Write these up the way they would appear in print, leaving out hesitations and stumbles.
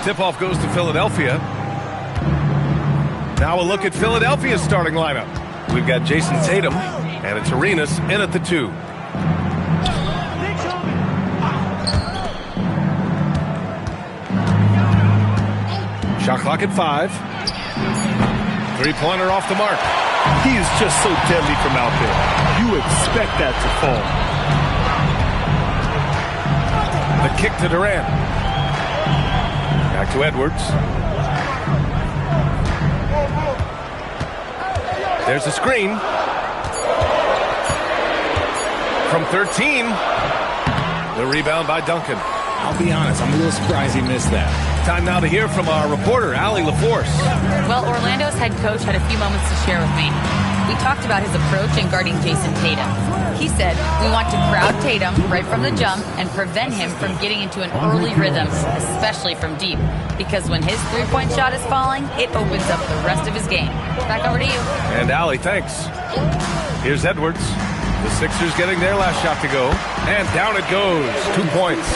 tip-off goes to Philadelphia. Now a look at Philadelphia's starting lineup. We've got Jason Tatum, and it's Arenas in at the 2. Shot clock at 5. Three-pointer off the mark. He is just so deadly from out there. You expect that to fall. The kick to Durant. Back to Edwards. There's a screen. From 13. The rebound by Duncan. I'll be honest, I'm a little surprised he missed that. Time now to hear from our reporter, Allie LaForce. Well, Orlando's head coach had a few moments to share with me. We talked about his approach in guarding Jason Tatum. He said, we want to crowd Tatum right from the jump and prevent him from getting into an early rhythm, especially from deep. Because when his three-point shot is falling, it opens up the rest of his game. Back over to you. And Allie, thanks. Here's Edwards. The Sixers getting their last shot to go. And down it goes. 2 points.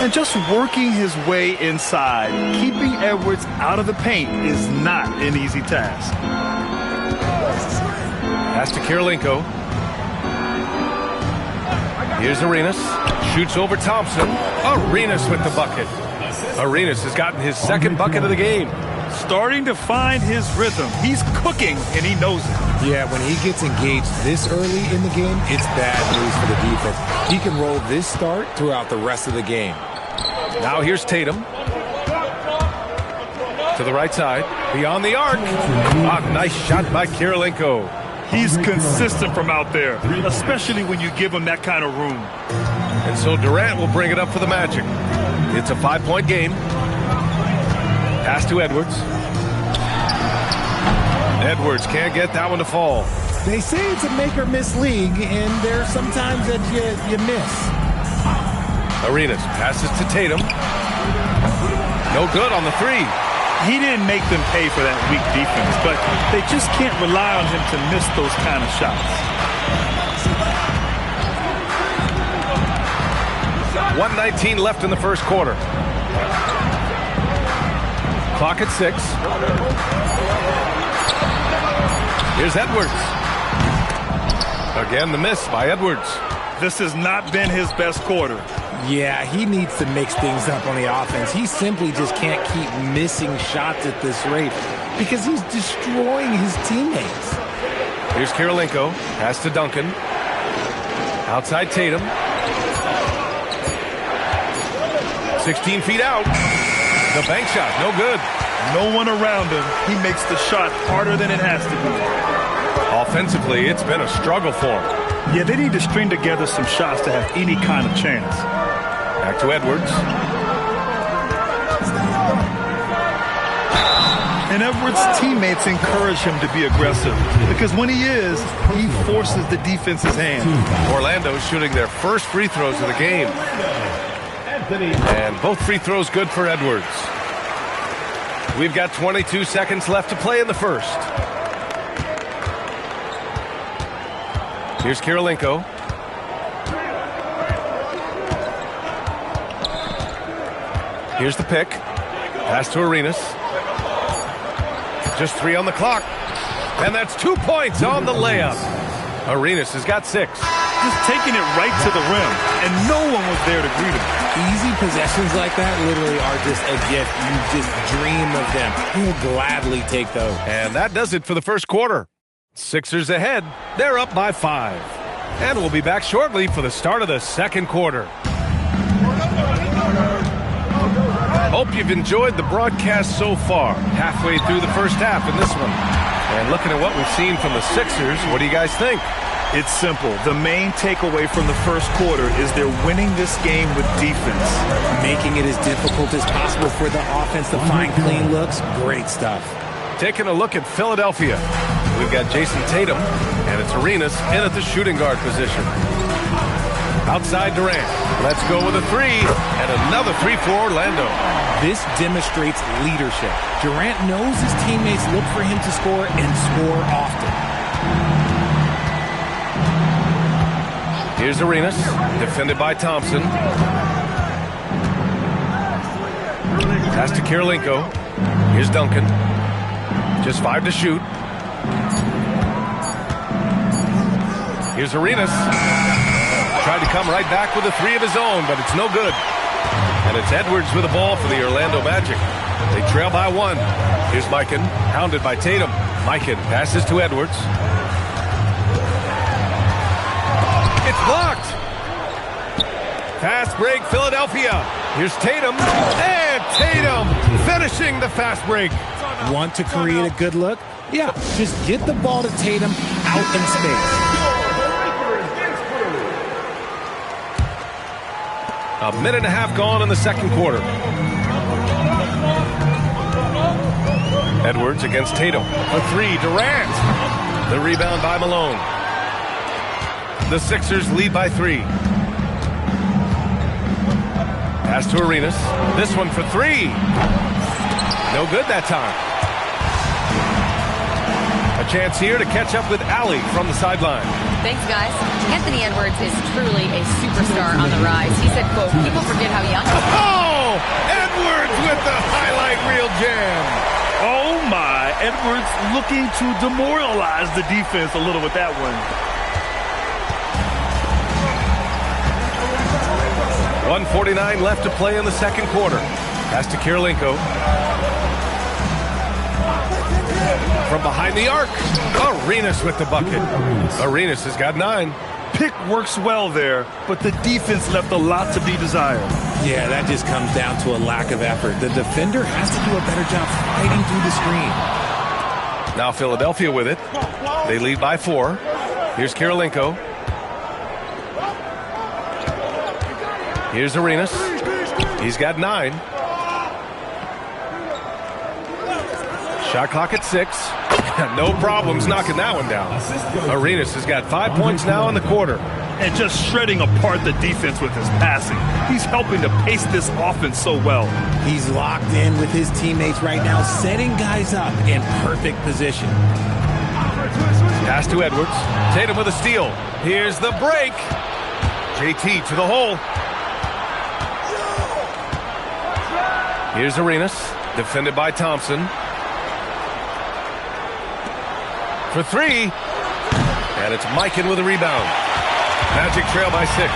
And just working his way inside, keeping Edwards out of the paint is not an easy task. Pass to Kirilenko. Here's Arenas. Shoots over Thompson. Arenas with the bucket. Arenas has gotten his second bucket of the game. Starting to find his rhythm. He's cooking, and he knows it. Yeah, when he gets engaged this early in the game, it's bad news for the defense. He can roll this start throughout the rest of the game. Now here's Tatum. To the right side. Beyond the arc. Nice shot by Kirilenko. He's consistent from out there, especially when you give him that kind of room. And so Durant will bring it up for the Magic. It's a 5-point game. Pass to Edwards. Edwards can't get that one to fall. They say it's a make-or-miss league, and there's sometimes that you miss. Arenas passes to Tatum. No good on the 3. He didn't make them pay for that weak defense, but they just can't rely on him to miss those kind of shots. 1:19 left in the first quarter. Clock at 6. Here's Edwards. Again, the miss by Edwards. This has not been his best quarter. Yeah, he needs to mix things up on the offense. He simply just can't keep missing shots at this rate because he's destroying his teammates. Here's Kirilenko. Pass to Duncan. Outside Tatum. 16 feet out. The bank shot, no good. No one around him. He makes the shot harder than it has to be. Offensively, it's been a struggle for him. Yeah, they need to string together some shots to have any kind of chance. Back to Edwards. And Edwards' teammates encourage him to be aggressive because when he is, he forces the defense's hand. Orlando's shooting their first free throws of the game. And both free throws good for Edwards. We've got 22 seconds left to play in the first. Here's Kirilenko. Here's the pick. Pass to Arenas. Just 3 on the clock. And that's 2 points on the layup. Arenas has got 6. Just taking it right to the rim, and no one was there to greet him. Easy possessions like that literally are just a gift. You just dream of them. He'll gladly take those. And that does it for the first quarter. Sixers ahead. They're up by 5. And we'll be back shortly for the start of the second quarter. Hope you've enjoyed the broadcast so far. Halfway through the first half in this one. And looking at what we've seen from the Sixers, what do you guys think? It's simple. The main takeaway from the first quarter is they're winning this game with defense. Making it as difficult as possible for the offense to find clean looks. Great stuff. Taking a look at Philadelphia. We've got Jason Tatum, and it's Arenas in at the shooting guard position. Outside Durant. Let's go with a 3, and another 3 for Orlando. This demonstrates leadership. Durant knows his teammates look for him to score and score often. Here's Arenas, defended by Thompson. Pass to Kirilenko. Here's Duncan. Just 5 to shoot. Here's Arenas. Tried to come right back with a 3 of his own, but it's no good. And it's Edwards with the ball for the Orlando Magic. They trail by 1. Here's Mikan, hounded by Tatum. Mikan passes to Edwards. It's blocked. Fast break, Philadelphia. Here's Tatum. And Tatum finishing the fast break. Want to create a good look? Yeah, just get the ball to Tatum out in space. A minute and a half gone in the second quarter. Edwards against Tatum. A 3, Durant. The rebound by Malone. The Sixers lead by 3. Pass to Arenas. This one for 3. No good that time. A chance here to catch up with Allie from the sideline. Thanks, guys. Anthony Edwards is truly a superstar on the rise. He said, quote, people forget how young. Oh! Edwards with the highlight reel jam. Oh, my. Edwards looking to demoralize the defense a little with that one. 1:49 left to play in the second quarter. Pass to Kirilenko. From behind the arc, Arenas with the bucket. Arenas has got 9. Pick works well there, but the defense left a lot to be desired. Yeah, that just comes down to a lack of effort. The defender has to do a better job fighting through the screen. Now Philadelphia with it. They lead by 4. Here's Kirilenko. Here's Arenas. He's got 9. Shot clock at 6. No problems knocking that one down. Arenas has got 5 points now in the quarter. And just shredding apart the defense with his passing. He's helping to pace this offense so well. He's locked in with his teammates right now, setting guys up in perfect position. Pass to Edwards. Tatum with a steal. Here's the break. JT to the hole. Here's Arenas, defended by Thompson. For 3. And it's Mikan with a rebound. Magic trail by 6.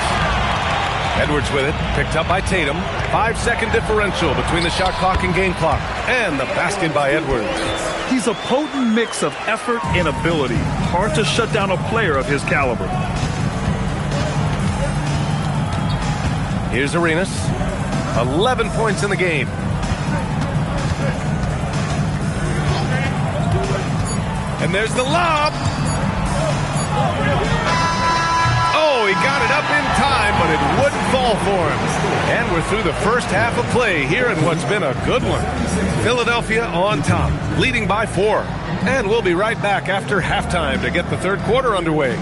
Edwards with it, picked up by Tatum. 5-second differential between the shot clock and game clock. And the basket by Edwards. He's a potent mix of effort and ability. Hard to shut down a player of his caliber. Here's Arenas. 11 points in the game. And there's the lob. Oh, he got it up in time, but it wouldn't fall for him. And we're through the first half of play here in what's been a good one. Philadelphia on top, leading by 4. And we'll be right back after halftime to get the third quarter underway.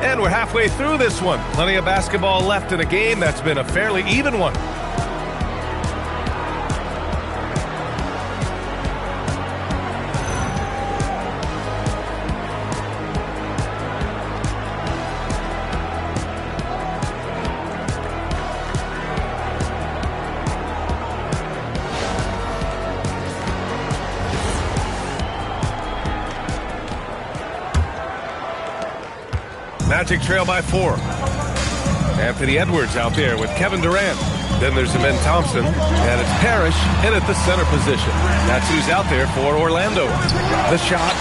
And we're halfway through this one. Plenty of basketball left in a game that's been a fairly even one. Magic trail by 4. Anthony Edwards out there with Kevin Durant. Then there's Amen Thompson, and it's Parrish in at the center position. That's who's out there for Orlando. The shot,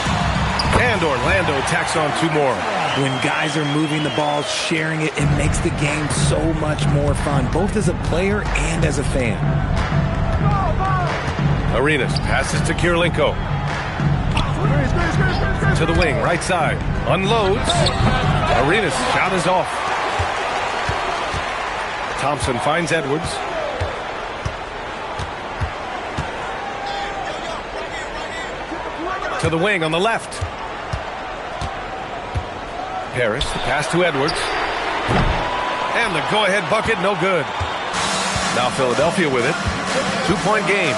and Orlando tacks on 2 more. When guys are moving the ball, sharing it, it makes the game so much more fun, both as a player and as a fan. Arenas passes to Kirilenko. To the wing, right side. Unloads. Arenas' shot is off. Thompson finds Edwards. To the wing on the left. Parrish, the pass to Edwards. And the go-ahead bucket, no good. Now Philadelphia with it. 2-point game.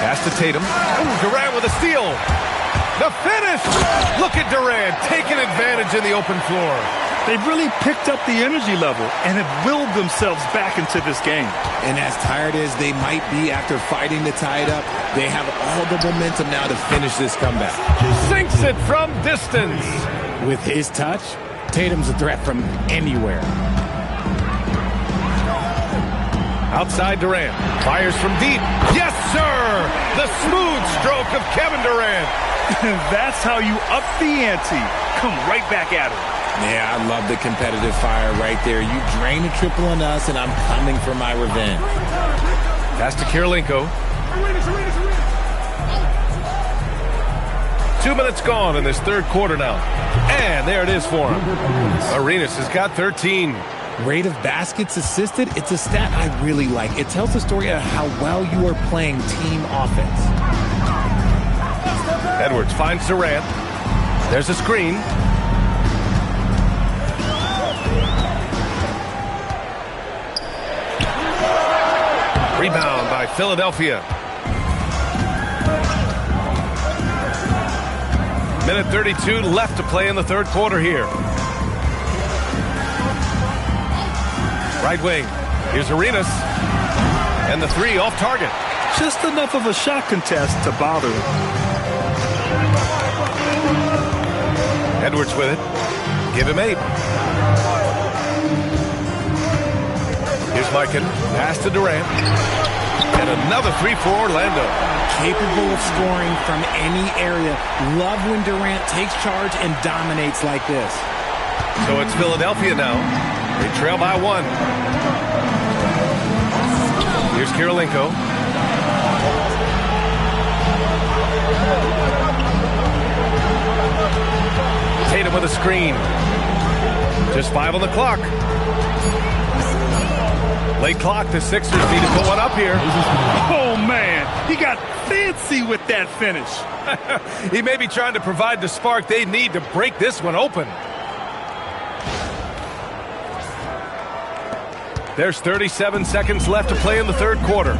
Pass to Tatum. Ooh, Durant with a steal. The finish! Look at Durant taking advantage in the open floor. They've really picked up the energy level and have willed themselves back into this game. And as tired as they might be after fighting to tie it up, they have all the momentum now to finish this comeback. Sinks it from distance. With his touch, Tatum's a threat from anywhere. Outside Durant. Fires from deep. Yes, sir! The smooth stroke of Kevin Durant. That's how you up the ante. Come right back at it. Yeah, I love the competitive fire right there. You drain a triple on us, and I'm coming for my revenge. Pass to Kirilenko. 2 minutes gone in this third quarter now. And there it is for him. Arenas has got 13. Rate of baskets assisted, it's a stat I really like. It tells the story of how well you are playing team offense. Edwards finds Durant. There's a screen. Rebound by Philadelphia. Minute 32 left to play in the third quarter here. Right wing. Here's Arenas. And the 3 off target. Just enough of a shot contest to bother him. Edwards with it. Give him 8. Here's Mikan. Pass to Durant. And another 3 for Orlando. Capable of scoring from any area. Love when Durant takes charge and dominates like this. So it's Philadelphia now. They trail by 1. Here's Kirilenko. Tatum with a screen. Just 5 on the clock. Late clock, the Sixers need to put one up here. Oh, man. He got fancy with that finish. He may be trying to provide the spark they need to break this one open. There's 37 seconds left to play in the third quarter.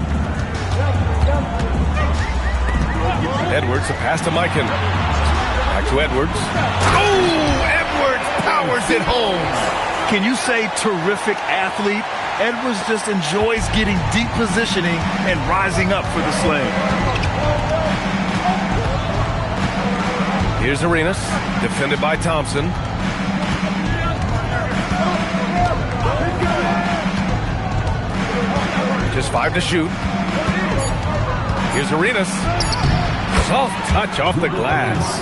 Edwards, a pass to Mikan. Back to Edwards. Oh, Edwards powers it home. Can you say terrific athlete? Edwards just enjoys getting deep positioning and rising up for the slam. Here's Arenas, defended by Thompson. Just 5 to shoot. Here's Arenas. Soft touch off the glass.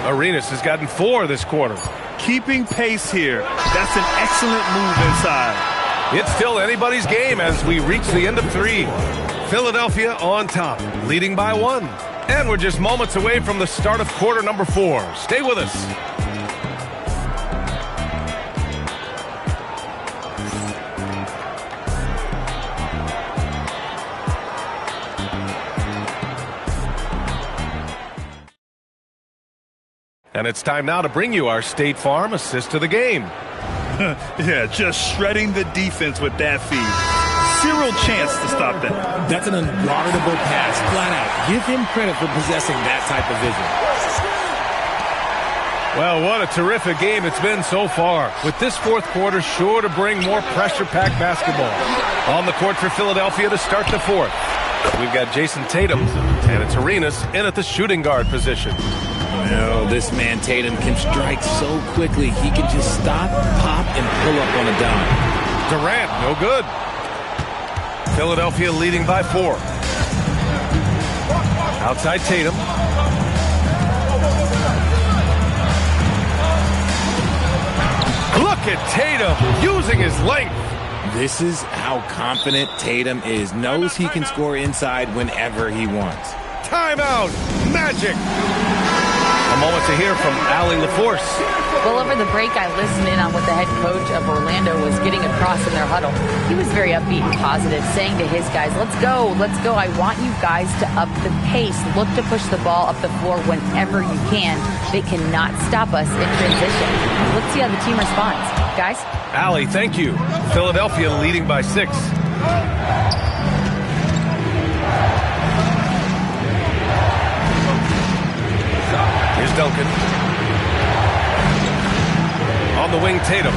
Arenas has gotten 4 this quarter. Keeping pace here. That's an excellent move inside. It's still anybody's game as we reach the end of 3. Philadelphia on top, leading by 1. And we're just moments away from the start of quarter number 4. Stay with us. And it's time now to bring you our State Farm assist to the game. Yeah, just shredding the defense with that feed. Zero chance to stop that. That's an unguardable pass, flat out. Give him credit for possessing that type of vision. Well, what a terrific game it's been so far. With this fourth quarter sure to bring more pressure-packed basketball. On the court for Philadelphia to start the fourth. We've got Jason Tatum, and it's Arenas in at the shooting guard position. No, this man Tatum can strike so quickly. He can just stop, pop, and pull up on a dime. Durant, no good. Philadelphia leading by 4. Outside Tatum. Look at Tatum using his length. This is how confident Tatum is. Knows he can score inside whenever he wants. Timeout. Magic. A moment to hear from Allie LaForce. Well, over the break, I listened in on what the head coach of Orlando was getting across in their huddle. He was very upbeat and positive, saying to his guys, let's go. I want you guys to up the pace. Look to push the ball up the floor whenever you can. They cannot stop us in transition. Let's see how the team responds. Guys? Allie, thank you. Philadelphia leading by 6. Here's Duncan. On the wing, Tatum.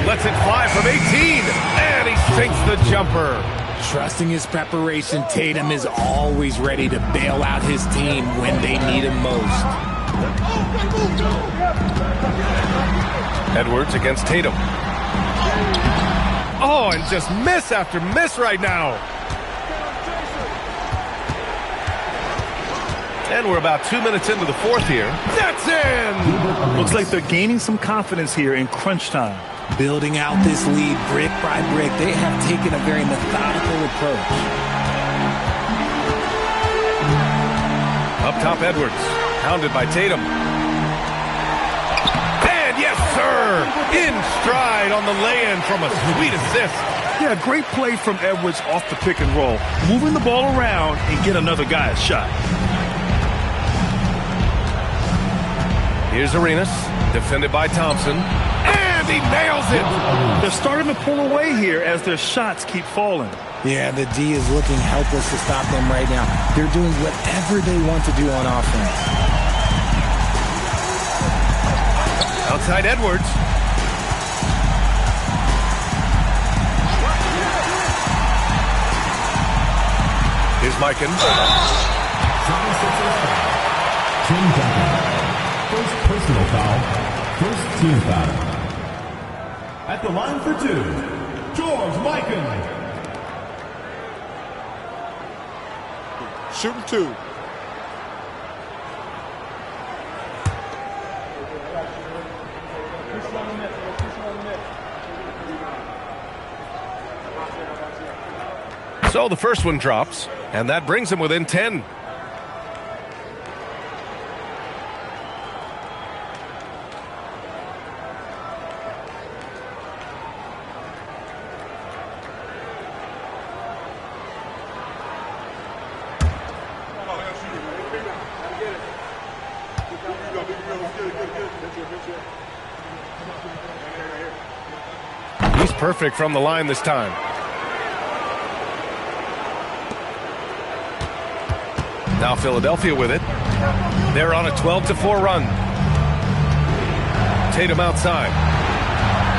Lets it fly from 18, and he sinks the jumper. Trusting his preparation, Tatum is always ready to bail out his team when they need him most. Edwards against Tatum. Oh, and just miss after miss right now. And we're about 2 minutes into the 4th here. That's in! Looks like they're gaining some confidence here in crunch time. Building out this lead brick by brick, they have taken a very methodical approach. Up top, Edwards. Hounded by Tatum. And yes, sir! In stride on the lay-in from a sweet assist. Yeah, great play from Edwards off the pick and roll. Moving the ball around and get another guy a shot. Here's Arenas, defended by Thompson, and he nails it! They're starting to pull away here as their shots keep falling. Yeah, the D is looking helpless to stop them right now. They're doing whatever they want to do on offense. Outside Edwards. Here's Mikan. First personal foul, first team foul. At the line for 2, George Mikan. Shooting 2. So the first one drops, and that brings him within 10. He's perfect from the line this time. Now Philadelphia with it. They're on a 12-4 run. Tatum outside.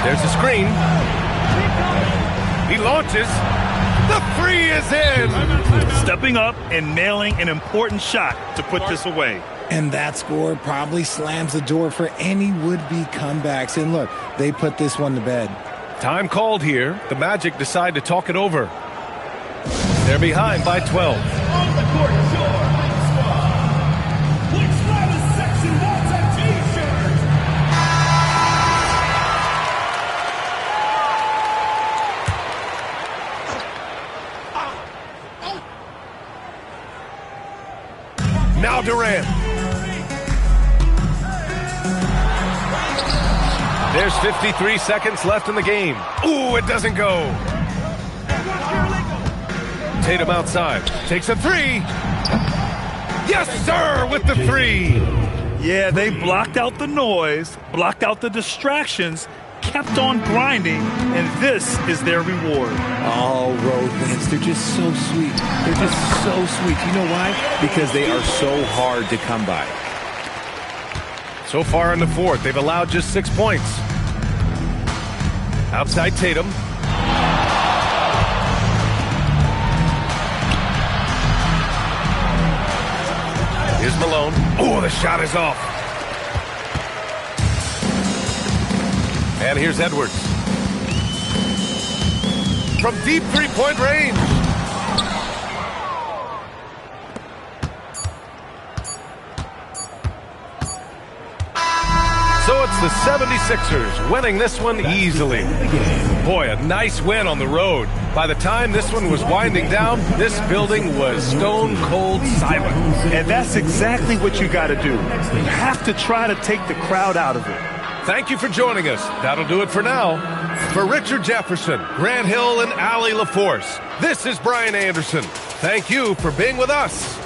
There's a screen. He launches. The 3 is in. Stepping up and nailing an important shot to put this away. And that score probably slams the door for any would-be comebacks. And look, they put this one to bed. Time called here. The Magic decide to talk it over. They're behind by 12. On the court, which Travis section wants a t-shirt? Now Durant. There's 53 seconds left in the game. Ooh, it doesn't go. Tatum outside. Takes a 3. Yes, sir, with the 3. Yeah, they blocked out the noise, blocked out the distractions, kept on grinding, and this is their reward. All road wins. They're just so sweet. They're just so sweet. You know why? Because they are so hard to come by. So far in the 4th, they've allowed just 6 points. Outside Tatum. Here's Malone. Oh, the shot is off. And here's Edwards. From deep three-point range. So it's the 76ers winning this one easily. Boy, a nice win on the road. By the time this one was winding down, this building was stone cold silent. And that's exactly what you got to do. You have to try to take the crowd out of it. Thank you for joining us. That'll do it for now. For Richard Jefferson, Grant Hill, and Allie LaForce, this is Brian Anderson. Thank you for being with us.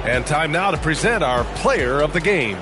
And time now to present our player of the game.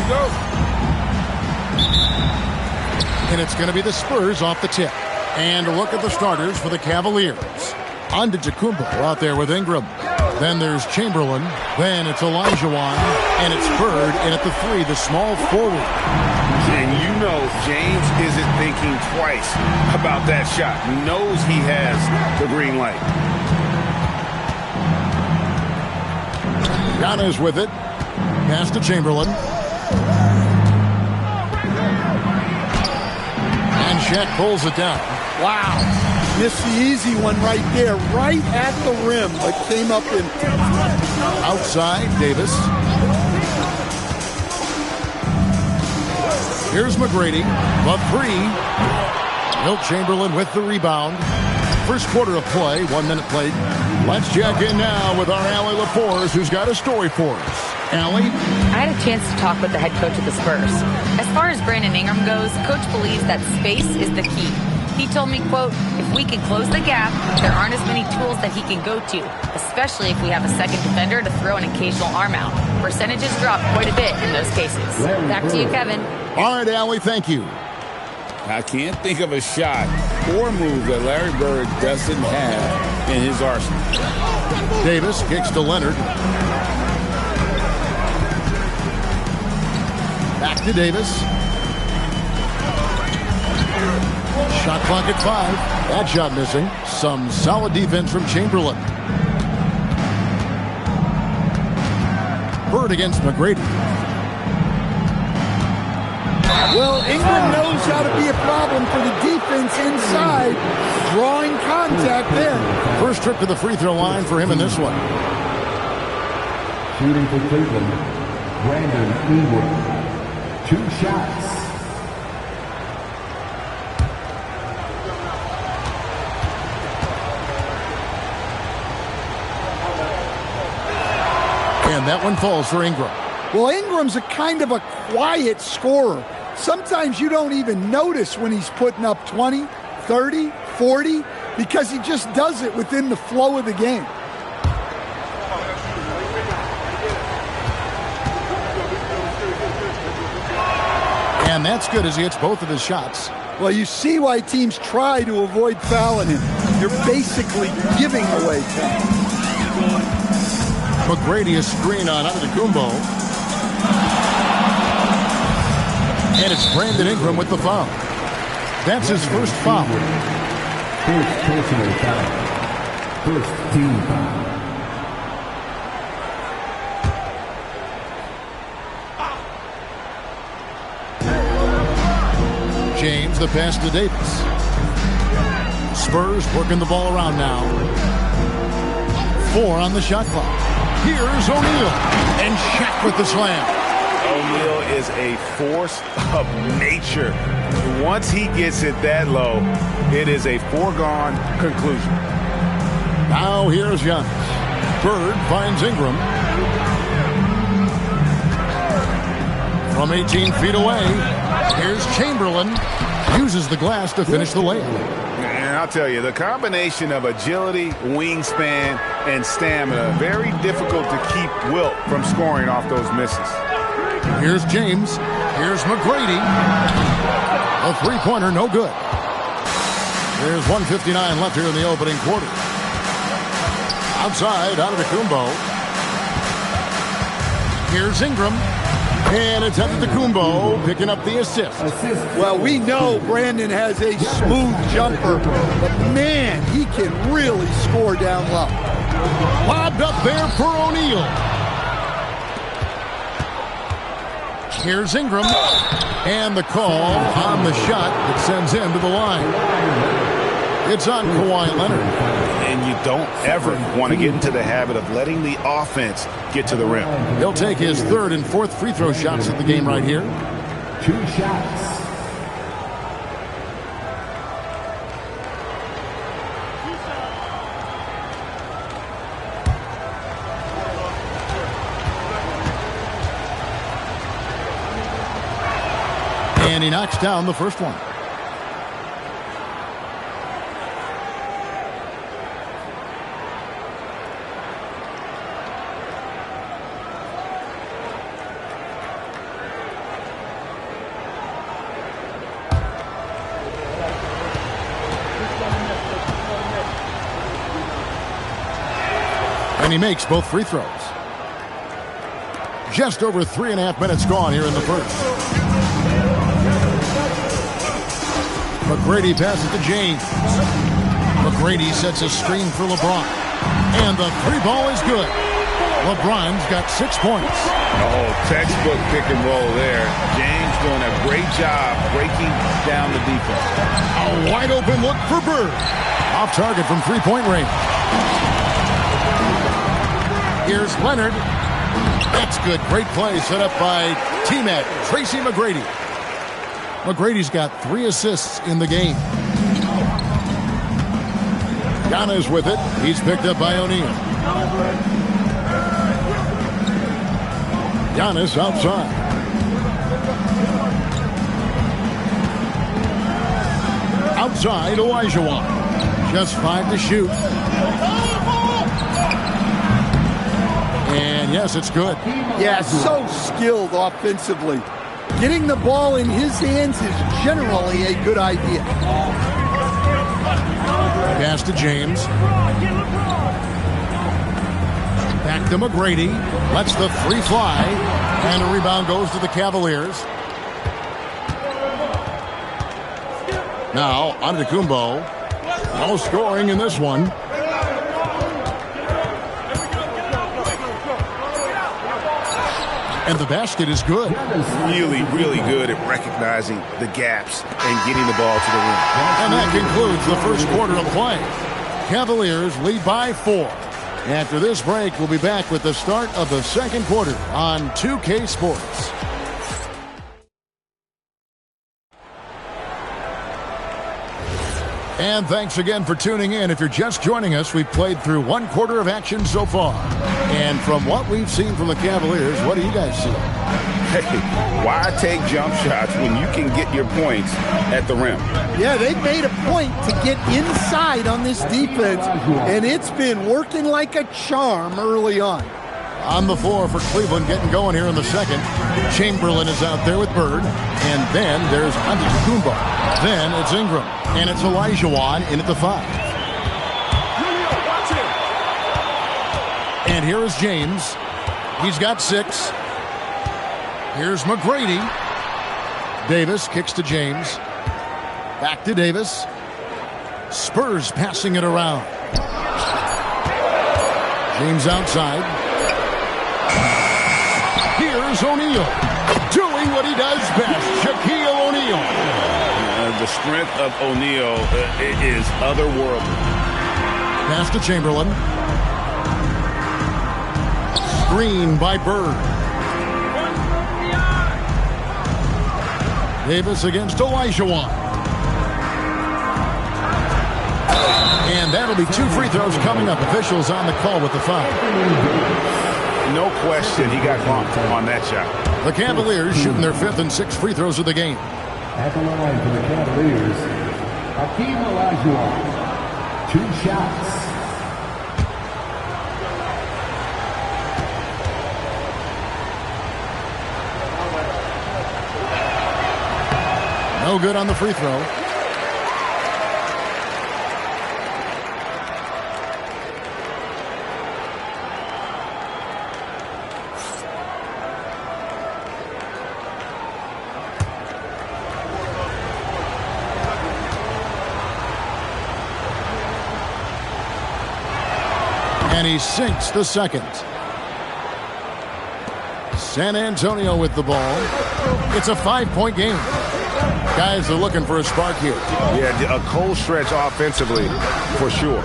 go. And it's going to be the Spurs off the tip. And a look at the starters for the Cavaliers. Antetokounmpo out there with Ingram. Then there's Chamberlain. Then it's Olajuwon. And it's Bird in at the 3, the small forward. And you know James isn't thinking twice about that shot. He knows he has the green light. Giannis with it. Pass to Chamberlain. And Shaq pulls it down. Wow. Missed the easy one right there, right at the rim, but came up in. Outside, Davis. Here's McGrady. The 3. Wilt Chamberlain with the rebound. First quarter of play, 1 minute played. Let's check in now with our Allie LaForce, who's got a story for us. Allie? I had a chance to talk with the head coach of the Spurs. As far as Brandon Ingram goes, coach believes that space is the key. He told me, quote, if we can close the gap, there aren't as many tools that he can go to, especially if we have a second defender to throw an occasional arm out. Percentages drop quite a bit in those cases. Back to you, Kevin. All right, Allie, thank you. I can't think of a shot or move that Larry Bird doesn't have in his arsenal. Davis kicks to Leonard. Back to Davis. Shot clock at 5. That shot missing. Some solid defense from Chamberlain. Bird against McGrady. Well, Ingram knows how to be a problem for the defense inside. Drawing contact there. First trip to the free throw line for him in this one. Shooting for Cleveland, Brandon Ingram. 2 shots. And that one falls for Ingram. Well, Ingram's a kind of a quiet scorer. Sometimes you don't even notice when he's putting up 20, 30, 40, because he just does it within the flow of the game. And that's good as he hits both of his shots. Well, you see why teams try to avoid fouling him. You're basically giving away time. McGrady a screen on Antetokounmpo. And it's Brandon Ingram with the foul. That's his first foul. First personal foul. First team foul. James, the pass to Davis. Spurs working the ball around now. 4 on the shot clock. Here's O'Neal. And Shaq with the slam. O'Neal is a force of nature. Once he gets it that low, it is a foregone conclusion. Now here's Giannis. Bird finds Ingram. From 18 feet away, here's Chamberlain. Uses the glass to finish the layup. And I'll tell you, the combination of agility, wingspan, and stamina, very difficult to keep Wilt from scoring off those misses. Here's James. Here's McGrady. A three-pointer, no good. There's 1:59 left here in the opening quarter. Outside, Antetokounmpo. Here's Ingram. And it's Antetokounmpo picking up the assist. Well, we know Brandon has a smooth jumper, but man, he can really score down low. Lobbed up there for O'Neal. Here's Ingram. And the call on the shot that sends him to the line. It's on Kawhi Leonard. And you don't ever want to get into the habit of letting the offense get to the rim. He'll take his 3rd and 4th free throw shots of the game right here. 2 shots. And he knocks down the first one. And he makes both free throws. Just over 3.5 minutes gone here in the first. McGrady passes to James. McGrady sets a screen for LeBron. And the three ball is good. LeBron's got 6 points. Oh, textbook pick and roll there. James doing a great job breaking down the defense. A wide open look for Bird. Off target from three-point range. Here's Leonard. That's good. Great play set up by teammate Tracy McGrady. McGrady's got 3 assists in the game. Giannis with it. He's picked up by O'Neal. Giannis outside. Outside, Olajuwon. Just 5 to shoot. And yes, it's good. Yeah, so skilled offensively. Getting the ball in his hands is generally a good idea. Pass to James. Back to McGrady. Lets the three fly. And a rebound goes to the Cavaliers. Now, Antetokounmpo. No scoring in this one. And the basket is good. Really, really good at recognizing the gaps and getting the ball to the rim. And that concludes the first quarter of play. Cavaliers lead by 4. After this break, we'll be back with the start of the second quarter on 2K Sports. And thanks again for tuning in. If you're just joining us, we've played through 1 quarter of action so far. And from what we've seen from the Cavaliers, what do you guys see? Hey, why take jump shots when you can get your points at the rim? Yeah, they've made a point to get inside on this defense, and it's been working like a charm early on. On the floor for Cleveland, getting going here in the second. Chamberlain is out there with Bird. And then there's Antetokounmpo. Then it's Ingram. And it's Olajuwon in at the 5. And here is James. He's got 6. Here's McGrady. Davis kicks to James. Back to Davis. Spurs passing it around. James outside. Here's O'Neal, doing what he does best. Shaquille O'Neal. The strength of O'Neal is otherworldly. Pass to Chamberlain. Screen by Bird. Davis against Olajuwon. And that'll be 2 free throws coming up. Officials on the call with the foul. No question he got bumped on that shot. The Cavaliers shooting their 5th and 6th free throws of the game. At the line for the Cavaliers, Hakeem Olajuwon. 2 shots. No good on the free throw. And he sinks the second. San Antonio with the ball. It's a 5-point game. Guys are looking for a spark here. Yeah, a cold stretch offensively, for sure.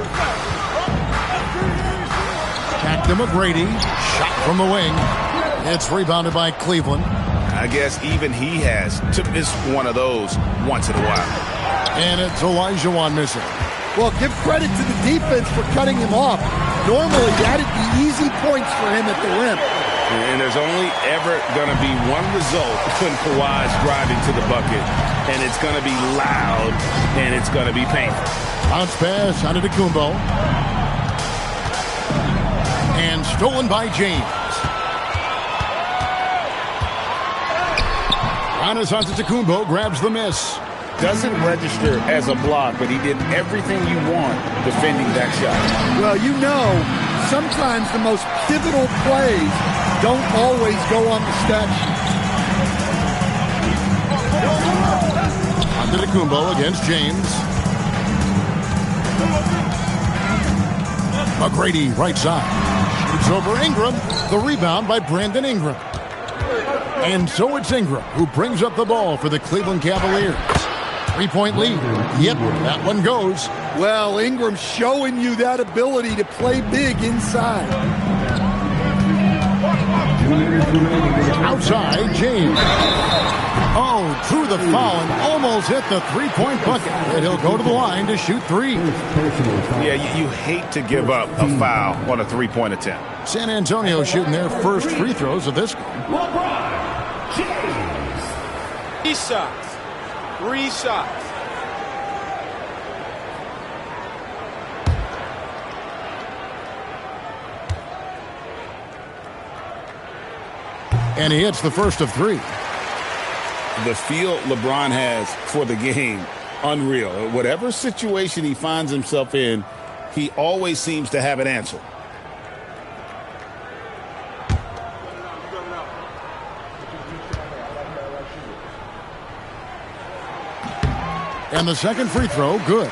Back to McGrady. Shot from the wing. It's rebounded by Cleveland. I guess even he has to miss one of those once in a while. And it's Olajuwon missing. Well, give credit to the defense for cutting him off. Normally, that'd be easy points for him at the rim. And there's only ever going to be one result when Kawhi's driving to the bucket, and it's going to be loud, and it's going to be painful. Bounce pass Antetokounmpo. And stolen by James. Giannis Antetokounmpo grabs the miss. Doesn't register as a block, but he did everything you want defending that shot. Well, you know, sometimes the most pivotal plays don't always go on the stat sheet. Antetokounmpo against James. McGrady, right side. Shoots over Ingram. The rebound by Brandon Ingram. And so it's Ingram who brings up the ball for the Cleveland Cavaliers. 3-point lead. Yep, that one goes. Well, Ingram showing you that ability to play big inside. Outside, James. Oh, drew the foul and almost hit the three-point bucket. And he'll go to the line to shoot three. Yeah, you hate to give up a foul on a three-point attempt. San Antonio shooting their first free throws of this game. LeBron James. 3 shots. 3 shots. And he hits the first of 3. The feel LeBron has for the game, unreal. Whatever situation he finds himself in, he always seems to have an answer. And the second free throw, good.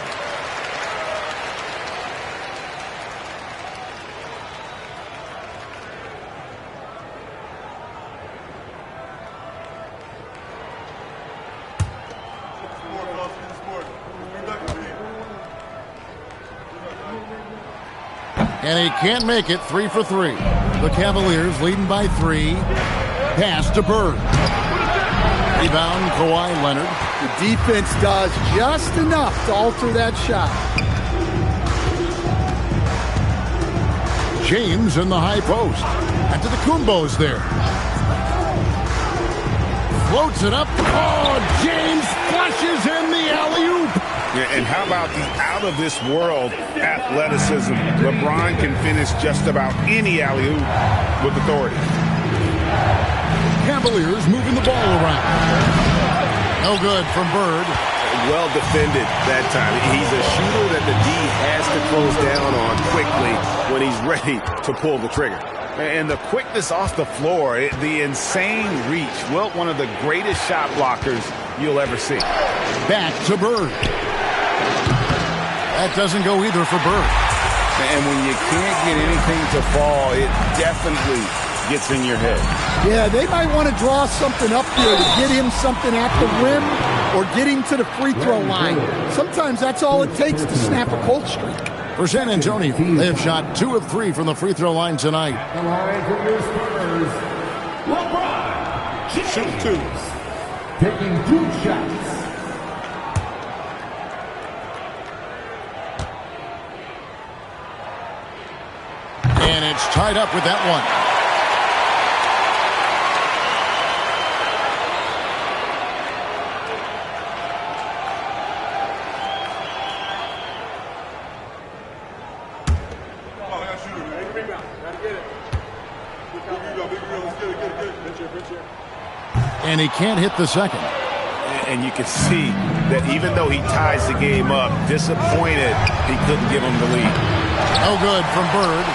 And he can't make it. 3 for 3. The Cavaliers leading by 3. Pass to Bird. Rebound, Kawhi Leonard. The defense does just enough to alter that shot. James in the high post. Antetokounmpo's there. Floats it up. Oh, James flushes in the alley-oop. Yeah, and how about the out-of-this-world athleticism? LeBron can finish just about any alley-oop with authority. Cavaliers moving the ball around. No good from Bird. Well defended that time. He's a shooter that the D has to close down on quickly when he's ready to pull the trigger. And the quickness off the floor, the insane reach. Wilt, one of the greatest shot blockers you'll ever see. Back to Bird. That doesn't go either for Bird. And when you can't get anything to fall, it definitely gets in your head. Yeah, they might want to draw something up here to get him something at the rim or get him to the free throw line. Sometimes that's all it takes to snap a cold streak. For San Antonio, they have shot 2 of 3 from the free throw line tonight. The line for your Spurs, LeBron James. Shoot 2. Taking 2 shots. And it's tied up with that one. And he can't hit the second. And you can see that even though he ties the game up, disappointed he couldn't give him the lead. No good from Bird.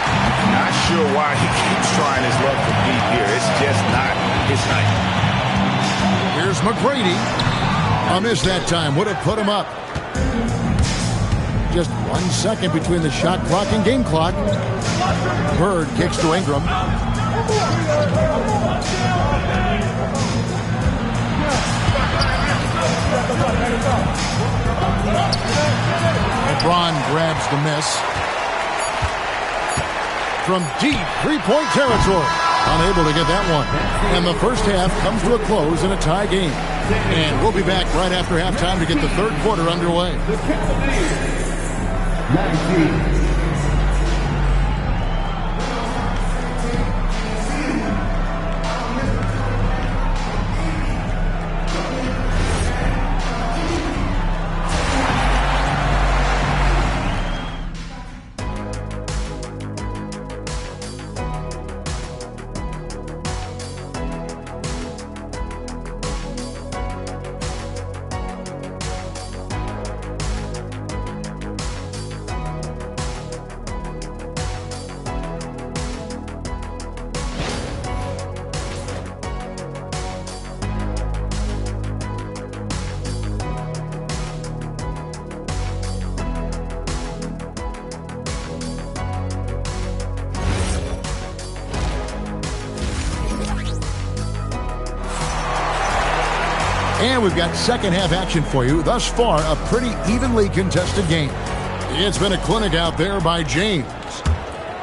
Not sure why he keeps trying his luck to beat here. It's just not his night. Here's McGrady. A miss that time. Would have put him up. Just 1 second between the shot clock and game clock. Bird kicks to Ingram. LeBron grabs the miss. From deep 3-point territory. Unable to get that one. And the first half comes to a close in a tie game. And we'll be back right after halftime to get the third quarter underway. The Cavaliers, 19. And we've got second half action for you. Thus far, a pretty evenly contested game. It's been a clinic out there by James.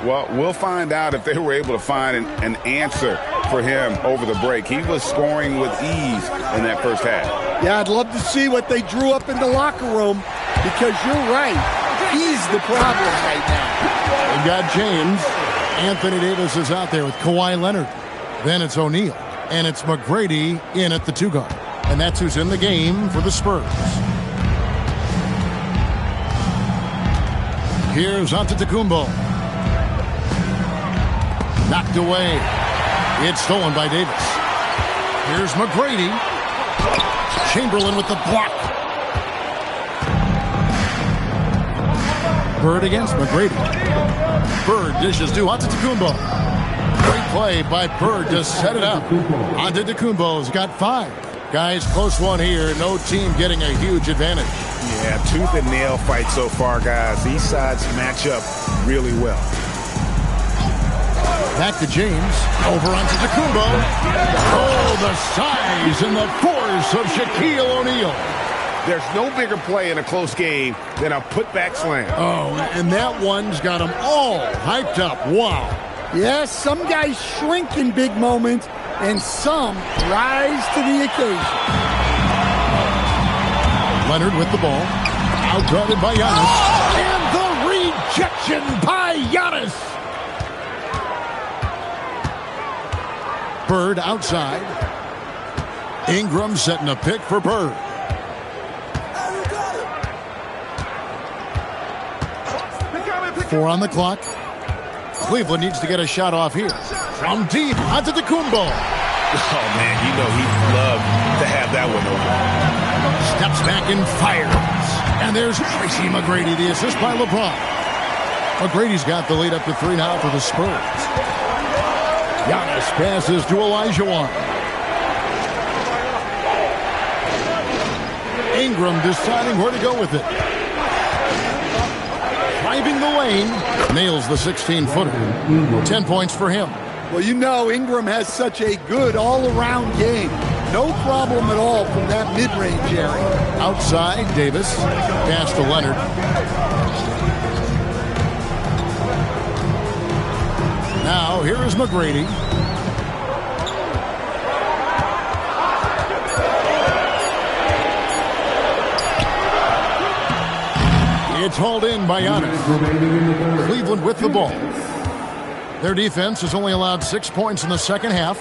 Well, we'll find out if they were able to find an answer for him over the break. He was scoring with ease in that first half. Yeah, I'd love to see what they drew up in the locker room, because you're right. He's the problem right now. We've got James. Anthony Davis is out there with Kawhi Leonard. Then it's O'Neal. And it's McGrady in at the 2 guard. And that's who's in the game for the Spurs. Here's Antetokounmpo. Knocked away. It's stolen by Davis. Here's McGrady. Chamberlain with the block. Bird against McGrady. Bird dishes to Antetokounmpo. Great play by Bird to set it up. Antetokounmpo's got 5. Guys, close one here. No team getting a huge advantage. Yeah, tooth and nail fight so far, guys. These sides match up really well. Back to James. Over onto Antetokounmpo. Oh, the size and the force of Shaquille O'Neal. There's no bigger play in a close game than a putback slam. Oh, and that one's got them all hyped up. Wow. Yes, some guys shrink in big moments, and some rise to the occasion. Leonard with the ball. Outguarded by Giannis. And the rejection by Giannis. Bird outside. Ingram setting a pick for Bird. Four on the clock. Cleveland needs to get a shot off here. From deep, Antetokounmpo. Oh, man, you know he'd love to have that one over. Steps back and fires. And there's Tracy McGrady, the assist by LeBron. McGrady's got the lead up to 3 now for the Spurs. Giannis passes to Olajuwon. Ingram deciding where to go with it. Driving the lane, nails the 16-footer. 10 points for him. Well, you know Ingram has such a good all-around game. No problem at all from that mid-range area. Outside, Davis. Pass to Leonard. Now, here is McGrady. It's hauled in by Giannis. Cleveland with the ball. Their defense has only allowed 6 points in the second half.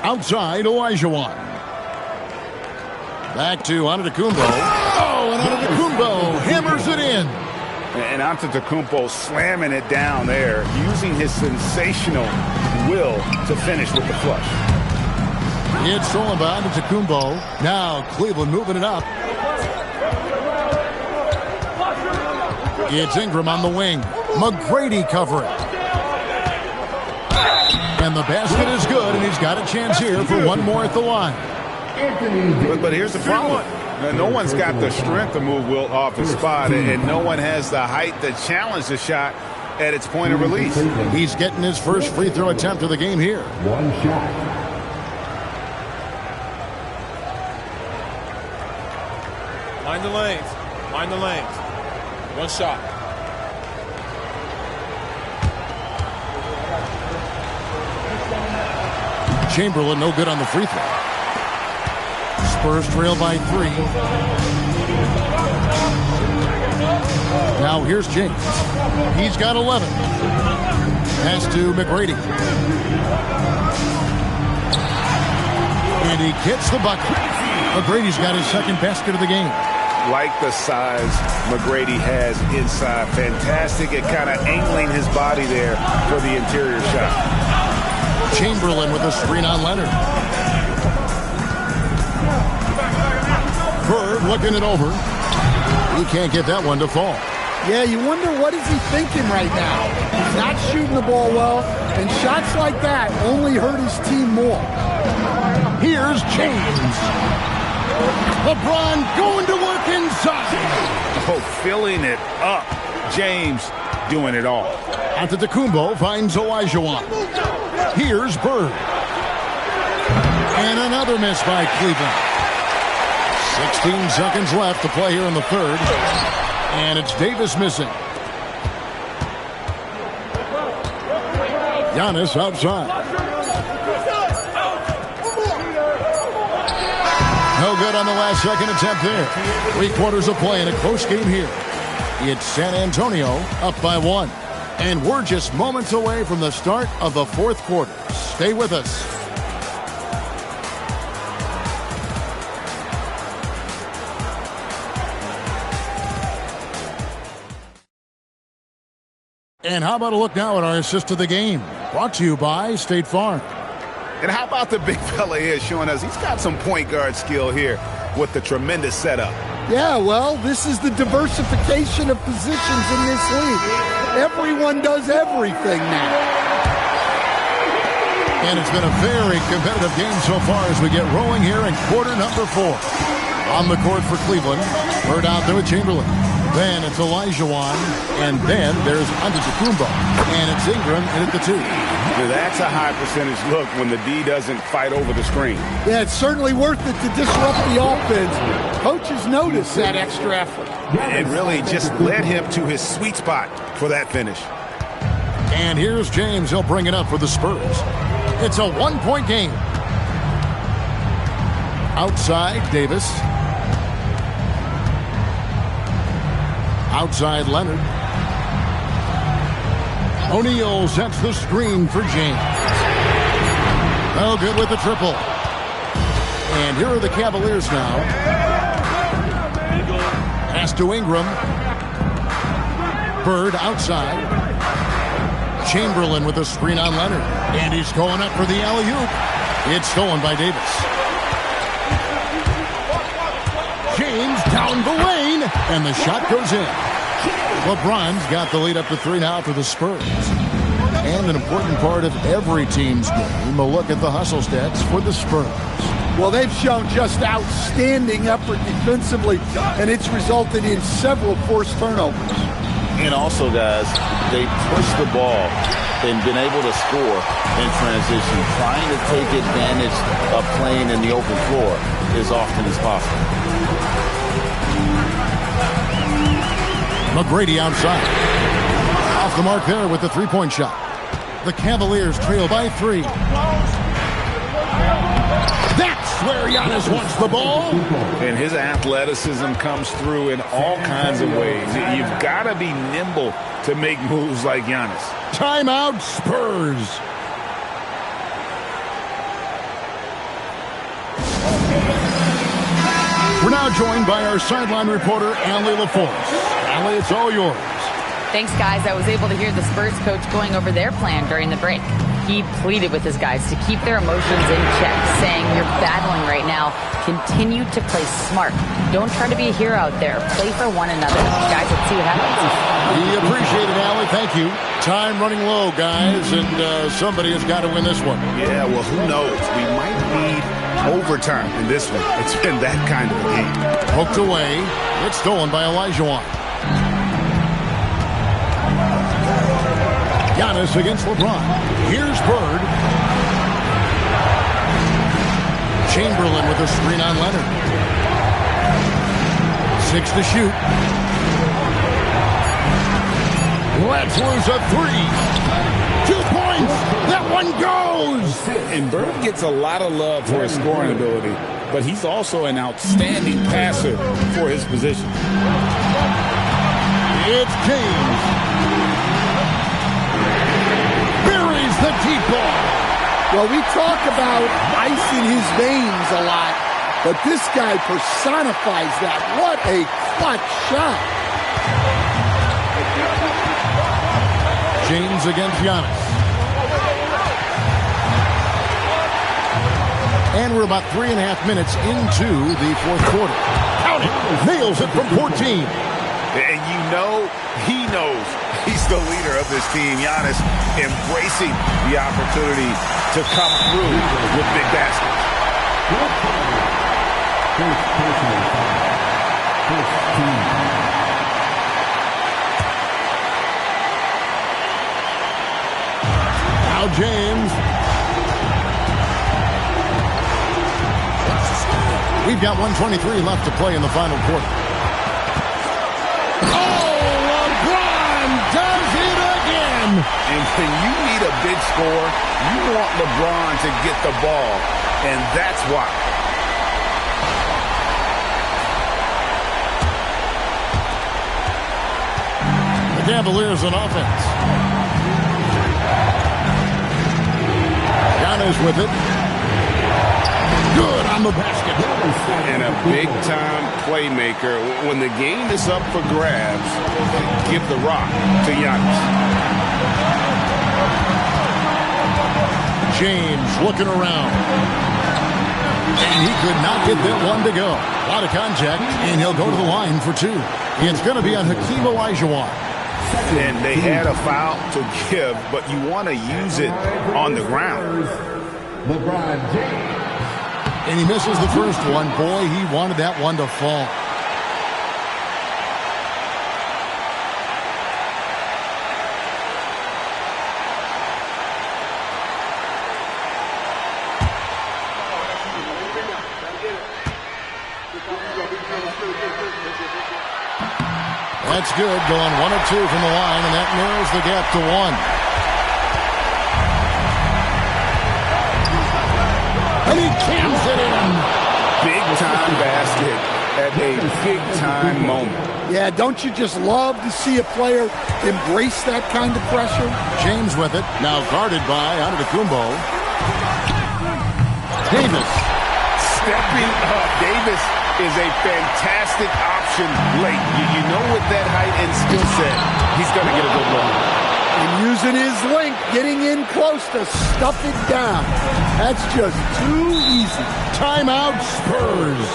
Outside, Olajuwon. Back to Antetokounmpo. Oh, and Antetokounmpo hammers it in. And Antetokounmpo slamming it down there, using his sensational will to finish with the flush. It's stolen by Antetokounmpo. Now Cleveland moving it up. It's Ingram on the wing. McGrady covering. And the basket is good, and he's got a chance here for one more at the line. But here's the problem. No one's got the strength to move Wilt off his spot, and no one has the height to challenge the shot at its point of release. He's getting his first free throw attempt of the game here. One shot. Mind the lanes. Mind the lanes. One shot. Chamberlain no good on the free throw. Spurs trail by 3. Now here's James. He's got 11. Pass to McGrady. And he gets the bucket. McGrady's got his second basket of the game. Like the size McGrady has inside. Fantastic at kind of angling his body there for the interior shot. Chamberlain with a screen on Leonard. Bird looking it over. He can't get that one to fall. Yeah, you wonder what is he thinking right now. He's not shooting the ball well, and shots like that only hurt his team more. Here's James. LeBron going to work inside. Oh, filling it up. James doing it all. Antetokounmpo finds Olajuwon. Here's Bird. And another miss by Cleveland. 16 seconds left to play here in the third. And it's Davis missing. Giannis outside. No good on the last second attempt there. 3 quarters of play in a close game here. It's San Antonio up by 1. And we're just moments away from the start of the fourth quarter. Stay with us. And how about a look now at our assist of the game? Brought to you by State Farm. And how about the big fella here showing us he's got some point guard skill here with the tremendous setup. Yeah, well, this is the diversification of positions in this league. Everyone does everything now. And it's been a very competitive game so far as we get rolling here in quarter number 4. On the court for Cleveland, Bird out there with Chamberlain. Then it's Olajuwon, and then there's Antetokounmpo, and it's Ingram in at the 2. That's a high percentage look when the D doesn't fight over the screen. Yeah, it's certainly worth it to disrupt the offense. Coaches notice that extra effort. It really just led him to his sweet spot for that finish. And here's James. He'll bring it up for the Spurs. It's a 1-point game. Outside, Davis. Outside, Leonard. O'Neal sets the screen for James. Oh, good with the triple. And here are the Cavaliers now. Pass to Ingram. Bird outside. Chamberlain with a screen on Leonard. And he's going up for the alley-oop. It's stolen by Davis. James down the lane. And the shot goes in. LeBron's got the lead up to 3 now for the Spurs. And an important part of every team's game, a look at the hustle stats for the Spurs. Well, they've shown just outstanding effort defensively, and it's resulted in several forced turnovers. And also, guys, they push the ball and been able to score in transition, trying to take advantage of playing in the open floor as often as possible. McGrady outside. Off the mark there with the 3-point shot. The Cavaliers trail by 3. That's where Giannis wants the ball. And his athleticism comes through in all kinds of ways. You've got to be nimble to make moves like Giannis. Timeout, Spurs. We're now joined by our sideline reporter, Allie LaForce. Allie, it's all yours. Thanks, guys. I was able to hear the Spurs coach going over their plan during the break. He pleaded with his guys to keep their emotions in check, saying, "You're battling right now. Continue to play smart. Don't try to be a hero out there. Play for one another." Guys, let's see what happens. We appreciate it, Allie. Thank you. Time running low, guys, and somebody has got to win this one. Yeah, well, who knows? We might need overtime in this one. It's been that kind of a game. Poked away. It's stolen by Olajuwon. Giannis against LeBron. Here's Bird. Chamberlain with a screen on Leonard. 6 to shoot. Let's lose a 3. 2 points. That one goes. And Bird gets a lot of love for his scoring ability, but he's also an outstanding passer for his position. It's James. Buries the deep ball. Well, we talk about ice in his veins a lot, but this guy personifies that. What a clutch shot. James against Giannis. And we're about 3.5 minutes into the fourth quarter. Count it. Nails it from 14. And you know he knows he's the leader of this team. Giannis embracing the opportunity to come through with big baskets. Now James. We've got 1:23 left to play in the final quarter. Oh, LeBron does it again! And when you need a big score, you want LeBron to get the ball, and that's why. The Cavaliers on offense. Giannis with it. Good on the basket. And a big-time playmaker. When the game is up for grabs, give the rock to Giannis. James looking around. And he could not get that one to go. A lot of contact, and he'll go to the line for two. It's going to be on Hakeem Olajuwon. And they had a foul to give, but you want to use it on the ground. LeBron James. And he misses the first one. Boy, he wanted that one to fall. That's good, going 1 of 2 from the line, and that narrows the gap to 1. And he cams it in. Big-time basket at a big-time moment. Yeah, don't you just love to see a player embrace that kind of pressure? James with it, now guarded by Antetokounmpo. Davis. Stepping up. Davis is a fantastic option late. You know, with that height and skill set, he's going to get a good look. And using his length, getting in close to stuff it down. That's just too easy. Timeout, Spurs.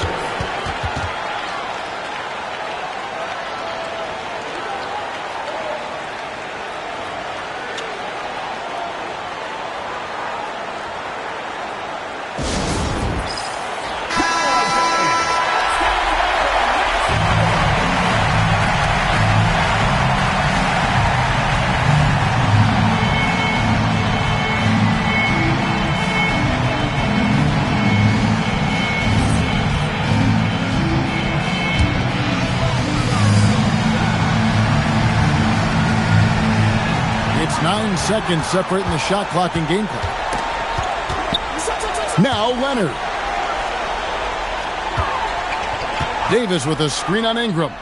It's 9 seconds separating the shot clock and game clock. Now Leonard. Davis with a screen on Ingram.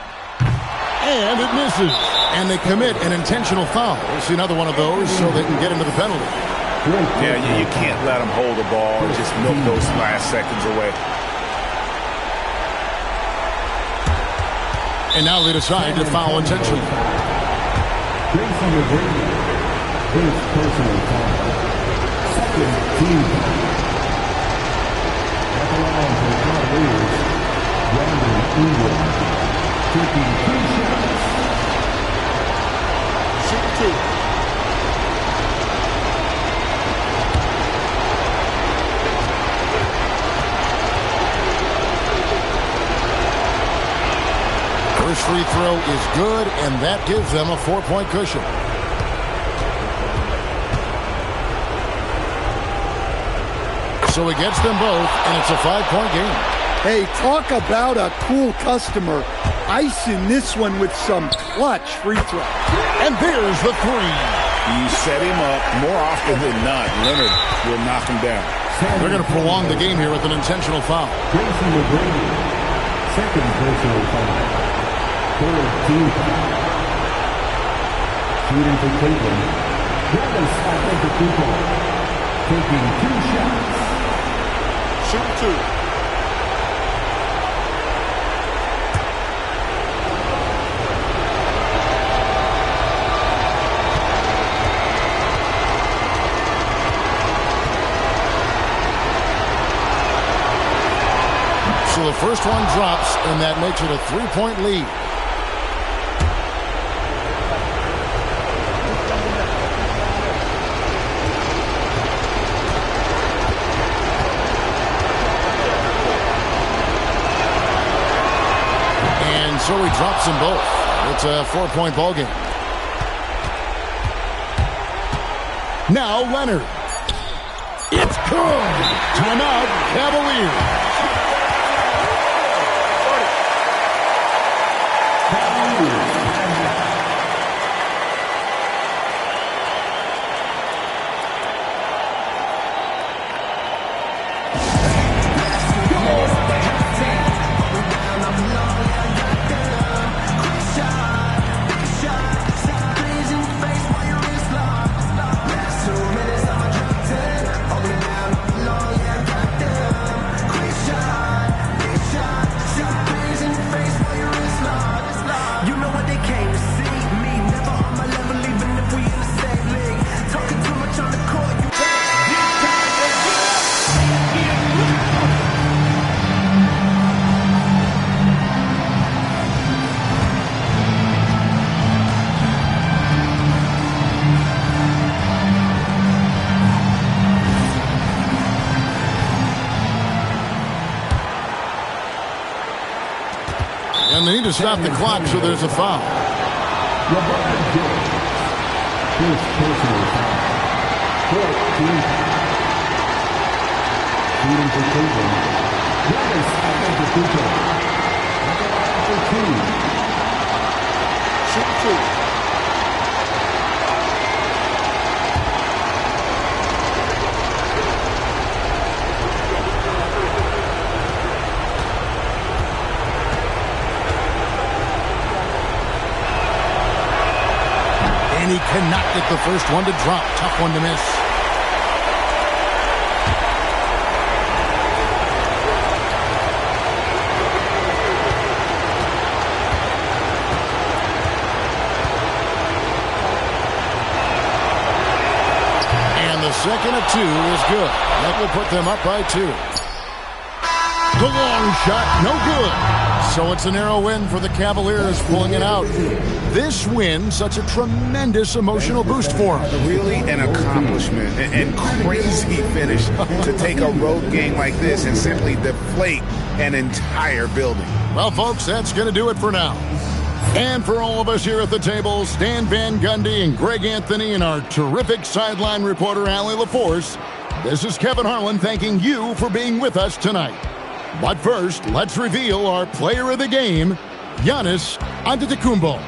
And it misses. And they commit an intentional foul. We'll see another one of those so they can get into the penalty. Yeah, you can't let them hold the ball and just milk those last seconds away. And now they decide to foul intentionally. Jason McGrady. First personal foul. Second team foul. At the line for the Cavaliers, Brandon Ingram taking 2 shots. Shoot 2. First free throw is good, and that gives them a 4-point cushion. So he gets them both, and it's a 5-point game. Hey, talk about a cool customer. Icing this one with some clutch free throw. And there's the 3. You set him up more often than not. Leonard will knock him down. They're going to prolong the game here with an intentional foul. Jason McGrady. Second personal foul. Third team foul. Shooting for Cleveland. Giannis Antetokounmpo taking 2 shots. Shoot 2. So the first one drops, and that makes it a 3-point lead. And so he drops them both. It's a 4-point ball game. Now Leonard. It's good. Timeout, Cavaliers. to stop the clock, so there's a foul. LeBron James. First personal foul. 14 foul. Shooting for Cleveland. Giannis Antetokounmpo. At the line for two. Shoot two. And he cannot get the first one to drop. Tough one to miss. And the second of two is good. That will put them up by 2. The long shot, no good. So it's a narrow win for the Cavaliers, pulling it out. This win, such a tremendous emotional boost for them. Really an accomplishment and crazy finish to take a road game like this and simply deflate an entire building. Well, folks, that's going to do it for now. And for all of us here at the table, Stan Van Gundy and Greg Anthony and our terrific sideline reporter, Allie LaForce, this is Kevin Harlan thanking you for being with us tonight. But first, let's reveal our player of the game, Giannis Antetokounmpo.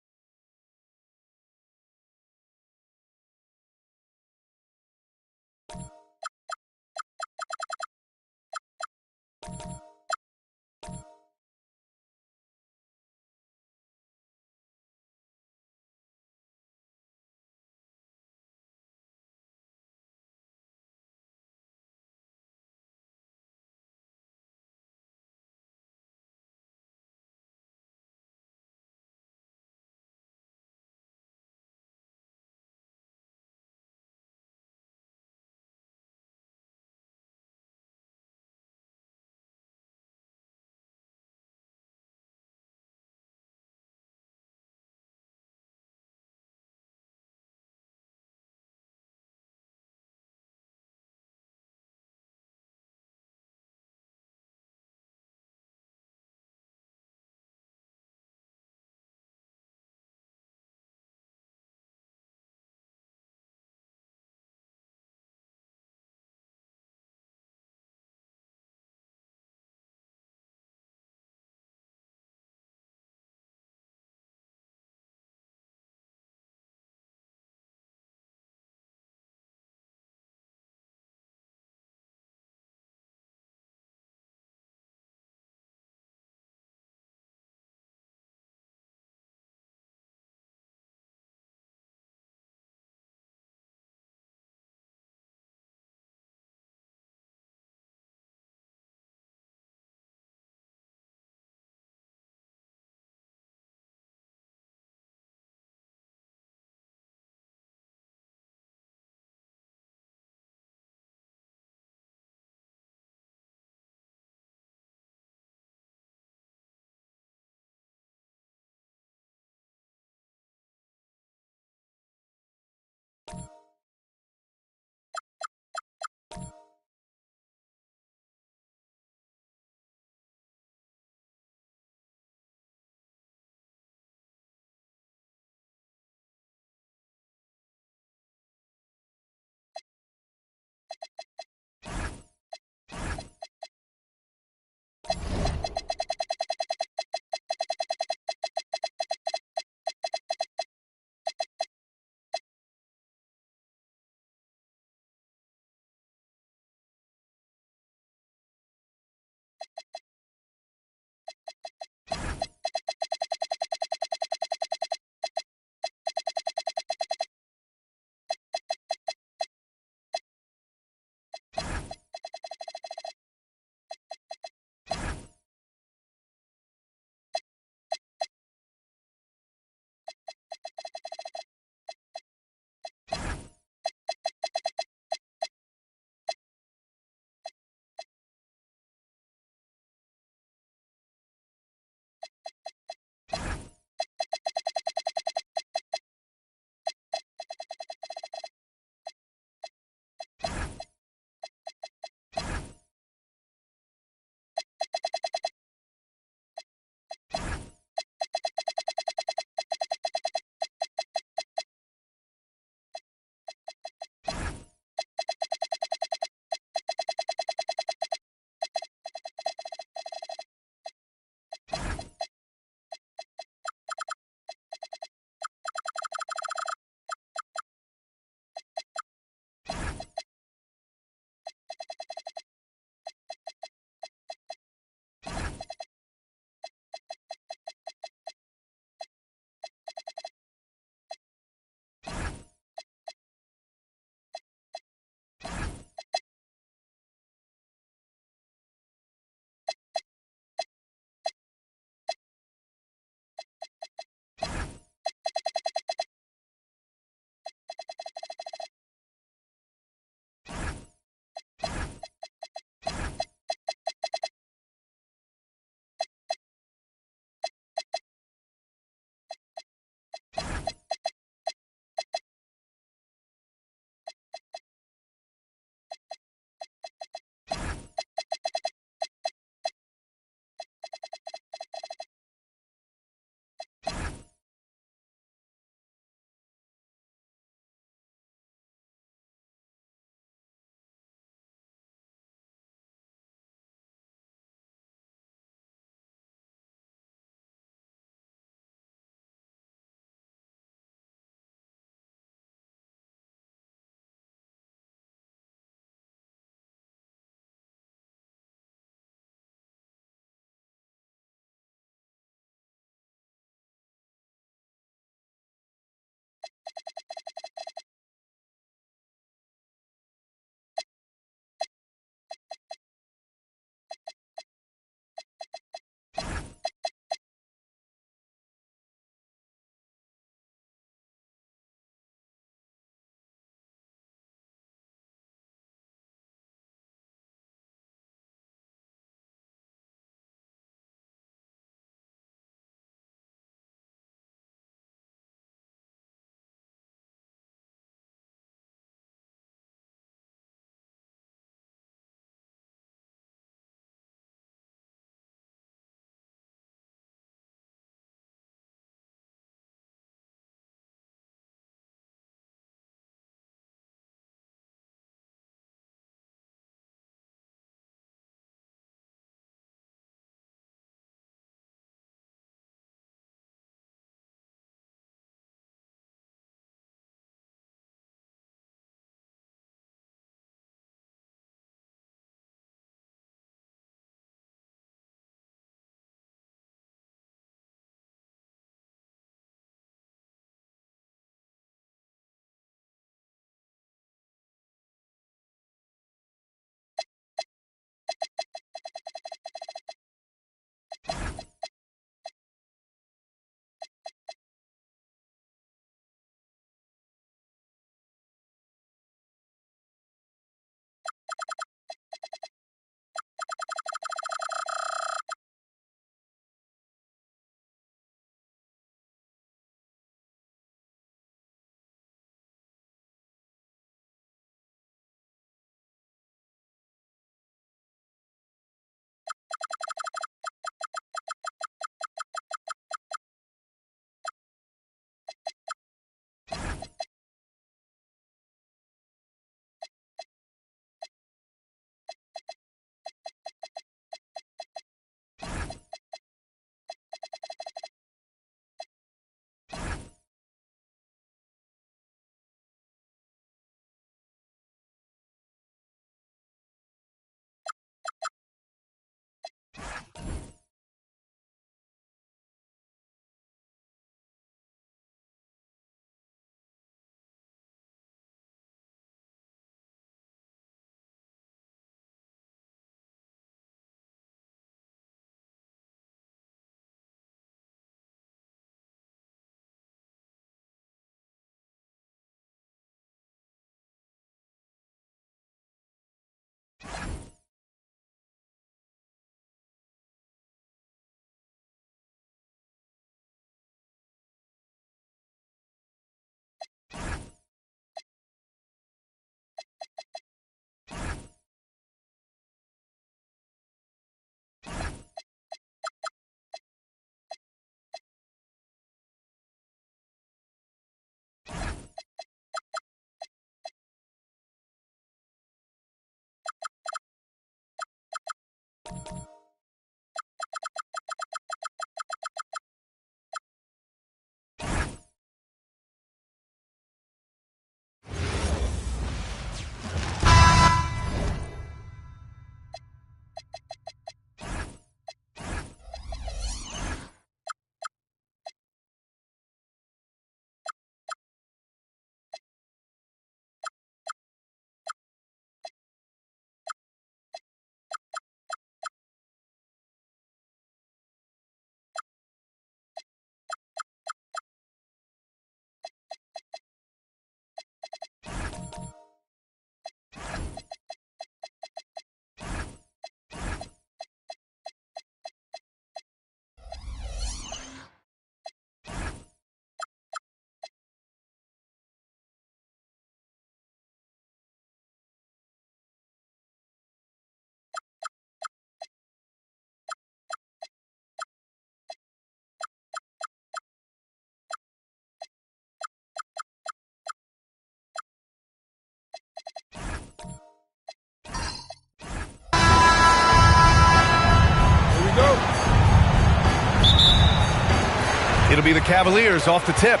It'll be the Cavaliers off the tip.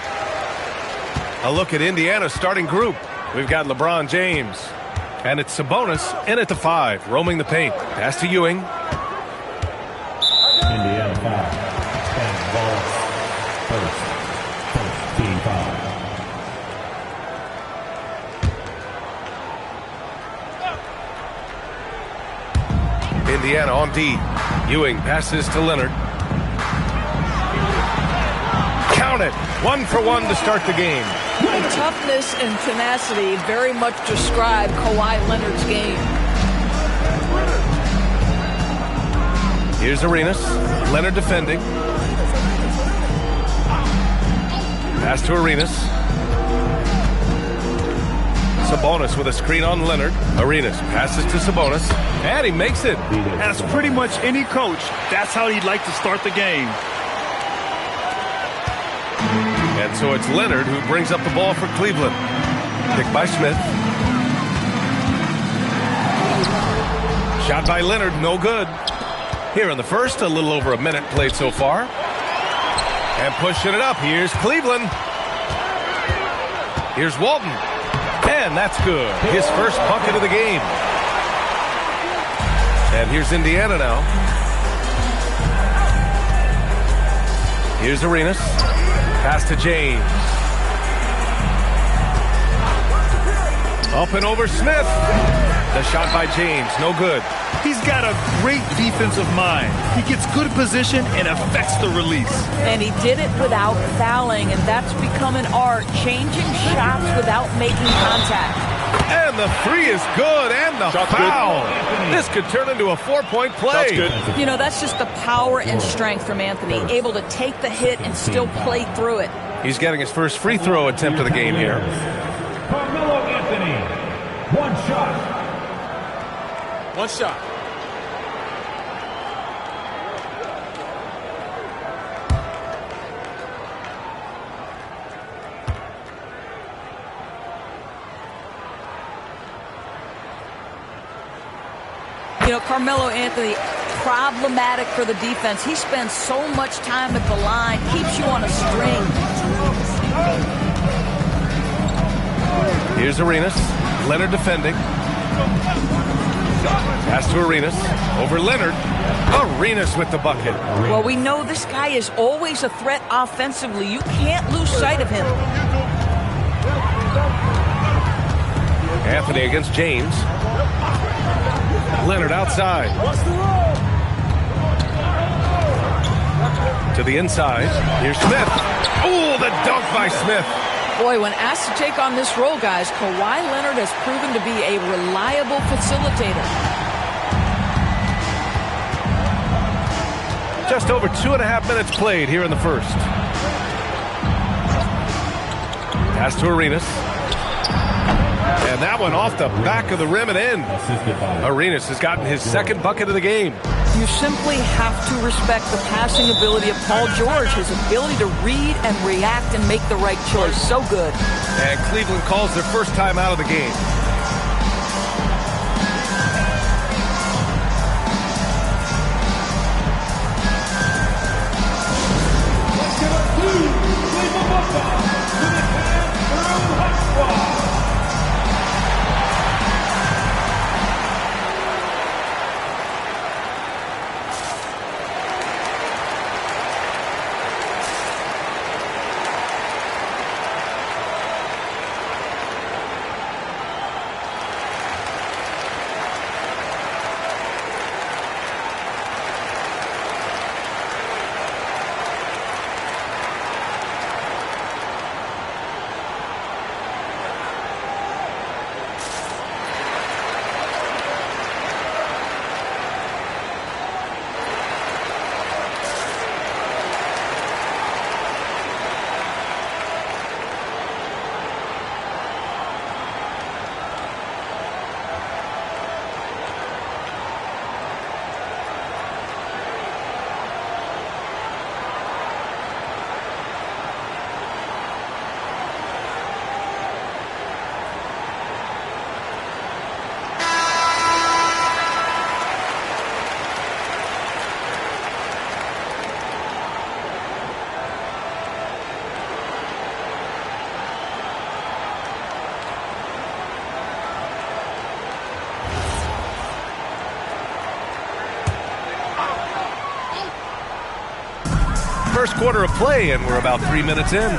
A look at Indiana's starting group. We've got LeBron James. And it's Sabonis in at the 5, roaming the paint. Pass to Ewing. Indiana foul. And ball. First team foul. Indiana on D. Ewing passes to Leonard. Count it. 1 for 1 to start the game. Toughness and tenacity very much describe Kawhi Leonard's game. Here's Arenas. Leonard defending. Pass to Arenas. Sabonis with a screen on Leonard. Arenas passes to Sabonis. And he makes it. As pretty much any coach, that's how he'd like to start the game. And so it's Leonard who brings up the ball for Cleveland. Picked by Smith. Shot by Leonard, no good. Here in the first, a little over a minute played so far. And pushing it up, here's Cleveland. Here's Walton. And that's good. His first bucket of the game. And here's Indiana now. Here's Arenas. Pass to James. Up and over Smith. The shot by James, no good. He's got a great defensive mind. He gets good position and affects the release. And he did it without fouling, and that's become an art, changing shots without making contact. And the 3 is good, and the foul. This could turn into a 4-point play. Good. You know, that's just the power and strength from Anthony, able to take the hit and still play through it. He's getting his first free throw attempt of the game here. Carmelo Anthony. One shot. One shot. You know, Carmelo Anthony, problematic for the defense. He spends so much time at the line, keeps you on a string. Here's Arenas. Leonard defending. Pass to Arenas. Over Leonard. Arenas with the bucket. Well, we know this guy is always a threat offensively. You can't lose sight of him. Anthony against James. Leonard outside. To the inside. Here's Smith. Oh, the dunk by Smith. Boy, when asked to take on this role, guys, Kawhi Leonard has proven to be a reliable facilitator. Just over 2.5 minutes played here in the first. Pass to Arenas. And that one off the back of the rim and in. Arenas has gotten his second bucket of the game. You simply have to respect the passing ability of Paul George, his ability to read and react and make the right choice. So good. And Cleveland calls their first time out of the game. first quarter of play, and we're about 3 minutes in.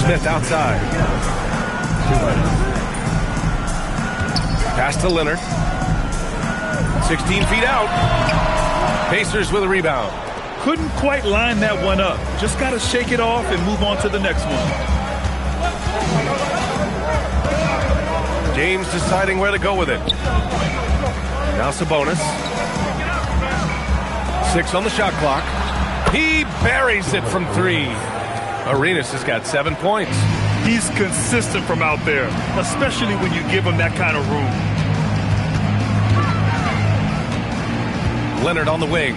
Smith outside. Pass to Leonard. 16 feet out. Pacers with a rebound. Couldn't quite line that one up. Just got to shake it off and move on to the next one. James deciding where to go with it. Now Sabonis. 6 on the shot clock. He buries it from 3. Arenas has got 7 points. He's consistent from out there, especially when you give him that kind of room. Leonard on the wing.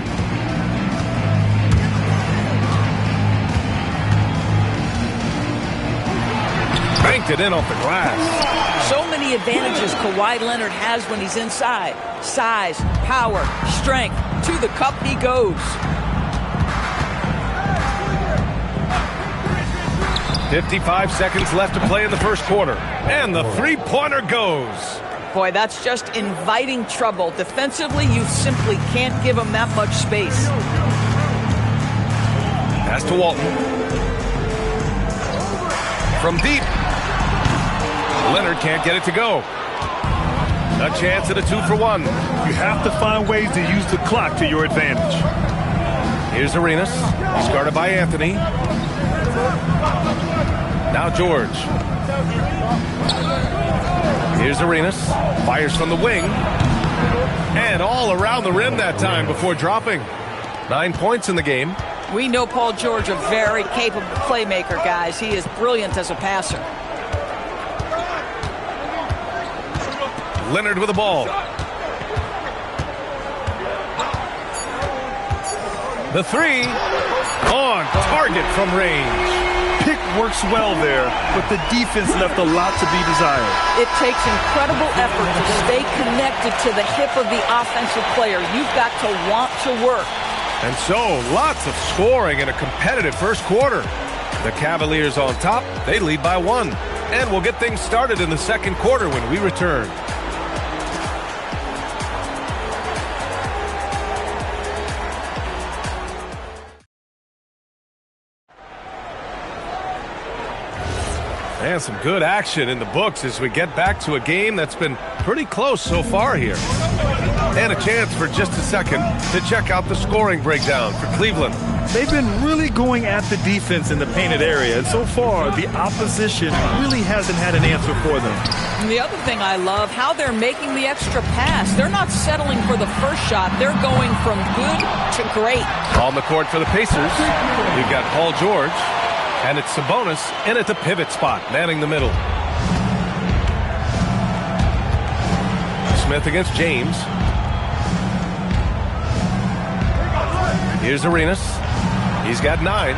Banked it in off the glass. So many advantages Kawhi Leonard has when he's inside. Size, power, strength. To the cup he goes. 55 seconds left to play in the first quarter. And the three-pointer goes. Boy, that's just inviting trouble. Defensively, you simply can't give him that much space. Pass to Walton. From deep. Leonard can't get it to go. A chance at a 2-for-1. You have to find ways to use the clock to your advantage. Here's Arenas. He's guarded by Anthony. Now George. Here's Arenas. Fires from the wing. And all around the rim that time before dropping. 9 points in the game. We know Paul George, a very capable playmaker, guys. He is brilliant as a passer. Leonard with the ball. The 3 on target from range. Pick works well there, but the defense left a lot to be desired. It takes incredible effort to stay connected to the hip of the offensive player. You've got to want to work. And so, lots of scoring in a competitive first quarter. The Cavaliers on top, they lead by 1. And we'll get things started in the second quarter when we return. And some good action in the books as we get back to a game that's been pretty close so far here. And a chance for just a second to check out the scoring breakdown for Cleveland. They've been really going at the defense in the painted area, and so far the opposition really hasn't had an answer for them. And the other thing I love, how they're making the extra pass. They're not settling for the first shot. They're going from good to great. On the court for the Pacers, we've got Paul George. And it's Sabonis in at the pivot spot, manning the middle. Smith against James. Here's Arenas. He's got 9.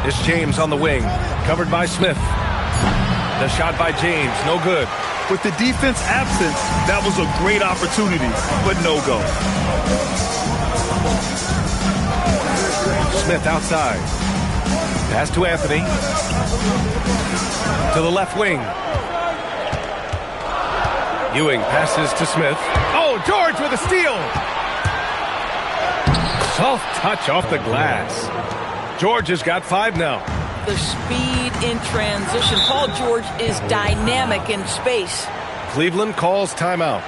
It's James on the wing, covered by Smith. The shot by James, no good. With the defense absent, that was a great opportunity, but no go. Smith outside. Pass to Anthony. To the left wing. Ewing passes to Smith. Oh, George with a steal. Soft touch off the glass. George has got 5 now. The speed in transition. Paul George is dynamic in space. Cleveland calls timeout.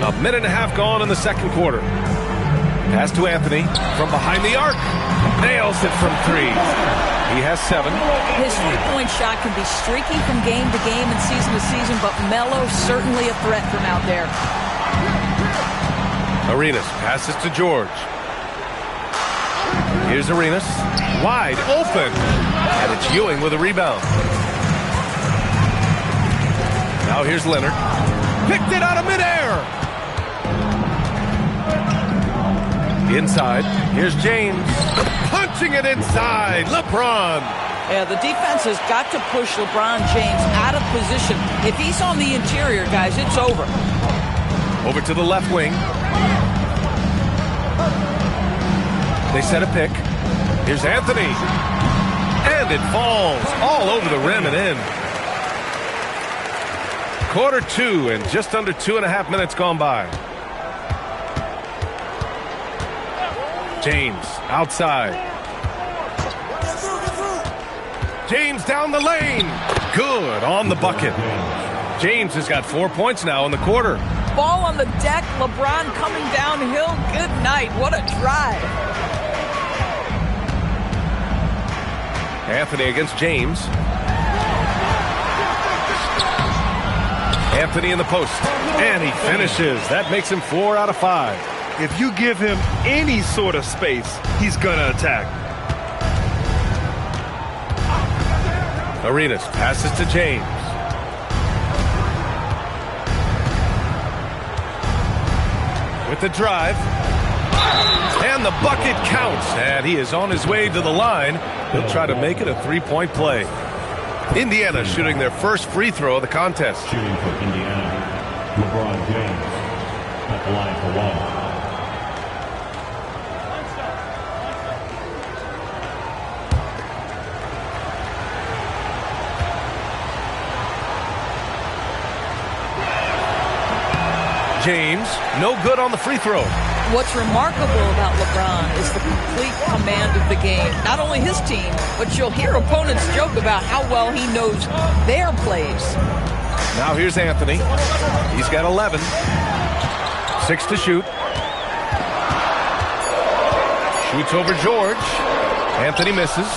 A minute and a half gone in the second quarter. Pass to Anthony from behind the arc. Nails it from 3. He has 7. His three-point shot can be streaky from game to game and season to season, but Melo certainly a threat from out there. Arenas passes to George. Here's Arenas. Wide open. And it's Ewing with a rebound. Now here's Leonard. Picked it out of midair. Inside, here's James. Punching it inside, LeBron. Yeah, the defense has got to push LeBron James out of position. If he's on the interior, guys, it's over. Over to the left wing. They set a pick. Here's Anthony. And it falls all over the rim and in. Quarter 2 and just under 2.5 minutes gone by. James outside. James down the lane. Good on the bucket. James has got 4 points now in the quarter. Ball on the deck. LeBron coming downhill. Good night. What a drive. Anthony against James. Anthony in the post. And he finishes. That makes him 4 out of 5. If you give him any sort of space, he's going to attack. Arenas passes to James. With the drive. And the bucket counts. And he is on his way to the line. He'll try to make it a 3-point play. Indiana shooting their first free throw of the contest. Shooting for Indiana, LeBron James at the line for one. James, no good on the free throw. What's remarkable about LeBron is the complete command of the game. Not only his team, but you'll hear opponents joke about how well he knows their plays. Now here's Anthony. He's got 11. 6 to shoot. Shoots over George. Anthony misses.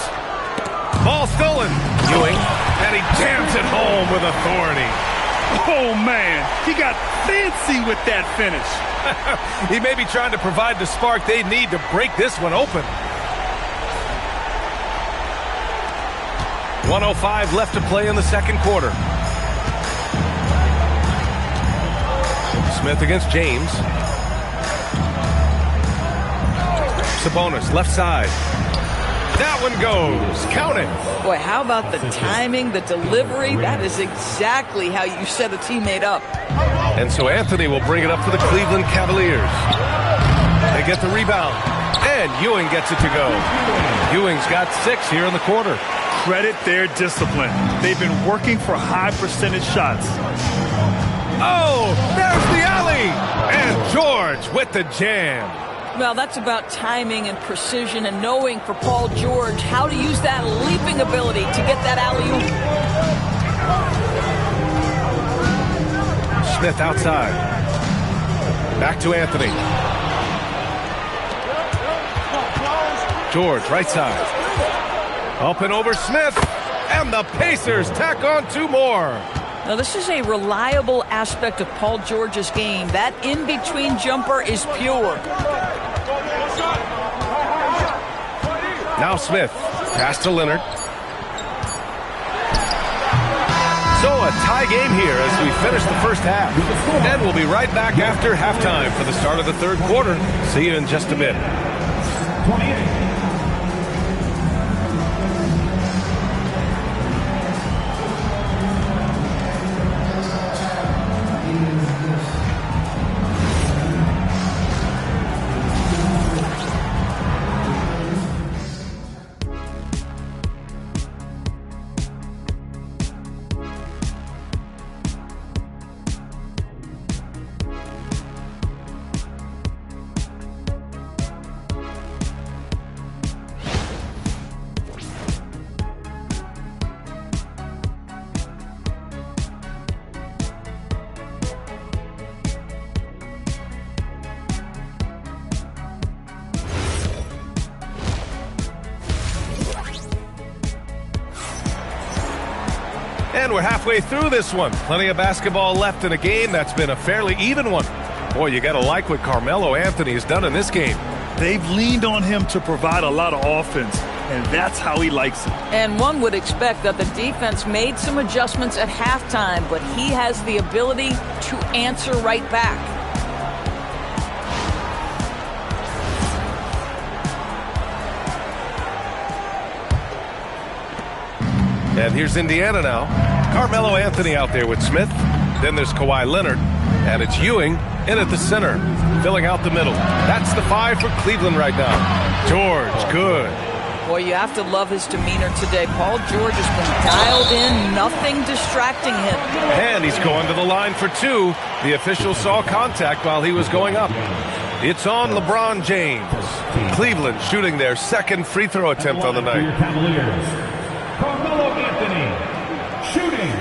Ball stolen. Ewing. And he jams it home with authority. Oh, man. He got fancy with that finish. He may be trying to provide the spark they need to break this one open. 1:05 left to play in the second quarter. Smith against James. Sabonis, left side. That one goes. Count it. Boy, how about the timing, the delivery? That is exactly how you set a teammate up. And so Anthony will bring it up for the Cleveland Cavaliers. They get the rebound. And Ewing gets it to go. Ewing's got 6 here in the quarter. Credit their discipline. They've been working for high percentage shots. Oh, there's the alley. And George with the jam. Well, that's about timing and precision and knowing for Paul George how to use that leaping ability to get that alley-oop. Smith outside. Back to Anthony. George, right side. Up and over Smith. And the Pacers tack on 2 more. Now, this is a reliable aspect of Paul George's game. That in-between jumper is pure. Now Smith. Pass to Leonard. So a tie game here as we finish the first half. And we'll be right back after halftime for the start of the third quarter. See you in just a bit. 28. And we're halfway through this one. Plenty of basketball left in a game that's been a fairly even one. Boy, you got to like what Carmelo Anthony has done in this game. They've leaned on him to provide a lot of offense, and that's how he likes it. And one would expect that the defense made some adjustments at halftime, but he has the ability to answer right back. And here's Indiana now. Carmelo Anthony out there with Smith. Then there's Kawhi Leonard. And it's Ewing in at the center, filling out the middle. That's the 5 for Cleveland right now. George, good. Boy, you have to love his demeanor today. Paul George has been dialed in, nothing distracting him. And he's going to the line for 2. The official saw contact while he was going up. It's on LeBron James. Cleveland shooting their second free throw attempt on the night. Carmelo Anthony, shooting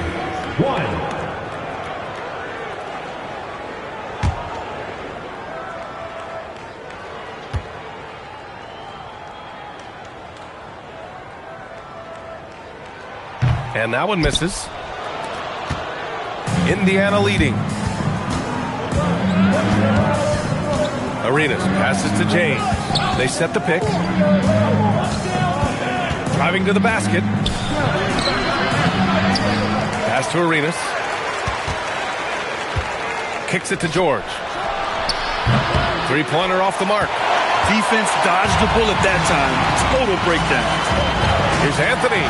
1. And that one misses. Indiana leading. Arenas passes to James. They set the pick. Driving to the basket. Pass to Arenas. Kicks it to George. Three-pointer off the mark. Defense dodged the bullet that time. Total breakdown. Here's Anthony.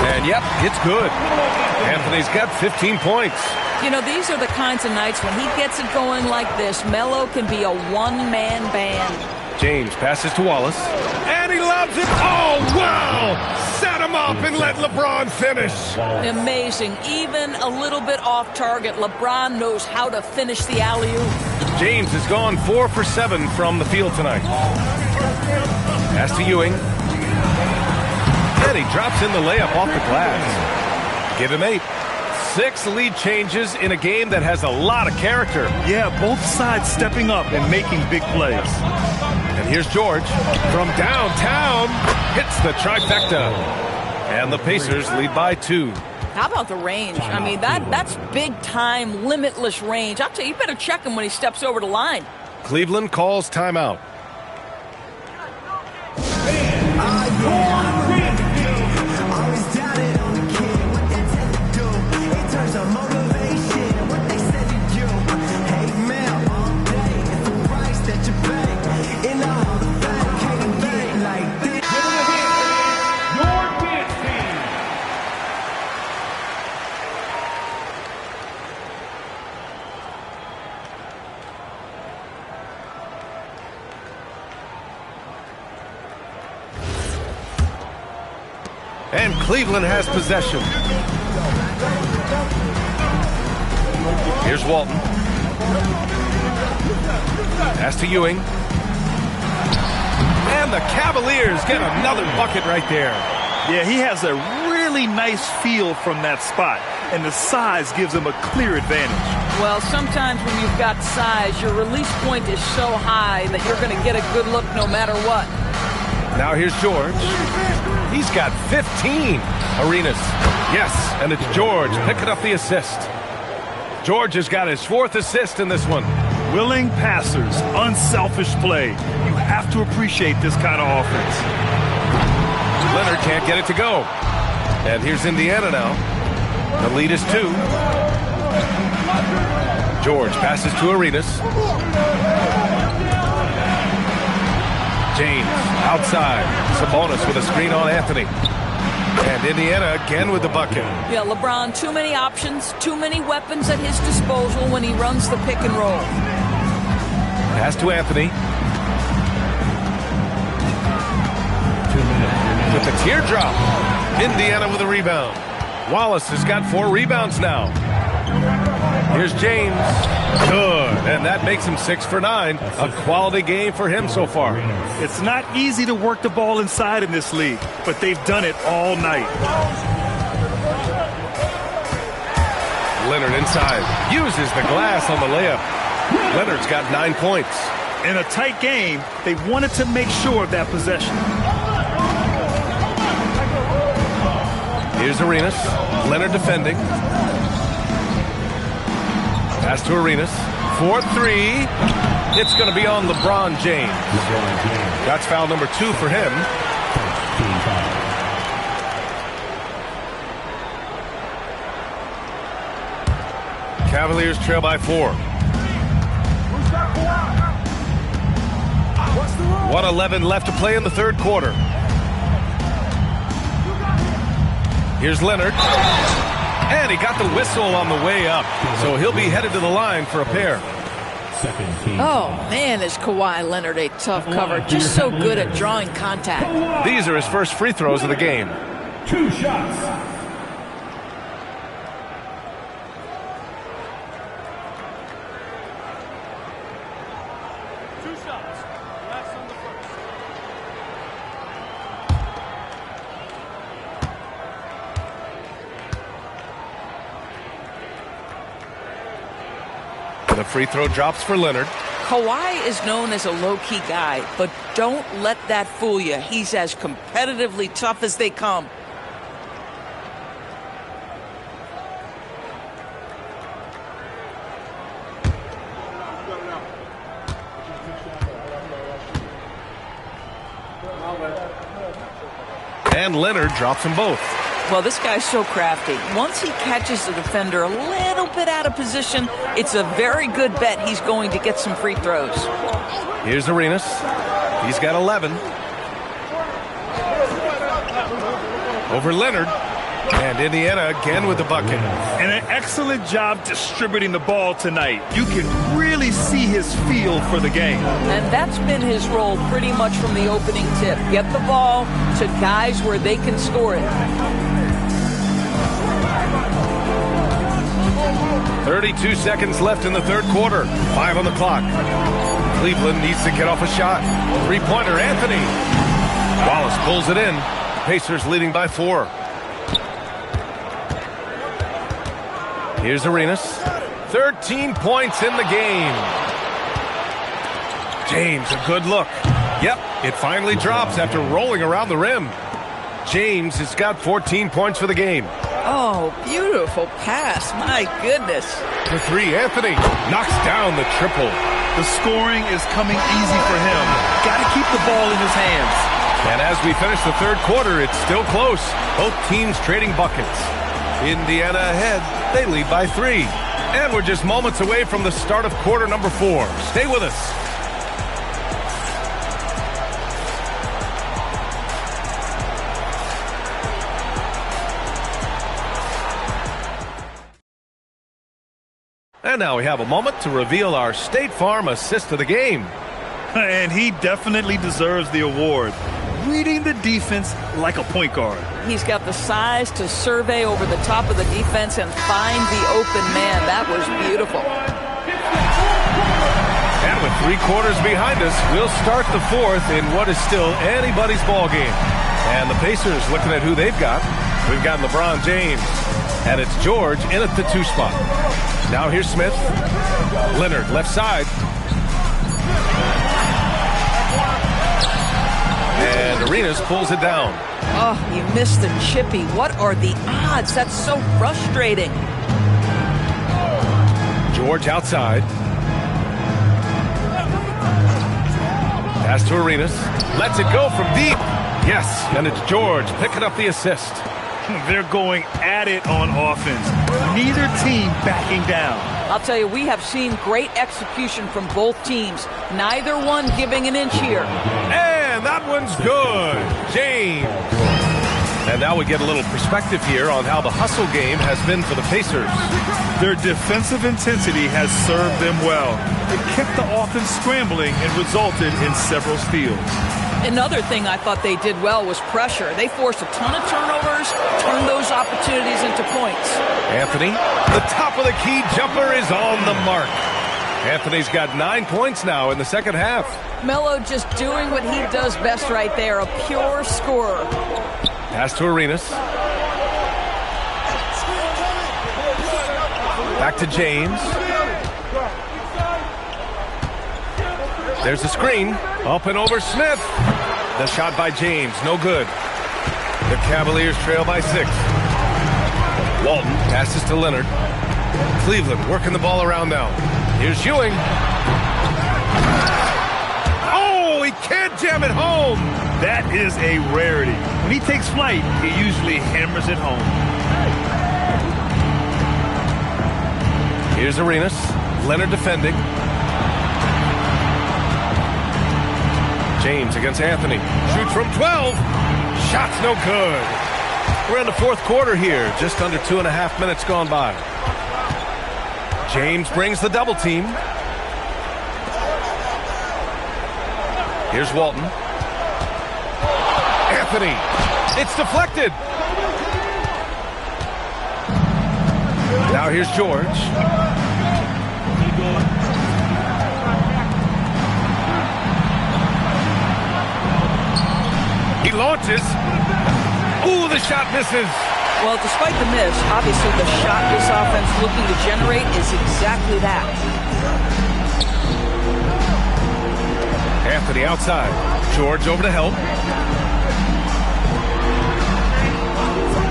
And yep, it's good. Anthony's got 15 points. You know, these are the kinds of nights when he gets it going like this. Melo can be a one-man band. James passes to Wallace. And he loves it. Oh, wow! Set him up and let LeBron finish. Amazing. Even a little bit off target, LeBron knows how to finish the alley-oop. James has gone 4 for 7 from the field tonight. Pass to Ewing. And he drops in the layup off the glass. Give him 8. 6 lead changes in a game that has a lot of character. Yeah, both sides stepping up and making big plays. And here's George from downtown. Hits the trifecta. And the Pacers lead by 2. How about the range? I mean, that's big-time, limitless range. I'll tell you, you better check him when he steps over the line. Cleveland calls timeout. And Cleveland has possession. Here's Walton. Pass to Ewing. And the Cavaliers get another bucket right there. Yeah, he has a really nice feel from that spot, and the size gives him a clear advantage. Well, sometimes when you've got size, your release point is so high that you're going to get a good look no matter what. Now here's George. He's got 15. Arenas. Yes, and it's George picking up the assist. George has got his 4th assist in this one. Willing passers, unselfish play. You have to appreciate this kind of offense. Leonard can't get it to go. And here's Indiana now. The lead is 2. George passes to Arenas. James outside. Sabonis with a screen on Anthony. And Indiana again with the bucket. Yeah, LeBron, too many options, too many weapons at his disposal when he runs the pick and roll. Pass to Anthony. With the teardrop. Indiana with a rebound. Wallace has got 4 rebounds now. Here's James. Good. And that makes him 6 for 9. A quality game for him so far. It's not easy to work the ball inside in this league, but they've done it all night. Leonard inside. Uses the glass on the layup. Leonard's got 9 points. In a tight game, they wanted to make sure of that possession. Here's Arenas. Leonard defending. Pass to Arenas. 4-3. It's going to be on LeBron James. That's foul number 2 for him. Cavaliers trail by 4. 1:11 left to play in the 3rd quarter. Here's Leonard. And he got the whistle on the way up. So he'll be headed to the line for a pair. Oh, man, is Kawhi Leonard a tough cover. Just so good at drawing contact. These are his first free throws of the game. 2 shots. The free throw drops for Leonard. Kawhi is known as a low-key guy, but don't let that fool you. He's as competitively tough as they come. And Leonard drops them both. Well, this guy's so crafty. Once he catches the defender a little bit out of position, it's a very good bet he's going to get some free throws. Here's Arenas. He's got 11. Over Leonard. And Indiana again with the bucket. And an excellent job distributing the ball tonight. You can really see his feel for the game. And that's been his role pretty much from the opening tip. Get the ball to guys where they can score it. 32 seconds left in the third quarter. 5 on the clock. Cleveland needs to get off a shot. Three-pointer, Anthony. Wallace pulls it in. Pacers leading by 4. Here's Arenas. 13 points in the game. James, a good look. Yep, it finally drops after rolling around the rim. James has got 14 points for the game. Oh, beautiful pass. My goodness. The 3, Anthony knocks down the triple. The scoring is coming easy for him. Got to keep the ball in his hands. And as we finish the third quarter, it's still close. Both teams trading buckets. Indiana ahead. They lead by 3. And we're just moments away from the start of quarter number 4. Stay with us. And now we have a moment to reveal our State Farm assist of the game. And he definitely deserves the award. Reading the defense like a point guard. He's got the size to survey over the top of the defense and find the open man. That was beautiful. And with 3 quarters behind us, we'll start the fourth in what is still anybody's ball game. And the Pacers looking at who they've got. We've got LeBron James. And it's George in at the 2 spot. Now here's Smith. Leonard, left side. And Arenas pulls it down. Oh, you missed the chippy. What are the odds? That's so frustrating. George outside. Pass to Arenas. Lets it go from deep. Yes, and it's George picking up the assist. They're going at it on offense. Neither team backing down. I'll tell you, we have seen great execution from both teams. Neither one giving an inch here. And that one's good. James. And now we get a little perspective here on how the hustle game has been for the Pacers. Their defensive intensity has served them well. It kept the offense scrambling and resulted in several steals. Another thing I thought they did well was pressure. They forced a ton of turnovers, turned those opportunities into points. Anthony, the top of the key jumper is on the mark. Anthony's got 9 points now in the second half. Melo just doing what he does best right there, a pure scorer. Pass to Arenas. Back to James. There's the screen. Up and over Smith. The shot by James. No good. The Cavaliers trail by 6. Walton passes to Leonard. Cleveland working the ball around now. Here's Ewing. Oh, he can't jam it home. That is a rarity. When he takes flight, he usually hammers it home. Here's Arenas. Leonard defending. James against Anthony. Shoots from 12. Shot's no good. We're in the fourth quarter here. Just under 2.5 minutes gone by. James brings the double team. Here's Walton. Anthony. It's deflected. Now here's George. He launches. Ooh, the shot misses. Well, despite the miss, obviously the shot this offense looking to generate is exactly that. Anthony outside. George over to help.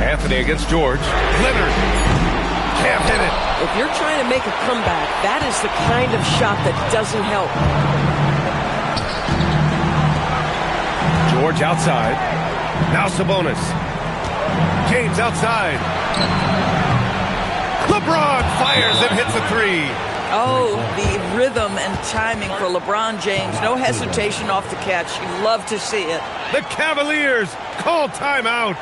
Anthony against George. Leonard can't hit it. If you're trying to make a comeback, that is the kind of shot that doesn't help. George outside. Now Sabonis. James outside. LeBron fires and hits a three. Oh, the rhythm and timing for LeBron James. No hesitation off the catch. You love to see it. The Cavaliers call timeout.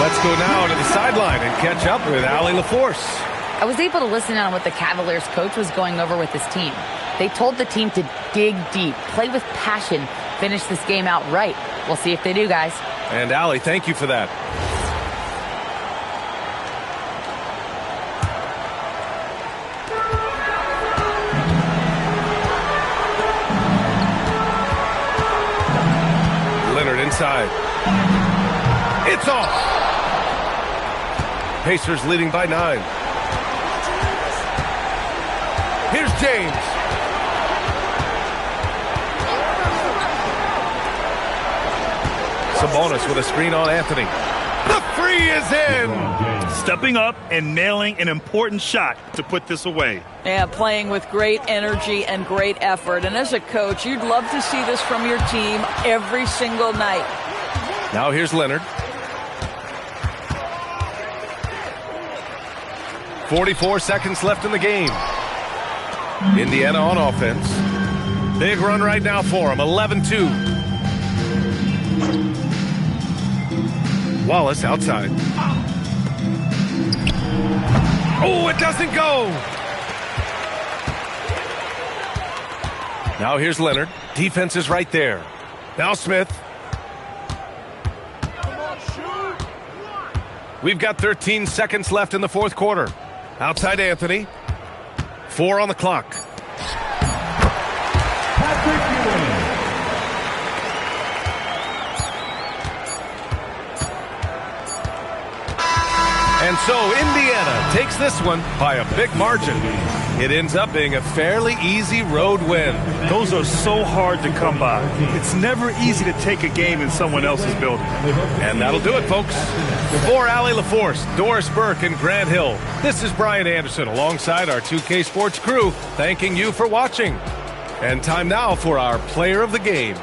Let's go now to the sideline and catch up with Allie LaForce. I was able to listen in on what the Cavaliers coach was going over with his team. They told the team to dig deep, play with passion, finish this game out right. We'll see if they do, guys. And Allie, thank you for that. Leonard inside. It's off. Pacers leading by 9. Here's James. Sabonis with a screen on Anthony. The three is in. Stepping up and nailing an important shot to put this away. Yeah, playing with great energy and great effort. And as a coach, you'd love to see this from your team every single night. Now here's Leonard. 44 seconds left in the game. Indiana on offense. Big run right now for him. 11-2. Wallace outside. Oh, it doesn't go. Now here's Leonard. Defense is right there. Now Smith. We've got 13 seconds left in the fourth quarter. Outside Anthony. 4 on the clock. And so Indiana takes this one by a big margin. It ends up being a fairly easy road win. Those are so hard to come by. It's never easy to take a game in someone else's building. And that'll do it, folks. For Allie LaForce, Doris Burke, and Grant Hill, this is Brian Anderson alongside our 2K Sports crew, thanking you for watching. And time now for our player of the game.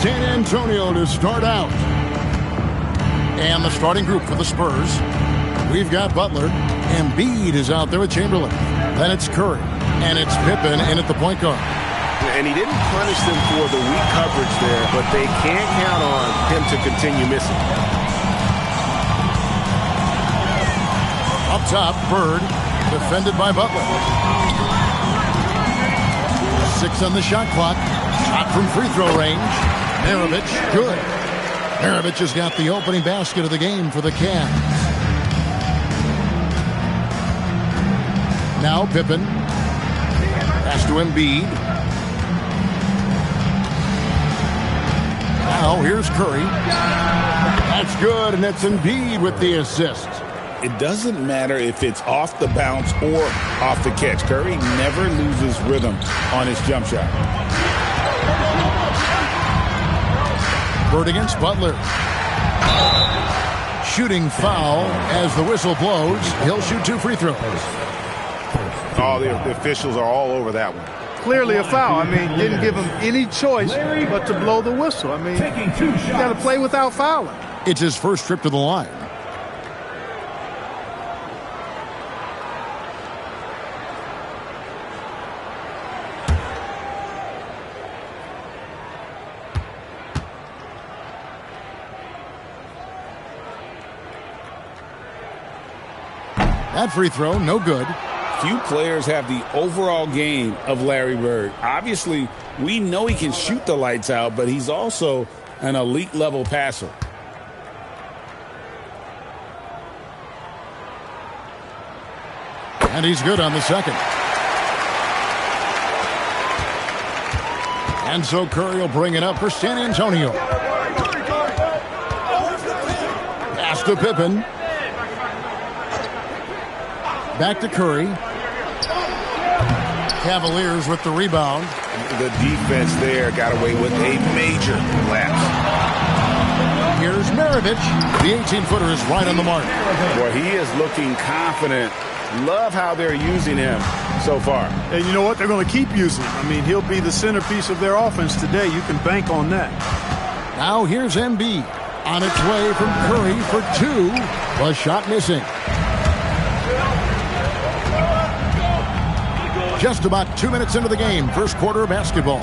San Antonio to start out. And the starting group for the Spurs. We've got Butler. Embiid is out there with Chamberlain. Then it's Curry. And it's Pippen in at the point guard. And he didn't punish them for the weak coverage there, but they can't count on him to continue missing. Up top, Bird, defended by Butler. 6 on the shot clock. Shot from free throw range. Maravich, good. Maravich has got the opening basket of the game for the Cavs. Now Pippen. Pass to Embiid. Now here's Curry. That's good, and it's Embiid with the assist. It doesn't matter if it's off the bounce or off the catch. Curry never loses rhythm on his jump shot. Bird against Butler. Shooting foul as the whistle blows. He'll shoot 2 free throws. Oh, the officials are all over that one. Clearly a foul. I mean, didn't give him any choice but to blow the whistle. I mean, you got to play without fouling. It's his first trip to the line. That free throw, no good. Few players have the overall game of Larry Bird. Obviously, we know he can shoot the lights out, but he's also an elite level passer. And he's good on the second. And so Curry will bring it up for San Antonio. Pass to Pippen. Back to Curry. Cavaliers with the rebound. The defense there got away with a major lapse. Here's Maravich. The 18-footer is right on the mark. Boy, he is looking confident. Love how they're using him so far. And you know what? They're going to keep using him. I mean, he'll be the centerpiece of their offense today. You can bank on that. Now here's Embiid. On its way from Curry for 2. A shot missing. Just about 2 minutes into the game, first quarter of basketball.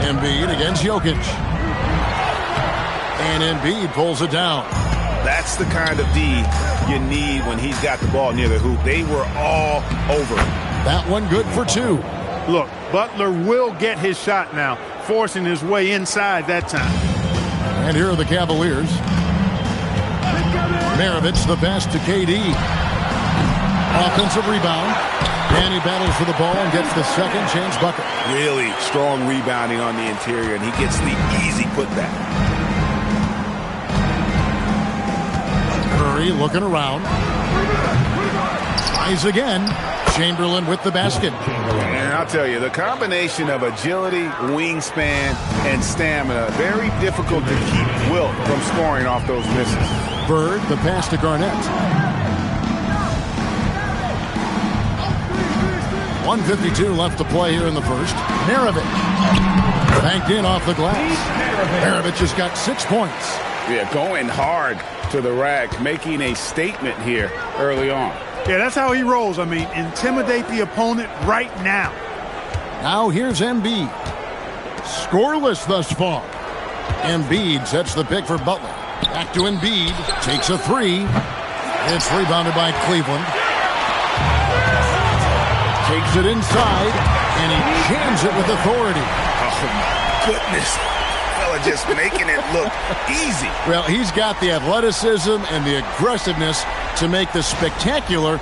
Embiid against Jokic. And Embiid pulls it down. That's the kind of D you need when he's got the ball near the hoop. They were all over him. That one good for 2. Look, Butler will get his shot now, forcing his way inside that time. And here are the Cavaliers. Maravich, the pass to KD. Offensive rebound. And he battles for the ball and gets the second chance bucket. Really strong rebounding on the interior, and he gets the easy putback. Curry looking around. Tries again. Chamberlain with the basket. And I'll tell you, the combination of agility, wingspan, and stamina, very difficult to keep Wilt from scoring off those misses. Bird, the pass to Garnett. 1:52 left to play here in the first. Maravich. Banked in off the glass. Maravich has got 6 points. Yeah, going hard to the rack, making a statement here early on. Yeah, that's how he rolls. I mean, intimidate the opponent right now. Now here's Embiid. Scoreless thus far. Embiid sets the pick for Butler. Back to Embiid. Takes a 3. It's rebounded by Cleveland. Takes it inside, and he jams it with authority. Oh, my goodness. Fella just making it look easy. Well, he's got the athleticism and the aggressiveness to make this spectacular.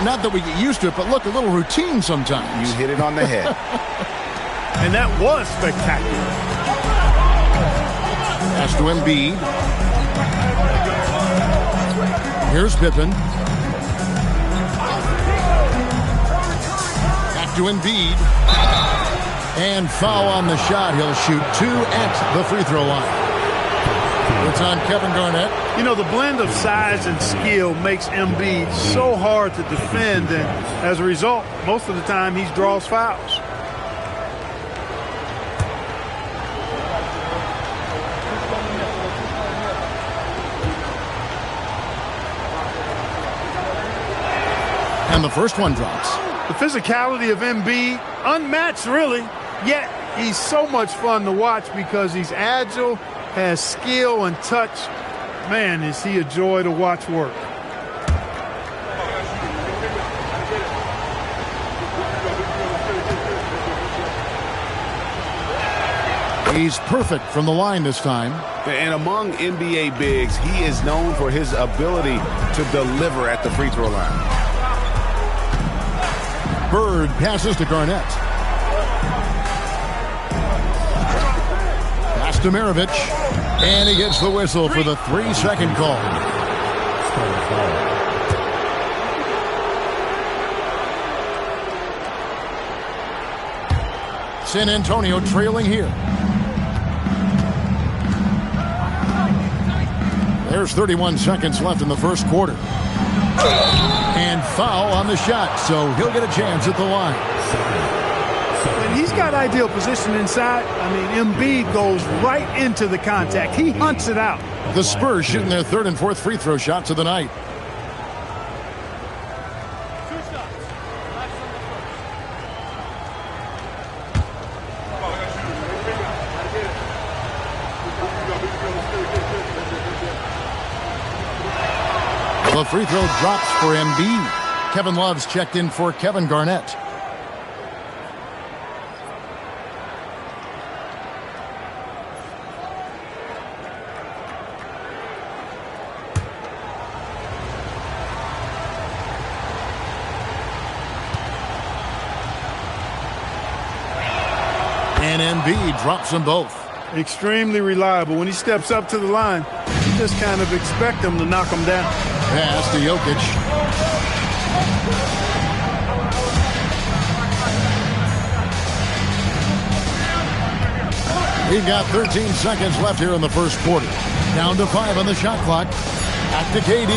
Not that we get used to it, but look, a little routine sometimes. You hit it on the head. And that was spectacular. Pass to Embiid. Here's Pippen. Back to Embiid. And foul on the shot. He'll shoot 2 at the free throw line. It's on Kevin Garnett. You know, the blend of size and skill makes Embiid so hard to defend, and as a result, most of the time he draws fouls. And the first one drops. The physicality of Embiid, unmatched really, yet he's so much fun to watch because he's agile, has skill and touch. Man, is he a joy to watch work. He's perfect from the line this time. And among NBA bigs, he is known for his ability to deliver at the free throw line. Bird passes to Garnett. Pass to Maravich. And he gets the whistle for the 3-second call. San Antonio trailing here. There's 31 seconds left in the first quarter. And foul on the shot, so he'll get a chance at the line. When he's got ideal position inside, Embiid goes right into the contact. He hunts it out. The Spurs shooting their third and fourth free throw shots of the night. The free throw drops for Embiid. Kevin Love's checked in for Kevin Garnett. And Embiid drops them both. Extremely reliable. When he steps up to the line, you just kind of expect him to knock him down. Pass to Jokic. We've got 13 seconds left here in the first quarter. Down to 5 on the shot clock. Back to KD.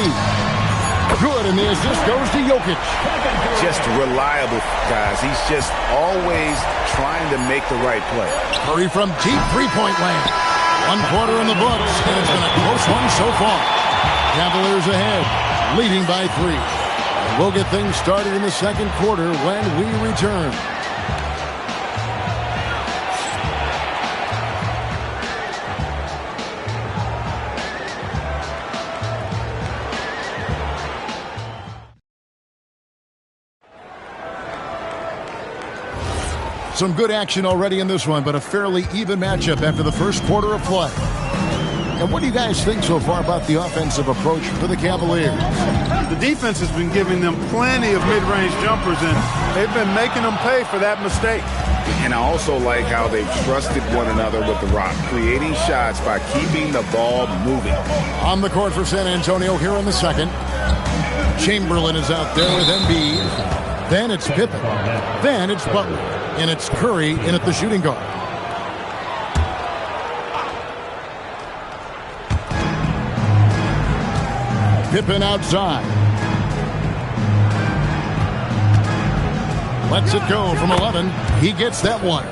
Good, and the assist goes to Jokic. Just reliable, guys. He's just always trying to make the right play. Curry from deep three-point land. 1 quarter in the books, and it's been a close one so far. Cavaliers ahead, leading by 3. And we'll get things started in the second quarter when we return. Some good action already in this one, but a fairly even matchup after the first quarter of play. And what do you guys think so far about the offensive approach for the Cavaliers? The defense has been giving them plenty of mid-range jumpers, and they've been making them pay for that mistake. And I also like how they've trusted one another with the rock, creating shots by keeping the ball moving. On the court for San Antonio here in the second. Chamberlain is out there with Embiid. Then it's Pippen. Then it's Butler. And it's Curry in at the shooting guard. Pippen outside. Lets it go from 11. He gets that one.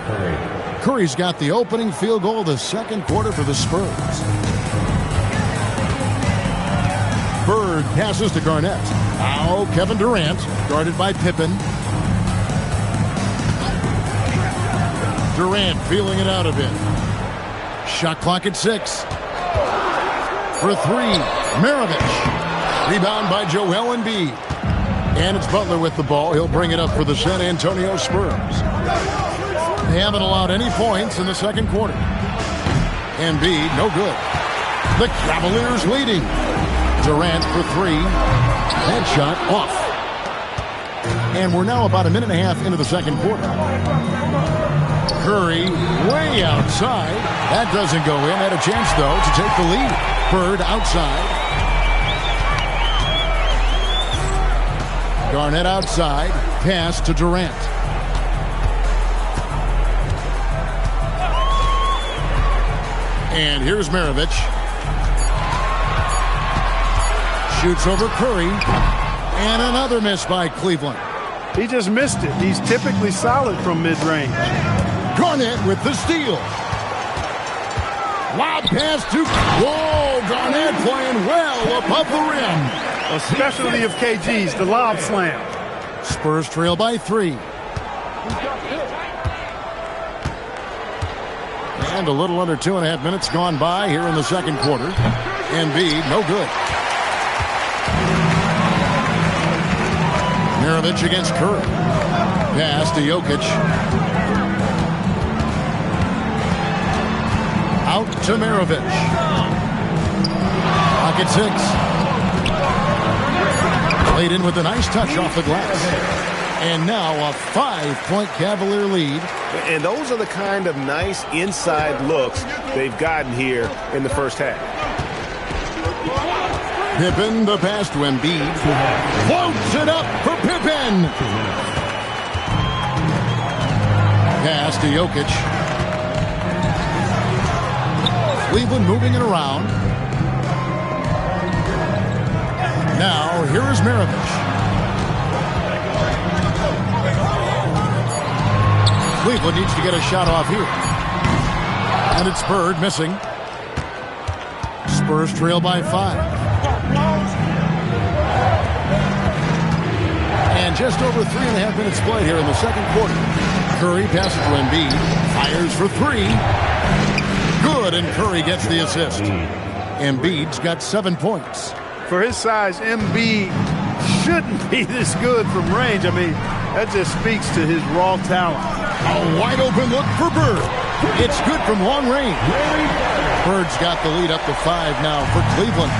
Curry's got the opening field goal of the second quarter for the Spurs. Bird passes to Garnett. Now Kevin Durant, guarded by Pippen. Durant feeling it out a bit. Shot clock at 6. For 3, Maravich. Rebound by Joel Embiid. And it's Butler with the ball. He'll bring it up for the San Antonio Spurs. They haven't allowed any points in the second quarter. Embiid, no good. The Cavaliers leading. Durant for 3. That shot off. And we're now about a minute and a half into the second quarter. Curry way outside. That doesn't go in. Had a chance, though, to take the lead. Bird outside. Garnett outside. Pass to Durant. And here's Maravich. Shoots over Curry. And another miss by Cleveland. He just missed it. He's typically solid from mid-range. Garnett with the steal. Lob pass to... Whoa, Garnett playing well above the rim. A specialty of KG's, the lob slam. Spurs trail by 3. And a little under 2.5 minutes gone by here in the second quarter. Embiid, no good. Maravich against Curry. Pass to Jokic. Out to Maravich. Pocket 6. Played in with a nice touch off the glass. And now a 5-point Cavalier lead. And those are the kind of nice inside looks they've gotten here in the first half. Pippen, the pass to Embiid. Floats it up for Pippen. Pass to Jokic. Cleveland moving it around. Now, here is Maravich. Cleveland needs to get a shot off here. And it's Bird missing. Spurs trail by 5. And just over 3.5 minutes played here in the second quarter. Curry passes to Embiid. Fires for 3. Good, and Curry gets the assist. Embiid's got 7 points. For his size, Embiid shouldn't be this good from range. I mean, that just speaks to his raw talent. A wide open look for Bird. It's good from long range. Bird's got the lead up to 5 now for Cleveland.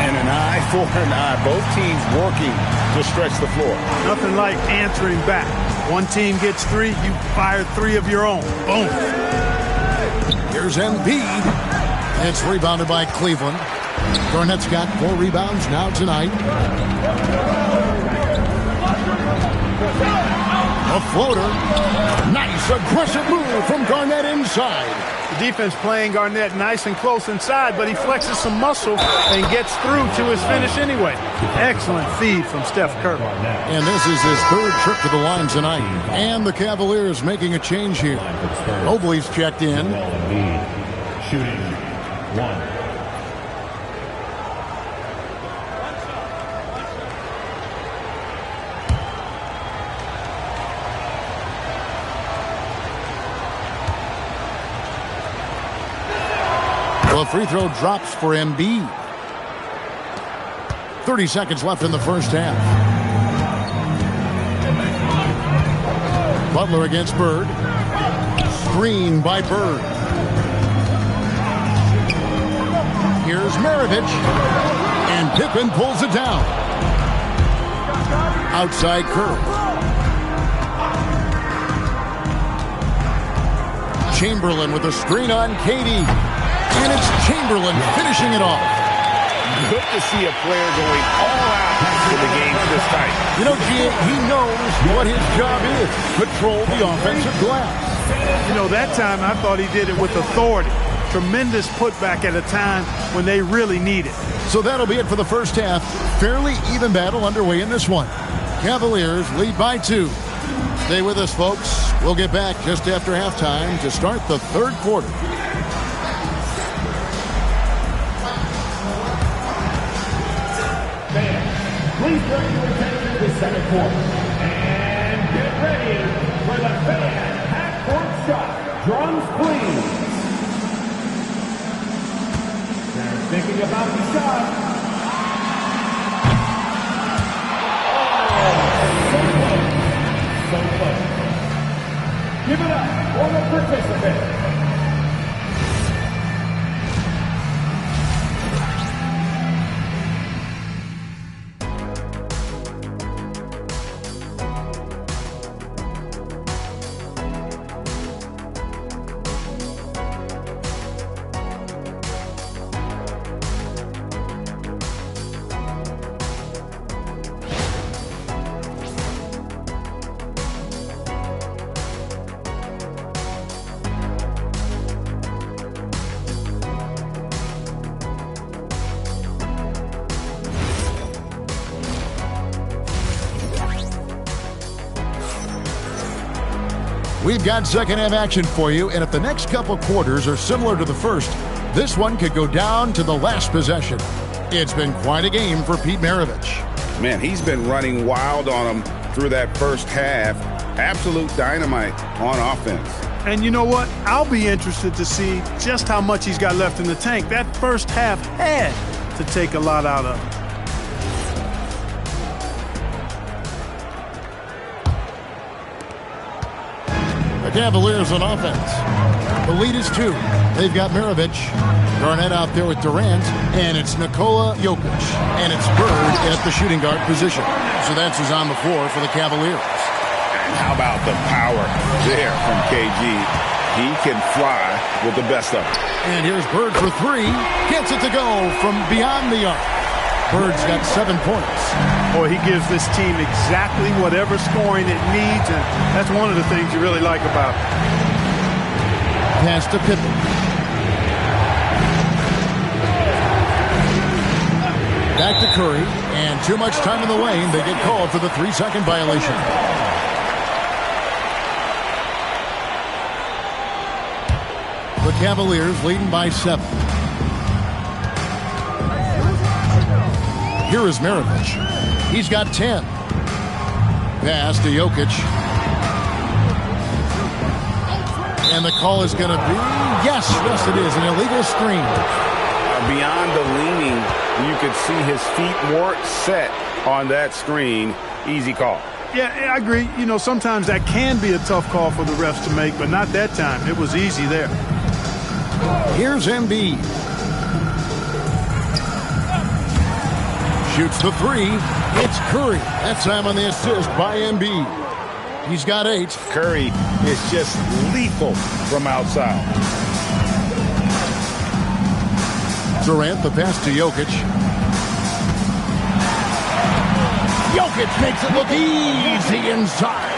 And an eye for an eye. Both teams working to stretch the floor. Nothing like answering back. One team gets 3, you fire 3 of your own. Boom. Here's Embiid. It's rebounded by Cleveland. Garnett's got 4 rebounds now tonight. A floater. Nice aggressive move from Garnett inside. The defense playing Garnett nice and close inside, but he flexes some muscle and gets through to his finish anyway. Excellent feed from Steph Curry. And this is his 3rd trip to the line tonight. And the Cavaliers making a change here. Mobley's checked in. Shooting 1. The free throw drops for Embiid. 30 seconds left in the first half. Butler against Bird. Screen by Bird. Here's Maravich. And Pippen pulls it down. Outside Curry. Chamberlain with a screen on Katie. And it's Chamberlain finishing it off. Good to see a player going all out in the game this tight. You know, he knows what his job is. Control the offensive glass. You know, that time I thought he did it with authority. Tremendous putback at a time when they really need it. So that'll be it for the first half. Fairly even battle underway in this one. Cavaliers lead by 2. Stay with us, folks. We'll get back just after halftime to start the third quarter. Please bring your attention to the second quarter. And get ready for the fan half-court shot. Drums, please. They're thinking about the shot. So close. Give it up for the participants. We've got second half action for you, and if the next couple quarters are similar to the first, this one could go down to the last possession. It's been quite a game for Pete Maravich. Man, he's been running wild on him through that first half. Absolute dynamite on offense. And you know what? I'll be interested to see just how much he's got left in the tank. That first half had to take a lot out of him. The Cavaliers on offense. The lead is 2. They've got Maravich. Garnett out there with Durant. And it's Nikola Jokic. And it's Bird at the shooting guard position. So that's who's on the floor for the Cavaliers. And how about the power there from KG? He can fly with the best of them. And here's Bird for 3. Gets it to go from beyond the arc. Bird's got 7 points. Boy, he gives this team exactly whatever scoring it needs, and that's one of the things you really like about it. Pass to Pippen. Back to Curry, and too much time in the lane. They get called for the 3-second violation. The Cavaliers leading by 7. Here is Maravich. He's got 10. Pass to Jokic. And the call is going to be, yes, it is, an illegal screen. Beyond the leaning, you could see his feet weren't set on that screen. Easy call. Yeah, I agree. You know, sometimes that can be a tough call for the refs to make, but not that time. It was easy there. Here's Embiid. Shoots the 3. It's Curry. That time on the assist by Embiid. He's got 8. Curry is just lethal from outside. Durant, the pass to Jokic. Jokic makes it look easy inside.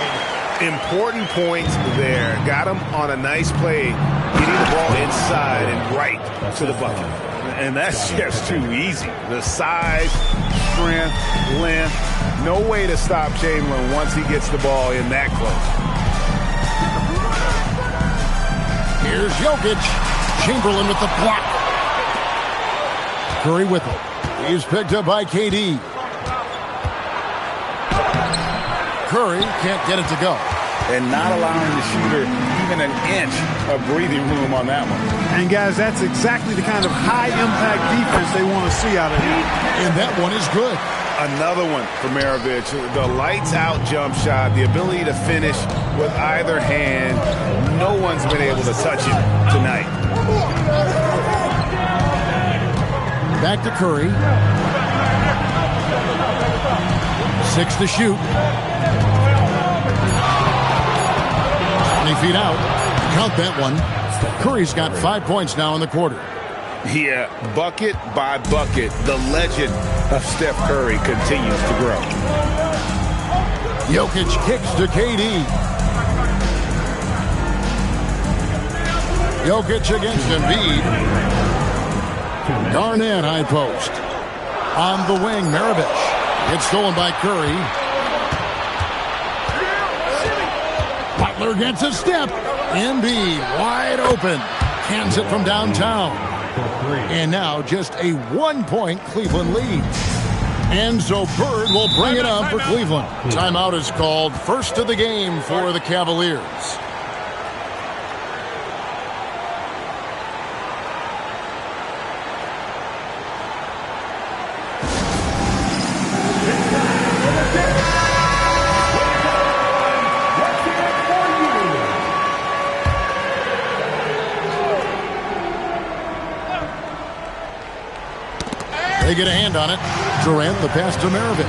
Important points there. Got him on a nice play, getting the ball inside and right to the bucket. And that's just too easy. The size, strength, length, no way to stop Chamberlain once he gets the ball in that close. Here's Jokic. Chamberlain with the block. Curry with it. He's picked up by KD. Curry can't get it to go. And not allowing the shooter even an inch of breathing room on that one. And, guys, that's exactly the kind of high-impact defense they want to see out of him. And that one is good. Another one for Maravich. The lights-out jump shot, the ability to finish with either hand. No one's been able to touch him tonight. Back to Curry. 6 to shoot. 20 feet out. Count that one. Curry's got 5 points now in the quarter. Yeah, bucket by bucket, the legend of Steph Curry continues to grow. Jokic kicks to KD. Jokic against Embiid. Garnett high post. On the wing, Maravich. It's stolen by Curry. Butler gets a step. Embiid wide open. Hands it from downtown. And now just a 1-point Cleveland lead. And so Bird will bring it on for Cleveland. Timeout is called. First of the game for the Cavaliers. They get a hand on it. Durant, the pass to Maravich.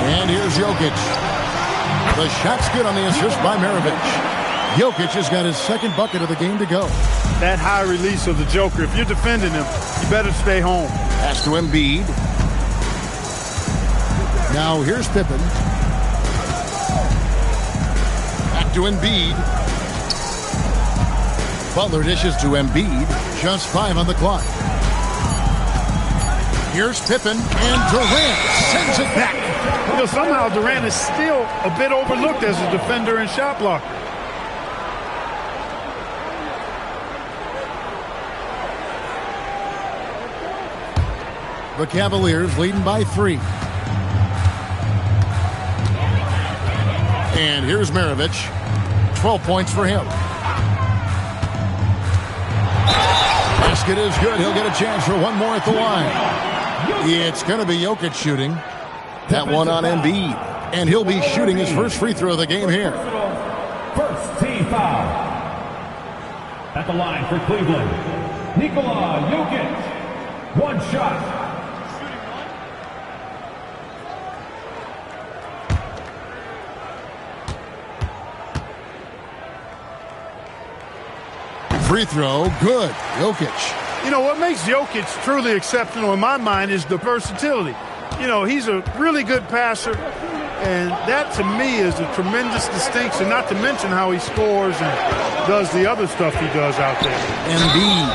And here's Jokic. The shot's good on the assist by Maravich. Jokic has got his second bucket of the game to go. That high release of the Joker, if you're defending him, you better stay home. Pass to Embiid. Now here's Pippen. Back to Embiid. Butler dishes to Embiid. Just 5 on the clock. Here's Pippen, and Durant sends it back. You know, somehow Durant is still a bit overlooked as a defender and shot blocker. The Cavaliers leading by 3. And here's Maravich. 12 points for him. Basket is good. He'll get a chance for one more at the line. It's going to be Jokic shooting. That one on Embiid. And he'll be shooting his first free throw of the game here. First team foul. At the line for Cleveland, Nikola Jokic. One shot. Free throw, good. Jokic. You know, what makes Jokic truly exceptional in my mind is the versatility. You know, he's a really good passer, and that to me is a tremendous distinction, not to mention how he scores and does the other stuff he does out there. Embiid.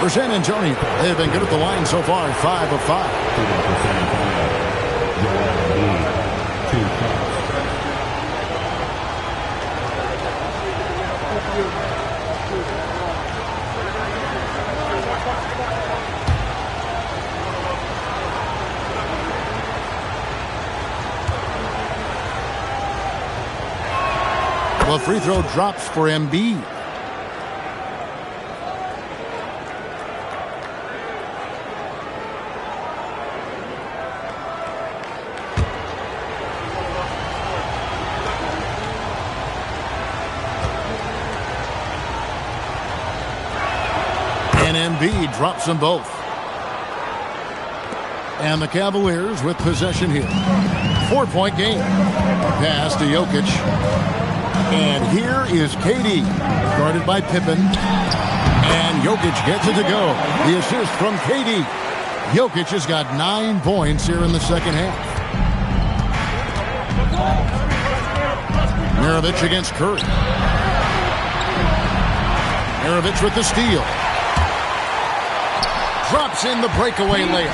For San Antonio, they've been good at the line so far, 5 of 5. The free throw drops for Embiid. And Embiid drops them both. And the Cavaliers with possession here. 4-point game. Pass to Jokic. And here is KD, guarded by Pippen. And Jokic gets it to go. The assist from KD. Jokic has got 9 points here in the second half. Maravich against Curry. Maravich with the steal. Drops in the breakaway layup.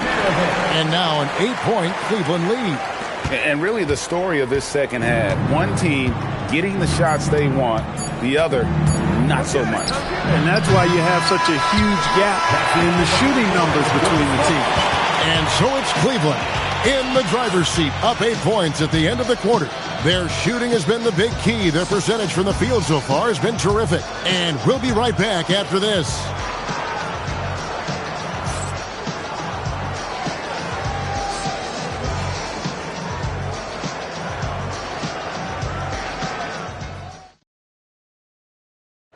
And now an 8-point Cleveland lead. And really the story of this second half, one team getting the shots they want, the other not so much. And that's why you have such a huge gap in the shooting numbers between the teams. And so it's Cleveland in the driver's seat, up 8 points at the end of the quarter. Their shooting has been the big key. Their percentage from the field so far has been terrific. And we'll be right back after this.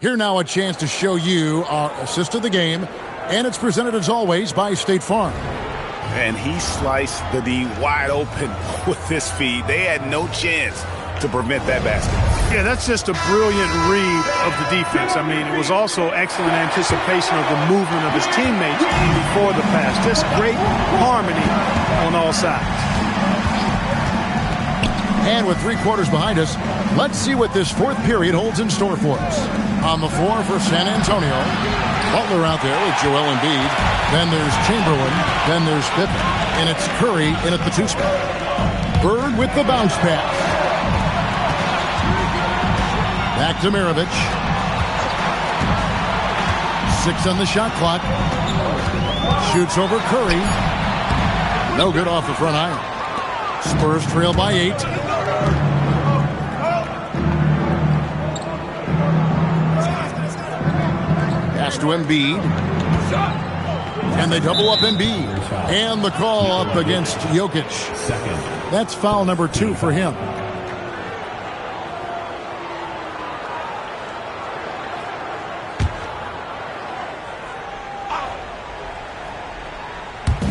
Here now a chance to show you our assist of the game, and it's presented as always by State Farm. And he sliced the D wide open with this feed. They had no chance to prevent that basket. Yeah, that's just a brilliant read of the defense. I mean, it was also excellent anticipation of the movement of his teammates before the pass. Just great harmony on all sides. And with 3 quarters behind us, let's see what this fourth period holds in store for us. On the floor for San Antonio, Butler out there with Joel Embiid. Then there's Chamberlain. Then there's Pippen. And it's Curry in at the 2 spot. Bird with the bounce pass. Back to Maravich. 6 on the shot clock. Shoots over Curry. No good off the front iron. Spurs trail by 8. Pass to Embiid. And they double up Embiid. And the call up against Jokic. That's foul number 2 for him.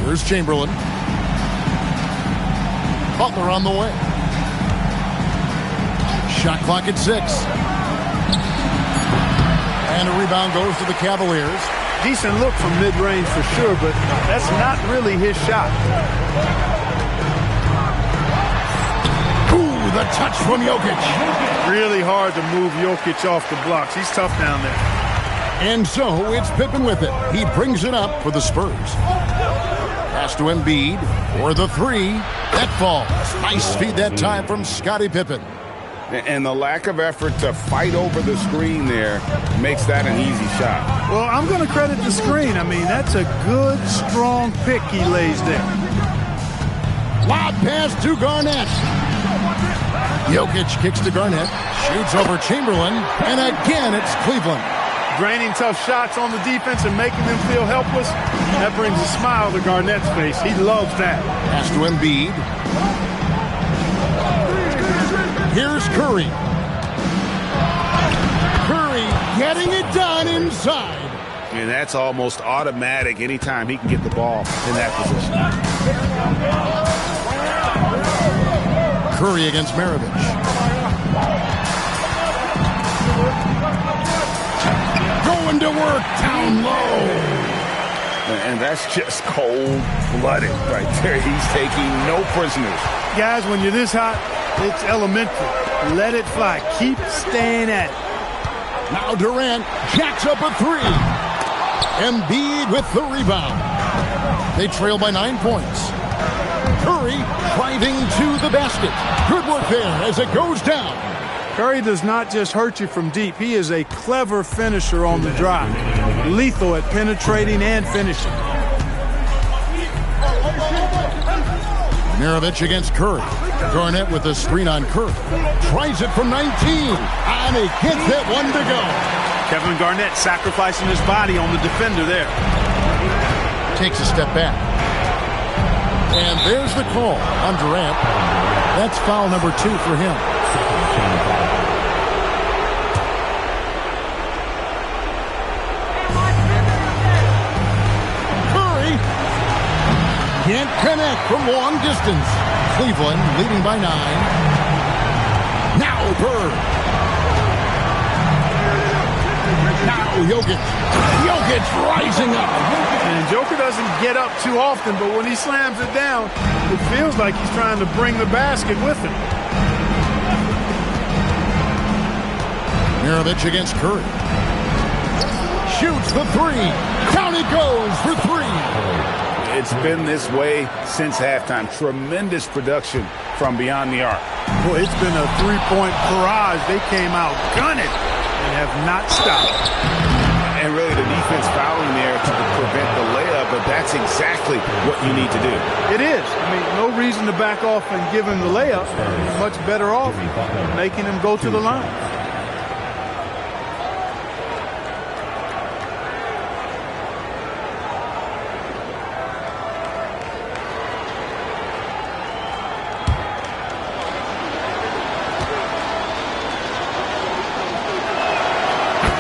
Here's Chamberlain. Butler on the way. Shot clock at 6. And a rebound goes to the Cavaliers. Decent look from mid-range for sure, but that's not really his shot. Ooh, the touch from Jokic. Really hard to move Jokic off the blocks. He's tough down there. And so it's Pippen with it. He brings it up for the Spurs. Pass to Embiid for the 3. That falls. Nice feed that time from Scottie Pippen. And the lack of effort to fight over the screen there makes that an easy shot. Well, I'm going to credit the screen. I mean, that's a good, strong pick he lays there. Lob pass to Garnett. Jokic kicks to Garnett. Shoots over Chamberlain. And again, it's Cleveland. Draining tough shots on the defense and making them feel helpless. That brings a smile to Garnett's face. He loves that. Pass to Embiid. Here's Curry. Curry getting it done inside. And that's almost automatic anytime he can get the ball in that position. Curry against Maravich. Going to work down low. And that's just cold-blooded right there. He's taking no prisoners. Guys, when you're this hot, it's elementary. Let it fly. Keep staying at it. Now Durant jacks up a three. Embiid with the rebound. They trail by 9 points. Curry driving to the basket. Good work there as it goes down. Curry does not just hurt you from deep. He is a clever finisher on the drive. Lethal at penetrating and finishing. Maravich against Curry. Garnett with a screen on Curry. Tries it from 19. And he gets that one to go. Kevin Garnett sacrificing his body on the defender there. Takes a step back. And there's the call on Durant. That's foul number 2 for him. Curry can't connect from long distance. Cleveland leading by 9. Now Bird. Now Jokic. Jokic rising up. And Joker doesn't get up too often, but when he slams it down, it feels like he's trying to bring the basket with him. Maravich against Curry. Shoots the three. Down it goes for 3. It's been this way since halftime. Tremendous production from beyond the arc. Boy, it's been a three-point barrage. They came out gunning and have not stopped. And really the defense fouling there to prevent the layup, but that's exactly what you need to do. It is. I mean, no reason to back off and give him the layup. Much better off making him go to the line.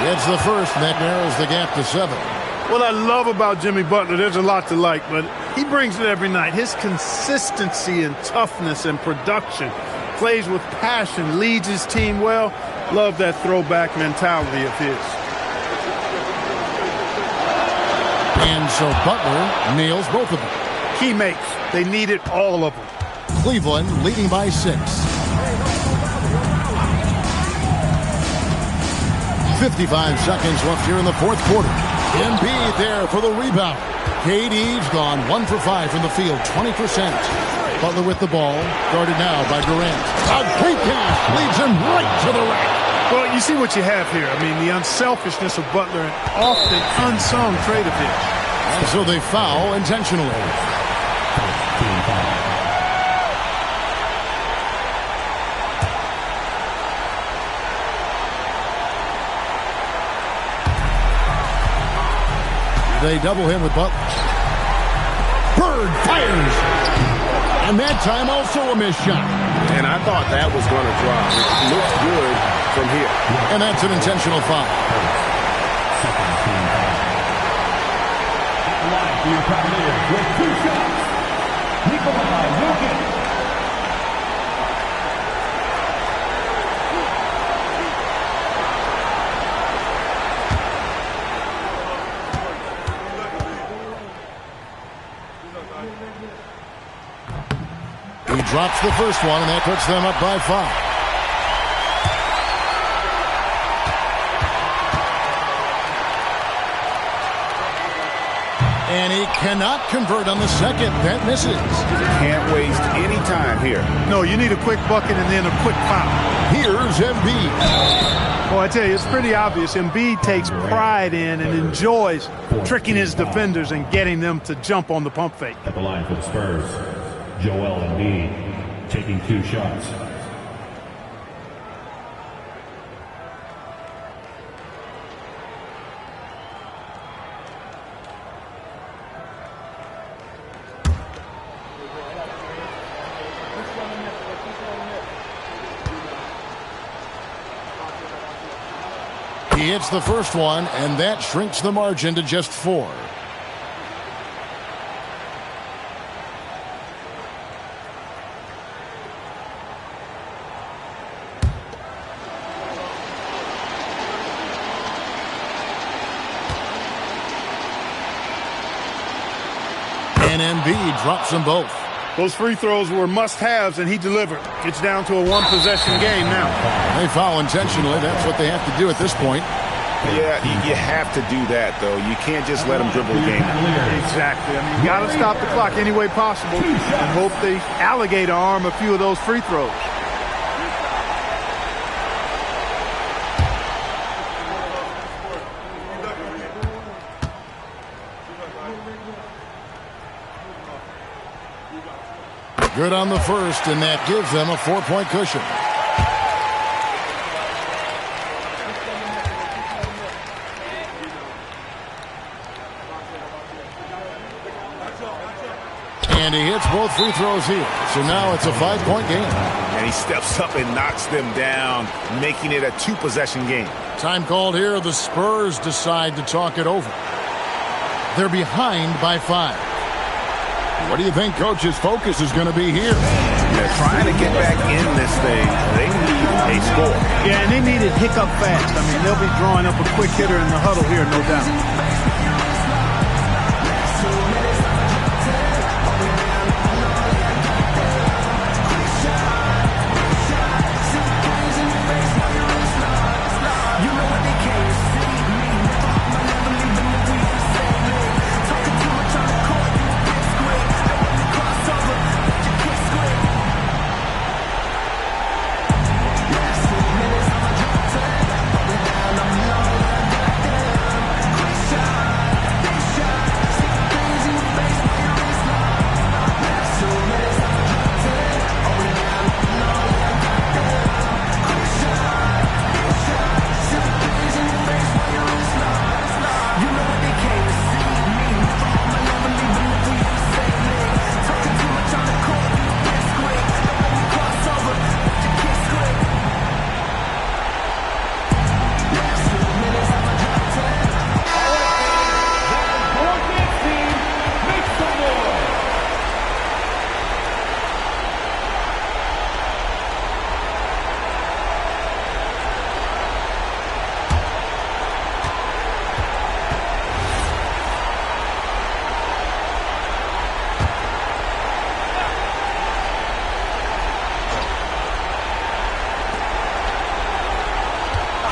It's the first, and that narrows the gap to 7. What I love about Jimmy Butler, there's a lot to like, but he brings it every night. His consistency and toughness and production, plays with passion, leads his team well. Love that throwback mentality of his. And so Butler nails both of them. Key makes. They needed all of them. Cleveland leading by 6. 55 seconds left here in the fourth quarter. Embiid there for the rebound. KD's gone 1 for 5 from the field, 20%. Butler with the ball, guarded now by Durant. A great pass leads him right to the rack. Well, you see what you have here. I mean, the unselfishness of Butler, an often unsung trait of his. And so they foul intentionally. They double him with Butler. Bird fires. And that time also a missed shot. And I thought that was going to drop. It looks good from here. And that's an intentional foul. With 2 shots, Nikola Jokic. He drops the first one, and that puts them up by 5. And he cannot convert on the second. That misses. Can't waste any time here. No, you need a quick bucket and then a quick foul. Here's Embiid. Well, I tell you, it's pretty obvious. Embiid takes pride in and enjoys tricking his defenders and getting them to jump on the pump fake. At the line for the Spurs, Joel Embiid, taking 2 shots. He hits the first one, and that shrinks the margin to just 4. And Embiid drops them both. Those free throws were must-haves, and he delivered. It's down to a one-possession game now. They foul intentionally. That's what they have to do at this point. Yeah, you have to do that, though. You can't just let them dribble the game. Exactly. I mean, you got to stop the clock any way possible and hope they alligator arm a few of those free throws. Good on the first, and that gives them a 4-point cushion. And he hits both free throws here. So now it's a 5-point game. And he steps up and knocks them down, making it a 2-possession game. Time called here. The Spurs decide to talk it over. They're behind by 5. What do you think Coach's focus is going to be here? They're trying to get back in this thing. They need a score. Yeah, and they need it hiccup fast. I mean, they'll be drawing up a quick hitter in the huddle here, no doubt.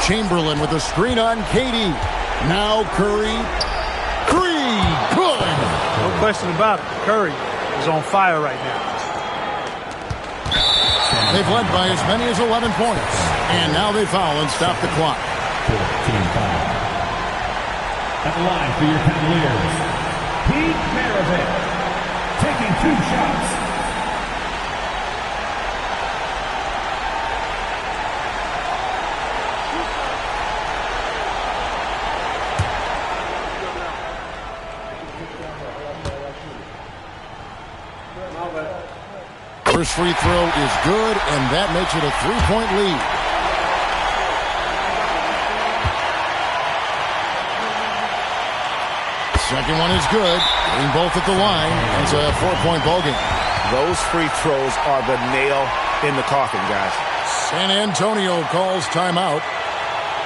Chamberlain with a screen on Katie. Now Curry. Good. No question about it. Curry is on fire right now. They've led by as many as 11 points. And now they foul and stop the clock. 14 foul. At the line for your Cavaliers, Pete Maravich, taking 2 shots. First free throw is good, and that makes it a 3-point lead. Second one is good. Getting both at the line. It's a 4-point ball game. Those free throws are the nail in the coffin, guys. San Antonio calls timeout.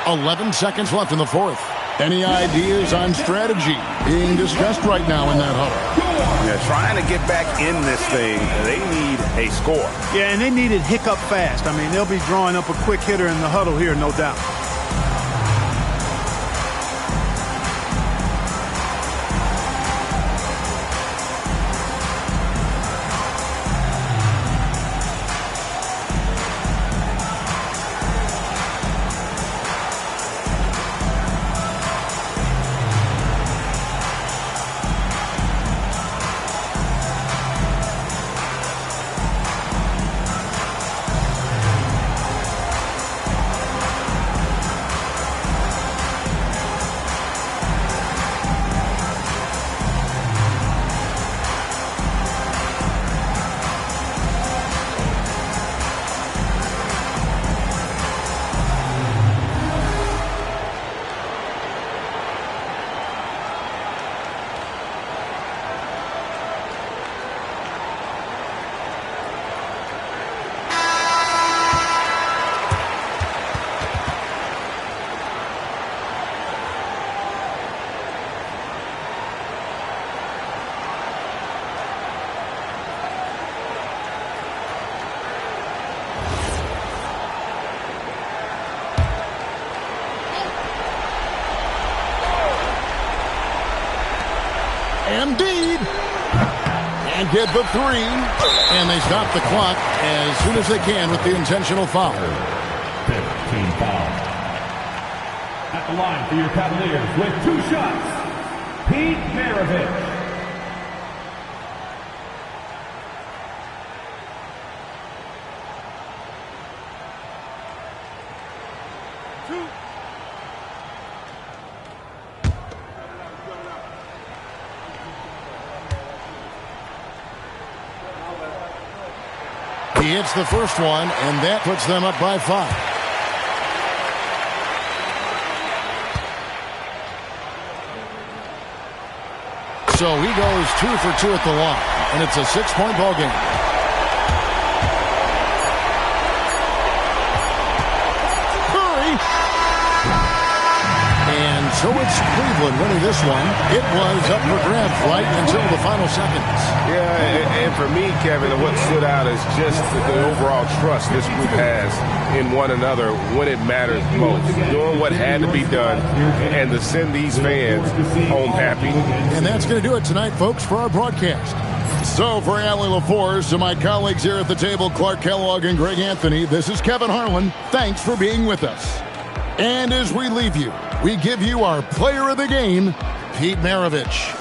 11 seconds left in the fourth. Any ideas on strategy being discussed right now in that huddle? They're trying to get back in this thing. They need a score. Yeah, and they need it hiccup fast. I mean, they'll be drawing up a quick hitter in the huddle here, no doubt. Embiid. And get the three. And they stop the clock as soon as they can with the intentional foul. 15 foul. At the line for your Cavaliers with 2 shots, Pete Maravich. He hits the first one, and that puts them up by 5. So he goes 2 for 2 at the line, and it's a 6-point ball game. And so it's Cleveland winning this one. It was up for grabs right until the final seconds. Yeah, and for me, Kevin, what stood out is just the overall trust this group has in one another when it matters most. Doing what had to be done and to send these fans home happy. And that's going to do it tonight, folks, for our broadcast. So for Allie LaForce and my colleagues here at the table, Clark Kellogg and Greg Anthony, this is Kevin Harlan. Thanks for being with us. And as we leave you, we give you our player of the game, Pete Maravich.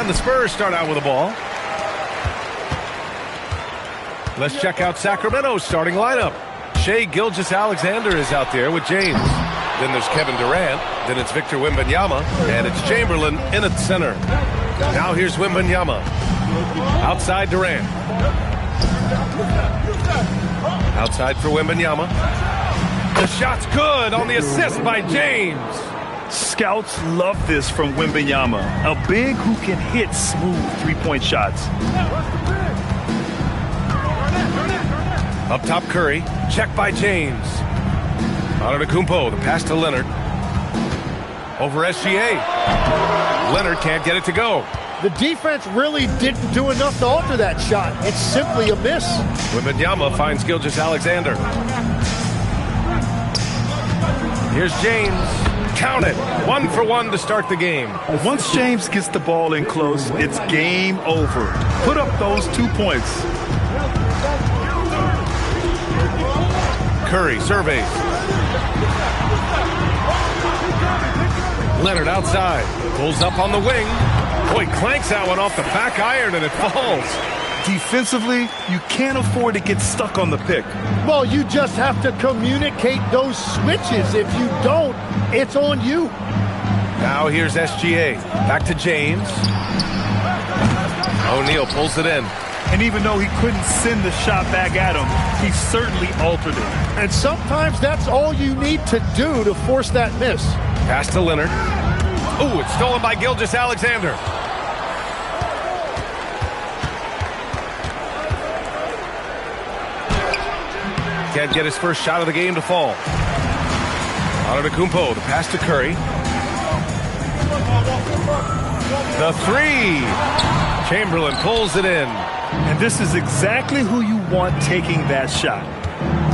And the Spurs start out with the ball. Let's check out Sacramento's starting lineup. Shai Gilgeous-Alexander is out there with James. Then there's Kevin Durant. Then it's Victor Wembanyama. And it's Chamberlain in at center. Now here's Wembanyama. Outside Durant. Outside for Wembanyama. The shot's good on the assist by James. Scouts love this from Wembanyama. A big who can hit smooth three-point shots. Up top Curry. Check by James. Antetokounmpo. The pass to Leonard. Over SGA. Leonard can't get it to go. The defense really didn't do enough to alter that shot. It's simply a miss. Wembanyama finds Gilgeous-Alexander. Here's James. Count it. 1 for 1 to start the game. Once James gets the ball in close, it's game over. Put up those 2 points. Curry surveys. Leonard outside. Pulls up on the wing. Boy, clanks that one off the back iron and it falls. Defensively, you can't afford to get stuck on the pick. Well, you just have to communicate those switches. If you don't, it's on you. Now here's SGA. Back to James. O'Neal pulls it in. And even though he couldn't send the shot back at him, he certainly altered it. And sometimes that's all you need to do to force that miss. Pass to Leonard. Ooh, it's stolen by Gilgeous-Alexander. Can't get his first shot of the game to fall. Antetokounmpo, the pass to Curry. The three. Chamberlain pulls it in. And this is exactly who you want taking that shot.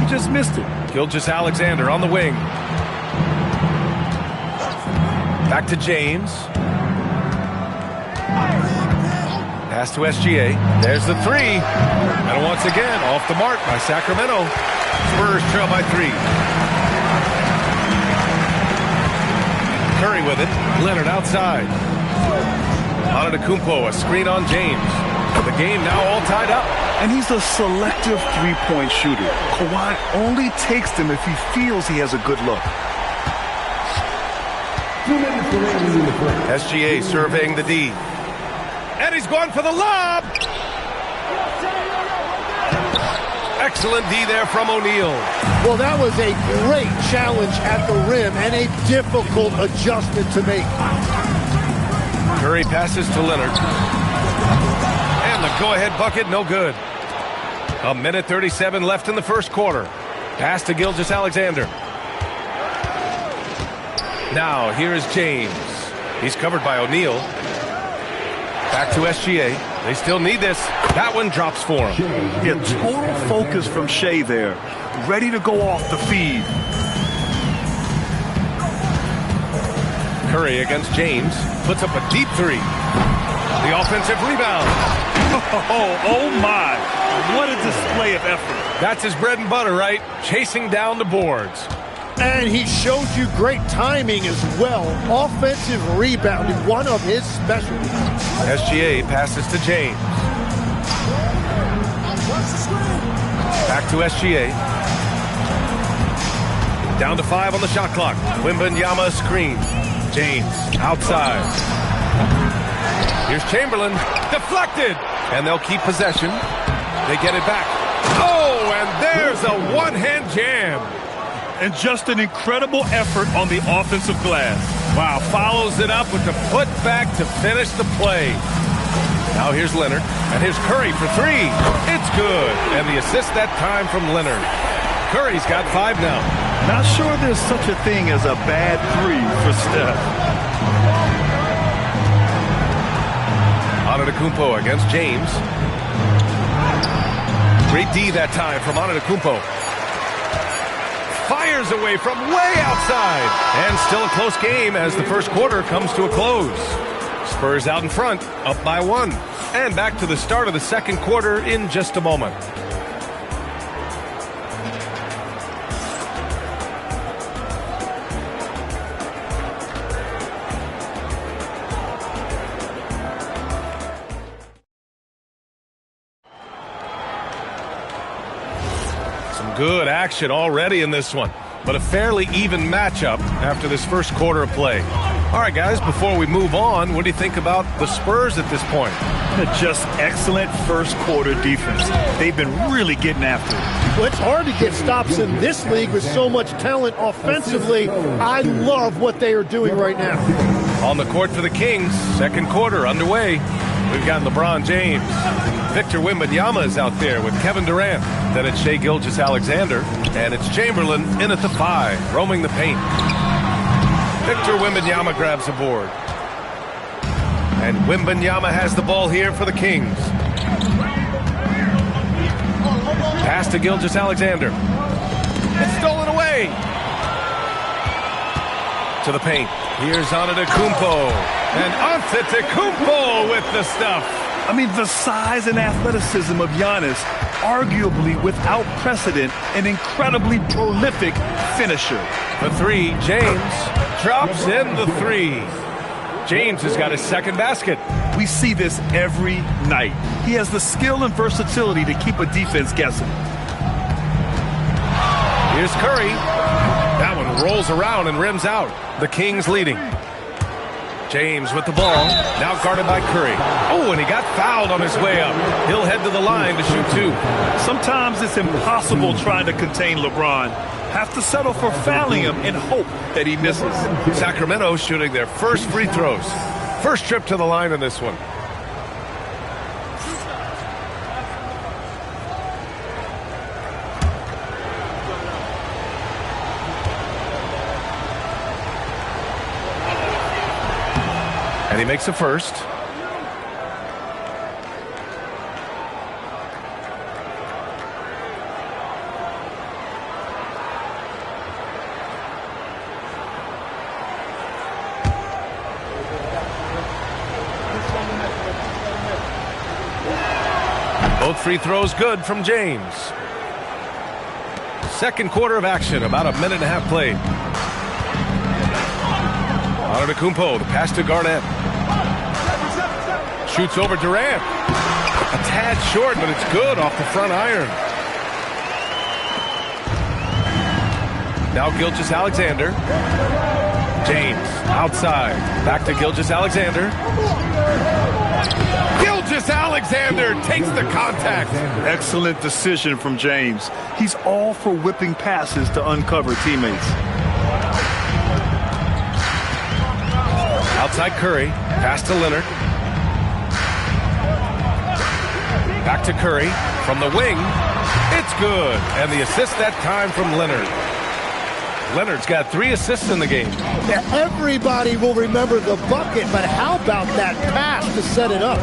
He just missed it. Gilgeous-Alexander on the wing. Back to James. Pass to SGA. There's the three. And once again, off the mark by Sacramento. Spurs trail by 3. Curry with it. Leonard outside. Antetokounmpo, a screen on James. The game now all tied up. And he's a selective three-point shooter. Kawhi only takes them if he feels he has a good look. SGA surveying the D. And he's going for the lob. Excellent D there from O'Neal. Well, that was a great challenge at the rim and a difficult adjustment to make. Curry passes to Leonard. And the go-ahead bucket, no good. 1:37 left in the first quarter. Pass to Gilgeous-Alexander. Now, here is James. He's covered by O'Neal. Back to SGA. They still need this. That one drops for him. Yeah, total focus from Shai there. Ready to go off the feed. Curry against James. Puts up a deep three. The offensive rebound. Oh my. What a display of effort. That's his bread and butter, right? Chasing down the boards. And he showed you great timing as well. Offensive rebounding, one of his specialties. SGA passes to James. Back to SGA. Down to 5 on the shot clock. Wembanyama screen. James outside. Here's Chamberlain. Deflected. And they'll keep possession. They get it back. Oh, and there's a one-hand jam. And just an incredible effort on the offensive glass. Wow, follows it up with the putback to finish the play. Now here's Leonard, and here's Curry for 3. It's good. And the assist that time from Leonard. Curry's got 5 now. Not sure there's such a thing as a bad 3 for Steph. Antetokounmpo against James. Great D that time from Antetokounmpo. Fires away from way outside. And still a close game as the first quarter comes to a close. Spurs out in front, up by 1. And back to the start of the second quarter in just a moment. Some good action already in this one, but a fairly even matchup after this first quarter of play. All right, guys, before we move on, what do you think about the Spurs at this point? Just excellent first quarter defense. They've been really getting after it. Well, it's hard to get stops in this league with so much talent offensively. I love what they are doing right now. On the court for the Kings, second quarter underway. We've got LeBron James. Victor Wembanyama is out there with Kevin Durant. Then it's Shai Gilgeous-Alexander, and it's Chamberlain in at the 5, roaming the paint. Victor Wembanyama grabs the board. And Wembanyama has the ball here for the Kings. Pass to Gilgeous-Alexander. It's stolen away. To the paint. Here's Antetokounmpo. And Antetokounmpo with the stuff. I mean, the size and athleticism of Giannis, arguably without precedent, an incredibly prolific finisher. The 3, James drops in the 3. James has got his second basket. We see this every night. He has the skill and versatility to keep a defense guessing. Here's Curry. That one rolls around and rims out. The Kings leading. James with the ball. Now guarded by Curry. Oh, and he got fouled on his way up. He'll head to the line to shoot 2. Sometimes it's impossible trying to contain LeBron. Have to settle for fouling him and hope that he misses. Sacramento shooting their first free throws. First trip to the line in this one. And he makes a first. Both free throws good from James. Second quarter of action, about a minute and a half played. Antetokounmpo, the pass to Garnett. Shoots over Durant. A tad short, but it's good off the front iron. Now Gilgeous-Alexander. James outside. Back to Gilgeous-Alexander. Gilgeous-Alexander takes the contact. Excellent decision from James. He's all for whipping passes to uncover teammates. Outside Curry. Pass to Leonard. Back to Curry. From the wing. It's good. And the assist that time from Leonard. Leonard's got 3 assists in the game. Yeah, everybody will remember the bucket, but how about that pass to set it up?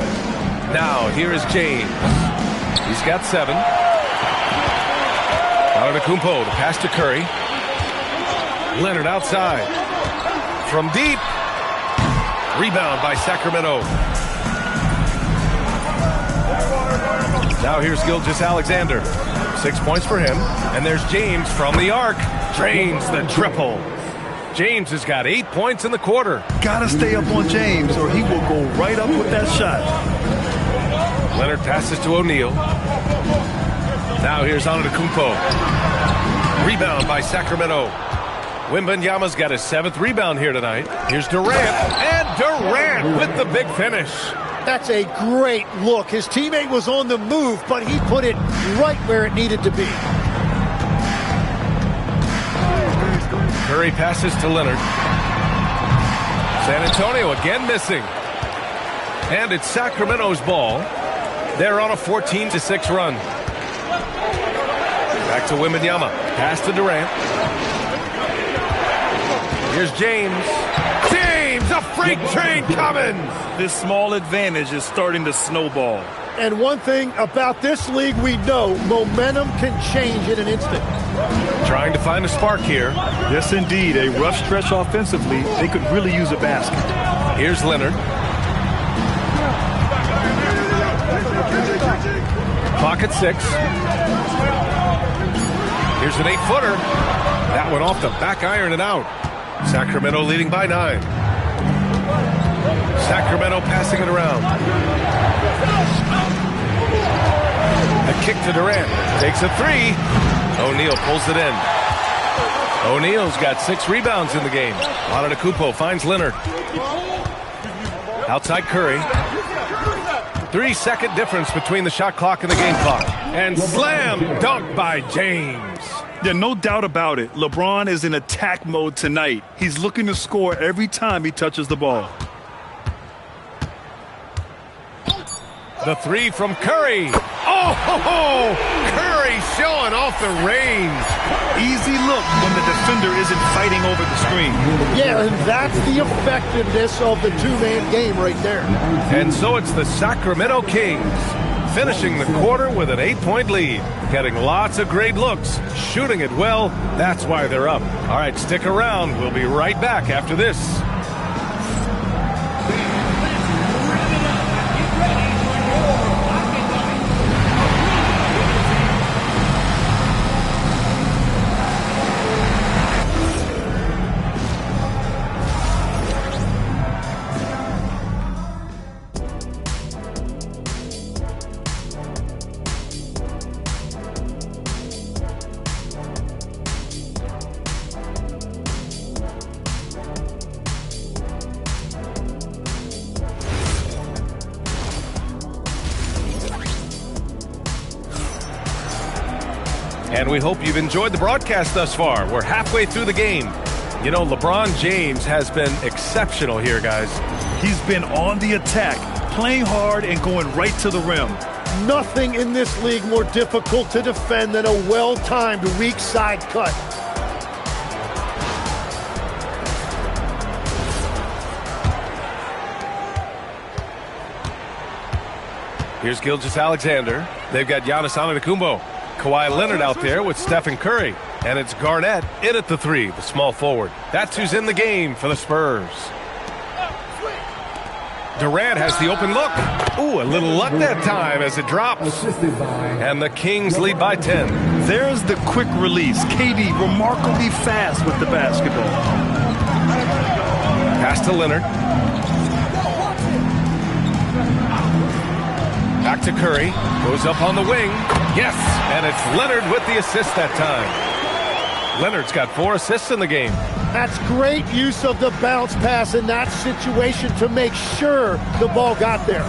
Now, here is James. He's got 7. Antetokounmpo, the pass to Curry. Leonard outside. From deep. Rebound by Sacramento. Now here's Gilgeous-Alexander. 6 points for him. And there's James from the arc. Drains the triple. James has got 8 points in the quarter. Gotta stay up on James or he will go right up with that shot. Leonard passes to O'Neal. Now here's Antetokounmpo. Rebound by Sacramento. Wembanyama's got his 7th rebound here tonight. Here's Durant. And Durant with the big finish. That's a great look. His teammate was on the move, but he put it right where it needed to be. Curry passes to Leonard. San Antonio again missing. And it's Sacramento's ball. They're on a 14-6 run. Back to Wembanyama. Pass to Durant. Here's James. James, a freight train coming. This small advantage is starting to snowball. And one thing about this league we know, momentum can change in an instant. Trying to find a spark here. Yes, indeed. A rough stretch offensively. They could really use a basket. Here's Leonard. Clock at 6. Here's an 8-footer. That one off the back iron and out. Sacramento leading by 9. Sacramento passing it around. A kick to Durant. Takes a three. O'Neal pulls it in. O'Neal's got 6 rebounds in the game. Antetokounmpo finds Leonard. Outside Curry. 3-second difference between the shot clock and the game clock. And slam dunk by James. Yeah, no doubt about it. LeBron is in attack mode tonight. He's looking to score every time he touches the ball. The three from Curry. Oh, Curry showing off the range. Easy look when the defender isn't fighting over the screen. Yeah, and that's the effectiveness of the two-man game right there. And so it's the Sacramento Kings finishing the quarter with an 8-point lead. Getting lots of great looks, shooting it well. That's why they're up. All right, stick around. We'll be right back after this. And we hope you've enjoyed the broadcast thus far. We're halfway through the game. You know, LeBron James has been exceptional here, guys. He's been on the attack, playing hard and going right to the rim. Nothing in this league more difficult to defend than a well-timed weak side cut. Here's Gilgeous-Alexander. They've got Giannis Antetokounmpo. Kawhi Leonard out there with Stephen Curry. And it's Garnett in at the three, the small forward. That's who's in the game for the Spurs. Durant has the open look. Ooh, a little luck that time as it drops. And the Kings lead by 10. There's the quick release. KD remarkably fast with the basketball. Pass to Leonard. Back to Curry. Goes up on the wing. Yes, and it's Leonard with the assist that time. Leonard's got 4 assists in the game. That's great use of the bounce pass in that situation to make sure the ball got there.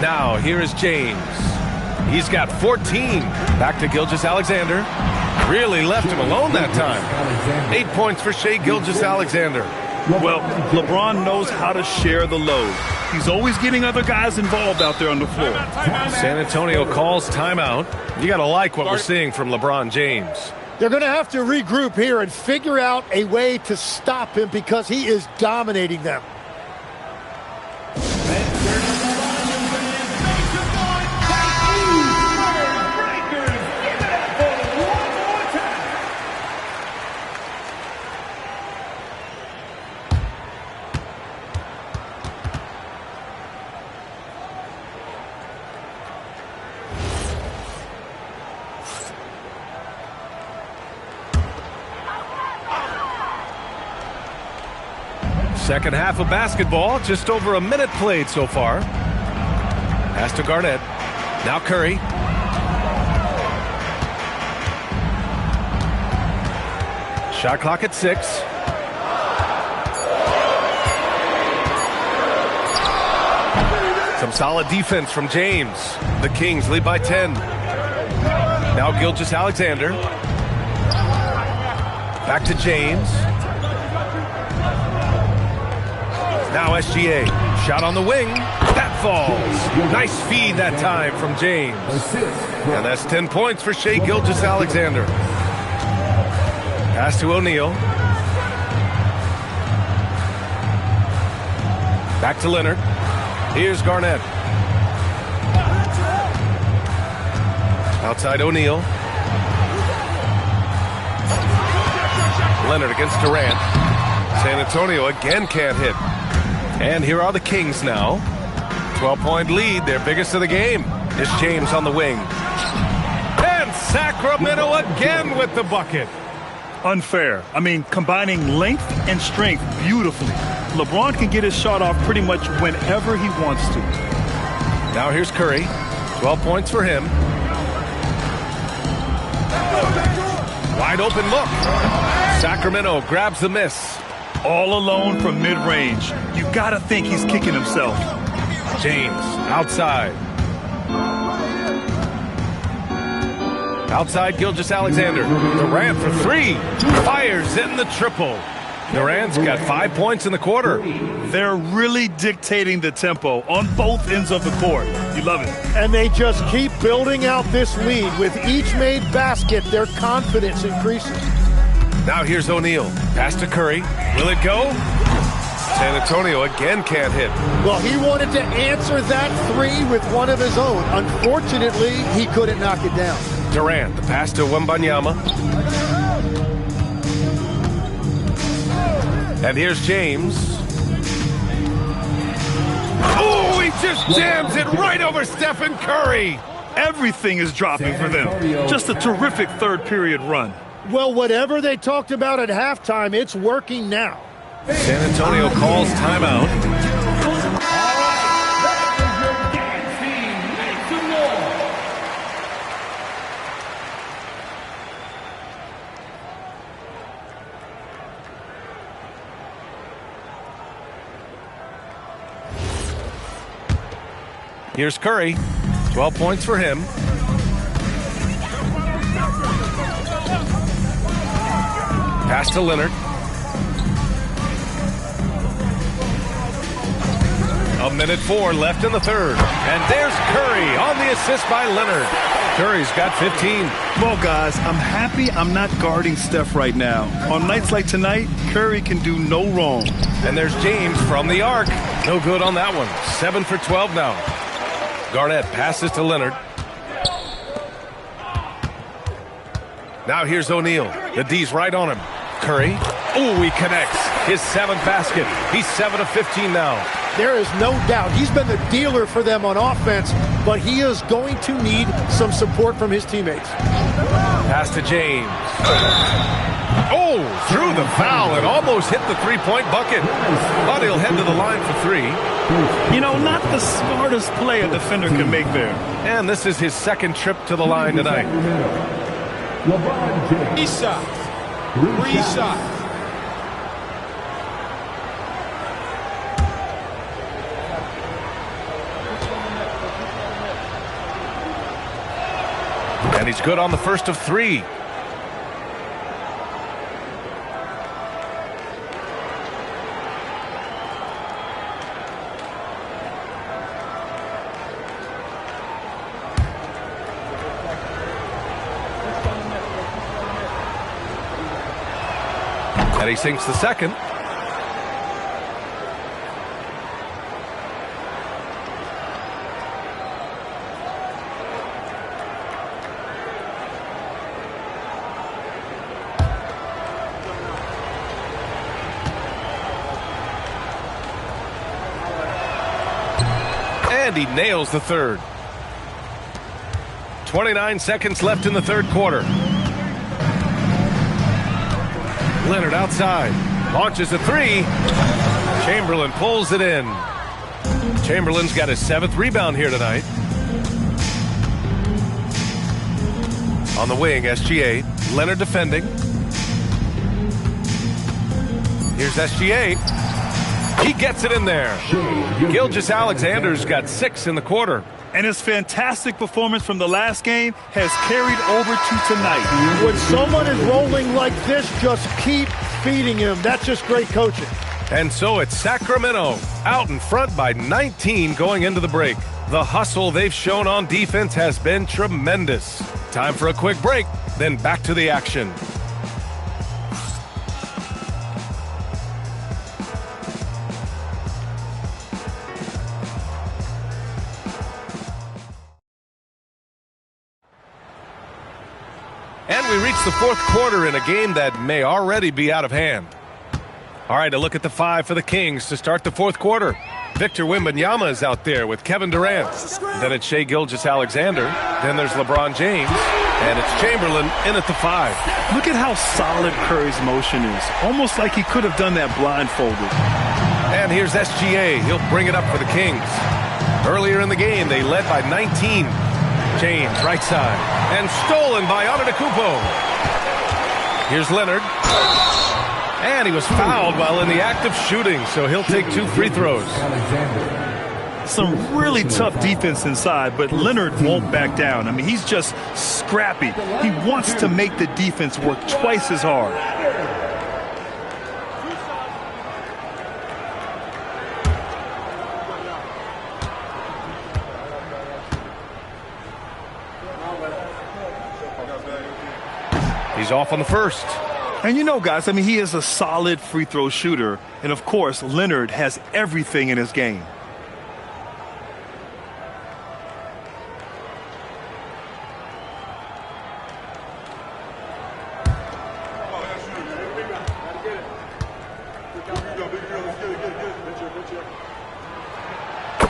Now, here is James. He's got 14. Back to Gilgeous-Alexander. Really left him alone that time. 8 points for Shai Gilgeous-Alexander. Well, LeBron knows how to share the load. He's always getting other guys involved out there on the floor. San Antonio calls timeout. You got to like what we're seeing from LeBron James. They're going to have to regroup here and figure out a way to stop him because he is dominating them. Second half of basketball, just over a minute played so far. Pass to Garnett. Now Curry. Shot clock at 6. Some solid defense from James. The Kings lead by 10. Now Gilgeous-Alexander. Back to James. Now SGA. Shot on the wing. That falls. Nice feed that time from James. And that's 10 points for Shai Gilgeous-Alexander. Pass to O'Neal. Back to Leonard. Here's Garnett. Outside O'Neal. Leonard against Durant. San Antonio again can't hit. And here are the Kings now. 12-point lead, their biggest of the game. Is James on the wing. And Sacramento again with the bucket. Unfair. I mean, combining length and strength beautifully. LeBron can get his shot off pretty much whenever he wants to. Now here's Curry. 12 points for him. Wide open look. Sacramento grabs the miss. All alone from mid-range. You gotta think he's kicking himself. James outside. Outside Gilgeous-Alexander. Durant for three. Fires in the triple. Durant's got 5 points in the quarter. They're really dictating the tempo on both ends of the court. You love it. And they just keep building out this lead. With each made basket, their confidence increases. Now here's O'Neal. Pass to Curry. Will it go? San Antonio again can't hit. Well, he wanted to answer that three with one of his own. Unfortunately, he couldn't knock it down. Durant, the pass to Wembanyama. And here's James. Oh, he just jams it right over Stephen Curry. Everything is dropping for them. Just a terrific third period run. Well, whatever they talked about at halftime, it's working now. San Antonio calls timeout. Here's Curry. 12 points for him. Pass to Leonard. A minute 4 left in the third. And there's Curry on the assist by Leonard. Curry's got 15. Well, guys, I'm happy I'm not guarding Steph right now. On nights like tonight, Curry can do no wrong. And there's James from the arc. No good on that one. 7 for 12 now. Garnett passes to Leonard. Now here's O'Neal. The D's right on him. Curry. Ooh, he connects. His 7th basket. He's 7 of 15 now. There is no doubt he's been the dealer for them on offense, but he is going to need some support from his teammates. Pass to James. Oh, drew the foul and almost hit the three-point bucket. But he'll head to the line for three. You know, not the smartest play a defender can make there. And this is his 2nd trip to the line tonight. Reset. And he's good on the first of 3. And he sinks the 2nd. And he nails the 3rd. 29 seconds left in the 3rd quarter. Leonard outside. Launches a 3. Chamberlain pulls it in. Chamberlain's got his 7th rebound here tonight. On the wing, SGA. Leonard defending. Here's SGA. He gets it in there. Gilgeous-Alexander's got 6 in the quarter. And his fantastic performance from the last game has carried over to tonight. When someone is rolling like this, just keep feeding him. That's just great coaching. And so it's Sacramento out in front by 19 going into the break. The hustle they've shown on defense has been tremendous. Time for a quick break, then back to the action. And we reach the 4th quarter in a game that may already be out of hand. All right, a look at the 5 for the Kings to start the 4th quarter. Victor Wembanyama is out there with Kevin Durant. Then it's Shai Gilgeous-Alexander. Then there's LeBron James. And it's Chamberlain in at the 5. Look at how solid Curry's motion is. Almost like he could have done that blindfolded. And here's SGA. He'll bring it up for the Kings. Earlier in the game, they led by 19. James, right side. And stolen by Antetokounmpo. Here's Leonard. And he was fouled while in the act of shooting, so he'll take 2 free throws. Some really tough defense inside, but Leonard won't back down. I mean, he's just scrappy. He wants to make the defense work twice as hard. He's off on the first. And you know, guys, I mean, he is a solid free throw shooter. And, of course, Leonard has everything in his game.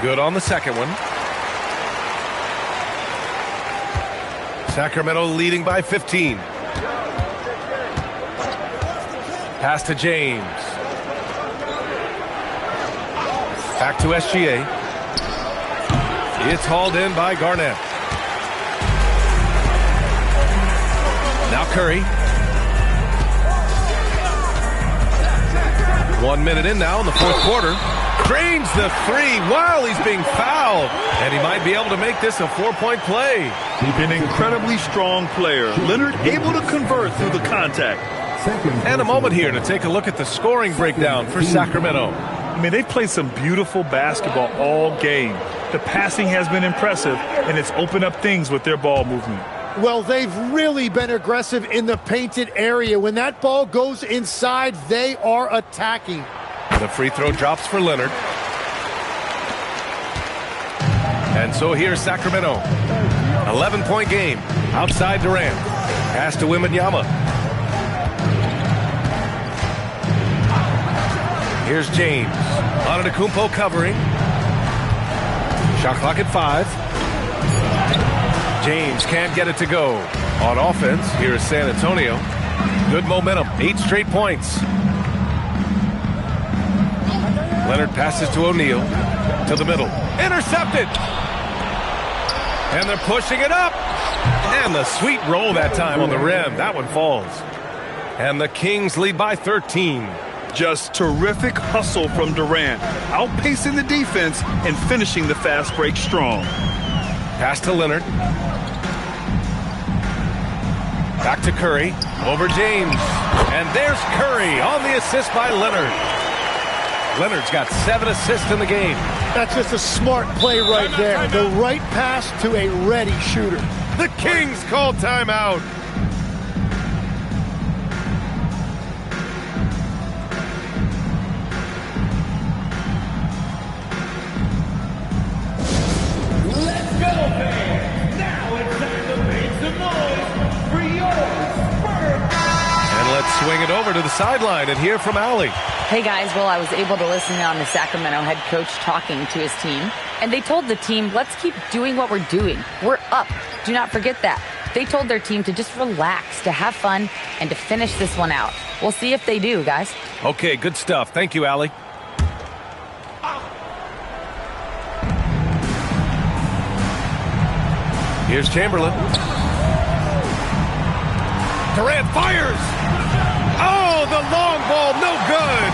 Good on the second one. Sacramento leading by 15. Pass to James. Back to SGA. It's hauled in by Garnett. Now Curry. 1 minute in now in the fourth quarter. Drains the three while he's being fouled. And he might be able to make this a 4-point play. An incredibly strong player. Leonard able to convert through the contact. And a moment here to take a look at the scoring breakdown for Sacramento. I mean, they've played some beautiful basketball all game. The passing has been impressive, and it's opened up things with their ball movement. Well, they've really been aggressive in the painted area. When that ball goes inside, they are attacking. The free throw drops for Leonard. And so here's Sacramento. 11-point game. Outside Durant. Pass to Wembanyama. Here's James. Antetokounmpo covering. Shot clock at 5. James can't get it to go. On offense, here is San Antonio. Good momentum. 8 straight points. Leonard passes to O'Neal. To the middle. Intercepted. And they're pushing it up. And the sweet roll that time on the rim. That one falls. And the Kings lead by 13. Just terrific hustle from Durant, outpacing the defense and finishing the fast break strong. Pass to Leonard. Back to Curry. Over James. And there's Curry on the assist by Leonard. Leonard's got 7 assists in the game. That's just a smart play right there. The right pass to a ready shooter. The Kings call timeout. Swing it over to the sideline and hear from Allie. Hey guys, well, I was able to listen on the Sacramento head coach talking to his team, and they told the team, let's keep doing what we're doing. We're up. Do not forget that. They told their team to just relax, to have fun, and to finish this one out. We'll see if they do, guys. Okay, good stuff. Thank you, Allie. Here's Chamberlain. Durant fires. Oh, the long ball, no good.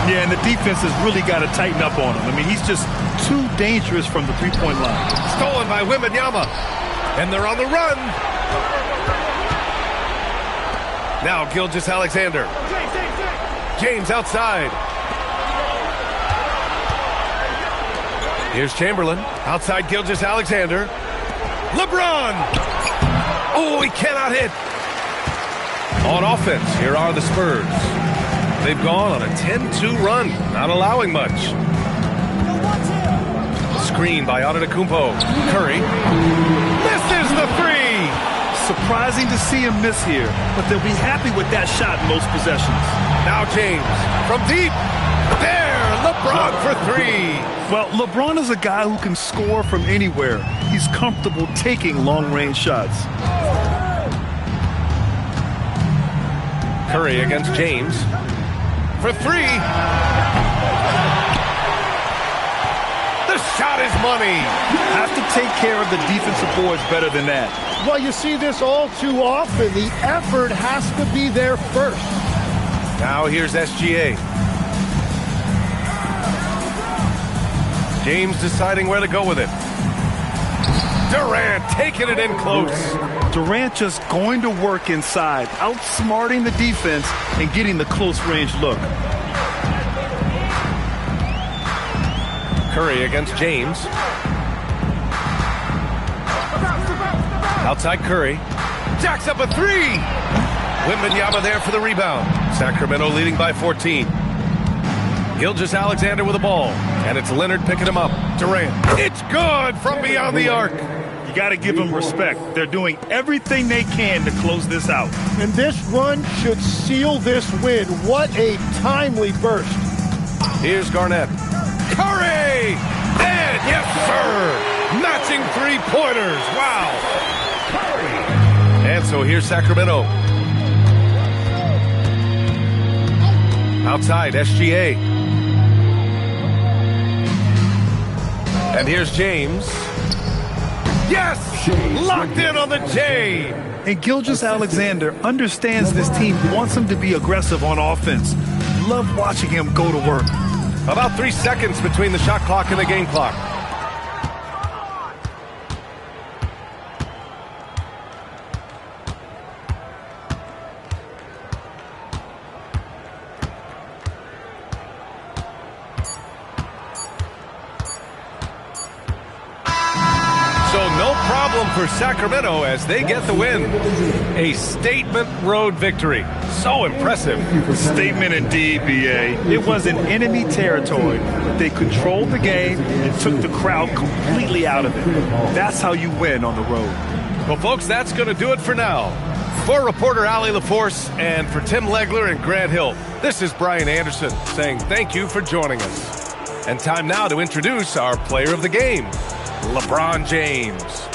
Yeah, and the defense has really got to tighten up on him. I mean, he's just too dangerous from the three-point line. Stolen by Wembanyama. And they're on the run. Now Gilgeous-Alexander. James outside. Here's Chamberlain. Outside Gilgeous-Alexander. LeBron. Oh, he cannot hit. On offense, here are the Spurs. They've gone on a 10-2 run, not allowing much. Screen by Antetokounmpo. Curry. Misses the three. Surprising to see him miss here, but they'll be happy with that shot in most possessions. Now James from deep. There, LeBron for 3. Well, LeBron is a guy who can score from anywhere. He's comfortable taking long-range shots. Curry against James for 3. The shot is money. Have to take care of the defensive boards better than that. Well, you see this all too often. The effort has to be there first. Now here's SGA. James deciding where to go with it. Durant taking it in close. Durant just going to work inside, outsmarting the defense and getting the close range look. Curry against James. Outside Curry. Jacks up a three. Wembanyama there for the rebound. Sacramento leading by 14. Gilgeous-Alexander with the ball. And it's Leonard picking him up. Durant. It's good from beyond the arc. You got to give them respect. They're doing everything they can to close this out. And this run should seal this win. What a timely burst. Here's Garnett. Curry! And yes, sir! Matching three-pointers. Wow! And so here's Sacramento. Outside, SGA. And here's James. Yes! Locked in on the J! And Gilgeous-Alexander understands this team wants him to be aggressive on offense. Love watching him go to work. About 3 seconds between the shot clock and the game clock. For Sacramento as they get the win. A statement road victory. So impressive. Statement indeed, B.A. It was in enemy territory, but they controlled the game and took the crowd completely out of it. That's how you win on the road. Well, folks, that's going to do it for now. For reporter Allie LaForce and for Tim Legler and Grant Hill, this is Brian Anderson saying thank you for joining us. And time now to introduce our player of the game, LeBron James.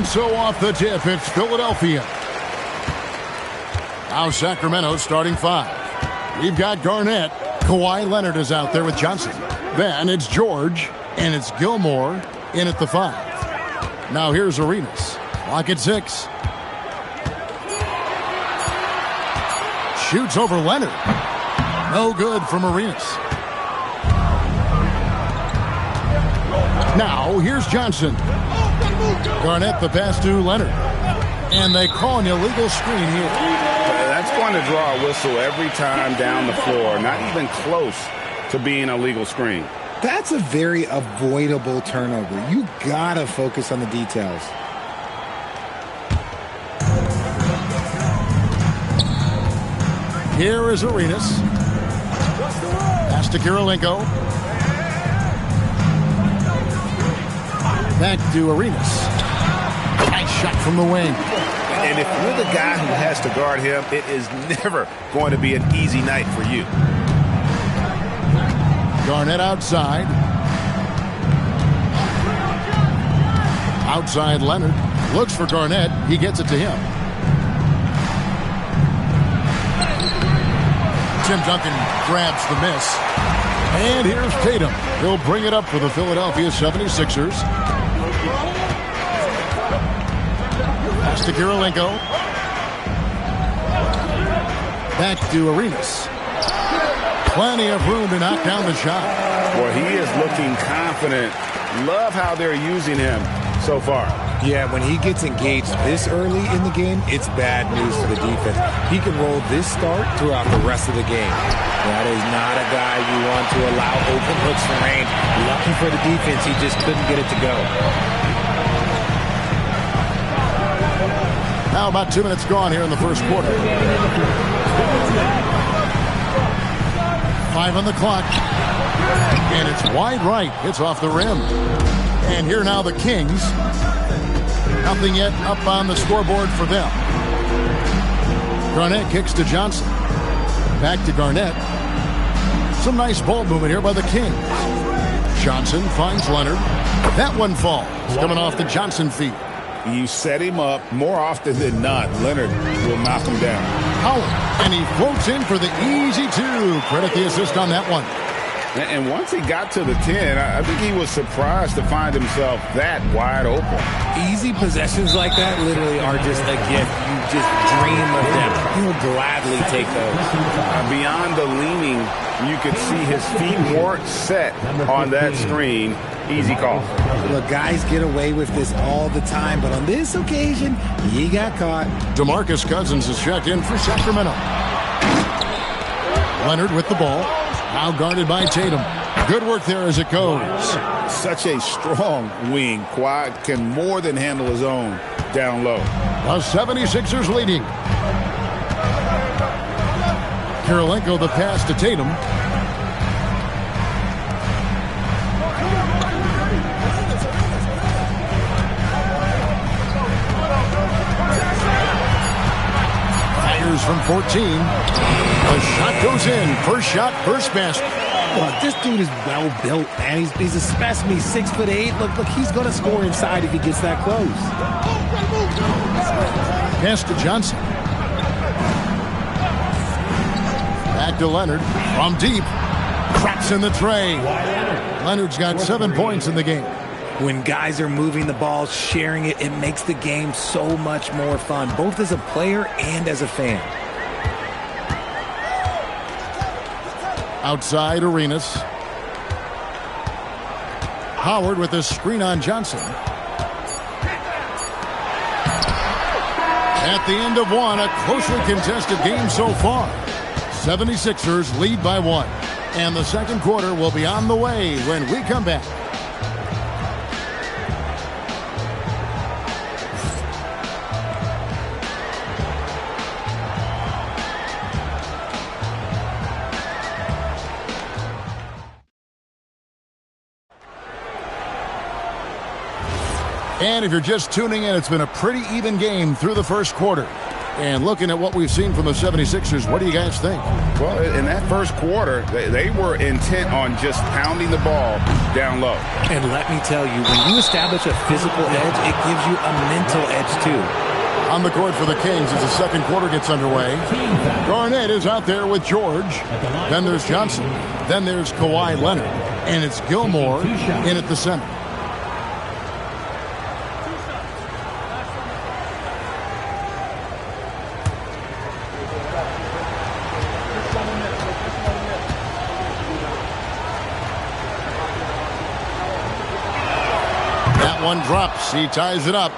so off the tip, it's Philadelphia. Now Sacramento starting 5. We've got Garnett. Kawhi Leonard is out there with Johnson. Then it's George, and it's Gilmore in at the 5. Now here's Arenas. Clock at 6. Shoots over Leonard. No good from Arenas. Now here's Johnson. Garnett the pass to Leonard. And they call an illegal screen here. That's going to draw a whistle every time down the floor. Not even close to being a legal screen. That's a very avoidable turnover. You gotta focus on the details. Here is Arenas. Pass to Kirilenko. Back to Arenas. Nice shot from the wing. And if you're the guy who has to guard him, it is never going to be an easy night for you. Garnett outside. Outside Leonard. Looks for Garnett. He gets it to him. Tim Duncan grabs the miss. And here's Tatum. He'll bring it up for the Philadelphia 76ers. Pass to Kirilenko. Back to Arenas. Plenty of room to knock down the shot. Well, he is looking confident. Love how they're using him so far. Yeah, when he gets engaged this early in the game, it's bad news for the defense. He can roll this start throughout the rest of the game. That is not a guy you want to allow open hooks from range. Lucky for the defense, he just couldn't get it to go. Now about 2 minutes gone here in the first quarter. 5 on the clock. And it's wide right. It's off the rim. And here now the Kings. Nothing yet up on the scoreboard for them. Garnett kicks to Johnson. Back to Garnett. Some nice ball movement here by the Kings. Johnson finds Leonard. That one falls. Coming off the Johnson feet. You set him up more often than not. Leonard will knock him down. Howard, and he floats in for the easy 2. Credit the assist on that one. And once he got to the 10, I think he was surprised to find himself that wide open. Easy possessions like that literally are just a gift. You just dream of them. He'll gladly take those. Beyond the leaning, you could see his feet weren't set on that screen. Easy call. Look, guys get away with this all the time, but on this occasion, he got caught. DeMarcus Cousins is checked in for Sacramento. Leonard with the ball. Now guarded by Tatum. Good work there as it goes. Such a strong wing. Kawhi can more than handle his own down low. The 76ers leading. Kirilenko the pass to Tatum. Fires from 14. The shot goes in. First shot, first basket. Look, this dude is well built, man. He's a specimen. He's 6'8". Look, he's going to score inside if he gets that close. Pass to Johnson. Back to Leonard from deep. Cracks in the tray. Leonard's got 7 points in the game. When guys are moving the ball, sharing it, it makes the game so much more fun, both as a player and as a fan. Outside Arenas. Howard with a screen on Johnson. At the end of one, a closely contested game so far. 76ers lead by 1. And the second quarter will be on the way when we come back. And if you're just tuning in, it's been a pretty even game through the first quarter. And looking at what we've seen from the 76ers, what do you guys think? Well, in that first quarter, they were intent on just pounding the ball down low. And let me tell you, when you establish a physical edge, it gives you a mental edge too. On the court for the Kings as the second quarter gets underway. Garnett is out there with George. Then there's Johnson. Then there's Kawhi Leonard. And it's Gilmore in at the center. That one drops. He ties it up.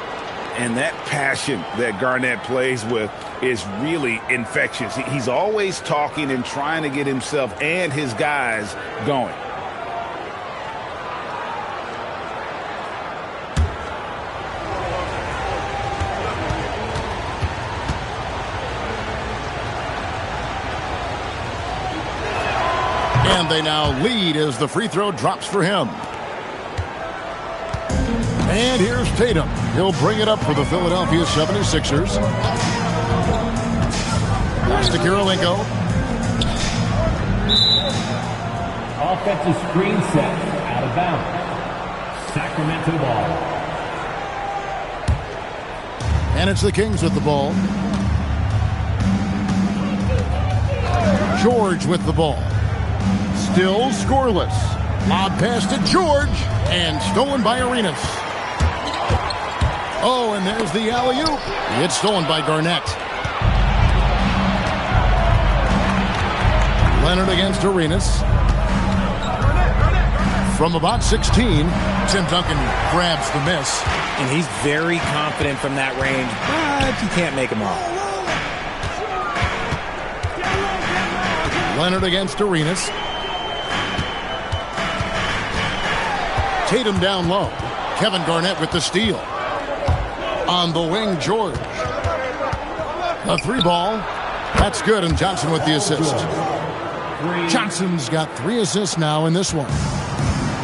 And that passion that Garnett plays with is really infectious. He's always talking and trying to get himself and his guys going. And they now lead as the free throw drops for him. And here's Tatum. He'll bring it up for the Philadelphia 76ers. Pass to Kirilenko. Offensive screen set out of bounds. Sacramento ball. And it's the Kings with the ball. George with the ball. Still scoreless. Lob pass to George. And stolen by Arenas. Oh, and there's the alley-oop. It's stolen by Garnett. Leonard against Arenas. From about 16, Tim Duncan grabs the miss. And he's very confident from that range, but you can't make him off. Leonard against Arenas. Tatum down low. Kevin Garnett with the steal. On the wing, George. A three ball. That's good, and Johnson with the assist. Johnson's got 3 assists now in this one.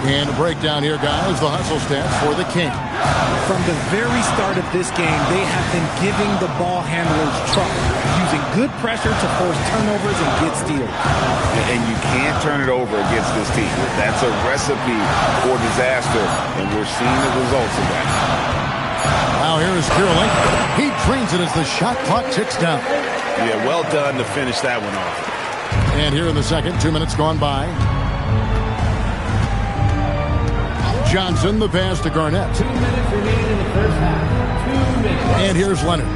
And a breakdown here, guys. The hustle stats for the Kings. From the very start of this game, they have been giving the ball handlers trouble, using good pressure to force turnovers and get steals. And you can't turn it over against this team. That's a recipe for disaster, and we're seeing the results of that. Now here is Kirilenko. He drains it as the shot clock ticks down. Yeah, well done to finish that one off. And here in the second, 2 minutes gone by. Johnson, the pass to Garnett. 2 minutes remaining in the first half. 2 minutes. And here's Leonard.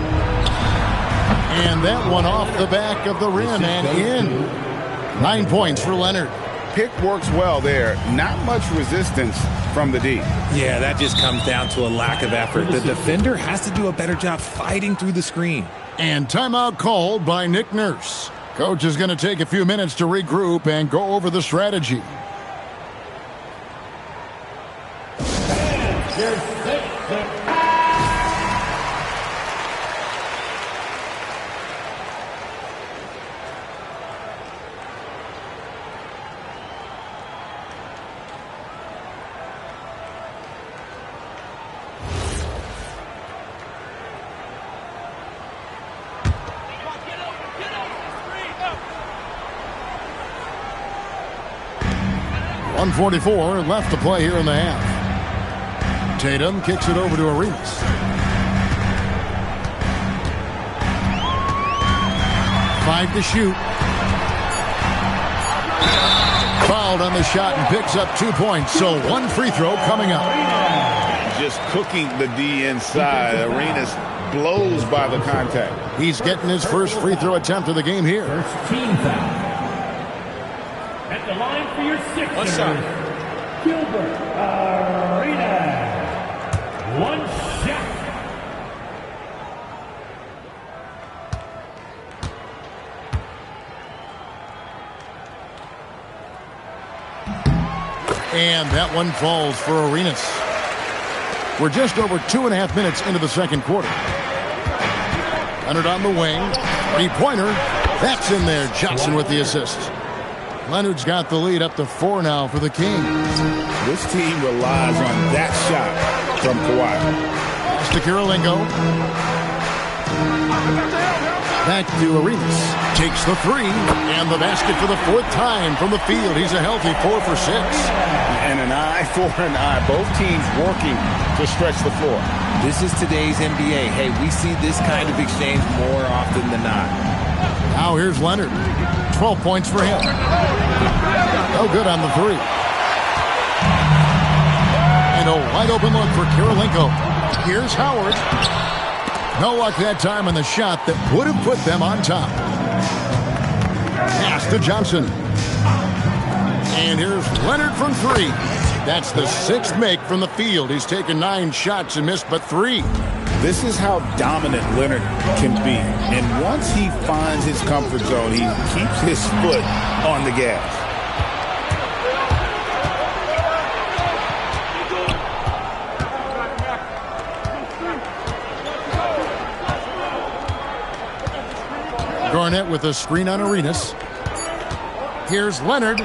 And that one off the back of the rim and in. 9 points for Leonard. Pick works well there. Not much resistance from the D. Yeah, that just comes down to a lack of effort. The defender has to do a better job fighting through the screen. And timeout called by Nick Nurse. Coach is going to take a few minutes to regroup and go over the strategy. .144 left to play here in the half. Tatum kicks it over to Arenas. Five to shoot. Fouled on the shot and picks up 2 points. So 1 free throw coming up. Just cooking the D inside. Arenas blows by the contact. He's getting his first free throw attempt of the game here. First team foul. At the line for your Sixers, Gilbert Arenas. 1 shot. And that one falls for Arenas. We're just over 2.5 minutes into the second quarter. Leonard on the wing. 3-pointer. That's in there. Johnson with the assist. Leonard's got the lead up to 4 now for the Kings. This team relies on that shot from Kawhi. Pass to Kirilenko. Back to Arenas. Takes the three. And the basket for the fourth time from the field. He's a healthy 4 for 6. And an eye for an eye. Both teams working to stretch the floor. This is today's NBA. Hey, we see this kind of exchange more often than not. Now here's Leonard. 12 points for him. No good on the three. And a wide open look for Kirilenko. Here's Howard. No luck that time on the shot that would have put them on top. Pass to Johnson. And here's Leonard from 3. That's the 6th make from the field. He's taken 9 shots and missed but 3. This is how dominant Leonard can be. And once he finds his comfort zone, he keeps his foot on the gas. Garnett with a screen on Arenas. Here's Leonard.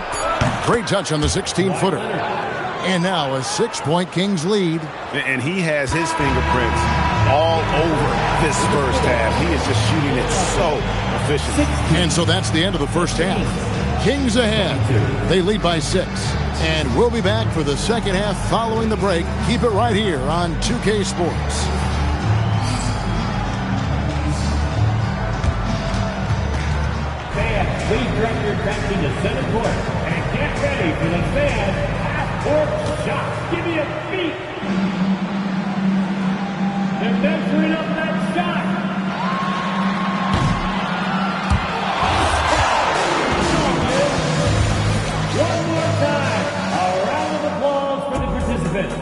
Great touch on the 16-footer. And now a 6-point Kings lead. And he has his fingerprints all over this first half. He is just shooting it so efficiently. And so that's the end of the first half. Kings ahead. They lead by 6. And we'll be back for the second half following the break. Keep it right here on 2K Sports. Please direct your attention to center court and get ready for the fan half-court shot. Give me a beat. They're measuring up that shot. One more time. A round of applause for the participants.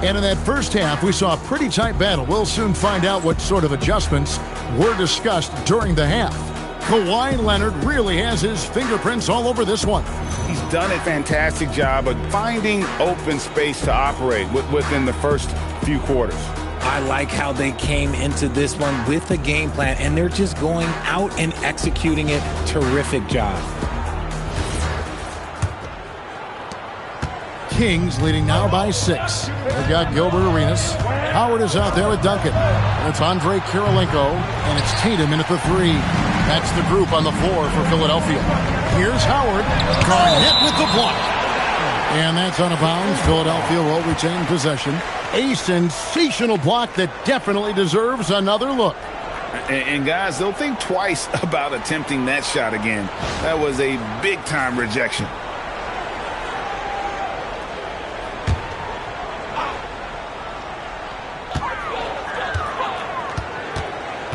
And in that first half, we saw a pretty tight battle. We'll soon find out what sort of adjustments were discussed during the half. Kawhi Leonard really has his fingerprints all over this one. He's done a fantastic job of finding open space to operate within the first few quarters. I like how they came into this one with a game plan, and they're just going out and executing it. Terrific job. Kings leading now by 6. They've got Gilbert Arenas. Howard is out there with Duncan. And it's Andre Kirilenko, and it's Tatum in at the 3. That's the group on the floor for Philadelphia. Here's Howard. Garnett with the block. And that's out of bounds. Philadelphia will retain possession. A sensational block that definitely deserves another look. And guys, they'll think twice about attempting that shot again. That was a big-time rejection.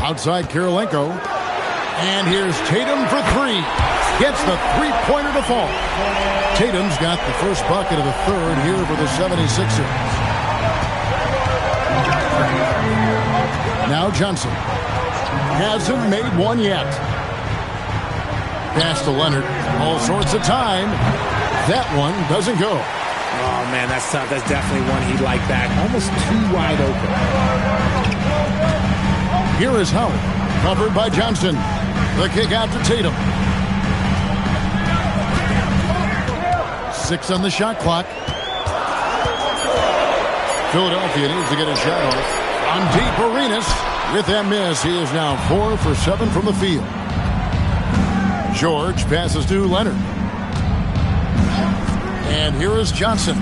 Outside Kirilenko. And here's Tatum for 3. Gets the three-pointer to fall. Tatum's got the first bucket of the third here for the 76ers. Now Johnson. Hasn't made one yet. Pass to Leonard. All sorts of time. That one doesn't go. Oh, man, that's tough. That's definitely one he'd like back. Almost too wide open. Here is Howard, covered by Johnson. The kick out to Tatum. 6 on the shot clock. Philadelphia needs to get a shot off. On deep, Arenas with that miss. He is now 4 for 7 from the field. George passes to Leonard. And here is Johnson.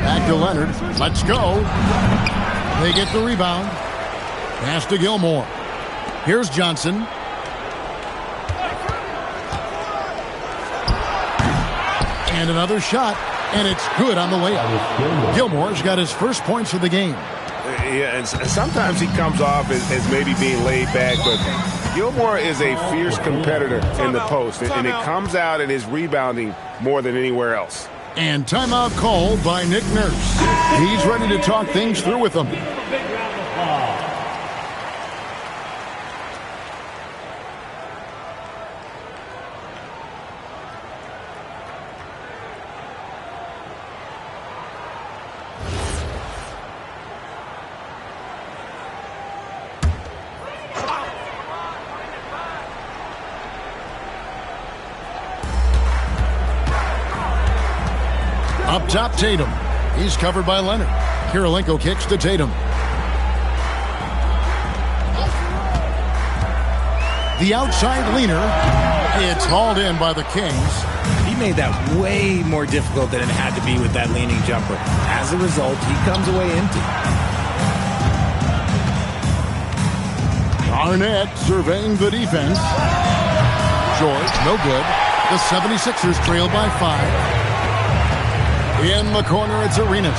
Back to Leonard. Let's go. They get the rebound. Pass to Gilmore. Here's Johnson. And another shot. And it's good on the layup. Gilmore's got his first points of the game. Yeah, and sometimes he comes off as maybe being laid back, but Gilmore is a fierce competitor in the post, and it comes out in his rebounding more than anywhere else. And timeout called by Nick Nurse. He's ready to talk things through with them. Up top, Tatum. He's covered by Leonard. Kirilenko kicks to Tatum. The outside leaner. It's hauled in by the Kings. He made that way more difficult than it had to be with that leaning jumper. As a result, he comes away empty. Garnett surveying the defense. George, no good. The 76ers trail by 5. In the corner, it's Arenas.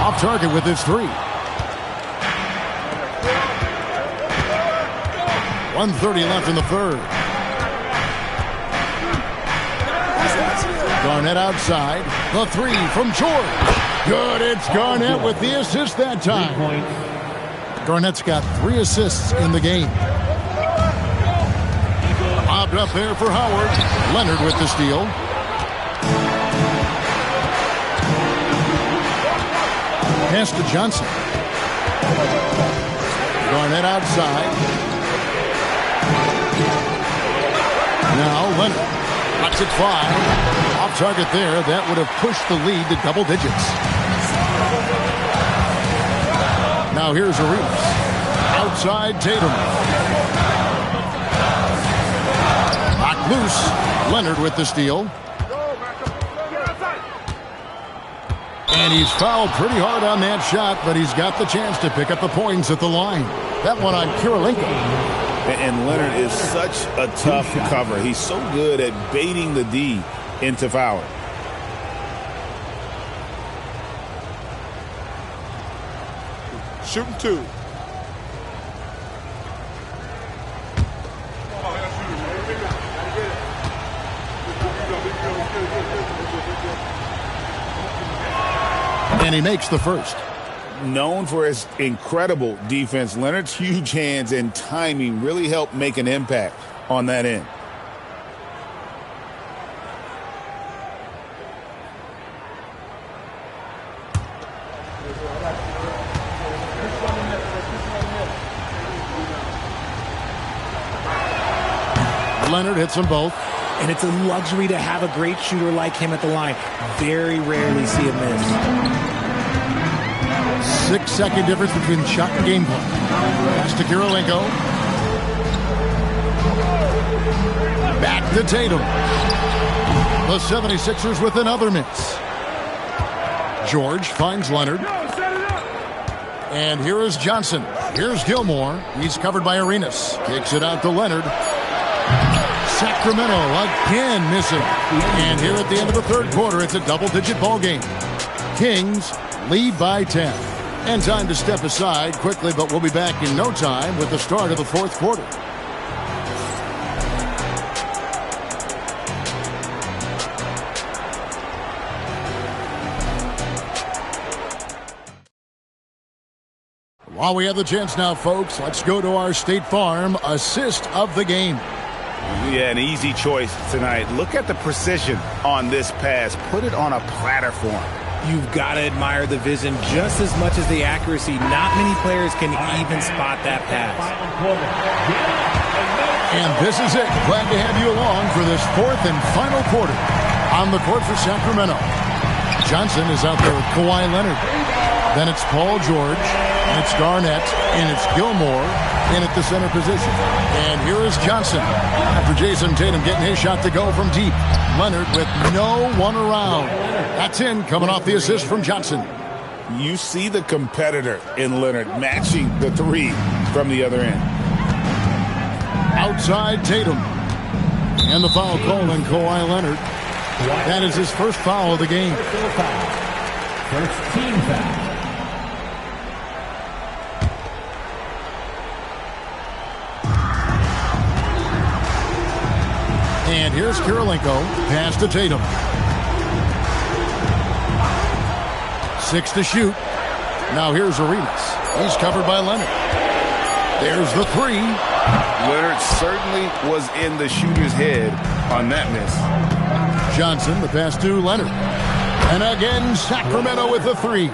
Off target with his 3. 1:30 left in the third. Garnett outside. The 3 from George. Good. It's Garnett with the assist that time. Garnett's got 3 assists in the game. Lobbed up there for Howard. Leonard with the steal. Pass to Johnson. Garnett outside. Now Leonard lets it fly. Off target there. That would have pushed the lead to double digits. Now here's Arenas. Outside Tatum. Knocked loose. Leonard with the steal. And he's fouled pretty hard on that shot, but he's got the chance to pick up the points at the line. That one on Kirilenko. And Leonard is such a tough cover. He's so good at baiting the D into fouling. Shooting 2. And he makes the first. Known for his incredible defense, Leonard's huge hands and timing really helped make an impact on that end. Leonard hits them both. And it's a luxury to have a great shooter like him at the line. Very rarely see a miss. 6-second difference between shot and game plan. Pass to Kirilenko. Back to Tatum. The 76ers with another miss. George finds Leonard. And here is Johnson. Here's Gilmore. He's covered by Arenas. Kicks it out to Leonard. Sacramento again missing. And here at the end of the third quarter, it's a double-digit ball game. Kings lead by 10. And time to step aside quickly, but we'll be back in no time with the start of the fourth quarter. While we have the chance now, folks, let's go to our State Farm assist of the game. Yeah, an easy choice tonight. Look at the precision on this pass. Put it on a platter form. You've got to admire the vision just as much as the accuracy. Not many players can even spot that pass. And this is it. Glad to have you along for this fourth and final quarter. On the court for Sacramento, Johnson is out there with Kawhi Leonard. Then it's Paul George, and it's Garnett, and it's Gilmore in at the center position. And here is Johnson. After Jason Tatum getting his shot to go from deep. Leonard with no one around. That's in, coming off the assist from Johnson. You see the competitor in Leonard matching the 3 from the other end. Outside Tatum. And the foul called on Kawhi Leonard. That is his first foul of the game. First team foul. And here's Kirilenko. Pass to Tatum. 6 to shoot. Now here's Arenas. He's covered by Leonard. There's the 3. Leonard certainly was in the shooter's head on that miss. Johnson, the pass to Leonard. And again, Sacramento with the 3.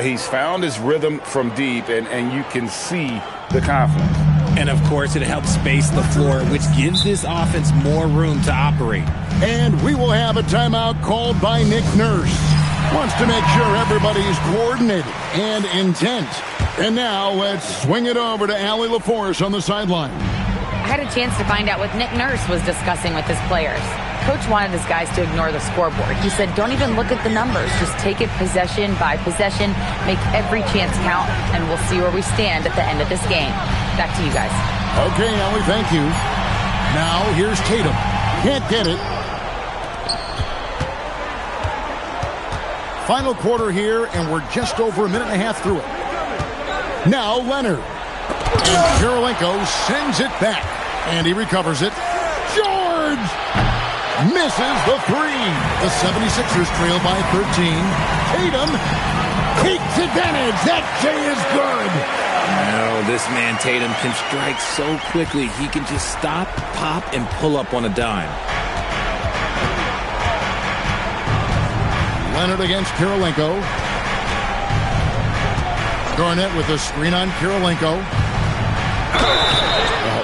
He's found his rhythm from deep, and you can see the confidence. And, of course, it helps space the floor, which gives this offense more room to operate. And we will have a timeout called by Nick Nurse. Wants to make sure everybody's coordinated and intent. And now let's swing it over to Allie LaForce on the sideline. I had a chance to find out what Nick Nurse was discussing with his players. Coach wanted his guys to ignore the scoreboard. He said, don't even look at the numbers. Just take it possession by possession, make every chance count, and we'll see where we stand at the end of this game. Back to you guys. Okay, Allie, thank you. Now here's Tatum. Can't get it. Final quarter here, and we're just over a minute and a half through it. Now Leonard. And Kirilenko sends it back. And he recovers it. George! Misses the 3. The 76ers trail by 13. Tatum takes advantage. That J is good. No, this man Tatum can strike so quickly. He can just stop, pop, and pull up on a dime. Leonard against Kirilenko. Garnett with a screen on Kirilenko.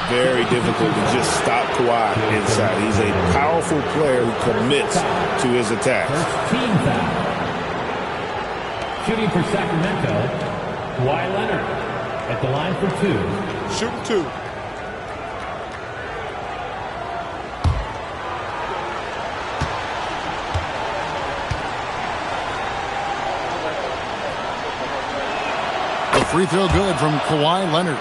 Very difficult to just stop Kawhi inside. He's a powerful player who commits to his attacks. Team foul. Shooting for Sacramento, Kawhi Leonard at the line for 2. Shooting 2. The free throw good from Kawhi Leonard.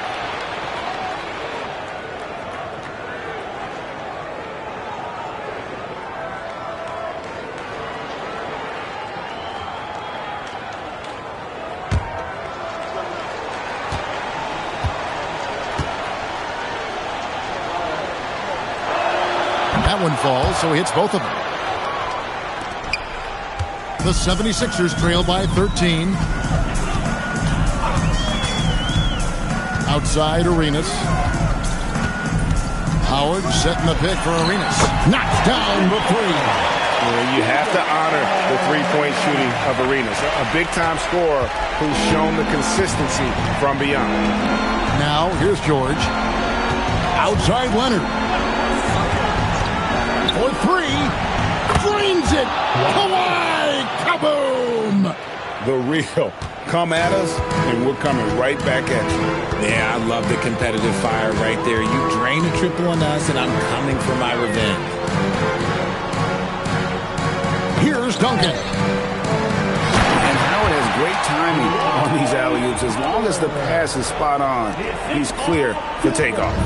That one falls, so he hits both of them. The 76ers trail by 13. Outside Arenas. Howard setting the pick for Arenas. Knocks down the 3. You have to honor the three-point shooting of Arenas. A big-time scorer who's shown the consistency from beyond. Now, here's George. Outside Leonard. For 3. Drains it. Kawhi. Kaboom. The real. Come at us, and we're coming right back at you. Yeah, I love the competitive fire right there. You drain a triple on us, and I'm coming for my revenge. Here's Duncan. And Howard has great timing on these alley-oops. As long as the pass is spot on, he's clear for takeoff.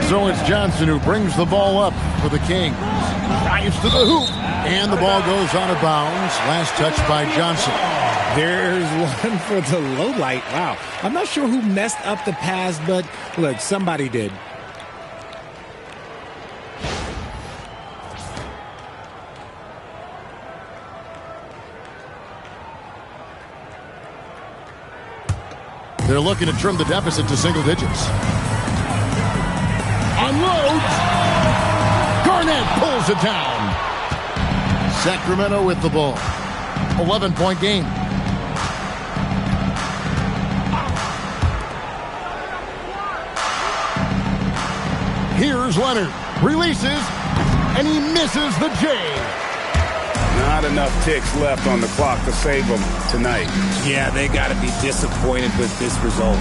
So it's Johnson who brings the ball up for the Kings. Drives to the hoop, and the ball goes out of bounds. Last touch by Johnson. There's one for the low light. Wow. I'm not sure who messed up the pass, but look, somebody did. They're looking to trim the deficit to single digits. Unloads. Garnett pulls it down. Sacramento with the ball. 11-point game. Here's Leonard. Releases, and he misses the J. Not enough ticks left on the clock to save them tonight. Yeah, they got to be disappointed with this result.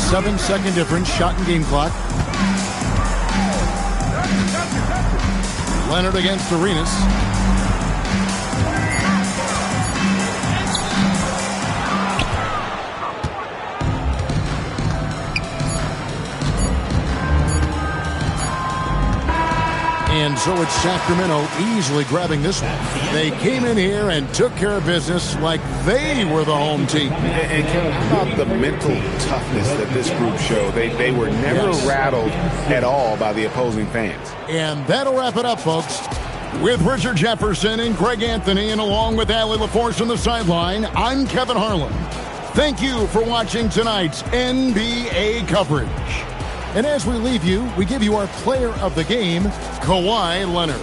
7-second difference, shot and game clock. Leonard against Arenas. And so it's Sacramento easily grabbing this one. They came in here and took care of business like they were the home team. And Kevin, how about the mental toughness that this group showed? They were never rattled at all by the opposing fans. And that'll wrap it up, folks. With Richard Jefferson and Greg Anthony, and along with Allie LaForce on the sideline, I'm Kevin Harlan. Thank you for watching tonight's NBA coverage. And as we leave you, we give you our player of the game, Kawhi Leonard.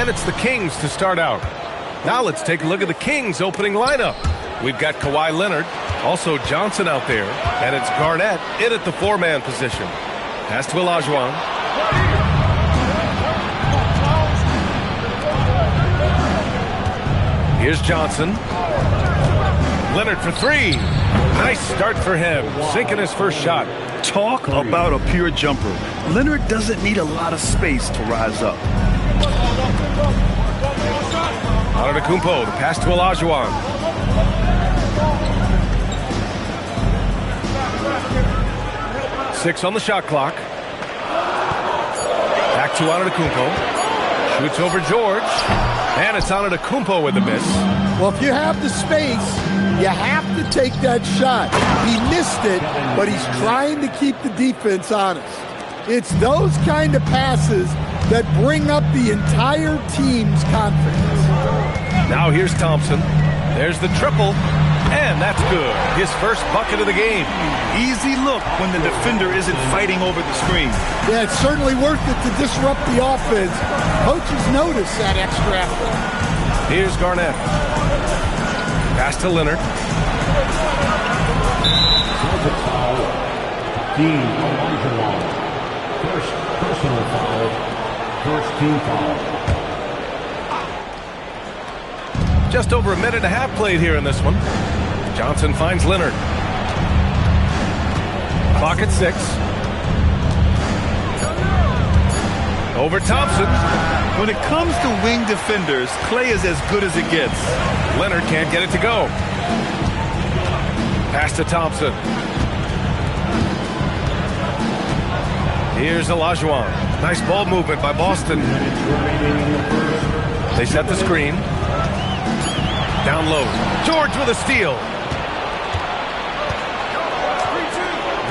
And it's the Kings to start out. Now let's take a look at the Kings opening lineup. We've got Kawhi Leonard, also Johnson out there, and it's Garnett in at the four-man position. Pass to Olajuwon. Here's Johnson. Leonard for three. Nice start for him, sinking his first shot. Talk about a pure jumper. Leonard doesn't need a lot of space to rise up. Antetokounmpo, the pass to Olajuwon. Six on the shot clock. Back to Antetokounmpo. Shoots over George. And it's Antetokounmpo with the miss. Well, if you have the space, you have to take that shot. He missed it, but he's trying to keep the defense honest. It's those kind of passes that bring up the entire team's confidence. Now here's Thompson. There's the triple, and that's good. His first bucket of the game. Easy look when the defender isn't fighting over the screen. Yeah, it's certainly worth it to disrupt the offense. Coaches notice that extra effort. Here's Garnett. Pass to Leonard. Dean Olajuwon. First personal foul. First team foul. Just over a minute and a half played here in this one. Johnson finds Leonard. Clock at 6. Over Thompson. When it comes to wing defenders, Clay is as good as it gets. Leonard can't get it to go. Pass to Thompson. Here's Olajuwon. Nice ball movement by Boston. They set the screen. Down low. George with a steal.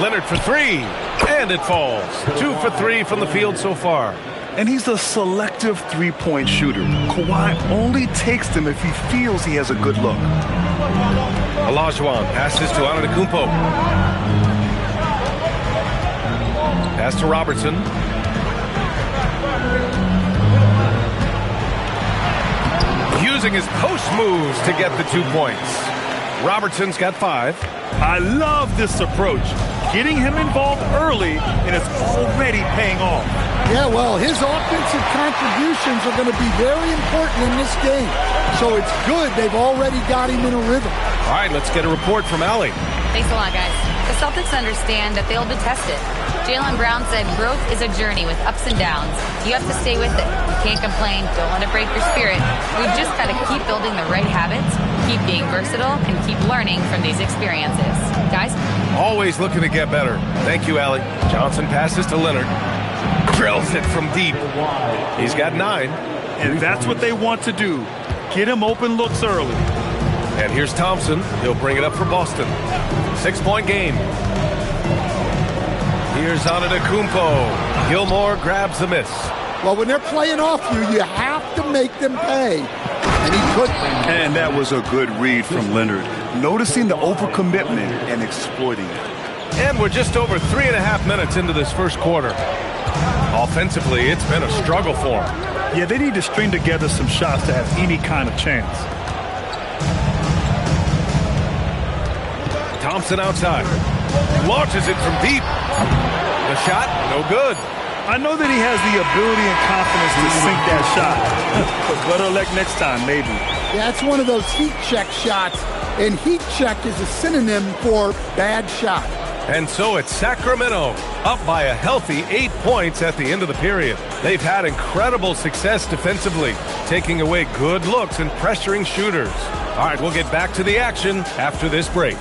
Leonard for three. And it falls. 2 for 3 from the field so far. And he's a selective three-point shooter. Kawhi only takes them if he feels he has a good look. Olajuwon passes to Antetokounmpo. Pass to Robertson. Using his post moves to get the 2 points. Robertson's got 5. I love this approach. Getting him involved early, and it's already paying off. Yeah, well, his offensive contributions are going to be very important in this game. So it's good they've already got him in a rhythm. All right, let's get a report from Allie. Thanks a lot, guys. The Celtics understand that they'll be tested. Jaylen Brown said growth is a journey with ups and downs. You have to stay with it. You can't complain. Don't let it break your spirit. We've just got to keep building the right habits, keep being versatile, and keep learning from these experiences. Guys? Always looking to get better. Thank you, Allie. Johnson passes to Leonard. Drills it from deep. He's got 9. And that's what they want to do. Get him open looks early. And here's Thompson. He'll bring it up for Boston. 6-point game. Here's Antetokounmpo. Gilmore grabs the miss. Well, when they're playing off you, you have to make them pay. And he couldn't. And that was a good read from Leonard. Noticing the overcommitment and exploiting it. And we're just over 3.5 minutes into this first quarter. Offensively, it's been a struggle for them. Yeah, they need to string together some shots to have any kind of chance. Thompson outside. Launches it from deep. The shot, no good. I know that he has the ability and confidence to sink that shot. But better luck next time, maybe. Yeah, it's one of those heat check shots. And heat check is a synonym for bad shot. And so it's Sacramento up by a healthy 8 points at the end of the period. They've had incredible success defensively, taking away good looks and pressuring shooters. All right, we'll get back to the action after this break.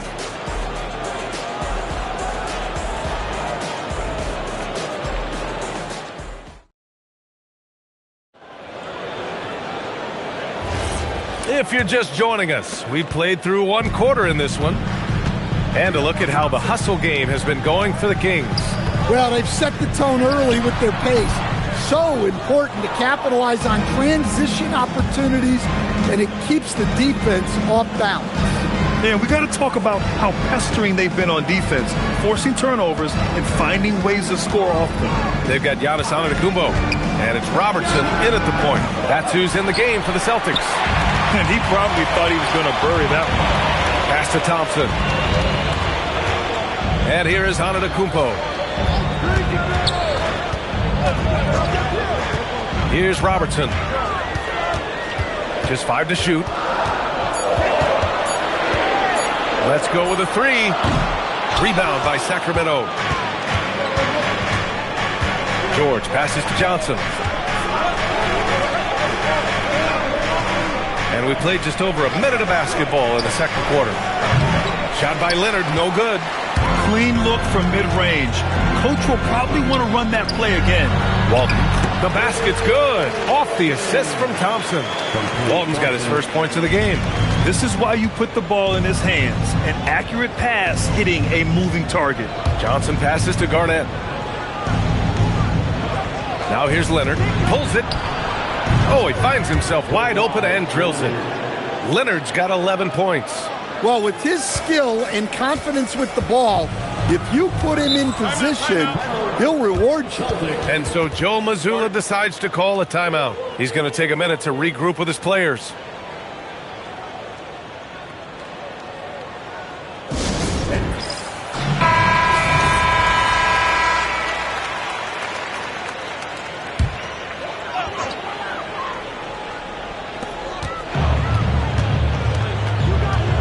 If you're just joining us, we played through 1 quarter in this one. And a look at how the hustle game has been going for the Kings. Well, they've set the tone early with their pace. So important to capitalize on transition opportunities, and it keeps the defense off balance. Yeah, we got to talk about how pestering they've been on defense, forcing turnovers and finding ways to score off them. They've got Giannis Antetokounmpo, and it's Robertson in at the point. That's who's in the game for the Celtics. And he probably thought he was going to bury that one. Pass to Thompson. And here is Antetokounmpo. Here's Robertson. Just 5 to shoot. Let's go with a three. Rebound by Sacramento. George passes to Johnson. And we played just over a minute of basketball in the second quarter. Shot by Leonard, no good. Clean look from mid-range. Coach will probably want to run that play again. Walton, the basket's good. Off the assist from Thompson. Walton's got his first points of the game. This is why you put the ball in his hands. An accurate pass hitting a moving target. Johnson passes to Garnett. Now here's Leonard. Pulls it. Oh, he finds himself wide open and drills it. Leonard's got 11 points. Well, with his skill and confidence with the ball, if you put him in position, he'll reward you. And so Joe Mazzulla decides to call a timeout. He's going to take a minute to regroup with his players.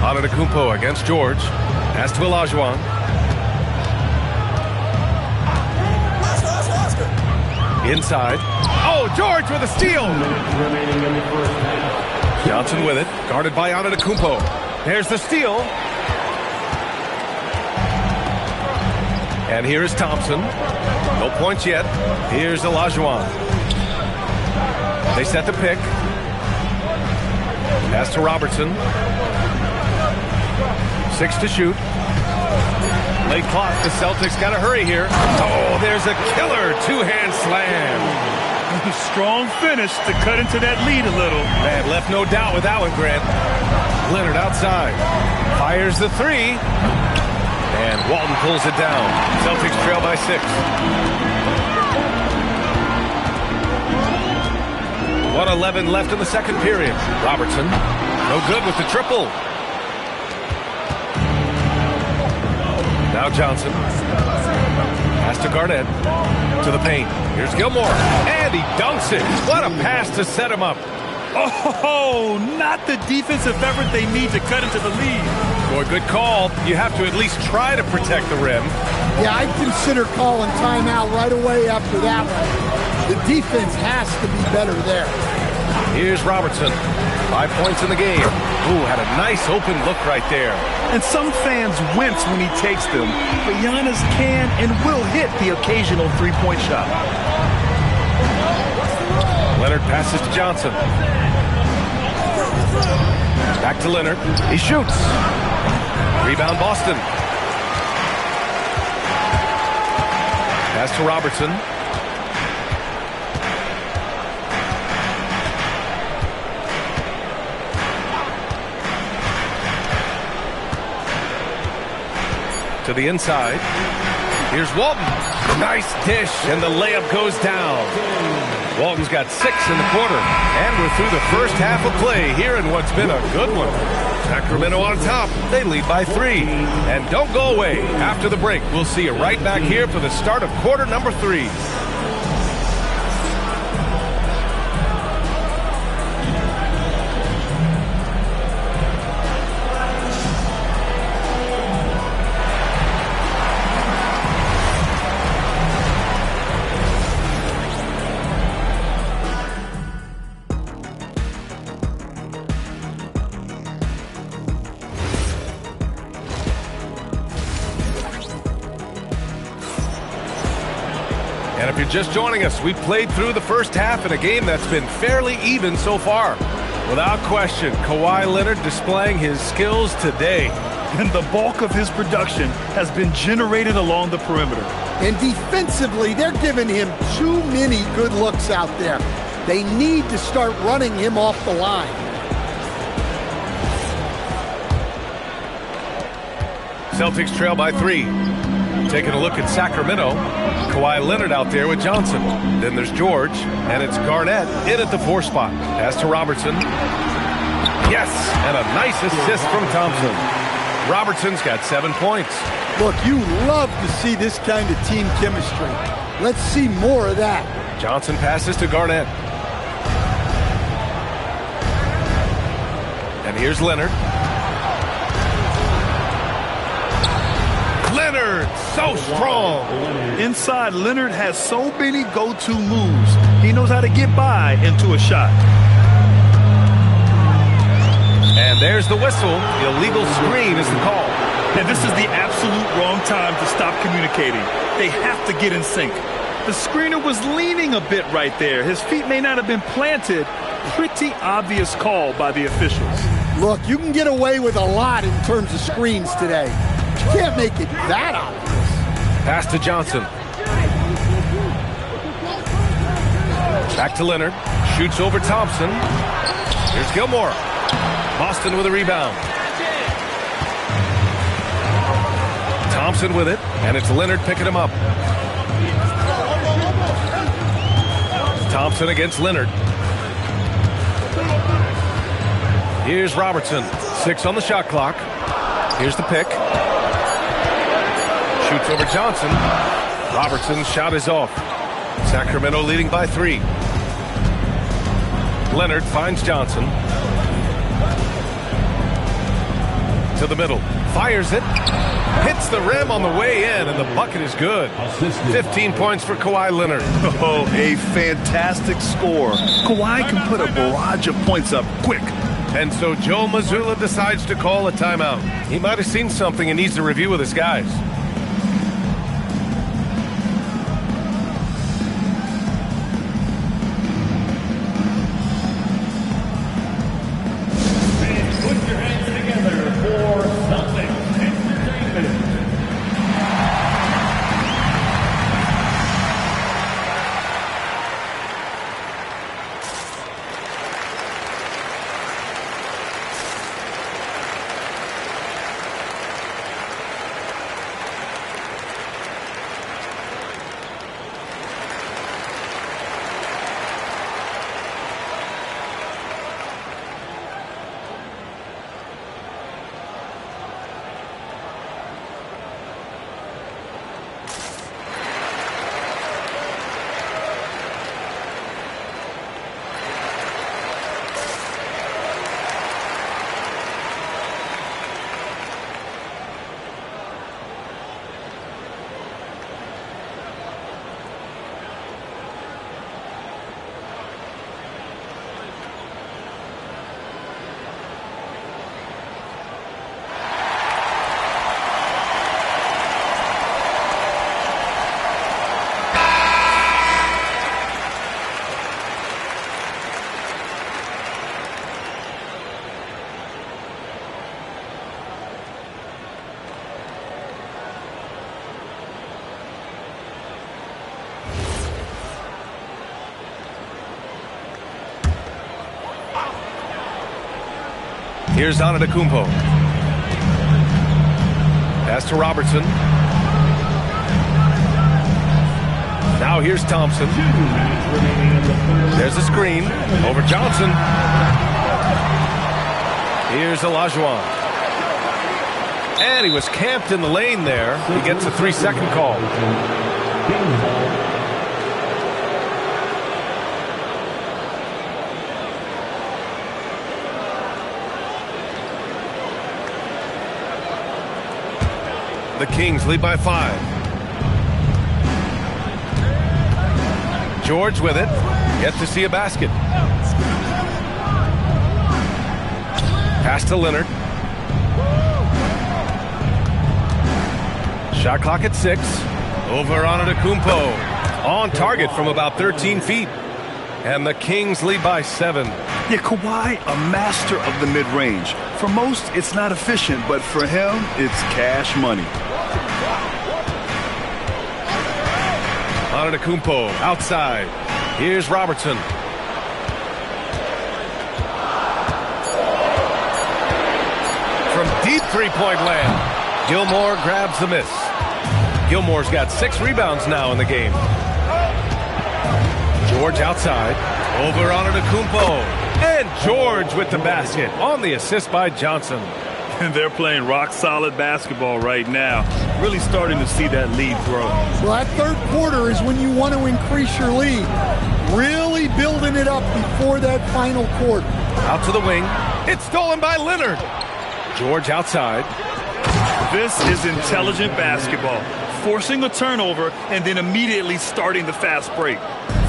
Antetokounmpo against George. Pass to Olajuwon. Inside. Oh, George with a steal. Johnson with it. Guarded by Antetokounmpo. There's the steal. And here is Thompson. No points yet. Here's Olajuwon. They set the pick. Pass to Robertson. 6 to shoot. Late clock. The Celtics got to hurry here. Oh, there's a killer two-hand slam. Strong finish to cut into that lead a little. Man, left no doubt with that one, Grant. Leonard outside. Fires the three. And Walton pulls it down. Celtics trail by 6. 1:11 left in the second period. Robertson, no good with the triple. Now Johnson. Pass to Garnett. To the paint. Here's Gilmore. And he dunks it. What a pass to set him up. Oh, not the defensive effort they need to cut into the lead. Boy, good call. You have to at least try to protect the rim. Yeah, I'd consider calling timeout right away after that one. The defense has to be better there. Here's Robertson. 5 points in the game. Ooh, had a nice open look right there. And some fans wince when he takes them, but Giannis can and will hit the occasional three-point shot. Leonard passes to Johnson. Back to Leonard. He shoots. Rebound Boston. Pass to Robertson. To the inside. Here's Walton. Nice dish, and the layup goes down. Walton's got 6 in the quarter, and we're through the first half of play here in what's been a good one. Sacramento on top. They lead by 3. And don't go away. After the break, we'll see you right back here for the start of quarter number 3. And if you're just joining us, we've played through the first half in a game that's been fairly even so far. Without question, Kawhi Leonard displaying his skills today. And the bulk of his production has been generated along the perimeter. And defensively, they're giving him too many good looks out there. They need to start running him off the line. Celtics trail by 3. Taking a look at Sacramento. Kawhi Leonard out there with Johnson. Then there's George, and it's Garnett in at the 4 spot. Pass to Robertson. Yes, and a nice assist from Thompson. Robertson's got 7 points. Look, you love to see this kind of team chemistry. Let's see more of that. Johnson passes to Garnett. And here's Leonard. Leonard, so strong. Inside, Leonard has so many go-to moves. He knows how to get by into a shot. And there's the whistle. The illegal screen is the call. And this is the absolute wrong time to stop communicating. They have to get in sync. The screener was leaning a bit right there. His feet may not have been planted. Pretty obvious call by the officials. Look, you can get away with a lot in terms of screens today. You can't make it that obvious. Pass to Johnson. Back to Leonard. Shoots over Thompson. Here's Gilmore. Boston with a rebound. Thompson with it, and it's Leonard picking him up. Thompson against Leonard. Here's Robertson. 6 on the shot clock. Here's the pick. Shoots over Johnson. Robertson's shot is off. Sacramento leading by 3. Leonard finds Johnson. To the middle. Fires it. Hits the rim on the way in, and the bucket is good. 15 points for Kawhi Leonard. Oh, a fantastic score. Kawhi can put a barrage of points up quick. And so Joe Mazzulla decides to call a timeout. He might have seen something and needs to review with his guys. Here's Antetokounmpo. Pass to Robertson. Now here's Thompson. There's a screen over Johnson. Here's Olajuwon. And he was camped in the lane there. He gets a 3-second call. The Kings lead by 5. George with it. Gets to see a basket. Pass to Leonard. Shot clock at 6. Over Antetokounmpo. On target from about 13 feet. And the Kings lead by 7. Yeah, Kawhi, a master of the mid-range. For most, it's not efficient, but for him, it's cash money. Antetokounmpo outside. Here's Robertson. From deep three-point land, Gilmore grabs the miss. Gilmore's got 6 rebounds now in the game. George outside. Over Antetokounmpo. And George with the basket on the assist by Johnson. And they're playing rock-solid basketball right now. Really starting to see that lead grow. Well, that third quarter is when you want to increase your lead. Really building it up before that final quarter. Out to the wing. It's stolen by Leonard. George outside. This is intelligent basketball. Forcing a turnover and then immediately starting the fast break.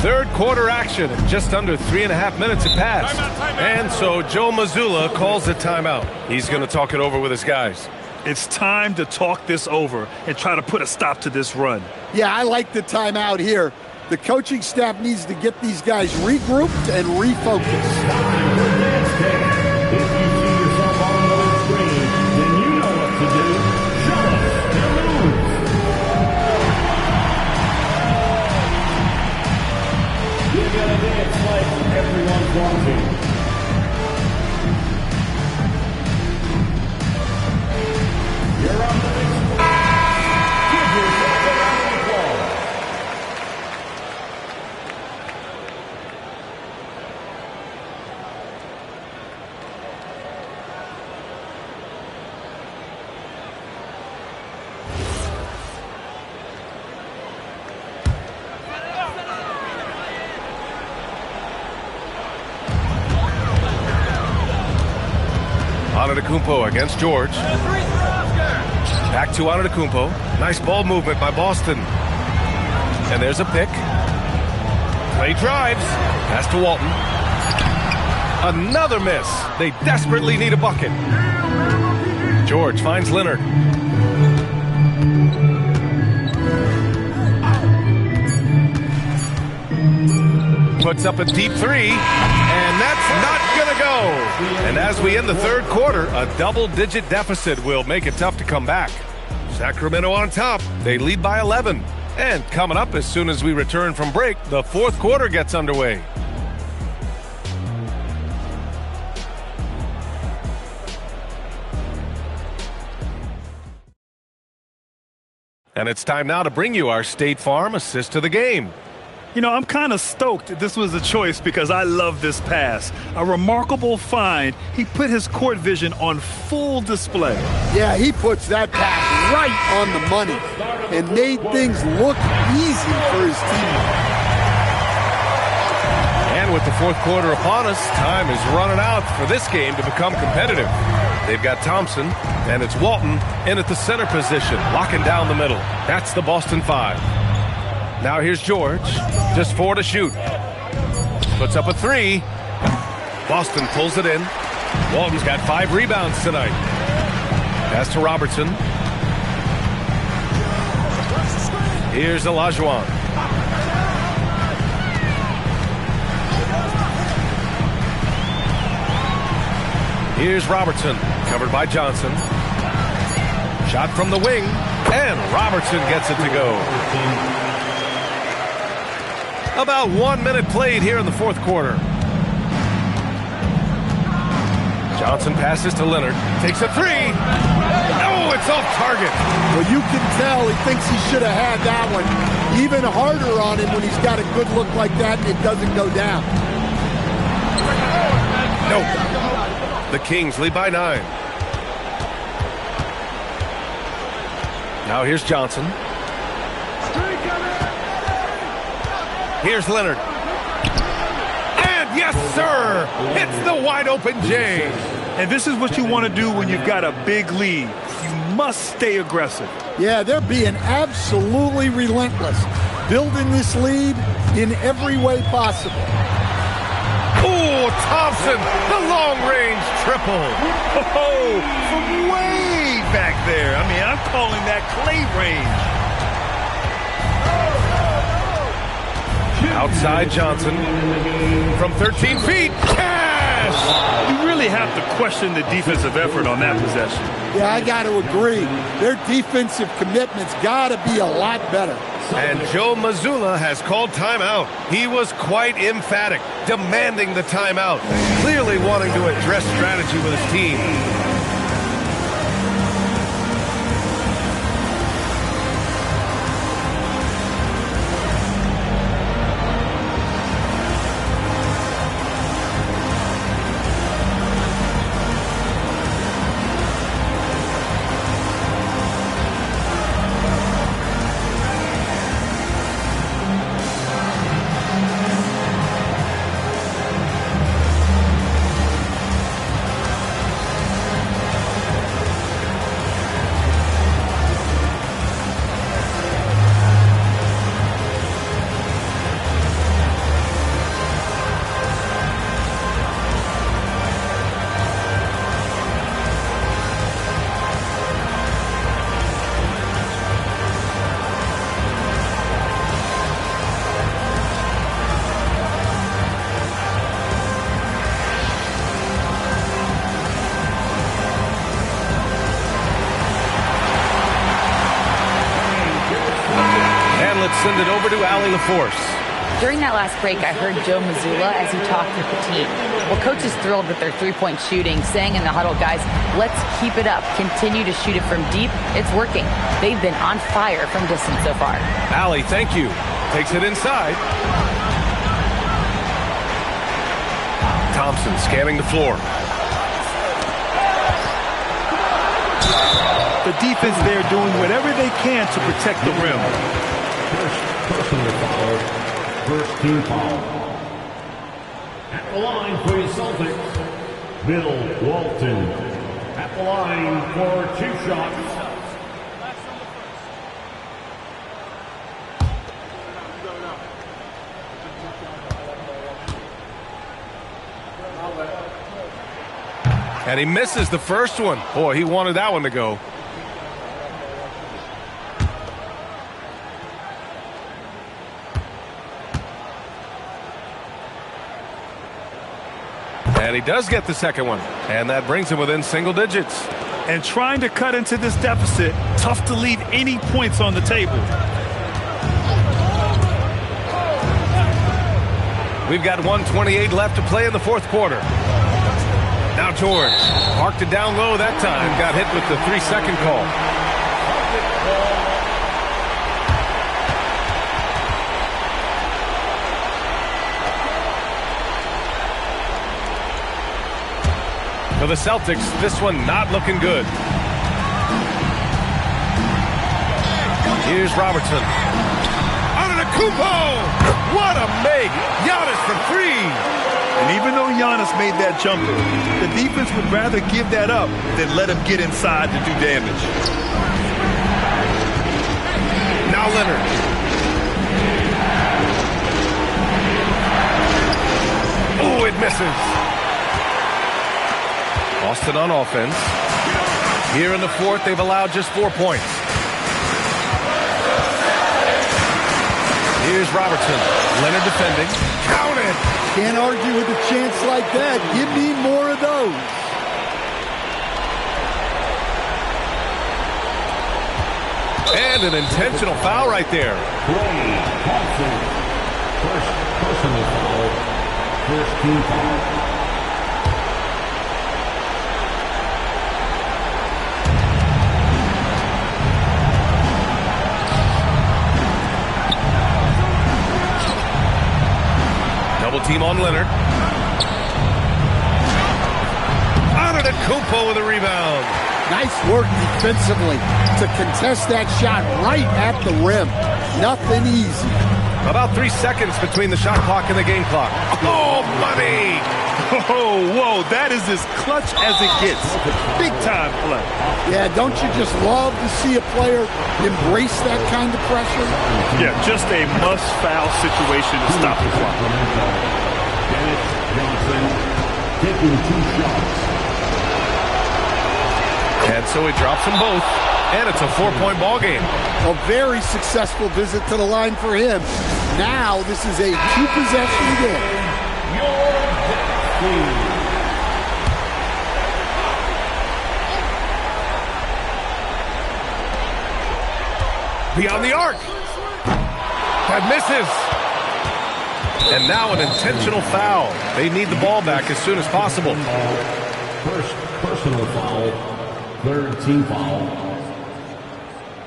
Third quarter action. Just under 3.5 minutes have passed. And so Joe Mazzulla calls a timeout. He's going to talk it over with his guys. It's time to talk this over and try to put a stop to this run. Yeah, I like the timeout here. The coaching staff needs to get these guys regrouped and refocused. Everyone's watching. You're on the next one. Give yourself a round of applause. Antetokounmpo against George. Back to Antetokounmpo. Nice ball movement by Boston. And there's a pick. Clay drives. Pass to Walton. Another miss. They desperately need a bucket. George finds Leonard. Puts up a deep three, and that's not going to go. And as we end the third quarter, a double-digit deficit will make it tough to come back. Sacramento on top. They lead by 11. And coming up as soon as we return from break, the fourth quarter gets underway. And it's time now to bring you our State Farm assist to the game. You know, I'm kind of stoked this was a choice because I love this pass. A remarkable find. He put his court vision on full display. Yeah, he puts that pass right on the money and made things look easy for his teammates. And with the fourth quarter upon us, time is running out for this game to become competitive. They've got Thompson, and it's Walton in at the center position, locking down the middle. That's the Boston 5. Now here's George, just 4 to shoot. Puts up a 3. Boston pulls it in. Walton's got 5 rebounds tonight. Pass to Robertson. Here's Olajuwon. Here's Robertson, covered by Johnson. Shot from the wing, and Robertson gets it to go. About 1 minute played here in the fourth quarter. Johnson passes to Leonard. Takes a 3. Oh, it's off target. Well, you can tell he thinks he should have had that one. Even harder on him when he's got a good look like that and it doesn't go down. Nope. The Kings lead by 9. Now here's Johnson. Here's Leonard. And yes, sir! Hits the wide open J. And this is what you want to do when you've got a big lead. You must stay aggressive. Yeah, they're being absolutely relentless. Building this lead in every way possible. Oh, Thompson, the long-range triple. Oh, from way back there. I mean, I'm calling that Clay range. Outside Johnson from 13 feet. Cash! You really have to question the defensive effort on that possession. Yeah, I got to agree. Their defensive commitment's got to be a lot better. And Joe Mazzulla has called timeout. He was quite emphatic, demanding the timeout, clearly wanting to address strategy with his team. send it over to Allie LaForce. During that last break, I heard Joe Mazzulla as he talked with the team. Well, Coach is thrilled with their three-point shooting, saying in the huddle, guys, let's keep it up. Continue to shoot it from deep. It's working. They've been on fire from distance so far. Allie, thank you. Takes it inside. Thompson scanning the floor. The defense there doing whatever they can to protect the rim. Personal foul. First team foul. At the line for the Celtics, Bill Walton. At the line for 2 shots. And he misses the first one. Boy, he wanted that one to go. And he does get the second one. And that brings him within single digits. And trying to cut into this deficit, tough to leave any points on the table. We've got 1:28 left to play in the fourth quarter. Now George parked it down low that time. Got hit with the 3-second call. For the Celtics, this one not looking good. Here's Robertson. Antetokounmpo! What a make! Giannis for 3! And even though Giannis made that jumper, the defense would rather give that up than let him get inside to do damage. Now Leonard. Oh, it misses. Boston on offense. Here in the fourth, they've allowed just 4 points. Here's Robertson. Leonard defending. Count it! Can't argue with a chance like that. Give me more of those. And an intentional foul right there. Klay Thompson. First personal foul. First team foul. Double team on Leonard. Antetokounmpo with a rebound. Nice work defensively to contest that shot right at the rim. Nothing easy. About 3 seconds between the shot clock and the game clock. Oh, money! Oh, whoa, that is as clutch as it gets. Big time play. Yeah, don't you just love to see a player embrace that kind of pressure? Yeah, just a must-foul situation to stop the clock. Dennis Johnson taking 2 shots. And so he drops them both. And it's a 4-point ball game. A very successful visit to the line for him. Now this is a 2-possession game. Beyond the arc. That misses. And now an intentional foul. They need the ball back as soon as possible. First personal foul. Third team foul.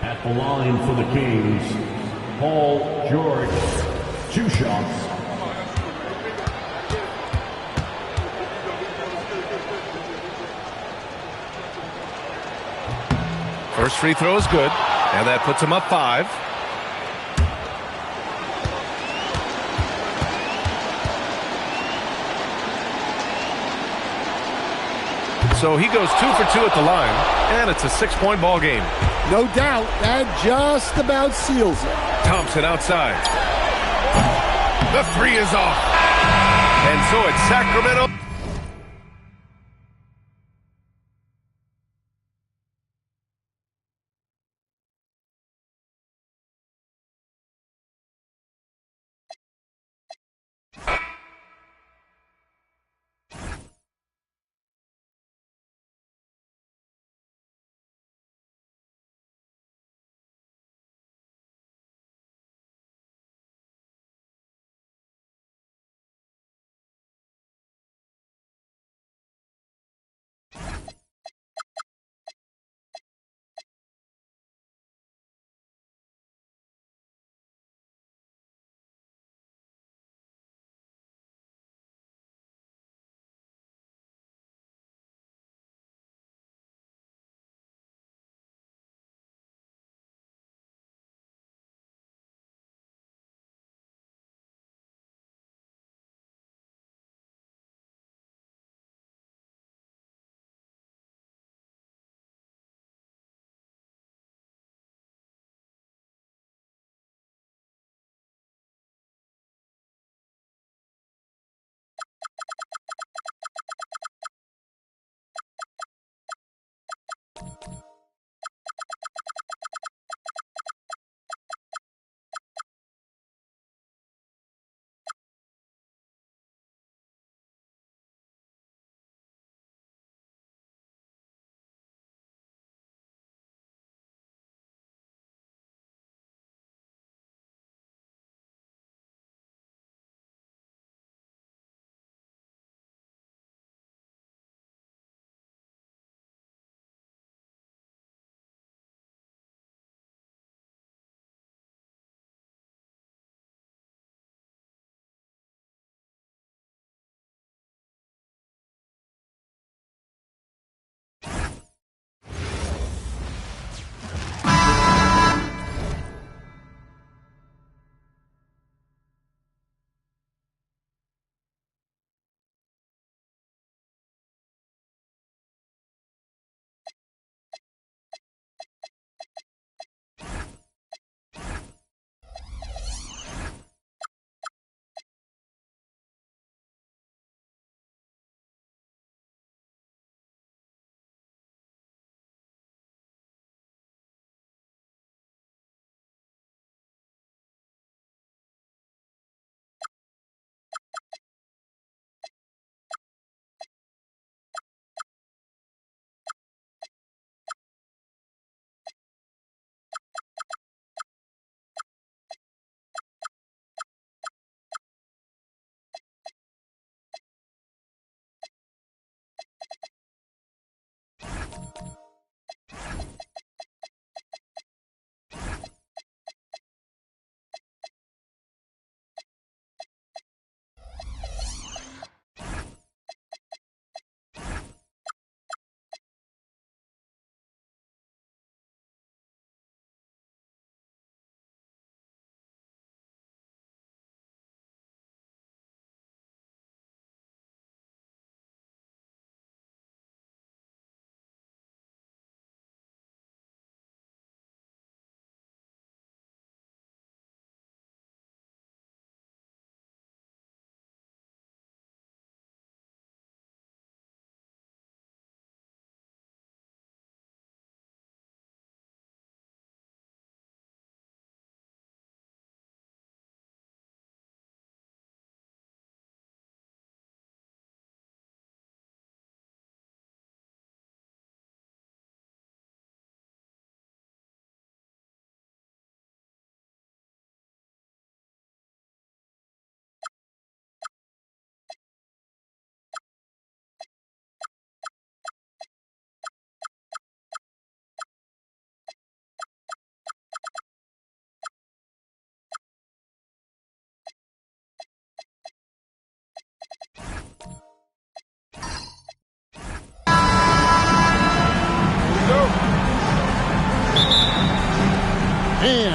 At the line for the Kings, Paul George, 2 shots. First free throw is good, and that puts him up 5. So he goes 2 for 2 at the line, and it's a 6-point ball game. No doubt, that just about seals it. Thompson outside. The 3 is off. And so it's Sacramento.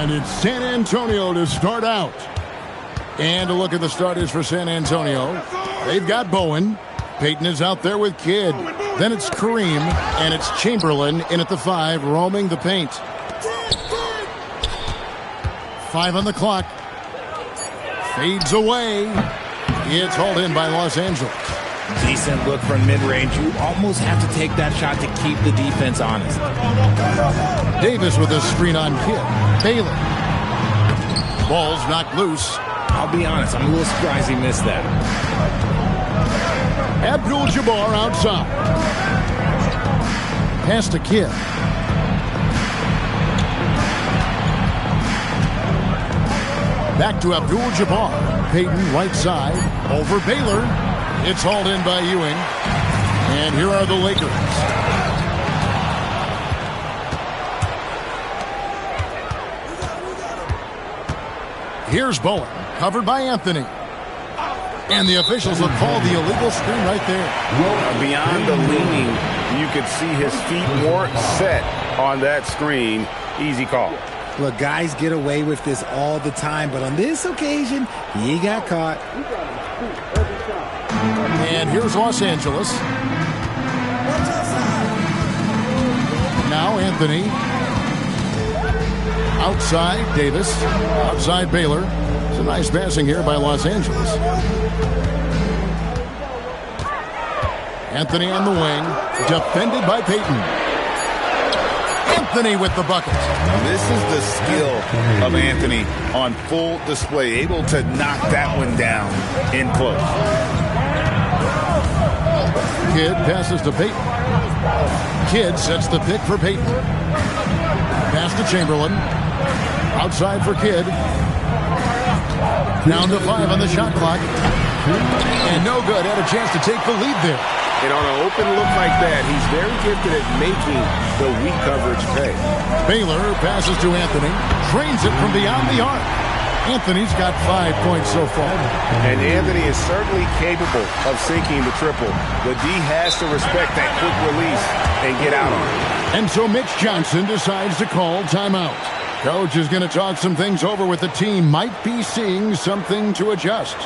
And it's San Antonio to start out. And a look at the starters for San Antonio. They've got Bowen. Peyton is out there with Kidd. Then it's Kareem, and it's Chamberlain in at the 5, roaming the paint. 5 on the clock. Fades away. It's hauled in by Los Angeles. Decent look from mid-range. You almost have to take that shot to keep the defense honest. Davis with a screen on Kidd. Baylor. Ball's knocked loose. I'll be honest, I'm a little surprised he missed that. Abdul-Jabbar outside. Pass to Kidd. Back to Abdul-Jabbar. Peyton right side. Over Baylor. It's hauled in by Ewing. And here are the Lakers. Here's Bowen. Covered by Anthony. And the officials have called the illegal screen right there. Beyond the leaning, you could see his feet weren't set on that screen. Easy call. Look, guys get away with this all the time, but on this occasion, he got caught. And here's Los Angeles. Now Anthony. Outside Davis. Outside Baylor. It's a nice passing here by Los Angeles. Anthony on the wing. Defended by Peyton. Anthony with the bucket. This is the skill of Anthony on full display. Able to knock that one down in close. Kidd passes to Peyton. Kidd sets the pick for Peyton. Pass to Chamberlain. Outside for Kidd. Down to 5 on the shot clock. And no good. Had a chance to take the lead there. And on an open look like that, he's very gifted at making the weak coverage pay. Baylor passes to Anthony. Trains it from beyond the arc. Anthony's got 5 points so far. And Anthony is certainly capable of sinking the triple. The D has to respect that quick release and get out on it. And so Mitch Johnson decides to call timeout. Coach is going to talk some things over with the team. Might be seeing something to adjust.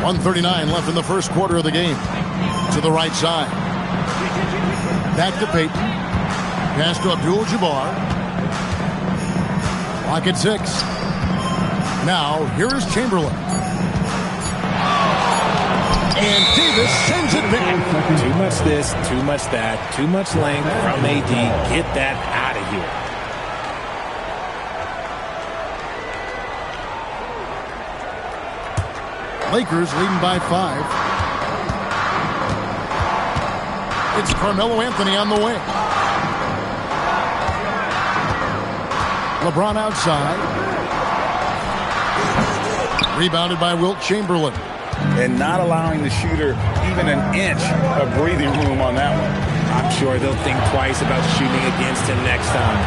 .139 left in the first quarter of the game. To the right side. Back to Peyton. Pass to Abdul-Jabbar. Clock at 6. Now, here is Chamberlain. And Davis sends it back. Too much this, too much that, too much length from AD. Get that out of here. Lakers leading by 5. It's Carmelo Anthony on the wing. LeBron outside. Rebounded by Wilt Chamberlain. and not allowing the shooter even an inch of breathing room on that one. I'm sure they'll think twice about shooting against him next time.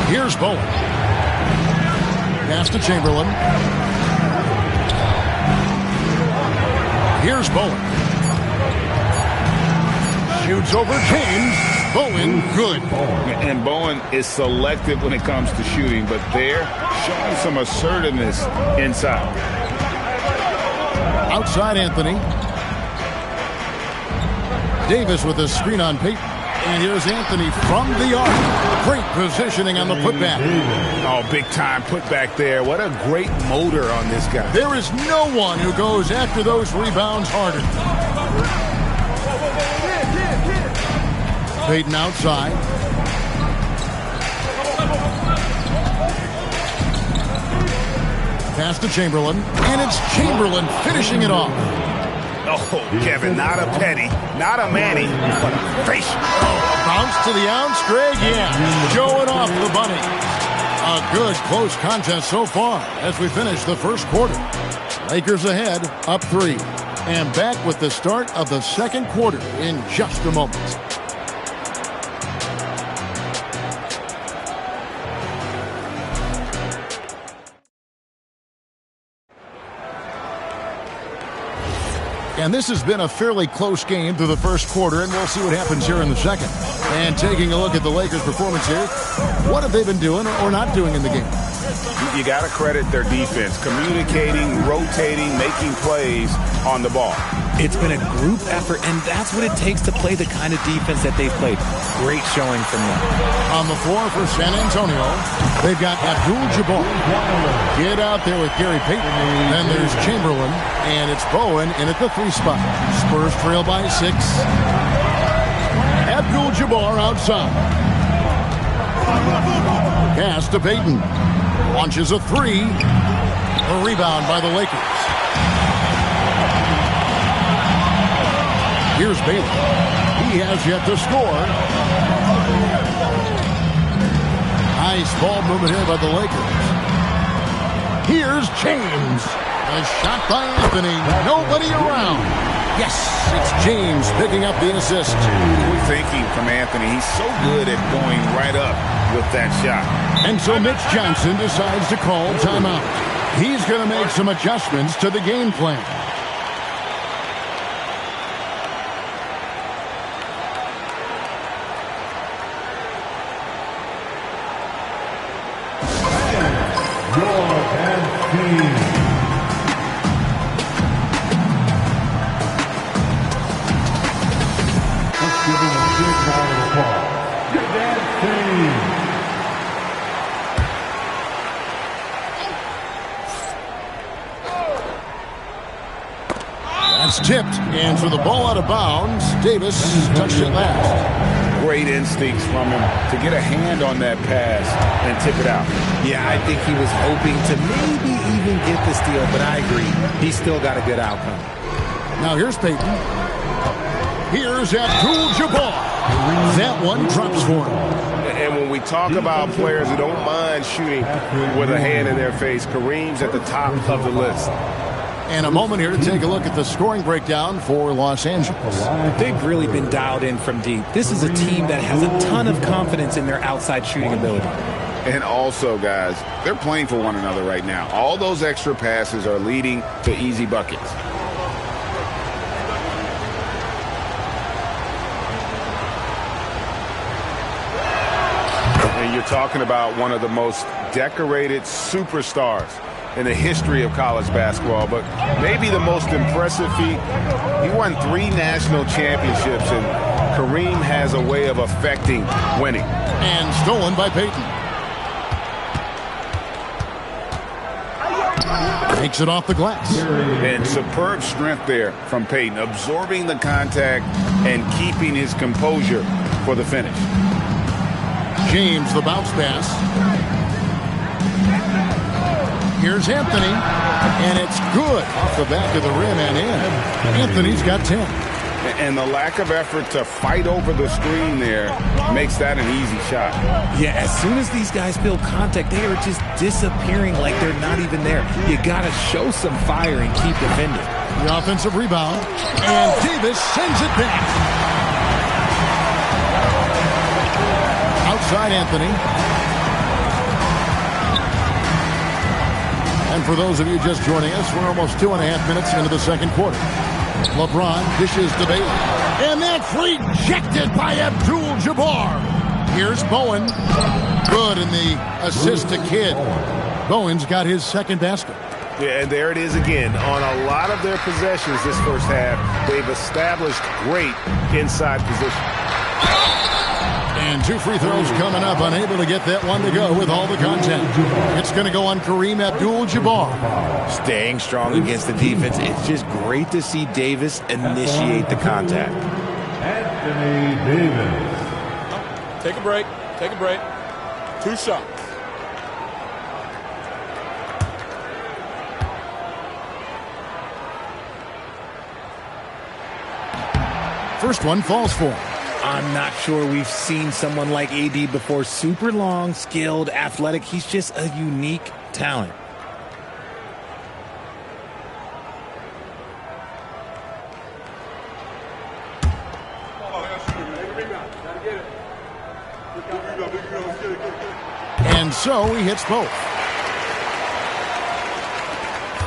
Here's Bowen. Pass to Chamberlain. Here's Bowen. Shoots over James. Bowen, good. And Bowen is selective when it comes to shooting, but they're showing some assertiveness inside. Outside Anthony. Davis with a screen on Payton. And here's Anthony from the arc. Great positioning on the putback. Oh, big time putback there. What a great motor on this guy. There is no one who goes after those rebounds harder. Payton outside. Pass to Chamberlain. And it's Chamberlain finishing it off. Oh, Kevin, not a Petty, not a Manny, but a face. Bounce to the ounce, Greg, yeah. Showing off the bunny. A good close contest so far as we finish the first quarter. Lakers ahead, up 3. And back with the start of the second quarter in just a moment. And this has been a fairly close game through the first quarter, and we'll see what happens here in the second. And taking a look at the Lakers' performance here, what have they been doing or not doing in the game? You got to credit their defense, communicating, rotating, making plays on the ball. It's been a group effort, and that's what it takes to play the kind of defense that they've played. Great showing from them. On the floor for San Antonio, they've got Abdul-Jabbar. Get out there with Gary Payton. Then there's Chamberlain, and it's Bowen in at the 3 spot. Spurs trail by 6. Abdul-Jabbar outside. Pass to Payton. Launches a 3. A rebound by the Lakers. Here's Bailey. He has yet to score. Nice ball movement here by the Lakers. Here's James. A shot by Anthony. Nobody around. Yes, it's James picking up the assist. Good thinking from Anthony. He's so good at going right up with that shot. And so Mitch Johnson decides to call timeout. He's going to make some adjustments to the game plan. That's tipped, and so the ball out of bounds. Davis touched it last. Great instincts from him to get a hand on that pass and tip it out. Yeah, I think he was hoping to maybe even get the steal, but I agree. He still got a good outcome. Now here's Payton. Here's Abdul-Jabbar. That one drops for him. And when we talk about players who don't mind shooting with a hand in their face, Kareem's at the top of the list. And a moment here to take a look at the scoring breakdown for Los Angeles. They've really been dialed in from deep. This is a team that has a ton of confidence in their outside shooting ability. And also, guys, they're playing for one another right now. All those extra passes are leading to easy buckets. And you're talking about one of the most decorated superstars in the history of college basketball, but maybe the most impressive feat. He won 3 national championships, and Kareem has a way of affecting winning. And stolen by Payton. Takes it off the glass. And superb strength there from Payton, absorbing the contact and keeping his composure for the finish. James, the bounce pass. Here's Anthony, and it's good off the back of the rim and in. Anthony's got 10. And the lack of effort to fight over the screen there makes that an easy shot. Yeah, as soon as these guys feel contact, they are just disappearing like they're not even there. You got to show some fire and keep defending. The offensive rebound. And Davis sends it back. Outside Anthony. And for those of you just joining us, we're almost 2.5 minutes into the second quarter. LeBron dishes to Baylor. And that's rejected by Abdul-Jabbar. Here's Bowen. Good in the assist to Kidd. Bowen's got his second basket. Yeah, and there it is again. On a lot of their possessions this first half, they've established great inside position. And 2 free throws coming up. Unable to get that one to go with all the contact. It's going to go on Kareem Abdul-Jabbar. Staying strong against the defense. It's just great to see Davis initiate the contact. Anthony Davis. Take a break. Take a break. 2 shots. First one falls for him. I'm not sure we've seen someone like AD before. Super long, skilled, athletic. He's just a unique talent. And so he hits both.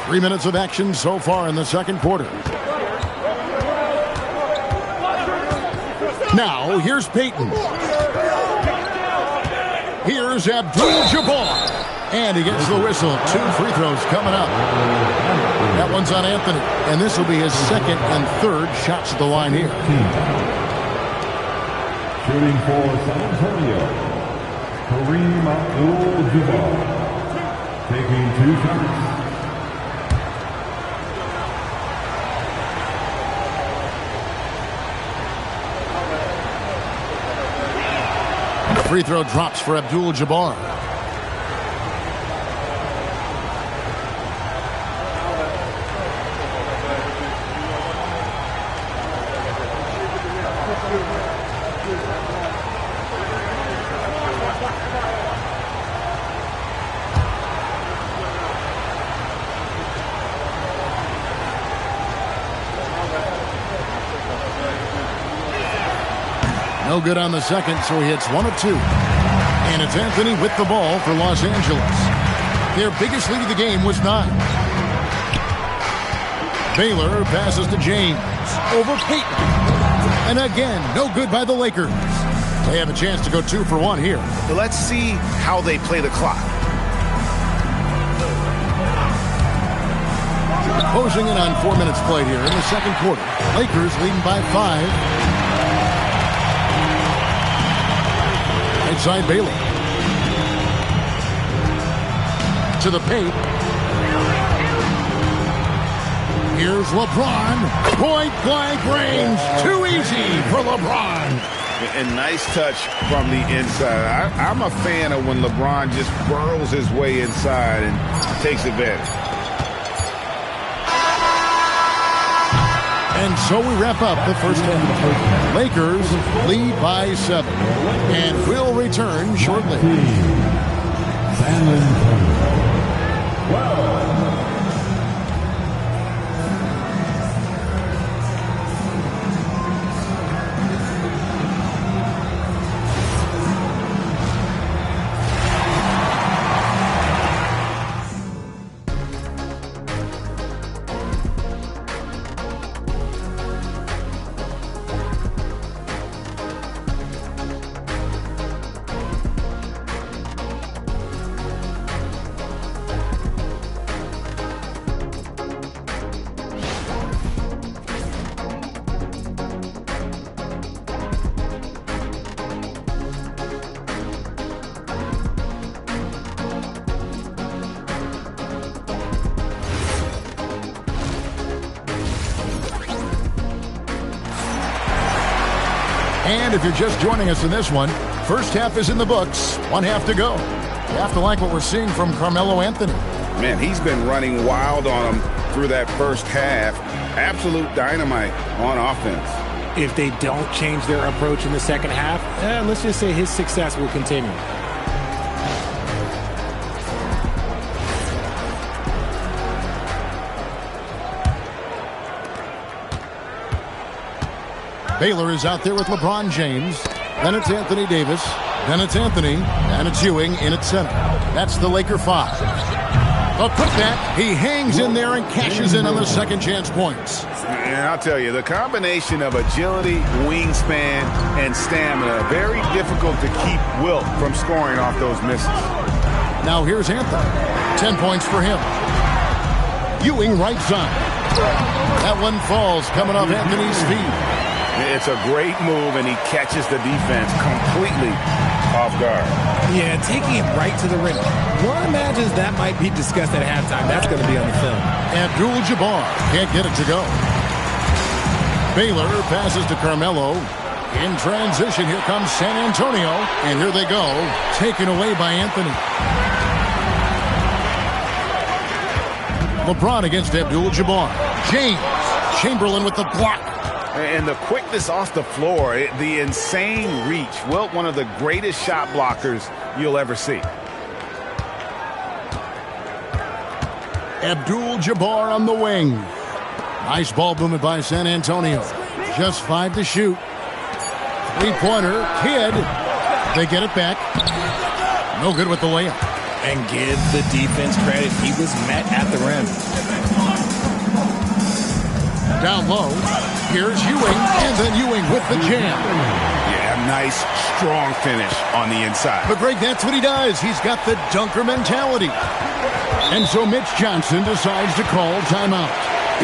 3 minutes of action so far in the second quarter. Now, here's Payton. Here's Abdul-Jabbar. And he gets the whistle. 2 free throws coming up. That one's on Anthony. And this will be his second and third shots at the line here. Shooting for San Antonio, Kareem Abdul-Jabbar. Taking 2 shots. Free throw drops for Abdul-Jabbar. No good on the second, so he hits 1 of 2. And it's Anthony with the ball for Los Angeles. Their biggest lead of the game was 9. Baylor passes to James. Over Payton. And again, no good by the Lakers. They have a chance to go 2 for 1 here. So let's see how they play the clock. Closing in on 4 minutes played here in the second quarter. Lakers leading by 5. Inside Baylor. To the paint. Here's LeBron. Point blank range. Too easy for LeBron. And nice touch from the inside. I'm a fan of when LeBron just burrows his way inside and takes advantage. And so we wrap up the first half. Lakers lead by 7. And will return shortly. San Antonio. 12. And if you're just joining us in this one, first half is in the books. 1 half to go. You have to like what we're seeing from Carmelo Anthony. Man, he's been running wild on them through that first half. Absolute dynamite on offense. If they don't change their approach in the second half, let's just say his success will continue. Baylor is out there with LeBron James. Then it's Anthony Davis. Then it's Anthony. And it's Ewing in at center. That's the Laker 5. A putback. He hangs in there and cashes in on the second chance points. And I'll tell you, the combination of agility, wingspan, and stamina, very difficult to keep Wilt from scoring off those misses. Now here's Anthony. 10 points for him. Ewing right side. That one falls coming off Anthony's feet. It's a great move, and he catches the defense completely off guard. Yeah, taking it right to the rim. One imagines that might be discussed at halftime. That's going to be on the film. Abdul-Jabbar can't get it to go. Baylor passes to Carmelo. In transition, here comes San Antonio. And here they go, taken away by Anthony. LeBron against Abdul-Jabbar. James. Chamberlain with the block. And the quickness off the floor, the insane reach. Wilt, one of the greatest shot blockers you'll ever see. Abdul-Jabbar on the wing. Nice ball movement by San Antonio. Just 5 to shoot. Three-pointer. Kidd. They get it back. No good with the layup. And give the defense credit. He was met at the rim. Down low. Here's Ewing. And then Ewing with the jam. Yeah, nice, strong finish on the inside. But Greg, that's what he does. He's got the dunker mentality. And so Mitch Johnson decides to call timeout.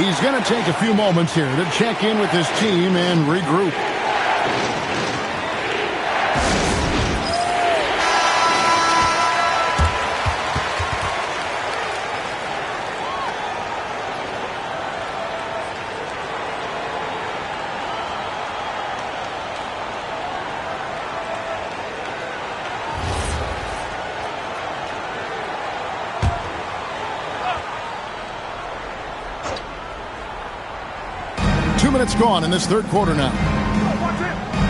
He's going to take a few moments here to check in with his team and regroup. Minutes gone in this third quarter now.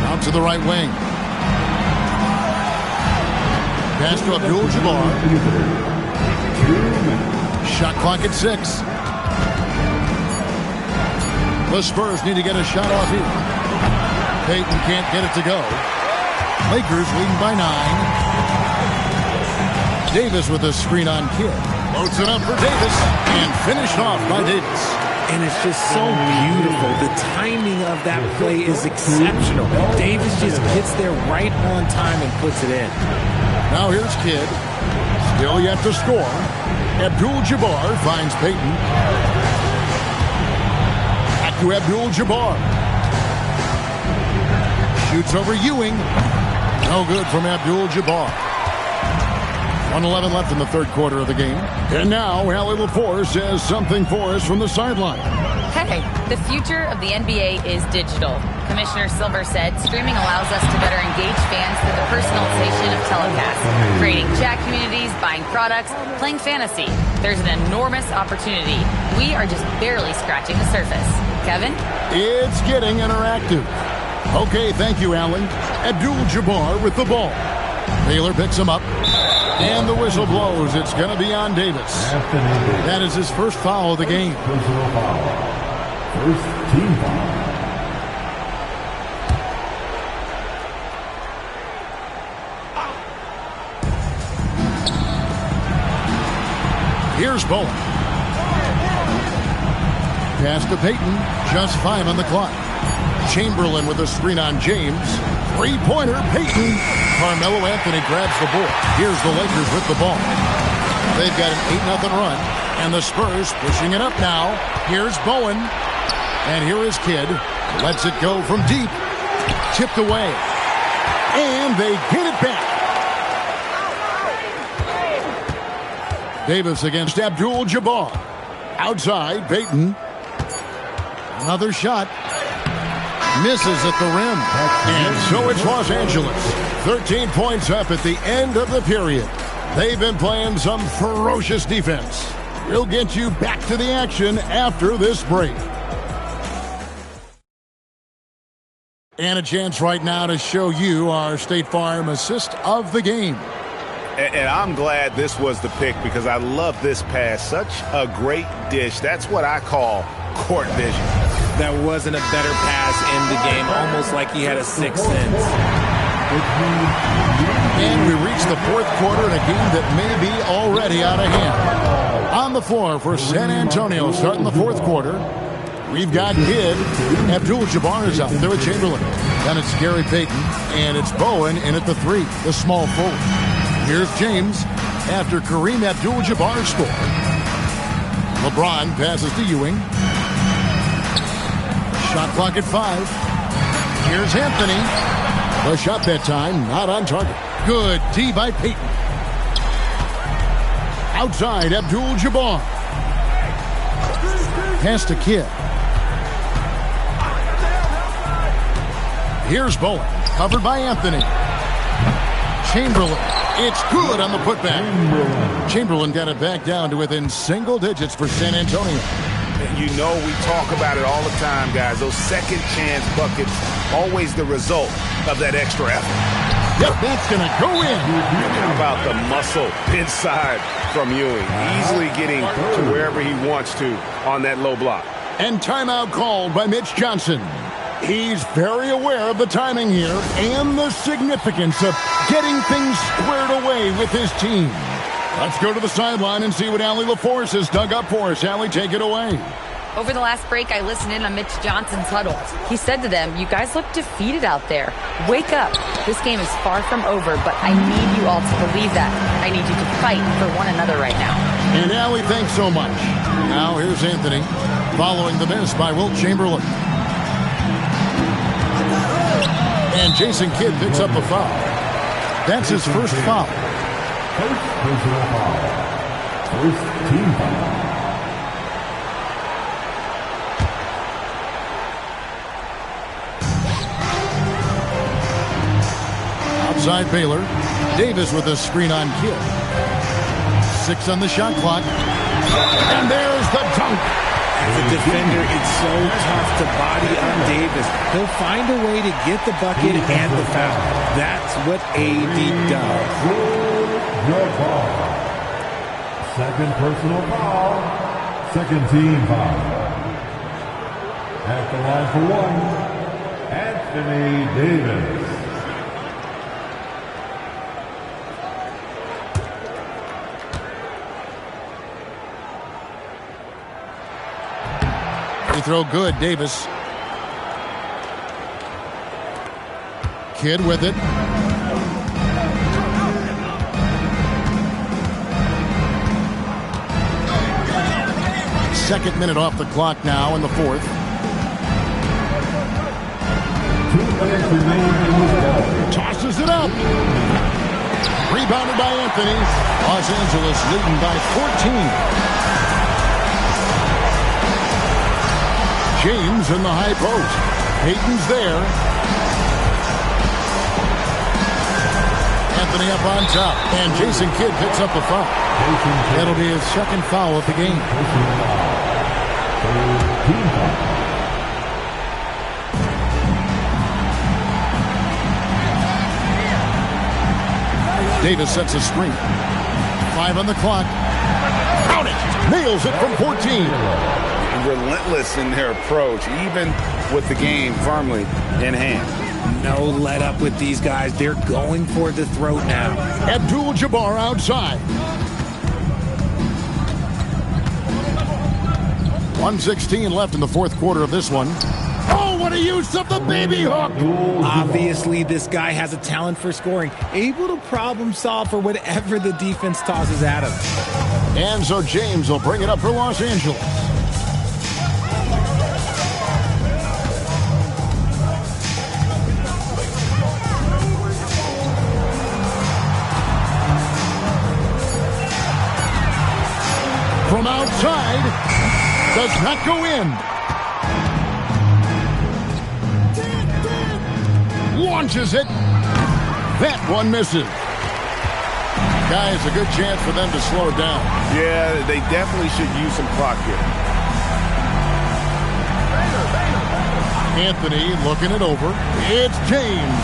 Out to the right wing. Pass to Abdul-Jabbar. Shot clock at 6. The Spurs need to get a shot off here. Payton can't get it to go. Lakers leading by 9. Davis with a screen on Kidd. Loads it up for Davis and finished off by Davis. And it's just so beautiful. The timing of that play is exceptional. Davis just gets there right on time and puts it in. Now here's Kidd. Still yet to score. Abdul-Jabbar finds Payton. Back to Abdul-Jabbar. Shoots over Ewing. No good from Abdul-Jabbar. 1:11 left in the third quarter of the game. And now, Allie LaForce says something for us from the sideline. Hey, the future of the NBA is digital. Commissioner Silver said streaming allows us to better engage fans through the personalization of telecasts, creating chat communities, buying products, playing fantasy. There's an enormous opportunity. We are just barely scratching the surface. Kevin? It's getting interactive. Okay, thank you, Allen. Abdul-Jabbar with the ball. Baylor picks him up. And the whistle blows. It's going to be on Davis. That is his first foul of the game. Personal foul. First team foul. Here's Bowen. Pass to Payton. Just 5 on the clock. Chamberlain with a screen on James. Three-pointer, Payton. Carmelo Anthony grabs the board. Here's the Lakers with the ball. They've got an 8-0 run. And the Spurs pushing it up now. Here's Bowen. And here is Kidd. Lets it go from deep. Tipped away. And they get it back. Davis against Abdul-Jabbar. Outside, Payton. Another shot. Misses at the rim. And so it's Los Angeles. 13 points up at the end of the period. They've been playing some ferocious defense. We'll get you back to the action after this break. And a chance right now to show you our State Farm assist of the game. And I'm glad this was the pick because I love this pass. Such a great dish. That's what I call court vision. That wasn't a better pass in the game, almost like he had a sixth sense. And we reach the fourth quarter in a game that may be already out of hand. On the floor for San Antonio starting the fourth quarter, we've got Kidd. Abdul-Jabbar is out there with Chamberlain. Then it's Gary Payton, and it's Bowen in at the 3, the small forward. Here's James after Kareem Abdul-Jabbar scored. LeBron passes to Ewing. Shot clock at 5. Here's Anthony. The shot that time, not on target. Good D by Payton. Outside, Abdul-Jabbar. Pass to Kidd. Here's Bowen, covered by Anthony. Chamberlain. It's good on the putback. Chamberlain got it back down to within single digits for San Antonio. You know we talk about it all the time, guys. Those second chance buckets, always the result of that extra effort. Yep, that's going to go in. How about the muscle inside from Ewing? Easily getting to wherever he wants to on that low block. And timeout called by Mitch Johnson. He's very aware of the timing here and the significance of getting things squared away with his team. Let's go to the sideline and see what Allie LaForce has dug up for us. Allie, take it away. Over the last break, I listened in on Mitch Johnson's huddle. He said to them, "You guys look defeated out there. Wake up. This game is far from over, but I need you all to believe that. I need you to fight for one another right now." And Allie, thanks so much. Now here's Anthony following the miss by Wilt Chamberlain. And Jason Kidd picks up the foul. That's his first foul. First personal foul. First team foul. Outside Baylor. Davis with a screen on Kidd. 6 on the shot clock. And there's the dunk. As a defender, it's so tough to body on Davis. He'll find a way to get the bucket and the foul. That's what AD does. Second personal foul. Second team foul. At the line for 1, Anthony Davis. Free throw good, Davis. Kidd with it. Second minute off the clock now in the fourth. 2 minutes remaining. Tosses it up. Rebounded by Anthony. Los Angeles leading by 14. James in the high post. Payton's there. Anthony up on top. And Jason Kidd picks up the foul. That'll be his second foul of the game. Davis sets a screen. 5 on the clock. Count it. Nails it from 14. Relentless in their approach, even with the game firmly in hand. No let up with these guys. They're going for the throat now. Abdul-Jabbar outside. 1:16 left in the fourth quarter of this one. Oh, what a use of the baby hook! Obviously, this guy has a talent for scoring, able to problem solve for whatever the defense tosses at him. And so James will bring it up for Los Angeles. From outside, does not go in. Launches it. That one misses. Guys, a good chance for them to slow it down. Yeah, they definitely should use some clock here. Anthony looking it over. It's James.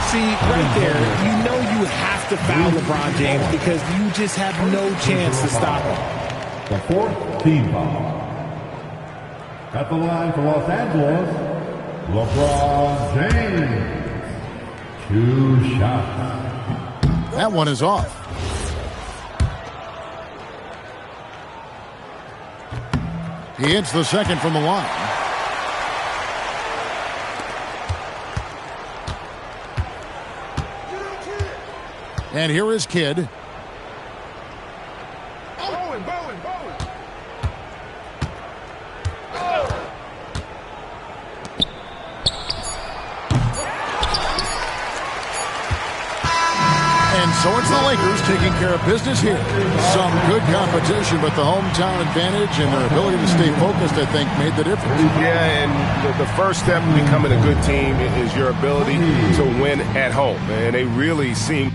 See, right there, you know you have to foul LeBron James because you just have no chance to stop him. The fourth team foul. At the line for Los Angeles, LeBron James. 2 shots. That one is off. He hits the second from the line. And here is Kidd. And so it's the Lakers taking care of business here. Some good competition, but the hometown advantage and their ability to stay focused, I think, made the difference. Yeah, and the first step in becoming a good team is your ability to win at home. And they really seem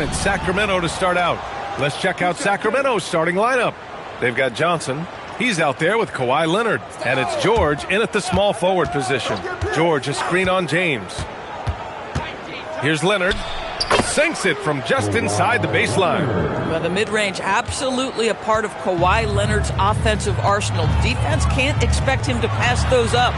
And it's Sacramento to start out. Let's check out Sacramento's starting lineup. They've got Johnson. He's out there with Kawhi Leonard. And it's George in at the small forward position. George, a screen on James. Here's Leonard. Sinks it from just inside the baseline. Well, the mid-range absolutely a part of Kawhi Leonard's offensive arsenal. Defense can't expect him to pass those up.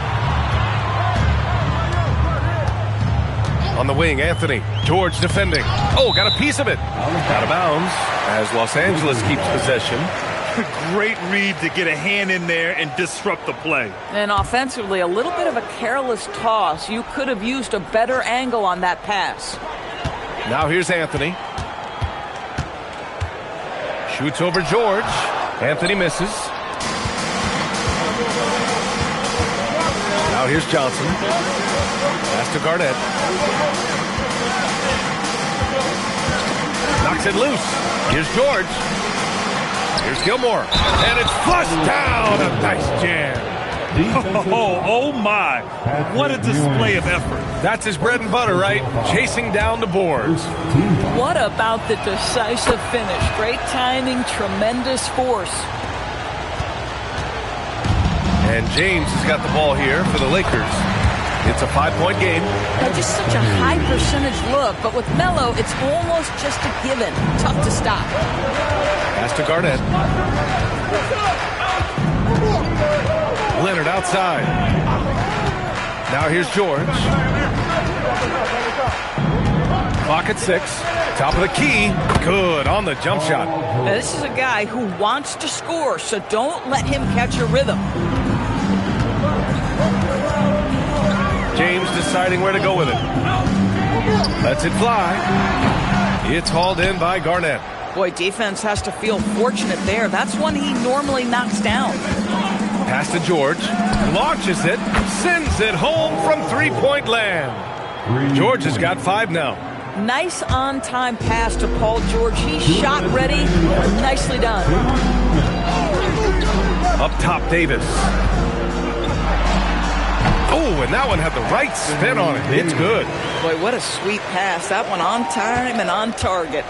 On the wing, Anthony. George defending. Oh, got a piece of it. Out of bounds as Los Angeles keeps possession. Great read to get a hand in there and disrupt the play. And offensively, a little bit of a careless toss. You could have used a better angle on that pass. Now here's Anthony. Shoots over George. Anthony misses. Now here's Johnson. Pass to Garnett. Knocks it loose. Here's George. Here's Gilmore. And it's flushed down. A nice jam. Oh my. What a display of effort. That's his bread and butter, right? Chasing down the boards. What about the decisive finish? Great timing, tremendous force. And James has got the ball here for the Lakers. It's a 5-point game. Just such a high percentage look, but with Melo, it's almost just a given. Tough to stop. Pass to Garnett. Leonard outside. Now here's George. Clock at 6. Top of the key. Good on the jump shot. Now, this is a guy who wants to score, so don't let him catch a rhythm. James deciding where to go with it. Lets it fly. It's hauled in by Garnett. Boy, defense has to feel fortunate there. That's one he normally knocks down. Pass to George. Launches it. Sends it home from three-point land. George has got 5 now. Nice on-time pass to Paul George. He's shot ready. Nicely done. Up top, Davis. Oh, and that one had the right spin on it. It's good. Boy, what a sweet pass. That one on time and on target.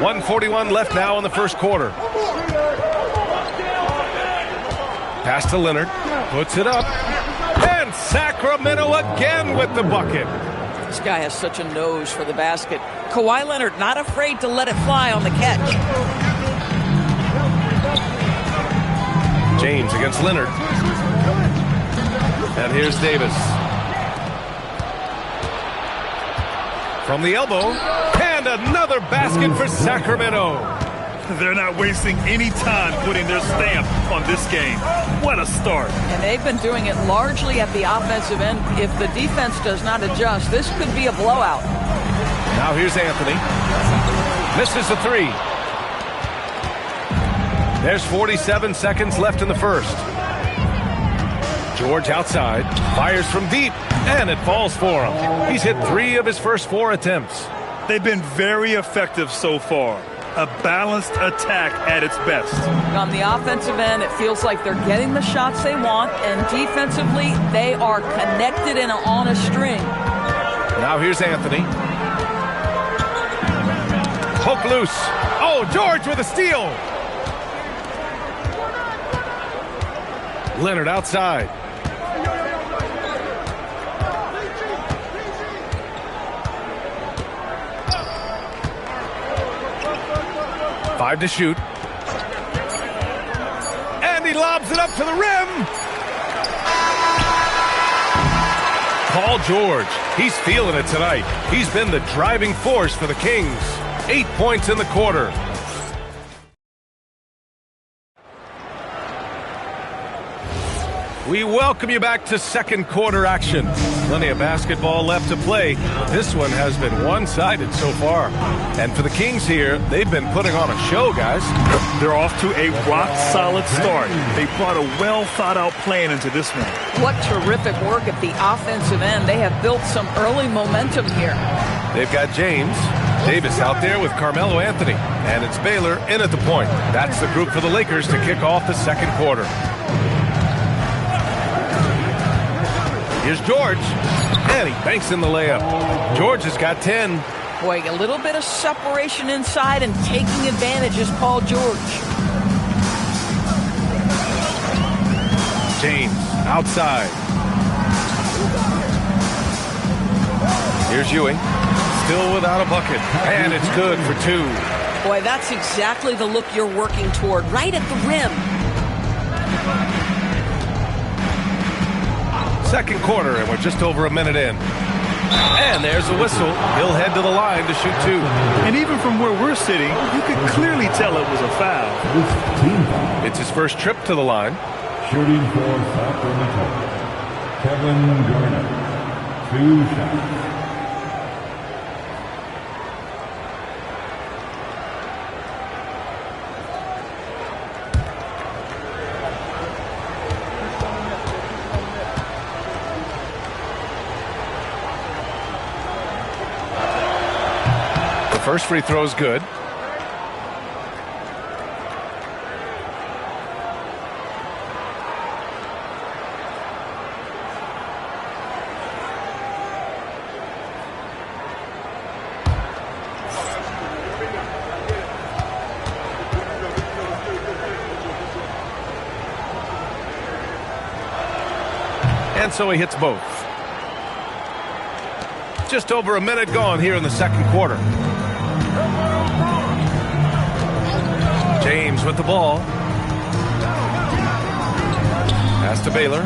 1:41 left now in the first quarter. Pass to Leonard. Puts it up. And Sacramento again with the bucket. This guy has such a nose for the basket. Kawhi Leonard not afraid to let it fly on the catch. James against Leonard. And here's Davis. From the elbow. And another basket for Sacramento. They're not wasting any time putting their stamp on this game. What a start. And they've been doing it largely at the offensive end. If the defense does not adjust, this could be a blowout. Now here's Anthony. Misses the 3. There's 47 seconds left in the first. George outside. Fires from deep. And it falls for him. He's hit 3 of his first 4 attempts. They've been very effective so far. A balanced attack at its best. On the offensive end, it feels like they're getting the shots they want, and defensively, they are connected and on a string. Now here's Anthony. Poke loose. Oh, George with a steal. Leonard outside. Five to shoot. And he lobs it up to the rim. Paul George, he's feeling it tonight. He's been the driving force for the Kings. 8 points in the quarter. We welcome you back to second quarter action. Plenty of basketball left to play. This one has been one-sided so far. And for the Kings here, they've been putting on a show, guys. They're off to a rock-solid start. They brought a well-thought-out plan into this one. What terrific work at the offensive end. They have built some early momentum here. They've got James. Davis out there with Carmelo Anthony. And it's Baylor in at the point. That's the group for the Lakers to kick off the second quarter. Here's George. And he banks in the layup. George has got 10. Boy, a little bit of separation inside and taking advantage is Paul George. James outside. Here's Ewing. Still without a bucket. And it's good for 2. Boy, that's exactly the look you're working toward, right at the rim. Second quarter, and we're just over a minute in. And there's a whistle. He'll head to the line to shoot 2. And even from where we're sitting, you could clearly tell it was a foul. It's his first trip to the line. Shooting for Sacramento, Kevin Garnett. 2 shots. First free throw is good. And so he hits both. Just over a minute gone here in the second quarter. James with the ball. Pass to Baylor.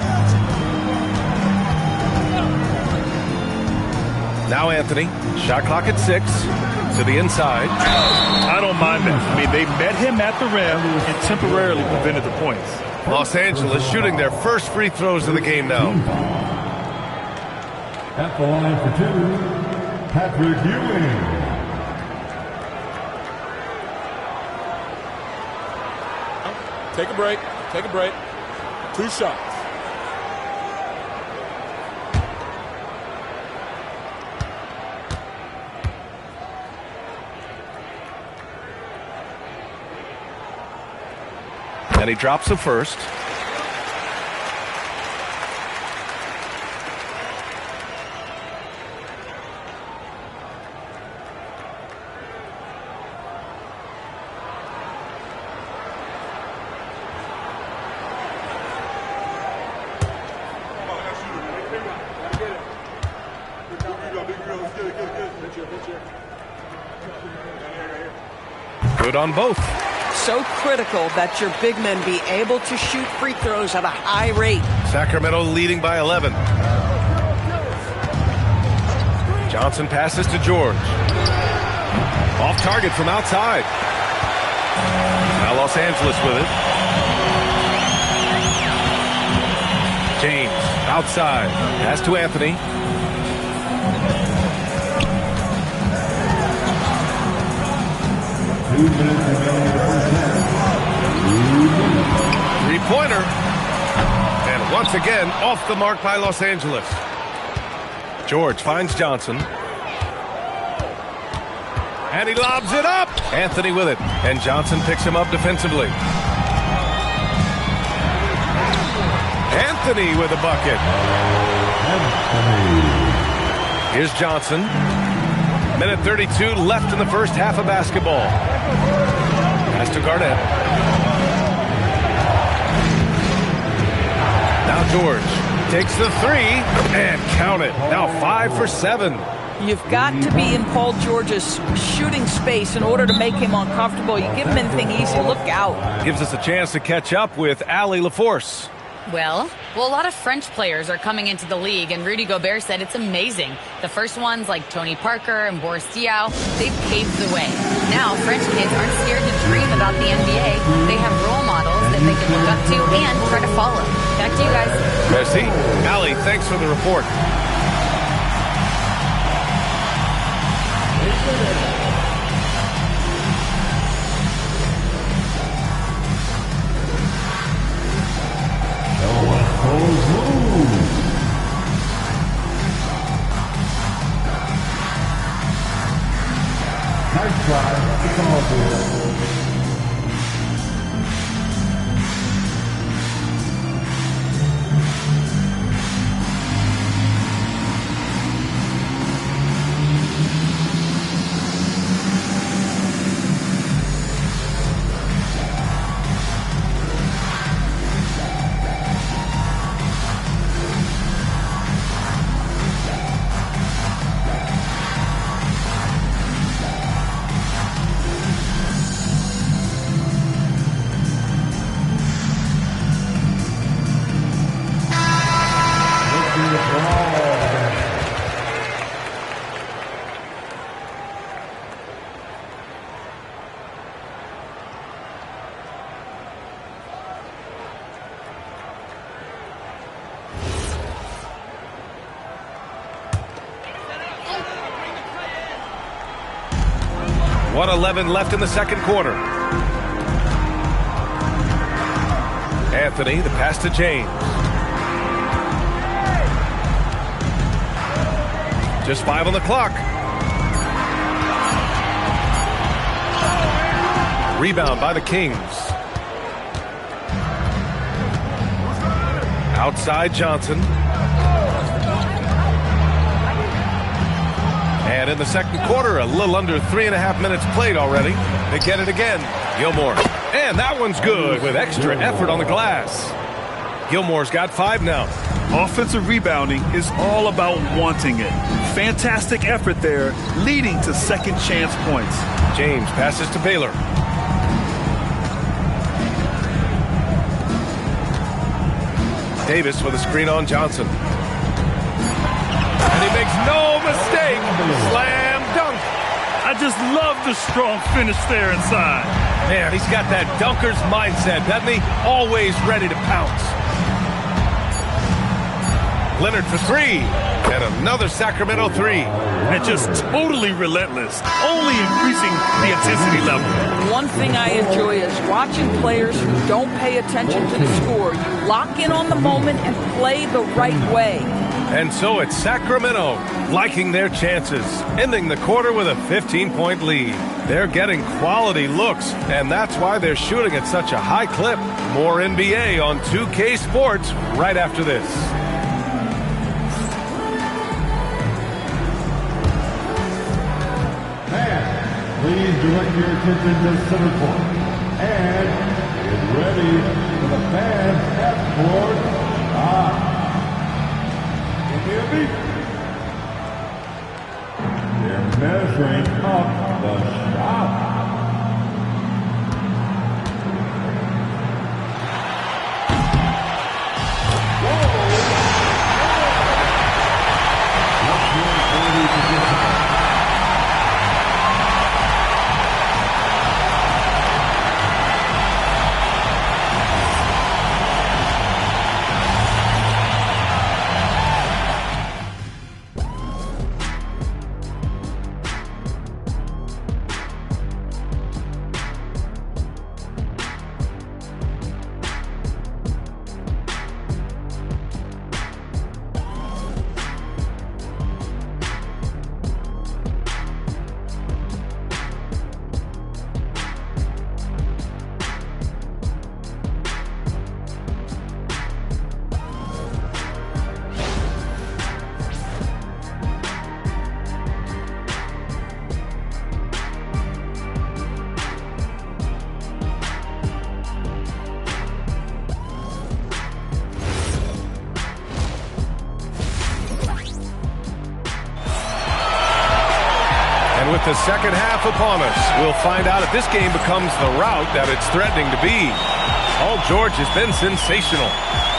Now Anthony. Shot clock at 6. To the inside. I don't mind that. I mean, they met him at the rim and temporarily prevented the points. Los Angeles shooting their first free throws of the game now. At the line for 2, Patrick Ewing. Take a break. Take a break. 2 shots. And he drops the first. Good on both. So critical that your big men be able to shoot free throws at a high rate. Sacramento leading by 11. Johnson passes to George. Off target from outside. Now Los Angeles with it. James outside. Pass to Anthony. Three-pointer. And once again, off the mark by Los Angeles. George finds Johnson. And he lobs it up. Anthony with it. And Johnson picks him up defensively. Anthony with a bucket. Here's Johnson. Minute 32 left in the first half of basketball. Pass to Garnett. Now George takes the 3 and count it. Now 5 for 7. You've got to be in Paul George's shooting space in order to make him uncomfortable. You give him anything easy, look out. Gives us a chance to catch up with Allie LaForce. Well, a lot of French players are coming into the league, and Rudy Gobert said it's amazing. The first ones, like Tony Parker and Boris Diaw, they've paved the way. Now, French kids aren't scared to dream about the NBA. They have role models that they can look up to and try to follow. Back to you guys. Merci. Allie, thanks for the report. Nice try. It's all good. 1:11 left in the second quarter. Anthony, the pass to James. Just 5 on the clock. Rebound by the Kings. Outside Johnson. And in the second quarter, a little under 3.5 minutes played already. They get it again. Gilmore. And that one's good with extra effort on the glass. Gilmore's got 5 now. Offensive rebounding is all about wanting it. Fantastic effort there, leading to second chance points. James passes to Baylor. Davis with a screen on Johnson. And he makes no mistake. Slam dunk. I just love the strong finish there inside. Man, he's got that dunker's mindset, doesn't he? Always ready to pounce. Leonard for 3. And another Sacramento 3. And just totally relentless. Only increasing the intensity level. One thing I enjoy is watching players who don't pay attention to the score. You lock in on the moment and play the right way. And so it's Sacramento liking their chances, ending the quarter with a 15-point lead. They're getting quality looks, and that's why they're shooting at such a high clip. More NBA on 2K Sports right after this. Please direct your attention to center court. And get ready for the fans at court. Can you hear me? They're measuring up the shot. With the second half upon us, we'll find out if this game becomes the rout that it's threatening to be. Paul George has been sensational.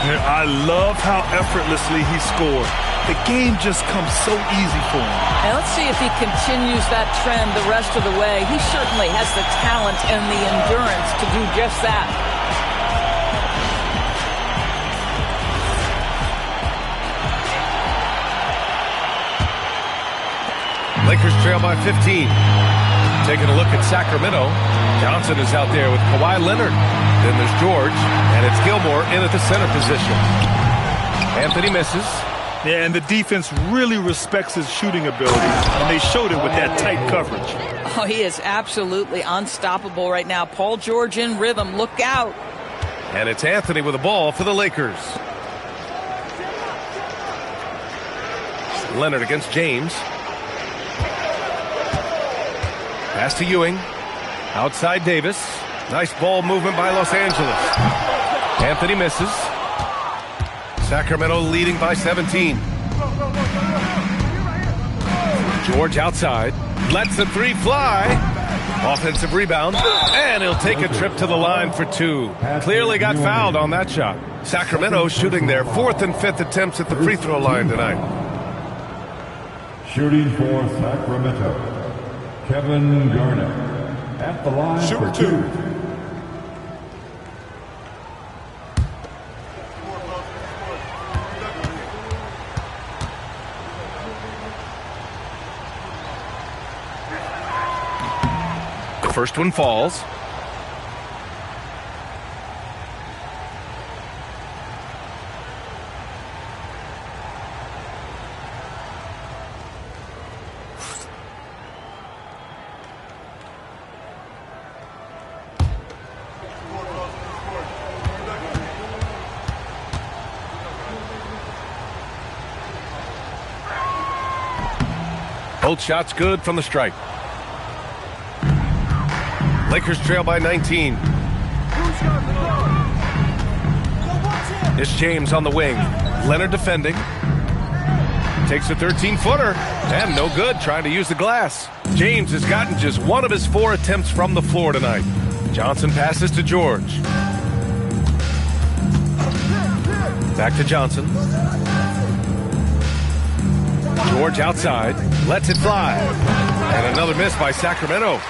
Yeah, I love how effortlessly he scored. The game just comes so easy for him. And let's see if he continues that trend the rest of the way. He certainly has the talent and the endurance to do just that. Lakers trail by 15. Taking a look at Sacramento. Johnson is out there with Kawhi Leonard. Then there's George, and it's Gilmore in at the center position. Anthony misses. Yeah, and the defense really respects his shooting ability, and they showed it with that tight coverage. Oh, he is absolutely unstoppable right now. Paul George in rhythm. Look out. And it's Anthony with the ball for the Lakers. Leonard against James. Pass to Ewing. Outside Davis. Nice ball movement by Los Angeles. Anthony misses. Sacramento leading by 17. George outside. Lets the 3 fly. Offensive rebound. And he'll take a trip to the line for 2. Clearly got fouled on that shot. Sacramento shooting their 4th and 5th attempts at the free throw line tonight. Shooting for Sacramento, Kevin Garnett at the line for 2. First one falls. Both shots good from the stripe. Lakers trail by 19. It's James on the wing. Leonard defending. Takes a 13-footer. And no good, trying to use the glass. James has gotten just one of his 4 attempts from the floor tonight. Johnson passes to George. Back to Johnson. George outside, lets it fly. And another miss by Sacramento.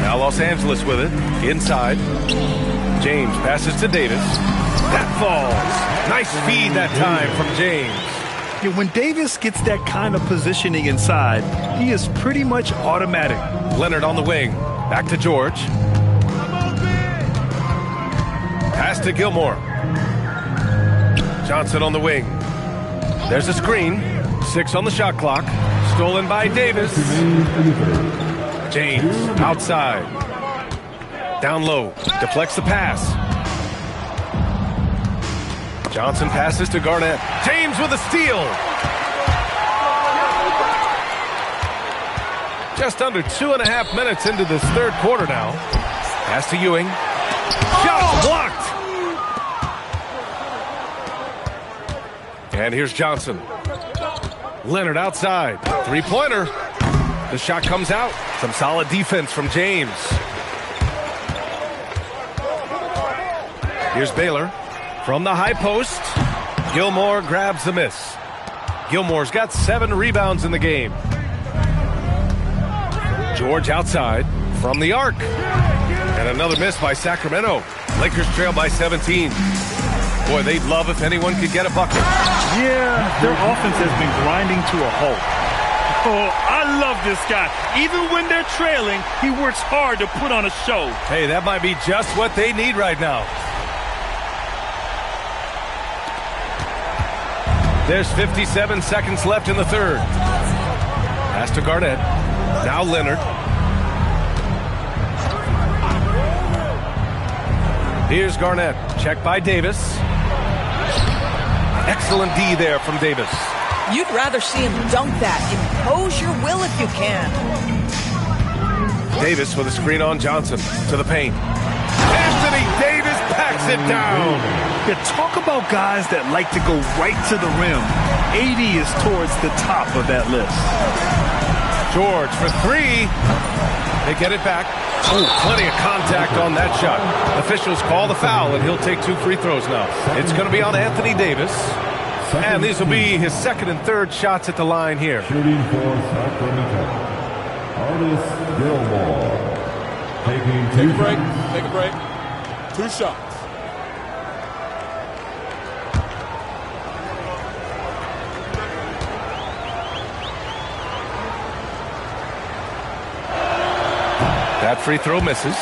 Now Los Angeles with it, inside. James passes to Davis. That falls. Nice feed that time from James. Yeah, when Davis gets that kind of positioning inside, he is pretty much automatic. Leonard on the wing. Back to George. Pass to Gilmore. Johnson on the wing. There's a screen. 6 on the shot clock. Stolen by Davis. James outside. Down low. Deflects the pass. Johnson passes to Garnett. James with a steal. Just under 2.5 minutes into this third quarter now. Pass to Ewing. Shot blocked. And here's Johnson. Leonard outside. Three-pointer. The shot comes out. Some solid defense from James. Here's Baylor. From the high post. Gilmore grabs the miss. Gilmore's got 7 rebounds in the game. George outside. From the arc. And another miss by Sacramento. Lakers trail by 17. Boy, they'd love if anyone could get a bucket. Yeah, their offense has been grinding to a halt. Oh, I love this guy. Even when they're trailing, he works hard to put on a show. Hey, that might be just what they need right now. There's 57 seconds left in the third. Pass to Garnett. Now Leonard. Here's Garnett. Check by Davis. Excellent D there from Davis. You'd rather see him dunk that. Impose your will if you can. Davis with a screen on Johnson to the paint. Anthony Davis packs it down. Yeah, talk about guys that like to go right to the rim. AD is towards the top of that list. George for 3. They get it back. Oh, plenty of contact on that shot. Officials call the foul, and he'll take 2 free throws now. It's going to be on Anthony Davis. And these will be his second and third shots at the line here. Shooting for Sacramento, Artis Gilmore. Take a break. Take a break. 2 shots. That free throw misses.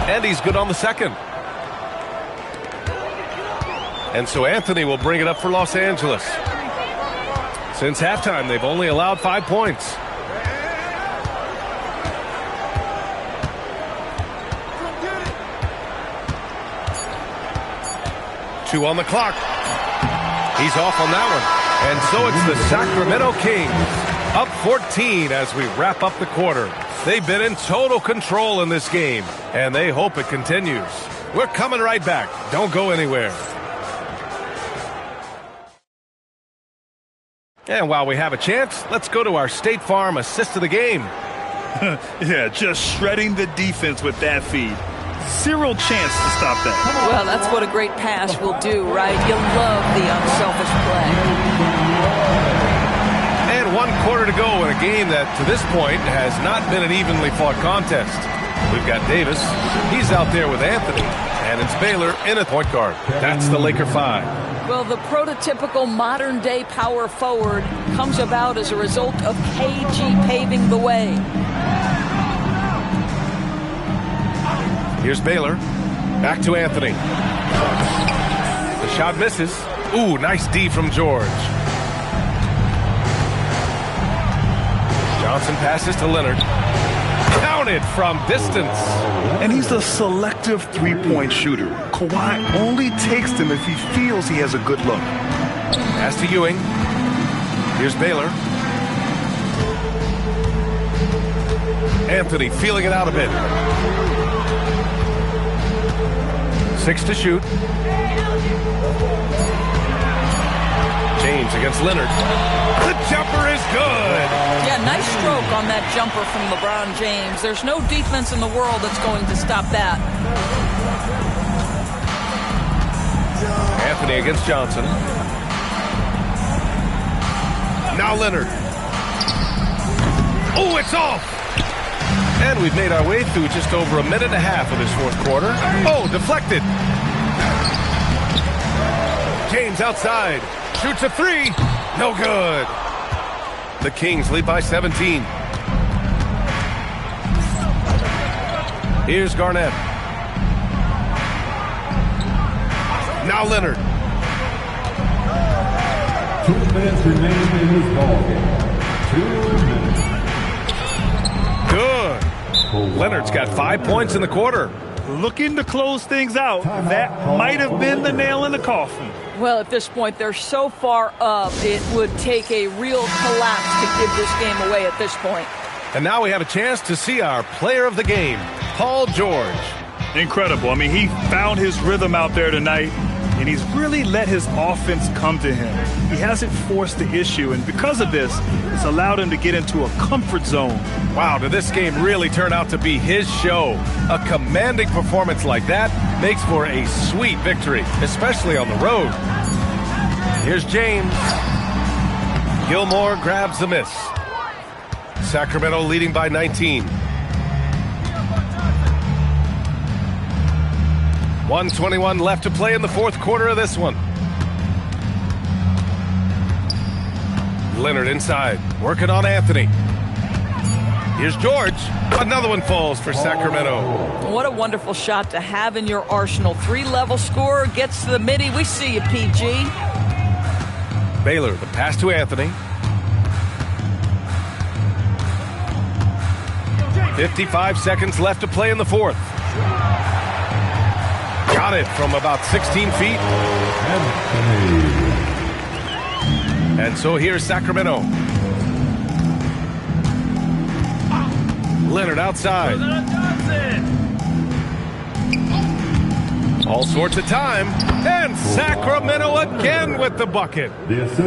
And he's good on the second. And so Anthony will bring it up for Los Angeles. Since halftime, they've only allowed 5 points. Two on the clock. He's off on that one. And so it's the Sacramento Kings up 14 as we wrap up the quarter. They've been in total control in this game, and they hope it continues. We're coming right back. Don't go anywhere. And while we have a chance, let's go to our State Farm assist of the game. Yeah, just shredding the defense with that feed. Zero chance to stop that. Well, that's what a great pass will do, right? You'll love the unselfish play. And 1 quarter to go in a game that, to this point, has not been an evenly fought contest. We've got Davis. He's out there with Anthony. And it's Baylor in at point guard. That's the Laker 5. Well, the prototypical modern-day power forward comes about as a result of KG paving the way. Here's Baylor. Back to Anthony. The shot misses. Ooh, nice D from George. Johnson passes to Leonard. Counted from distance. And he's a selective three-point shooter. Kawhi only takes them if he feels he has a good look. Pass to Ewing. Here's Baylor. Anthony feeling it out a bit. 6 to shoot. James against Leonard. The jumper is good. Yeah, nice stroke on that jumper from LeBron James. There's no defense in the world that's going to stop that. Anthony against Johnson. Now Leonard. Oh, it's off. And we've made our way through just over a minute and a half of this fourth quarter. Oh, deflected. James outside. Shoots a 3. No good. The Kings lead by 17. Here's Garnett. Now Leonard. 2 minutes remaining in this ballgame. 2 minutes. Good. Leonard's got 5 points in the quarter. Looking to close things out. That might have been the nail in the coffin. Well, at this point, they're so far up, it would take a real collapse to give this game away at this point. And now we have a chance to see our player of the game, Paul George. Incredible. I mean, he found his rhythm out there tonight, and he's really let his offense come to him. He hasn't forced the issue, and because of this, it's allowed him to get into a comfort zone. Wow, did this game really turn out to be his show? A commanding performance like that makes for a sweet victory, especially on the road. Here's James. Gilmore grabs the miss. Sacramento leading by 19. 1:21 left to play in the fourth quarter of this one. Leonard inside, working on Anthony. Here's George. Another one falls for Sacramento. What a wonderful shot to have in your arsenal. 3-level scorer, gets to the midi. We see you, PG. Baylor, the pass to Anthony. 55 seconds left to play in the fourth. Got it from about 16 feet. And so here's Sacramento. Leonard outside. All sorts of time. And Sacramento again with the bucket.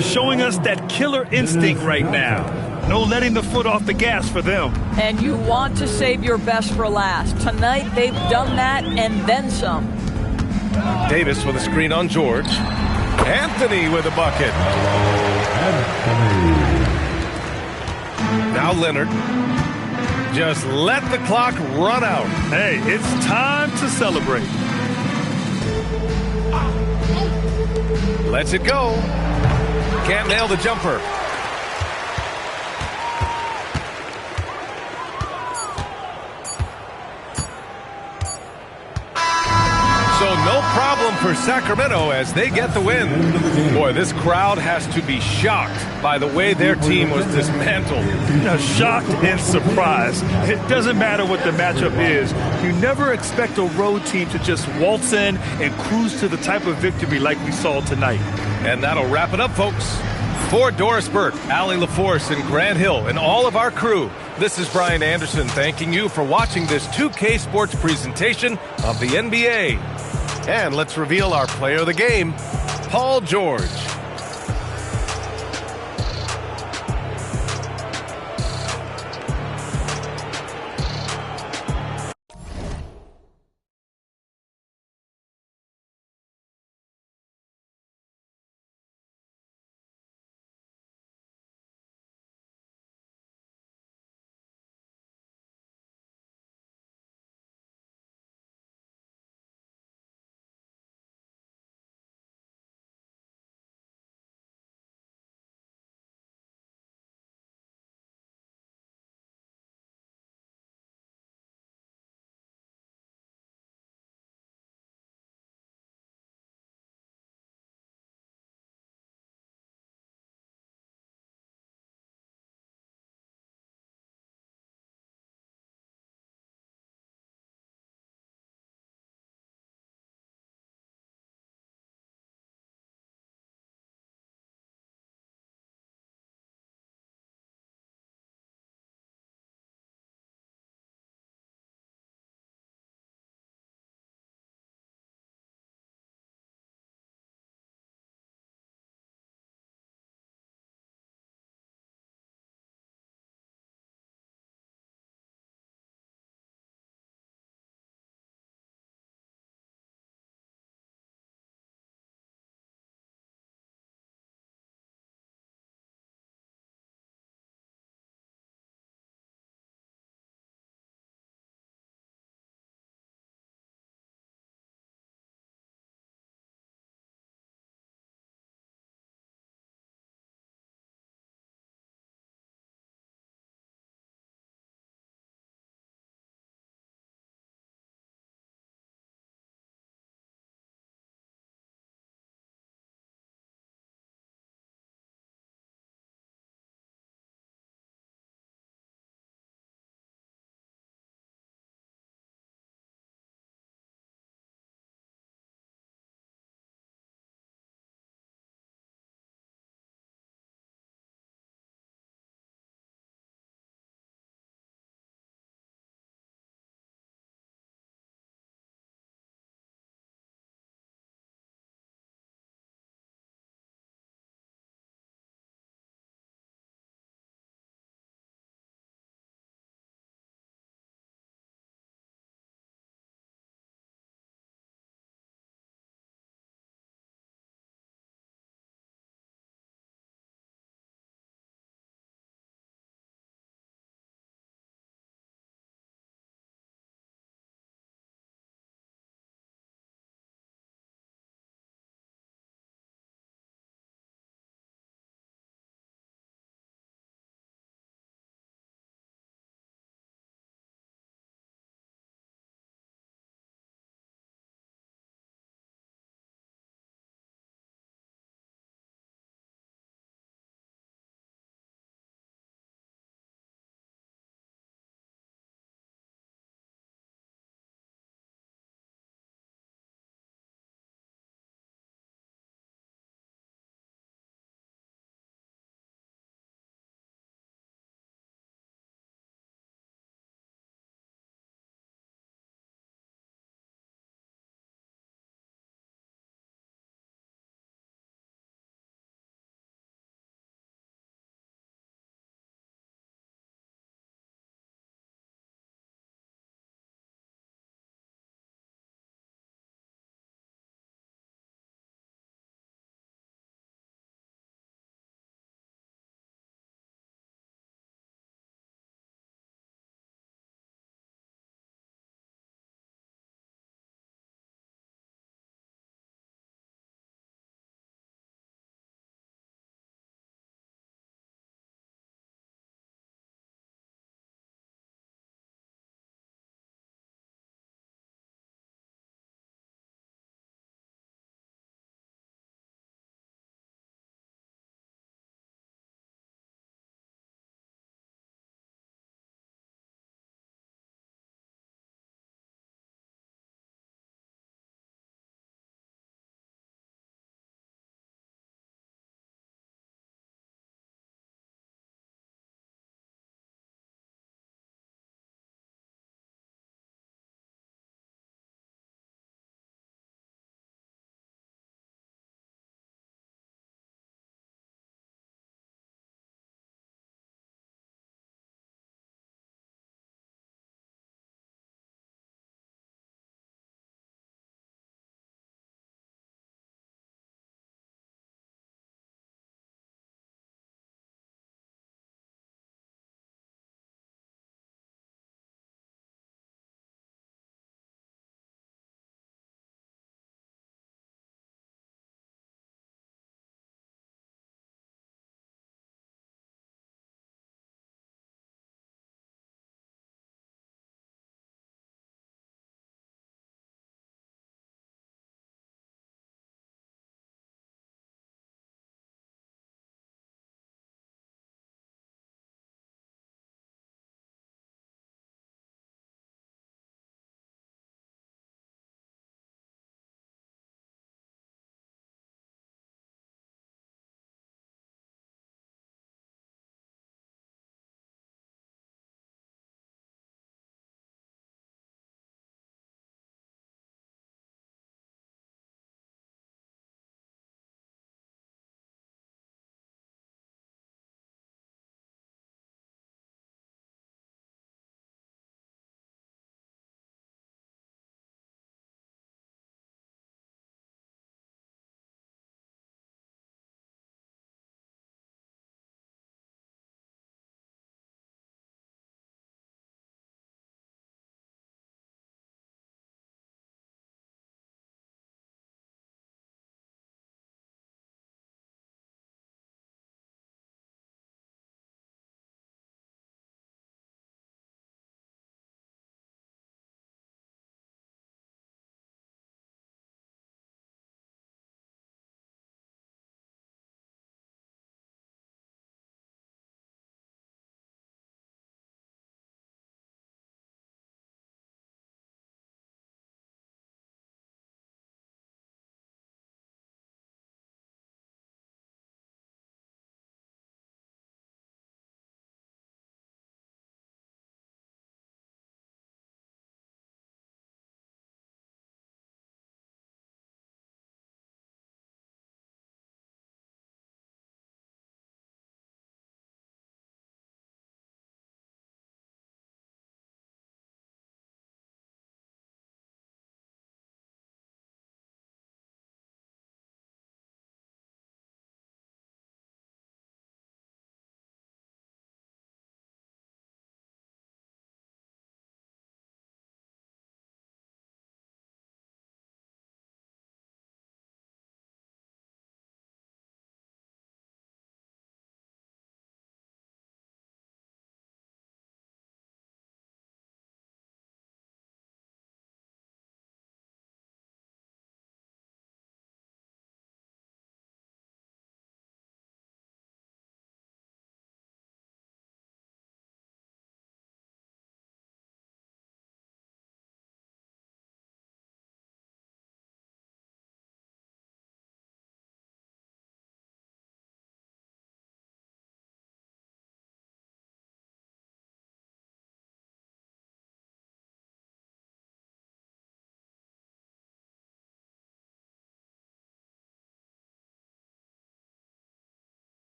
Showing us that killer instinct right now. No letting the foot off the gas for them. And you want to save your best for last. Tonight, they've done that and then some. Davis with a screen on George. Anthony with a bucket. Now Leonard. Just let the clock run out. Hey, it's time to celebrate. Lets it go. Can't nail the jumper. So no problem for Sacramento as they get the win. Boy, this crowd has to be shocked by the way their team was dismantled. Shocked and surprised. It doesn't matter what the matchup is. You never expect a road team to just waltz in and cruise to the type of victory like we saw tonight. And that'll wrap it up, folks. For Doris Burke, Allie LaForce, and Grant Hill, and all of our crew, this is Brian Anderson thanking you for watching this 2K Sports presentation of the NBA. And let's reveal our player of the game, Paul George.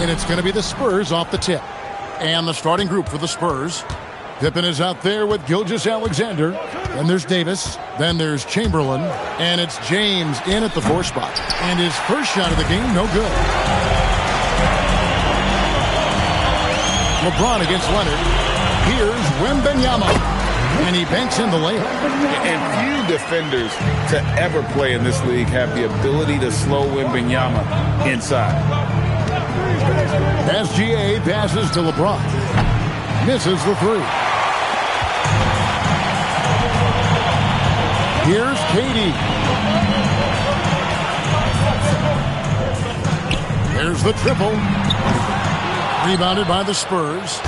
And it's going to be the Spurs off the tip. And the starting group for the Spurs. Pippen is out there with Gilgeous-Alexander. Then there's Davis. Then there's Chamberlain. And it's James in at the 4 spot. And his first shot of the game, no good. LeBron against Leonard. Here's Wembanyama. And he banks in the layup. And few defenders to ever play in this league have the ability to slow Wembanyama inside. SGA passes to LeBron. Misses the 3. Here's KD. There's the triple. Rebounded by the Spurs.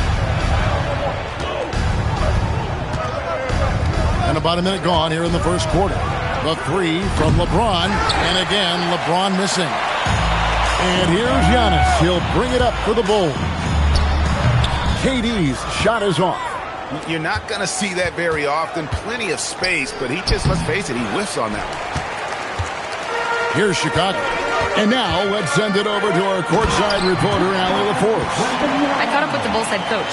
And about a minute gone here in the first quarter. The 3 from LeBron. And again, LeBron missing. And here's Giannis. He'll bring it up for the Bulls. KD's shot is off. You're not going to see that very often. Plenty of space, but he just, let's face it, he whiffs on that one. Here's Chicago. And now let's send it over to our courtside reporter, Allie LaForce. I caught up with the Bulls head coach.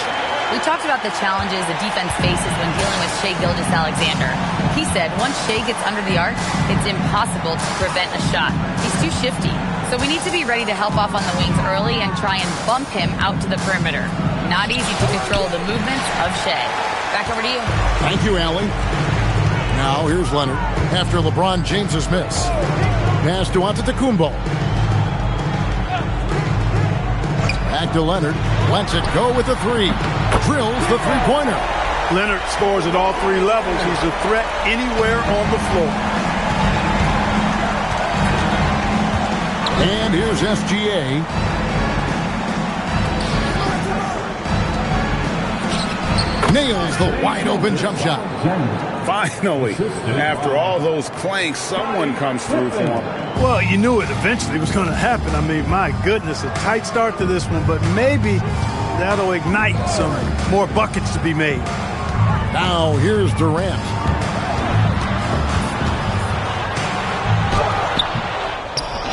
We talked about the challenges the defense faces when dealing with Shai Gilgeous-Alexander. He said once Shai gets under the arc, it's impossible to prevent a shot. He's too shifty. So we need to be ready to help off on the wings early and try and bump him out to the perimeter. Not easy to control the movements of Shai. Back over to you. Thank you, Allie. Now here's Leonard after LeBron James's miss. Pass to Antetokounmpo. Back to Leonard. Lets it go with the 3. Drills the 3-pointer. Leonard scores at all 3 levels. He's a threat anywhere on the floor. And here's SGA. Nails the wide-open jump shot. Finally, after all those clanks, someone comes through for him. Well, you knew it eventually was going to happen. I mean, my goodness, a tight start to this one, but maybe that'll ignite some more buckets to be made. Now here's Durant.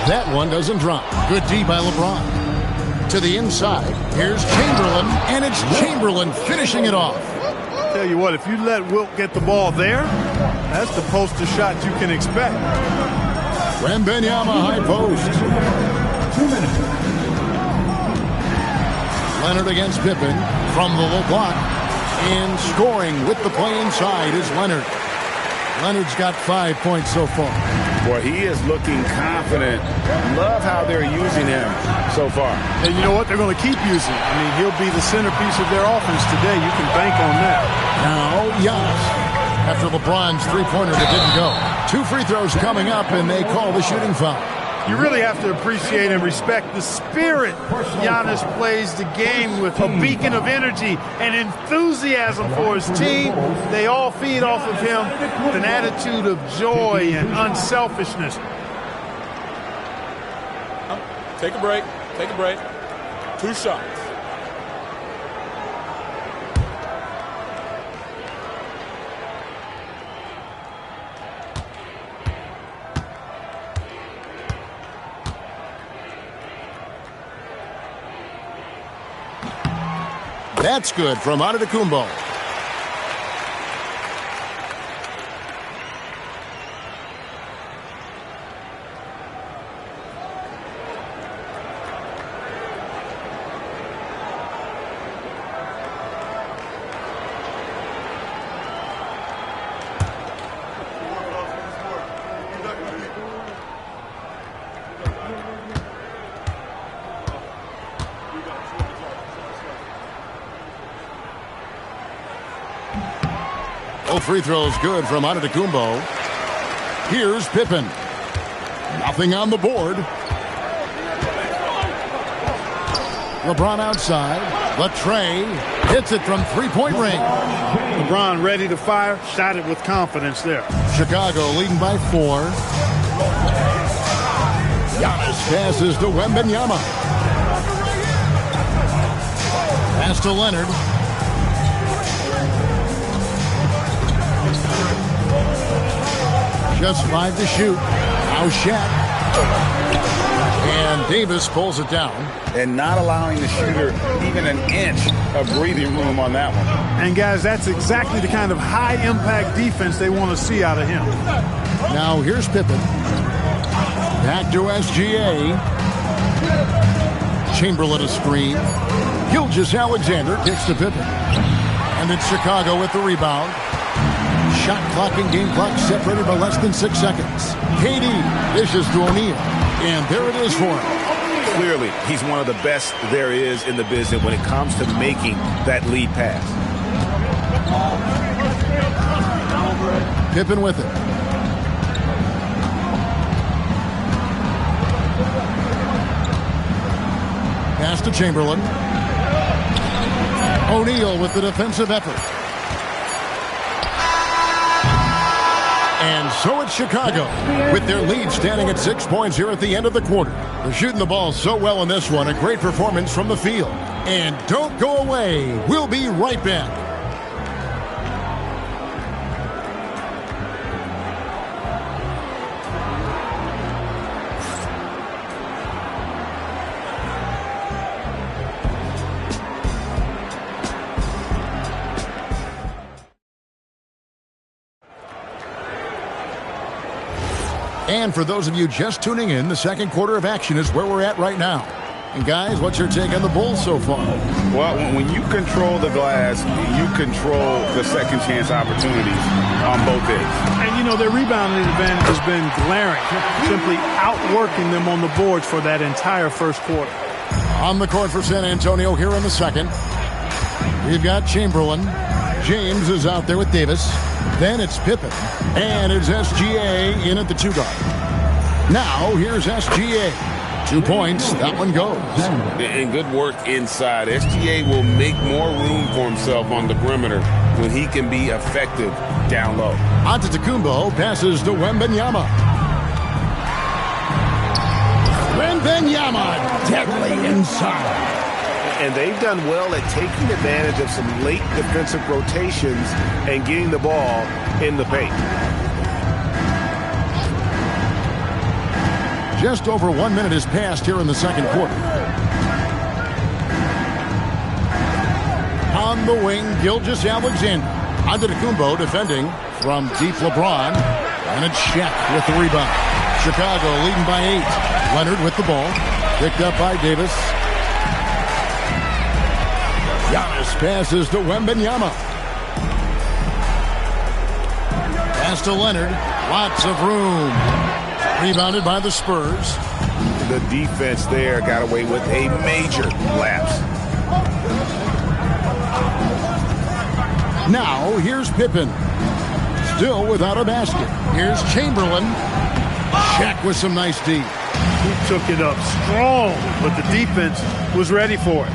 That one doesn't drop. Good D by LeBron. To the inside. Here's Chamberlain, and it's Chamberlain finishing it off. Tell you what, if you let Wilt get the ball there, that's the poster shot you can expect. Wembanyama high post. 2 minutes. Leonard against Pippen from the low block. And scoring with the play inside is Leonard. Leonard's got 5 points so far. Boy, he is looking confident. Love how they're using him so far. And you know what? They're going to keep using him. I mean, he'll be the centerpiece of their offense today. You can bank on that. Now, Giannis. After LeBron's 3-pointer that didn't go. 2 free throws coming up, and they call the shooting foul. You really have to appreciate and respect the spirit Giannis plays the game with, a beacon of energy and enthusiasm for his team. They all feed off of him with an attitude of joy and unselfishness. Take a break. Take a break. 2 shots. That's good from Antetokounmpo. Both free throws good from Antetokounmpo. Here's Pippen. Nothing on the board. LeBron outside. Latrey hits it from 3-point range. LeBron ready to fire. Shot it with confidence there. Chicago leading by 4. Giannis passes to Wembanyama. Pass to Leonard. Just 5 to shoot. Now Shaq. And Davis pulls it down. And not allowing the shooter even an inch of breathing room on that one. And, guys, that's exactly the kind of high-impact defense they want to see out of him. Now here's Pippen. Back to SGA. Chamberlain a screen. Gilgeous-Alexander kicks to Pippen. And it's Chicago with the rebound. Shot clock and game clock separated by less than 6 seconds. KD dishes to O'Neal. And there it is for him. Clearly, he's one of the best there is in the business when it comes to making that lead pass. Pippen with it. Pass to Chamberlain. O'Neal with the defensive effort. And so it's Chicago with their lead standing at 6 points here at the end of the quarter. They're shooting the ball so well in this one. A great performance from the field. And don't go away. We'll be right back. And for those of you just tuning in, the second quarter of action is where we're at right now. And guys, what's your take on the Bulls so far? Well, when you control the glass, you control the second chance opportunities on both ends. And, you know, their rebounding advantage has been glaring, simply outworking them on the boards for that entire first quarter. On the court for San Antonio here in the second. We've got Chamberlain. James is out there with Davis. Then it's Pippen. And it's SGA in at the 2 guard. Now here's SGA. 2 points. That one goes. And good work inside. SGA will make more room for himself on the perimeter when he can be effective down low. Antetokounmpo passes to Wembanyama. Wembanyama deadly inside. And they've done well at taking advantage of some late defensive rotations and getting the ball in the paint. Just over 1 minute has passed here in the second quarter. On the wing, Gilgeous-Alexander. Antetokounmpo defending from deep LeBron. And it's Shaq with the rebound. Chicago leading by 8. Leonard with the ball. Picked up by Davis. Giannis passes to Wembanyama. Pass to Leonard. Lots of room. Rebounded by the Spurs. The defense there got away with a major lapse. Now, here's Pippen. Still without a basket. Here's Chamberlain. Shaq with some nice D. He took it up strong, but the defense was ready for it.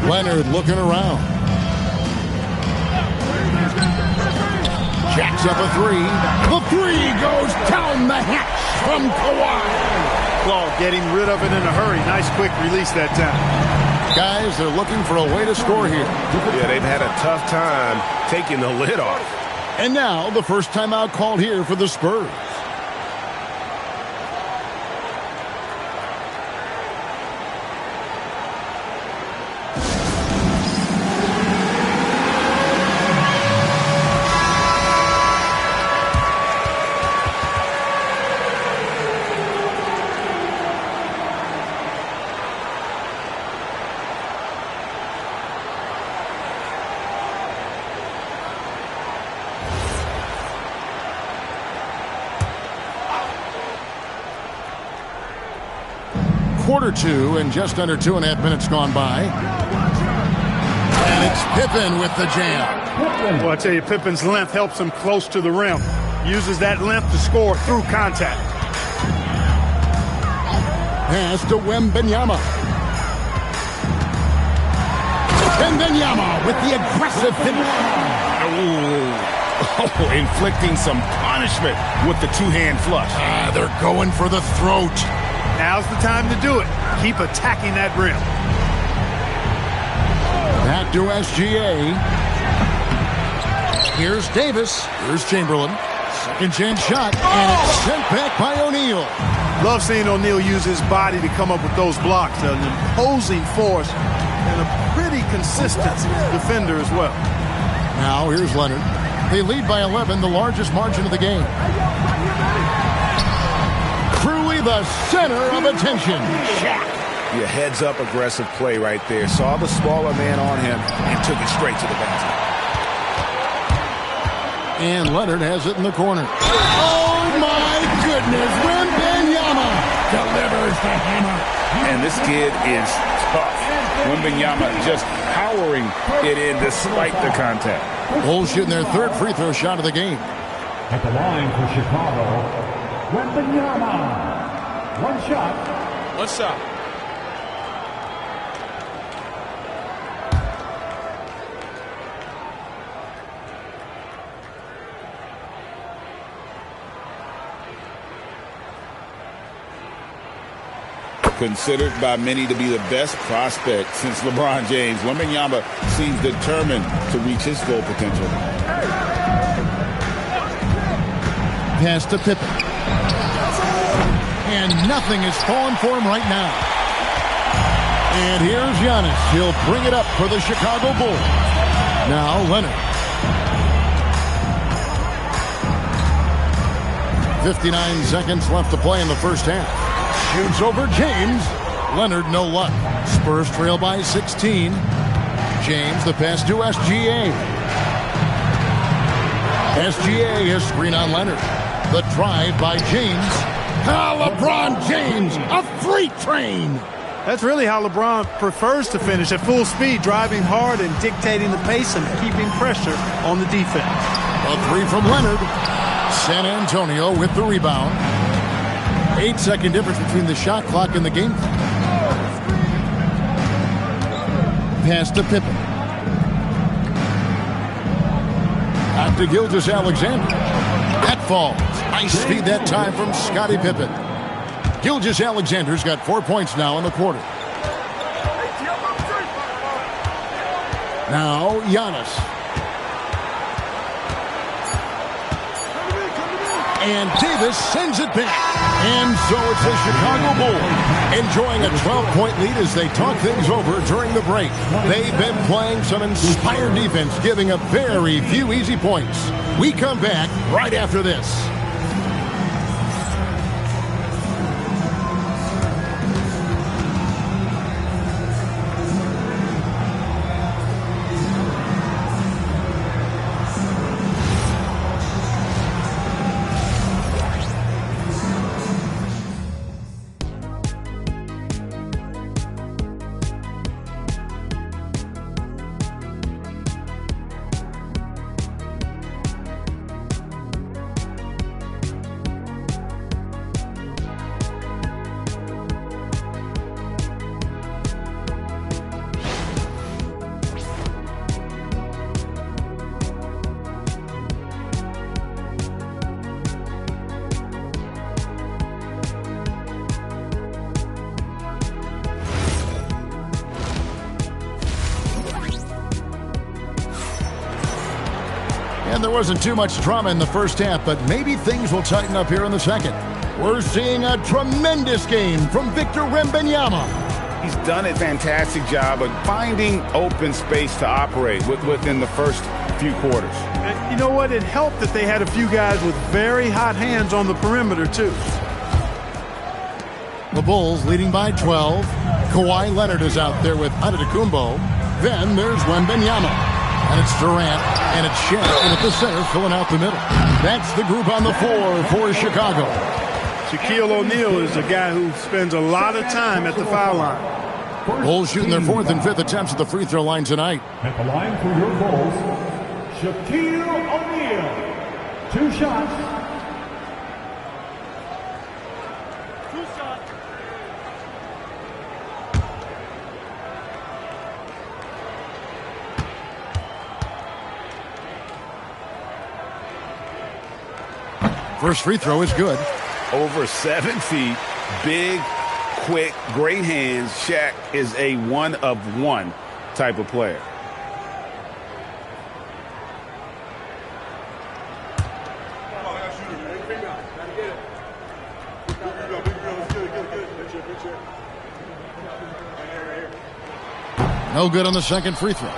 Leonard looking around. Jacks up a 3. The 3 goes down the hatch from Kawhi. Ball getting rid of it in a hurry. Nice quick release that time. Guys, they're looking for a way to score here. Yeah, they've had a tough time taking the lid off. And now the first timeout called here for the Spurs. Quarter 2 and just under 2.5 minutes gone by. And it's Pippen with the jam. Well, I tell you, Pippen's length helps him close to the rim. Uses that length to score through contact. Pass to Wembanyama. Wembanyama with the aggressive finish. Oh, inflicting some punishment with the two-hand flush. They're going for the throat. Now's the time to do it. Keep attacking that rim. Back to SGA. Here's Davis. Here's Chamberlain. Second chance shot, and it's sent back by O'Neal. Love seeing O'Neal use his body to come up with those blocks. An imposing force and a pretty consistent defender as well. Now here's Leonard. They lead by 11, the largest margin of the game. Truly the center of attention. Shaq. Your heads-up aggressive play right there. Saw the smaller man on him and took it straight to the basket. And Leonard has it in the corner. Oh, my goodness. Wembanyama delivers the hammer. And this kid is tough. Wembanyama just powering it in despite the contact. Bulls shooting their third free throw shot of the game. At the line for Chicago, Wembanyama. One shot. One shot. Considered by many to be the best prospect since LeBron James, Wembanyama seems determined to reach his full potential. Pass to Pippen. And nothing is falling for him right now. And here's Giannis. He'll bring it up for the Chicago Bulls. Now Leonard. 59 seconds left to play in the first half. Shoots over James. Leonard, no luck. Spurs trail by 16. James, the pass to SGA. SGA has screen on Leonard. The drive by James. LeBron James, a freight train. That's really how LeBron prefers to finish, at full speed, driving hard and dictating the pace and keeping pressure on the defense. A three from Leonard. San Antonio with the rebound. 8-second difference between the shot clock and the game clock. Pass to Pippen. Out to Gilgeous-Alexander. That falls. Nice feed that time from Scottie Pippen. Gilgeous-Alexander's got 4 points now in the quarter. Now Giannis. And Davis sends it back. And so it's the Chicago Bulls enjoying a 12-point lead as they talk things over during the break. They've been playing some inspired defense, giving up very few easy points. We come back right after this. And there wasn't too much drama in the first half, but maybe things will tighten up here in the second. We're seeing a tremendous game from Victor Wembanyama. He's done a fantastic job of finding open space to operate within the first few quarters. And you know what? It helped that they had a few guys with very hot hands on the perimeter, too. The Bulls leading by 12. Kawhi Leonard is out there with Antetokounmpo. Then there's Wembanyama. And it's Durant, and it's Shaq in at the center, filling out the middle. That's the group on the floor for Chicago. Shaquille O'Neal is a guy who spends a lot of time at the foul line. Bulls shooting their fourth and fifth attempts at the free throw line tonight. At the line for your Bulls, Shaquille O'Neal. 2 shots. First free throw is good. Over 7 feet, big, quick, great hands. Shaq is a one-of-one type of player. No good on the second free throw.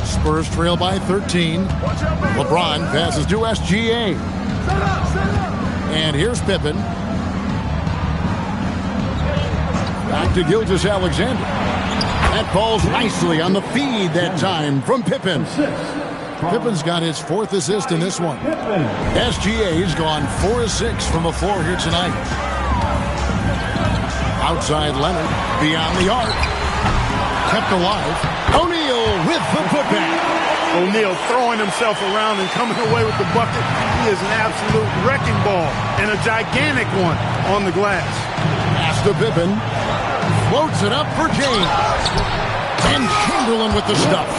Spurs trail by 13. LeBron passes to SGA. And here's Pippen. Back to Gilgeous-Alexander. That falls nicely on the feed that time from Pippen. Pippen's got his 4th assist in this one. SGA's gone 4 of 6 from the floor here tonight. Outside Leonard, beyond the arc. Kept alive. O'Neal with the putback. O'Neal throwing himself around and coming away with the bucket. He is an absolute wrecking ball and a gigantic one on the glass. Pass to Pippen. Floats it up for James. And Chamberlain with the stuff.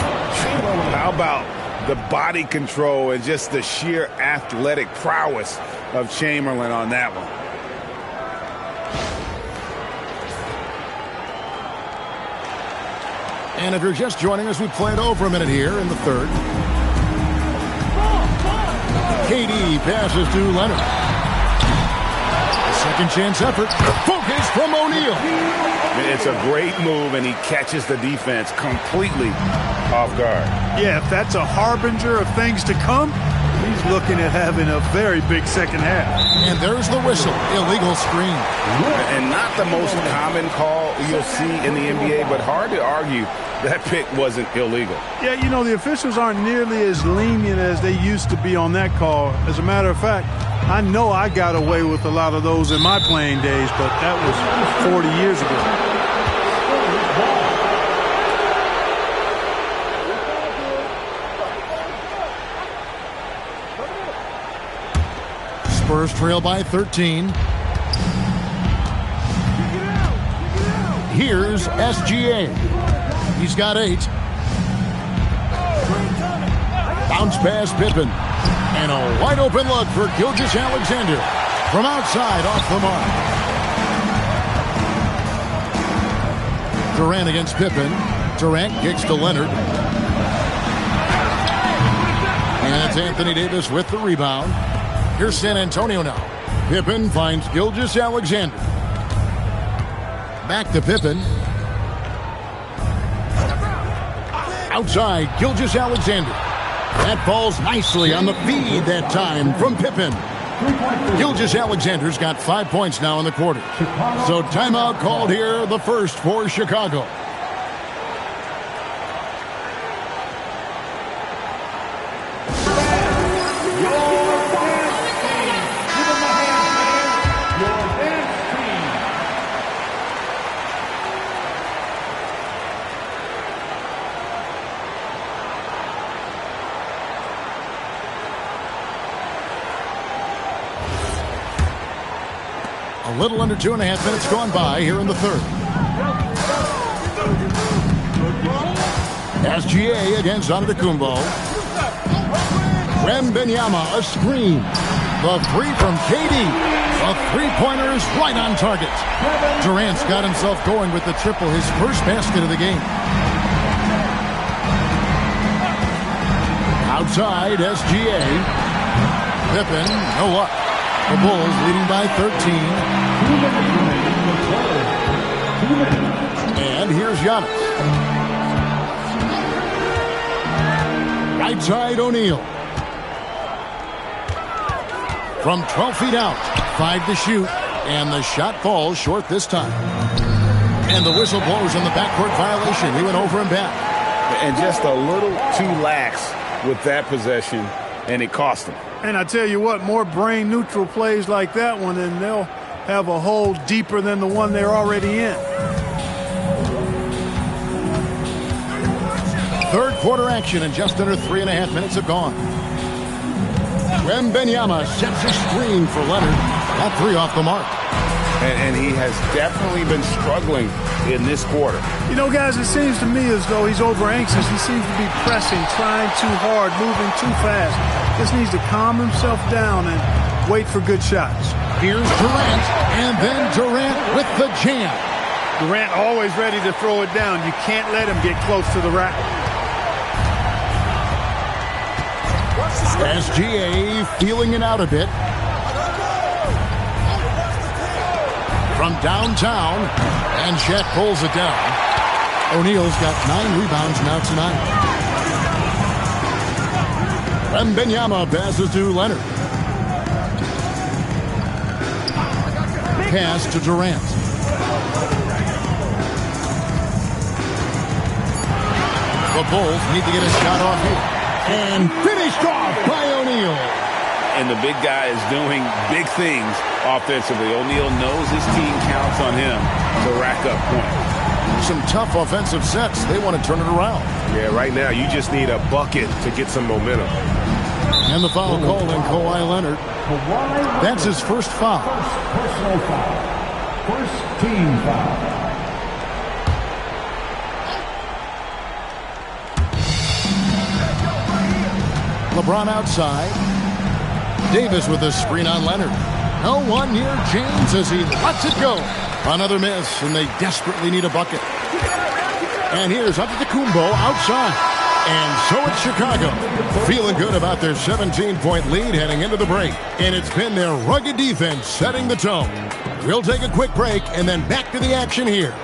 How about the body control and just the sheer athletic prowess of Chamberlain on that one? And if you're just joining us, we played over a minute here in the third. KD passes to Leonard. Second chance effort. Focus from O'Neal. It's a great move, and he catches the defense completely off guard. Yeah, if that's a harbinger of things to come, he's looking at having a very big second half. And there's the whistle. Illegal screen. And not the most common call you'll see in the NBA, but hard to argue that pick wasn't illegal. Yeah, you know, the officials aren't nearly as lenient as they used to be on that call. As a matter of fact, I know I got away with a lot of those in my playing days, but that was 40 years ago. Spurs trail by 13. Here's SGA. He's got 8. Bounce pass Pippen. And a wide open look for Gilgeous-Alexander. From outside off the mark. Durant against Pippen. Durant kicks to Leonard. And it's Anthony Davis with the rebound. Here's San Antonio now. Pippen finds Gilgeous-Alexander. Back to Pippen. Outside, Gilgeous-Alexander. That falls nicely on the feed that time from Pippen. Gilgeous-Alexander's got 5 points now in the quarter. So timeout called here, the first for Chicago. A little under 2.5 minutes gone by here in the third. SGA against Antetokounmpo. Wembanyama, a screen. The 3 from KD. A three-pointer is right on target. Durant's got himself going with the triple, his first basket of the game. Outside, SGA. Pippen, no luck. The Bulls leading by 13. And here's Giannis. Right side, O'Neal. From 12 feet out, 5 to shoot, and the shot falls short this time. And the whistle blows on the backcourt violation. He went over and back. And just a little too lax with that possession, and it cost him. And I tell you what, more brain-neutral plays like that one, and they'll have a hole deeper than the one they're already in. Third quarter action, and just under 3.5 minutes have gone. Wembanyama sets a screen for Leonard. That 3 off the mark. And he has definitely been struggling in this quarter. You know, guys, it seems to me as though he's over-anxious. He seems to be pressing, trying too hard, moving too fast. Just needs to calm himself down and wait for good shots. Here's Durant, and then Durant with the jam. Durant always ready to throw it down. You can't let him get close to the rack. SGA feeling it out a bit. from downtown, and Chet pulls it down. O'Neal's got 9 rebounds now tonight. Wembanyama passes to Leonard. Pass to Durant. The Bulls need to get a shot off here. And finished off by O'Neal. And the big guy is doing big things offensively. O'Neal knows his team counts on him to rack up points. Some tough offensive sets. They want to turn it around. Yeah, right now you just need a bucket to get some momentum. And the foul called on Kawhi Leonard. That's his first foul. Personal foul. First team foul. LeBron outside. Davis with a screen on Leonard. No one near James as he lets it go. Another miss, and they desperately need a bucket. And here's Antetokounmpo outside. And so it's Chicago, feeling good about their 17-point lead heading into the break. And it's been their rugged defense setting the tone. We'll take a quick break and then back to the action here.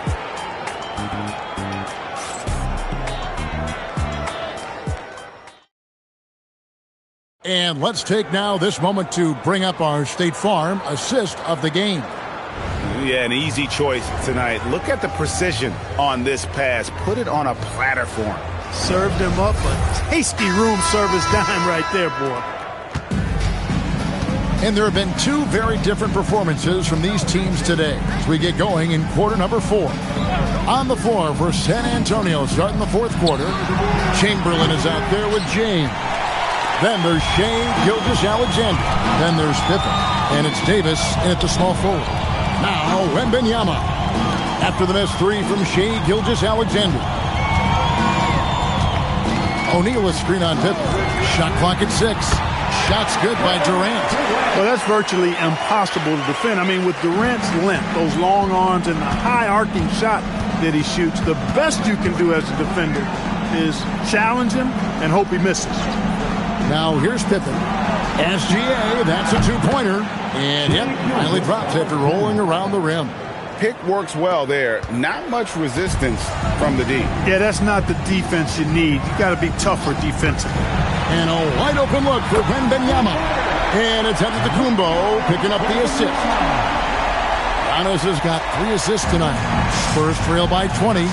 And let's take now this moment to bring up our State Farm assist of the game. Yeah, an easy choice tonight. Look at the precision on this pass. Put it on a platter for him. Served him up a tasty room service dime right there, boy. And there have been 2 very different performances from these teams today as we get going in quarter number 4. On the floor for San Antonio starting the 4th quarter, Chamberlain is out there with James. Then there's Shea Gilgeous-Alexander. Then there's Pippen. And it's Davis in at the small forward. Now Wembanyama. After the missed 3 from Shea Gilgeous-Alexander. O'Neal a screen on Pippen. Shot clock at 6. Shots good by Durant. Well, that's virtually impossible to defend. I mean, with Durant's length, those long arms, and the high arcing shot that he shoots, the best you can do as a defender is challenge him and hope he misses. Now here's Pippen. SGA, that's a 2-pointer. And yep, finally drops after rolling around the rim. Pick works well there. Not much resistance from the D. Yeah, that's not the defense you need. You got to be tougher defensively. And a wide open look for Wembanyama. And it's Antetokounmpo picking up the assist. Giannis has got 3 assists tonight. Spurs trail by 20.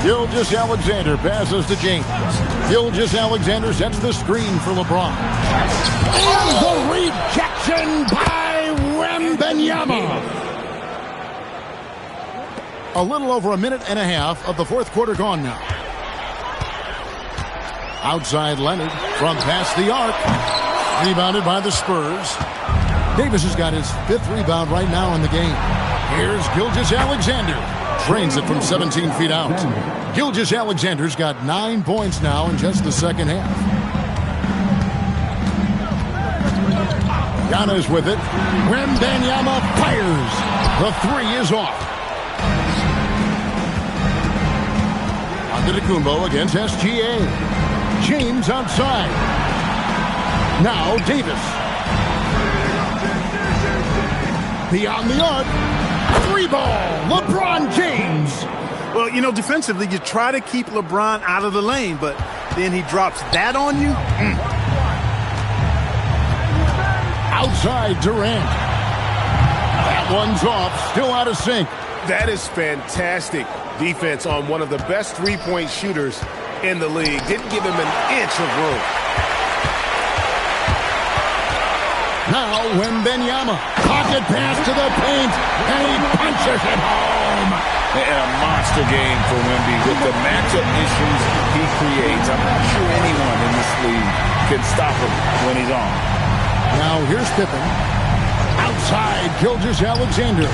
Gilgeous-Alexander passes to James. Gilgeous-Alexander sets the screen for LeBron. And the rejection by Wembanyama. A little over a minute and a half of the 4th quarter gone now. Outside Leonard from past the arc. Rebounded by the Spurs. Davis has got his 5th rebound right now in the game. Here's Gilgeous-Alexander. Drains it from 17 feet out. Gilgeous-Alexander's got 9 points now in just the second half. Giannis with it. Wembanyama fires. The 3 is off. Antetokounmpo against SGA. James outside. Now Davis. Beyond the arc. 3-ball. LeBron James. Well, you know, defensively, you try to keep LeBron out of the lane, but then he drops that on you. Outside Durant. That one's off. Still out of sync. That is fantastic defense on one of the best 3-point shooters in the league. Didn't give him an inch of room. Now Wembanyama. Pocket pass to the paint, and he punches it home. And a monster game for Wemby with the matchup issues he creates. I'm not sure anyone in this league can stop him when he's on. Now here's Pippen. Outside Gilgeous-Alexander.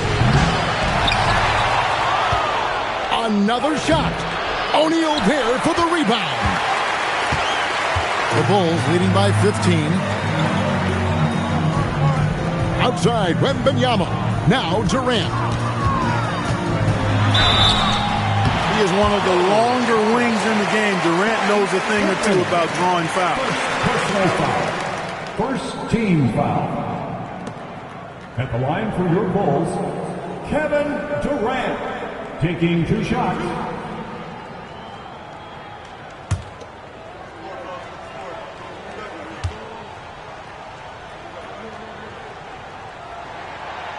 Another shot. O'Neal there for the rebound. The Bulls leading by 15. Outside Wembanyama. Now Durant. He is one of the longer wings in the game. Durant knows a thing or two about drawing fouls. Personal foul. First team foul. At the line for your Bulls, Kevin Durant, taking 2 shots.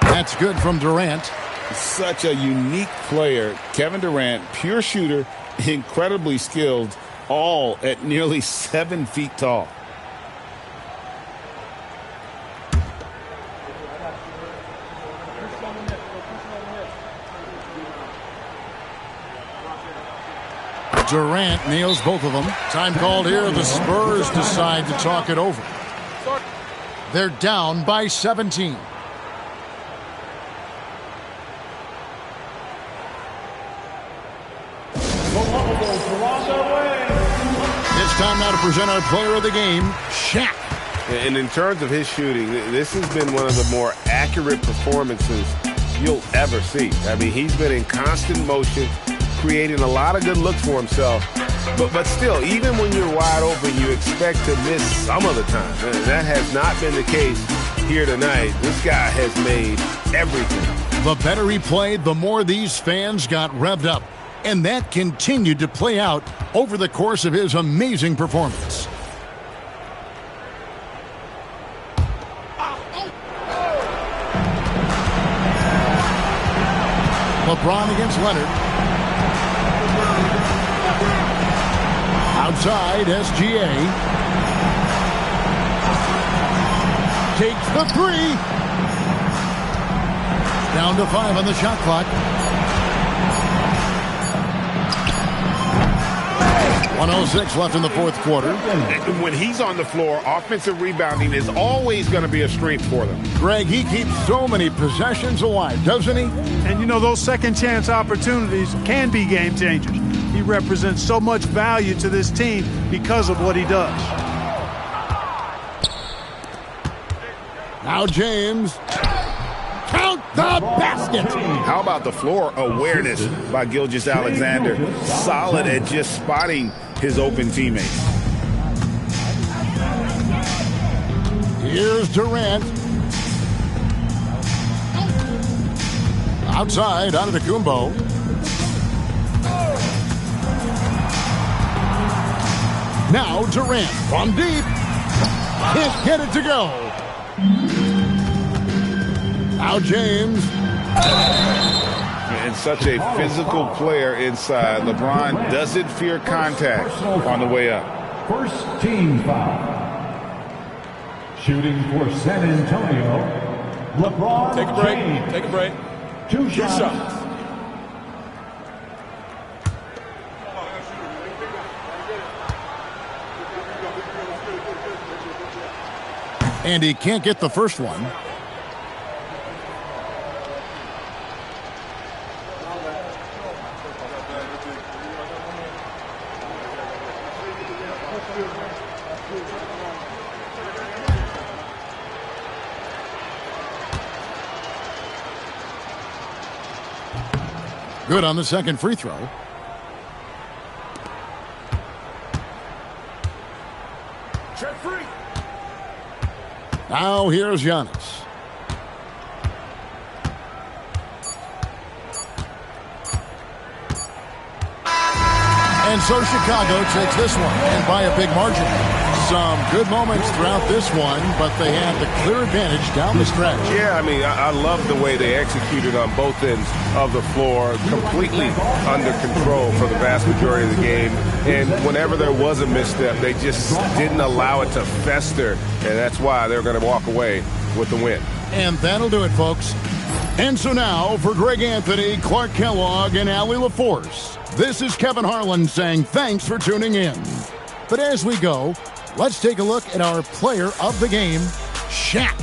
That's good from Durant. Such a unique player. Kevin Durant, pure shooter, incredibly skilled, all at nearly 7 feet tall. Durant nails both of them. Time called here. The Spurs decide to talk it over. They're down by 17. It's time now to present our player of the game, Shaq. And in terms of his shooting, this has been one of the more accurate performances you'll ever see. I mean, he's been in constant motion, creating a lot of good looks for himself. But still, even when you're wide open, you expect to miss some of the time. And that has not been the case here tonight. This guy has made everything. The better he played, the more these fans got revved up. And that continued to play out over the course of his amazing performance. LeBron against Leonard. Outside, SGA. Takes the 3. Down to 5 on the shot clock. 1:06 left in the fourth quarter. When he's on the floor, offensive rebounding is always going to be a strength for them. Greg, he keeps so many possessions alive, doesn't he? And you know, those second chance opportunities can be game changers. He represents so much value to this team because of what he does. Now James. Count the basket. How about the floor awareness by Gilgeous-Alexander? Solid at just spotting his open teammates. Here's Durant. Outside, Antetokounmpo. Now Durant from deep. Can't get it to go. Now James. And such a physical player inside. LeBron doesn't fear contact on the way up. First team foul. Shooting for San Antonio, LeBron Take a break. James. Take a break. 2 Two shots. And he can't get the first one. Good on the second free throw. Check free. Now here's Giannis. And so Chicago takes this one, and by a big margin. Some good moments throughout this one, but they had the clear advantage down the stretch. Yeah, I mean, I love the way they executed on both ends of the floor, completely under control for the vast majority of the game. And whenever there was a misstep, they just didn't allow it to fester, and that's why they're going to walk away with the win. And that'll do it, folks. And so now, for Greg Anthony, Clark Kellogg, and Allie LaForce, this is Kevin Harlan saying thanks for tuning in. But as we go, let's take a look at our player of the game, Shaq.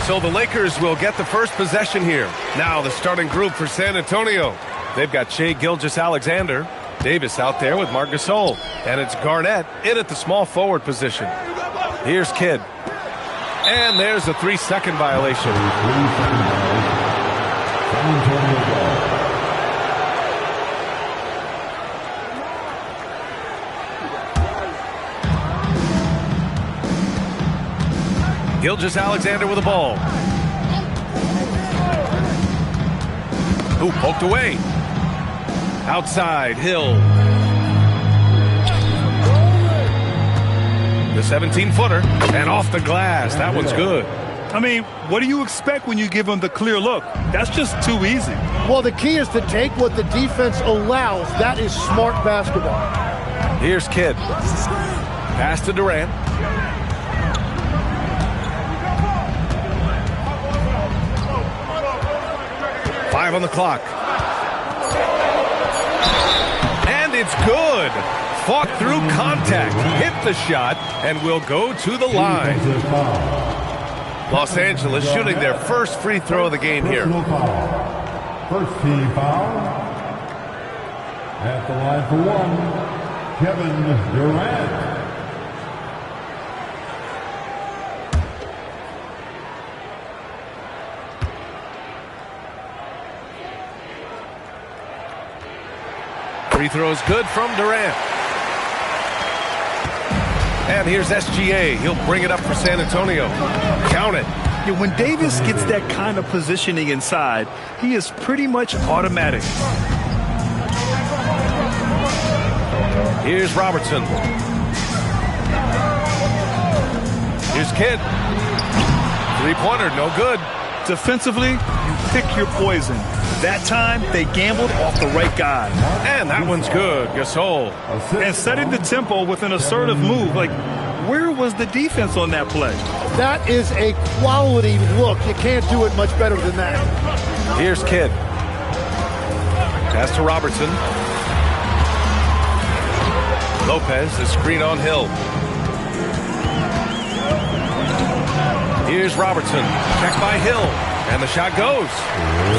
So the Lakers will get the first possession here. Now the starting group for San Antonio. They've got Shai Gilgeous-Alexander, Davis out there with Marc Gasol, and it's Garnett in at the small forward position. Here's Kidd. And there's a 3-second violation. Gilgeous-Alexander with the ball. Ooh, poked away. Outside, Hill. The 17-footer, and off the glass. That one's good. I mean, what do you expect when you give him the clear look? That's just too easy. Well, the key is to take what the defense allows. That is smart basketball. Here's Kidd. Pass to Durant. Five on the clock. And it's good. Fought through contact, hit the shot, and will go to the line. Los Angeles shooting their first free throw of the game here. First team foul. At the line for one, Kevin Durant. Free throw is good from Durant. And here's SGA. He'll bring it up for San Antonio. Count it. Yeah, when Davis gets that kind of positioning inside, he is pretty much automatic. Here's Robertson. Here's Kidd. Three-pointer, no good. Defensively, you pick your poison. That time, they gambled off the right guy. And that one's good. Gasol. And setting the tempo with an assertive move. Like, where was the defense on that play? That is a quality look. You can't do it much better than that. Here's Kidd. Pass to Robertson. Lopez, the screen on Hill. Here's Robertson. Check by Hill. And the shot goes.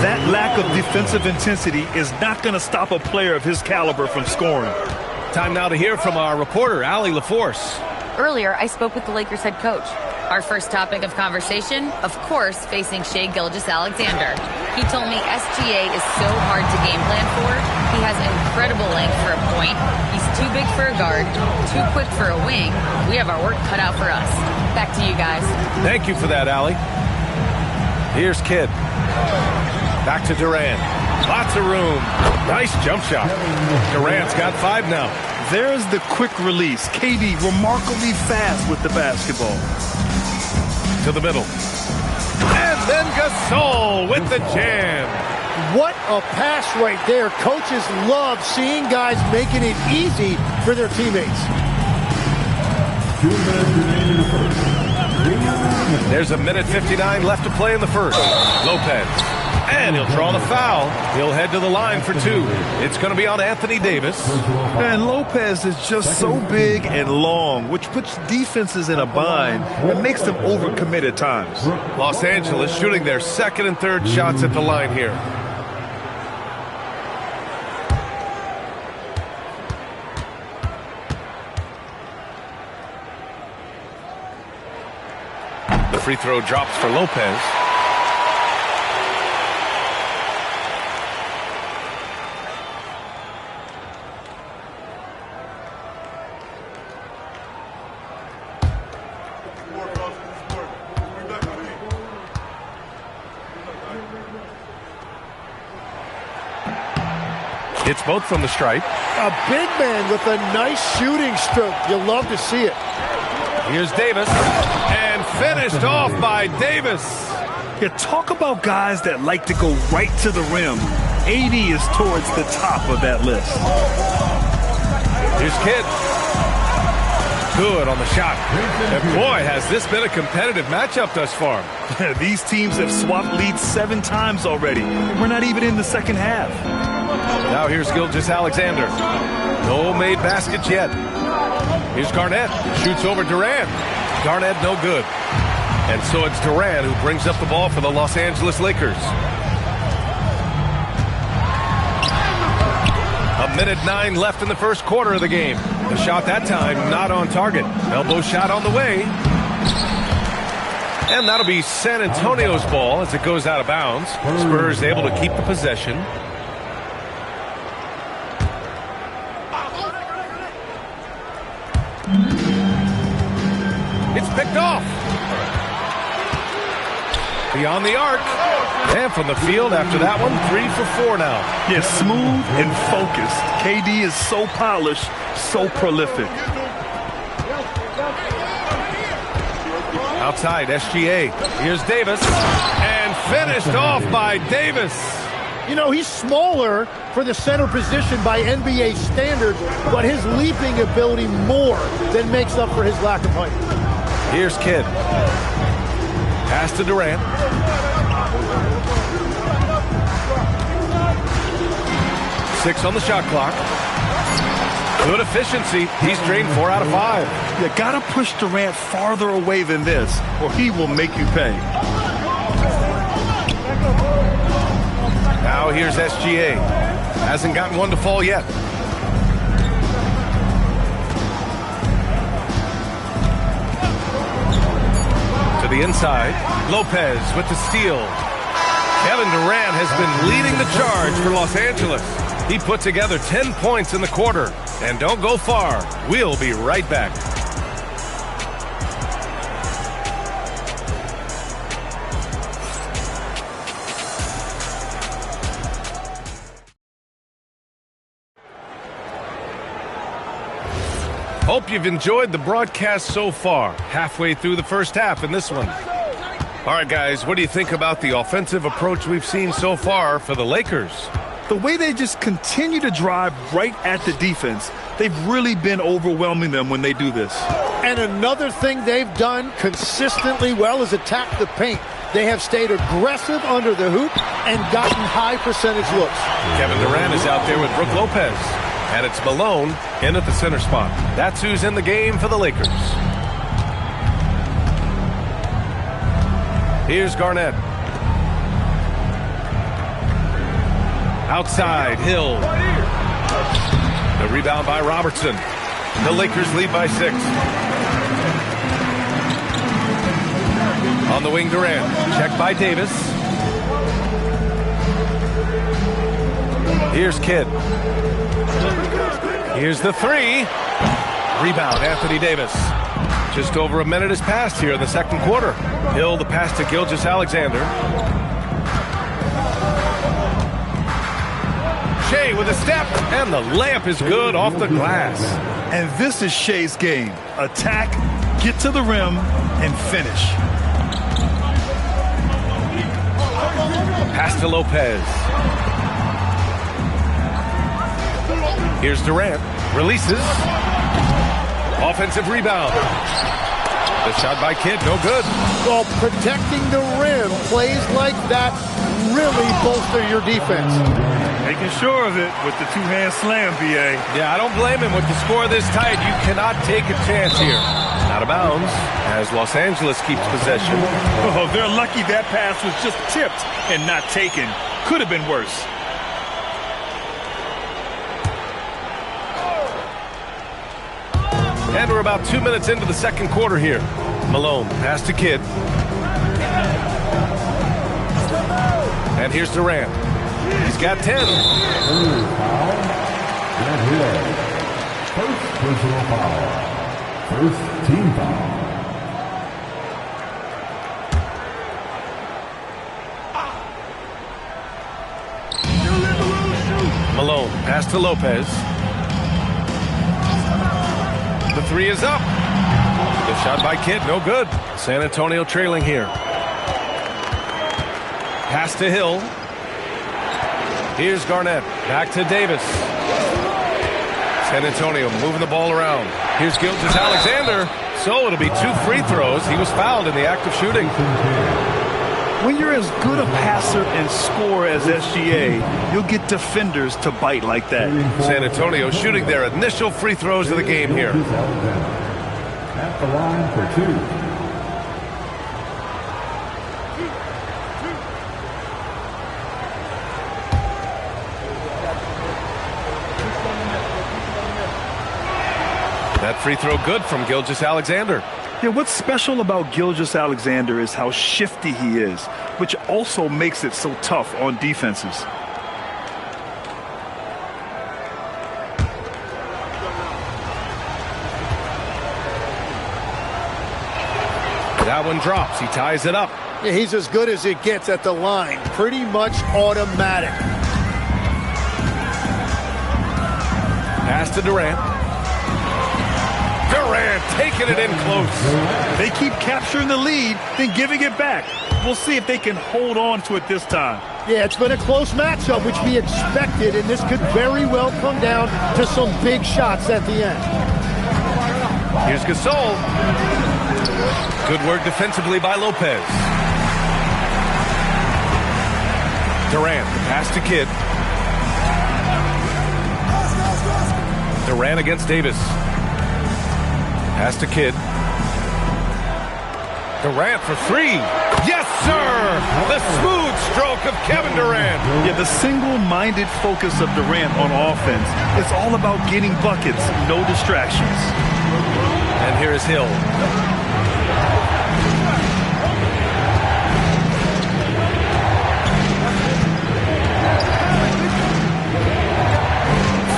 That lack of defensive intensity is not going to stop a player of his caliber from scoring. Time now to hear from our reporter, Allie LaForce. Earlier, I spoke with the Lakers head coach. Our first topic of conversation, of course, facing Shai Gilgeous-Alexander. He told me SGA is so hard to game plan for. He has incredible length for a point. He's too big for a guard, too quick for a wing. We have our work cut out for us. Back to you guys. Thank you for that, Allie. Here's Kidd. Back to Durant. Lots of room. Nice jump shot. Durant's got 5 now. There's the quick release. KD remarkably fast with the basketball. To the middle. And then Gasol with the jam. What a pass right there. Coaches love seeing guys making it easy for their teammates. 2 minutes remaining in the first. There's a minute 59 left to play in the first. Lopez. And he'll draw the foul. He'll head to the line for 2. It's going to be on Anthony Davis. And Lopez is just so big and long, which puts defenses in a bind and makes them overcommit at times. Los Angeles shooting their second and third shots at the line here. The free throw drops for Lopez. It's both from the stripe. A big man with a nice shooting stroke. You'll love to see it. Here's Davis. And finished off by Davis. Yeah, talk about guys that like to go right to the rim. AD is towards the top of that list. Here's Kidd. Good on the shot. And boy, has this been a competitive matchup thus far. These teams have swapped leads 7 times already. We're not even in the second half. Now here's Gilgeous-Alexander. No made baskets yet. Here's Garnett. Shoots over Durant. Garnett no good. And so it's Durant who brings up the ball for the Los Angeles Lakers. 1:09 left in the first quarter of the game. The shot that time not on target. Elbow shot on the way. And that'll be San Antonio's ball as it goes out of bounds. Spurs able to keep the possession. It's picked off. Beyond the arc. And from the field after that one, 3 for 4 now. Yeah, smooth and focused. KD is so polished, so prolific. Outside, SGA. Here's Davis. And finished off by Davis. You know, he's smaller for the center position by NBA standards, but his leaping ability more than makes up for his lack of height. Here's Kidd. Pass to Durant. Six on the shot clock. Good efficiency. He's drained 4 out of 5. You gotta push Durant farther away than this, or he will make you pay. Now here's SGA. Hasn't gotten one to fall yet. To the inside. Lopez with the steal. Kevin Durant has been leading the charge for Los Angeles. He put together 10 points in the quarter. And don't go far. We'll be right back. Hope you've enjoyed the broadcast so far. Halfway through the first half in this one. All right, guys, what do you think about the offensive approach we've seen so far for the Lakers? The way they just continue to drive right at the defense, they've really been overwhelming them when they do this. And another thing they've done consistently well is attack the paint. They have stayed aggressive under the hoop and gotten high percentage looks. Kevin Durant is out there with Brook Lopez. And it's Malone in at the center spot. That's who's in the game for the Lakers. Here's Garnett. Outside, Hill. The rebound by Robertson. The Lakers lead by 6. On the wing, Durant. Checked by Davis. Here's Kidd. Here's the 3. Rebound, Anthony Davis. Just over a minute has passed here in the second quarter. Hill, the pass to Gilgeous-Alexander. Shea with a step, and the layup is good off the glass. And this is Shea's game. Attack, get to the rim, and finish. Pass to Lopez. Here's Durant. Releases. Offensive rebound. The shot by Kidd, no good. Well, protecting the rim, plays like that really bolster your defense. Making sure of it with the two-hand slam, B.A. Yeah, I don't blame him. With the score this tight, you cannot take a chance here. Out of bounds as Los Angeles keeps possession. Oh, they're lucky that pass was just tipped and not taken. Could have been worse. And we're about 2 minutes into the second quarter here. Malone, pass to Kidd. And here's Durant. He's got 10. First personal foul. First team foul. Malone, pass to Lopez. The 3 is up. The shot by Kidd, no good. San Antonio trailing here. Pass to Hill. Here's Garnett. Back to Davis. San Antonio moving the ball around. Here's Gilgeous-Alexander. So it'll be 2 free throws. He was fouled in the act of shooting. When you're as good a passer and scorer as SGA, you'll get defenders to bite like that. San Antonio shooting their initial free throws of the game here. At the line for 2. That free throw good from Gilgeous-Alexander. Yeah, what's special about Gilgeous-Alexander is how shifty he is, which also makes it so tough on defenses. That one drops. He ties it up. Yeah, he's as good as it gets at the line. Pretty much automatic. Pass to Durant. Durant taking it in close. They keep capturing the lead, then giving it back. We'll see if they can hold on to it this time. Yeah, it's been a close matchup, which we expected, and this could very well come down to some big shots at the end. Here's Gasol. Good work defensively by Lopez. Durant, pass to Kidd. Durant against Davis. Pass to Kidd. Durant for three. Yes, sir! The smooth stroke of Kevin Durant. Yeah, the single-minded focus of Durant on offense. It's all about getting buckets, no distractions. And here is Hill.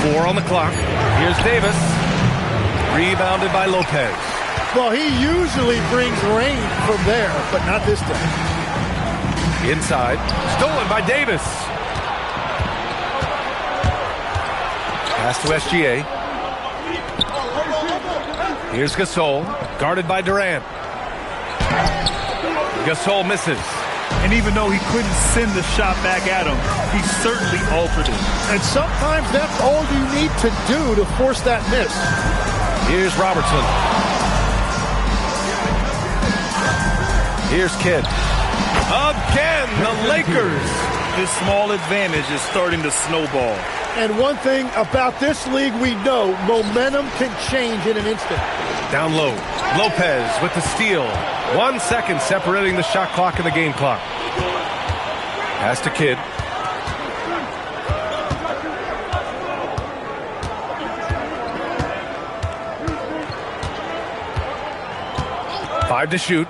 Four on the clock. Here's Davis. Rebounded by Lopez. Well, he usually brings rain from there, but not this time. Inside. Stolen by Davis. Pass to SGA. Here's Gasol. Guarded by Durant. Gasol misses. And even though he couldn't send the shot back at him, he certainly altered it. And sometimes that's all you need to do to force that miss. Here's Robertson. Here's Kidd. Again, the Lakers. This small advantage is starting to snowball. And one thing about this league we know, momentum can change in an instant. Down low. Lopez with the steal. 1 second separating the shot clock and the game clock. Pass to Kidd. Five to shoot.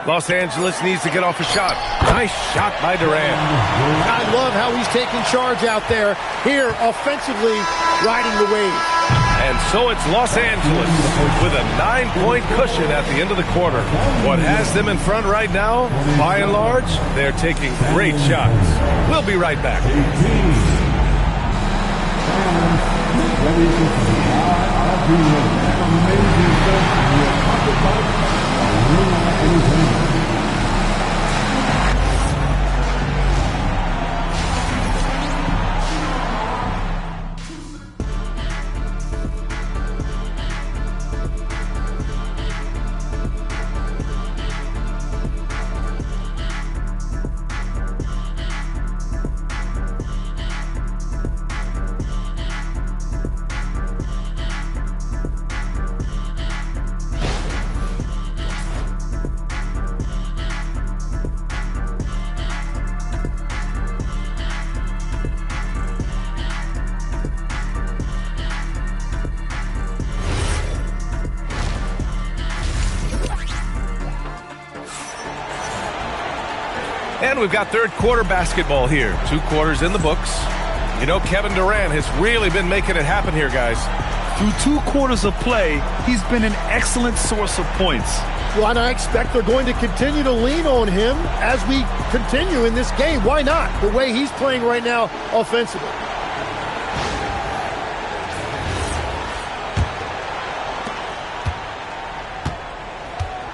Los Angeles needs to get off a shot. Nice shot by Durant. I love how he's taking charge out there. Here, offensively, riding the wave. And so it's Los Angeles with a 9-point cushion at the end of the quarter. What has them in front right now, by and large, they're taking great shots. We'll be right back. And we've got third quarter basketball here. 2 quarters in the books. You know, Kevin Durant has really been making it happen here, guys. Through 2 quarters of play, he's been an excellent source of points. Well, and I expect they're going to continue to lean on him as we continue in this game. Why not? The way he's playing right now offensively.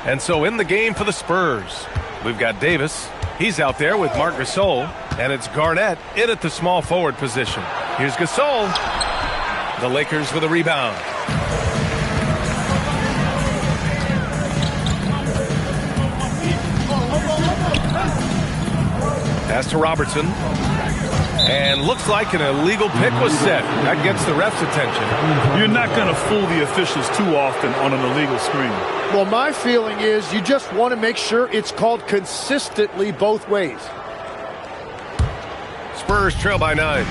And so in the game for the Spurs, we've got Davis. He's out there with Marc Gasol, and it's Garnett in at the small forward position. Here's Gasol. The Lakers with a rebound. Pass to Robertson. And looks like an illegal pick was set. That gets the ref's attention. You're not going to fool the officials too often on an illegal screen. Well, my feeling is you just want to make sure it's called consistently both ways. Spurs trail by 9.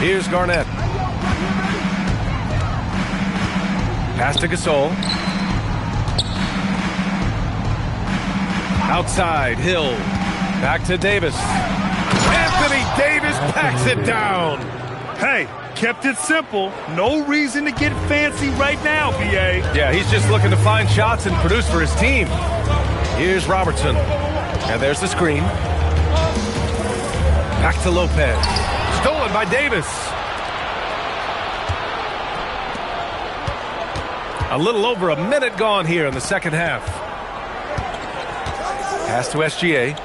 Here's Garnett. Pass to Gasol. Outside, Hill. Back to Davis. Anthony Davis packs it down. Hey, kept it simple. No reason to get fancy right now, B.A. Yeah, he's just looking to find shots and produce for his team. Here's Robertson. And there's the screen. Back to Lopez. Stolen by Davis. A little over a minute gone here in the second half. Pass to SGA.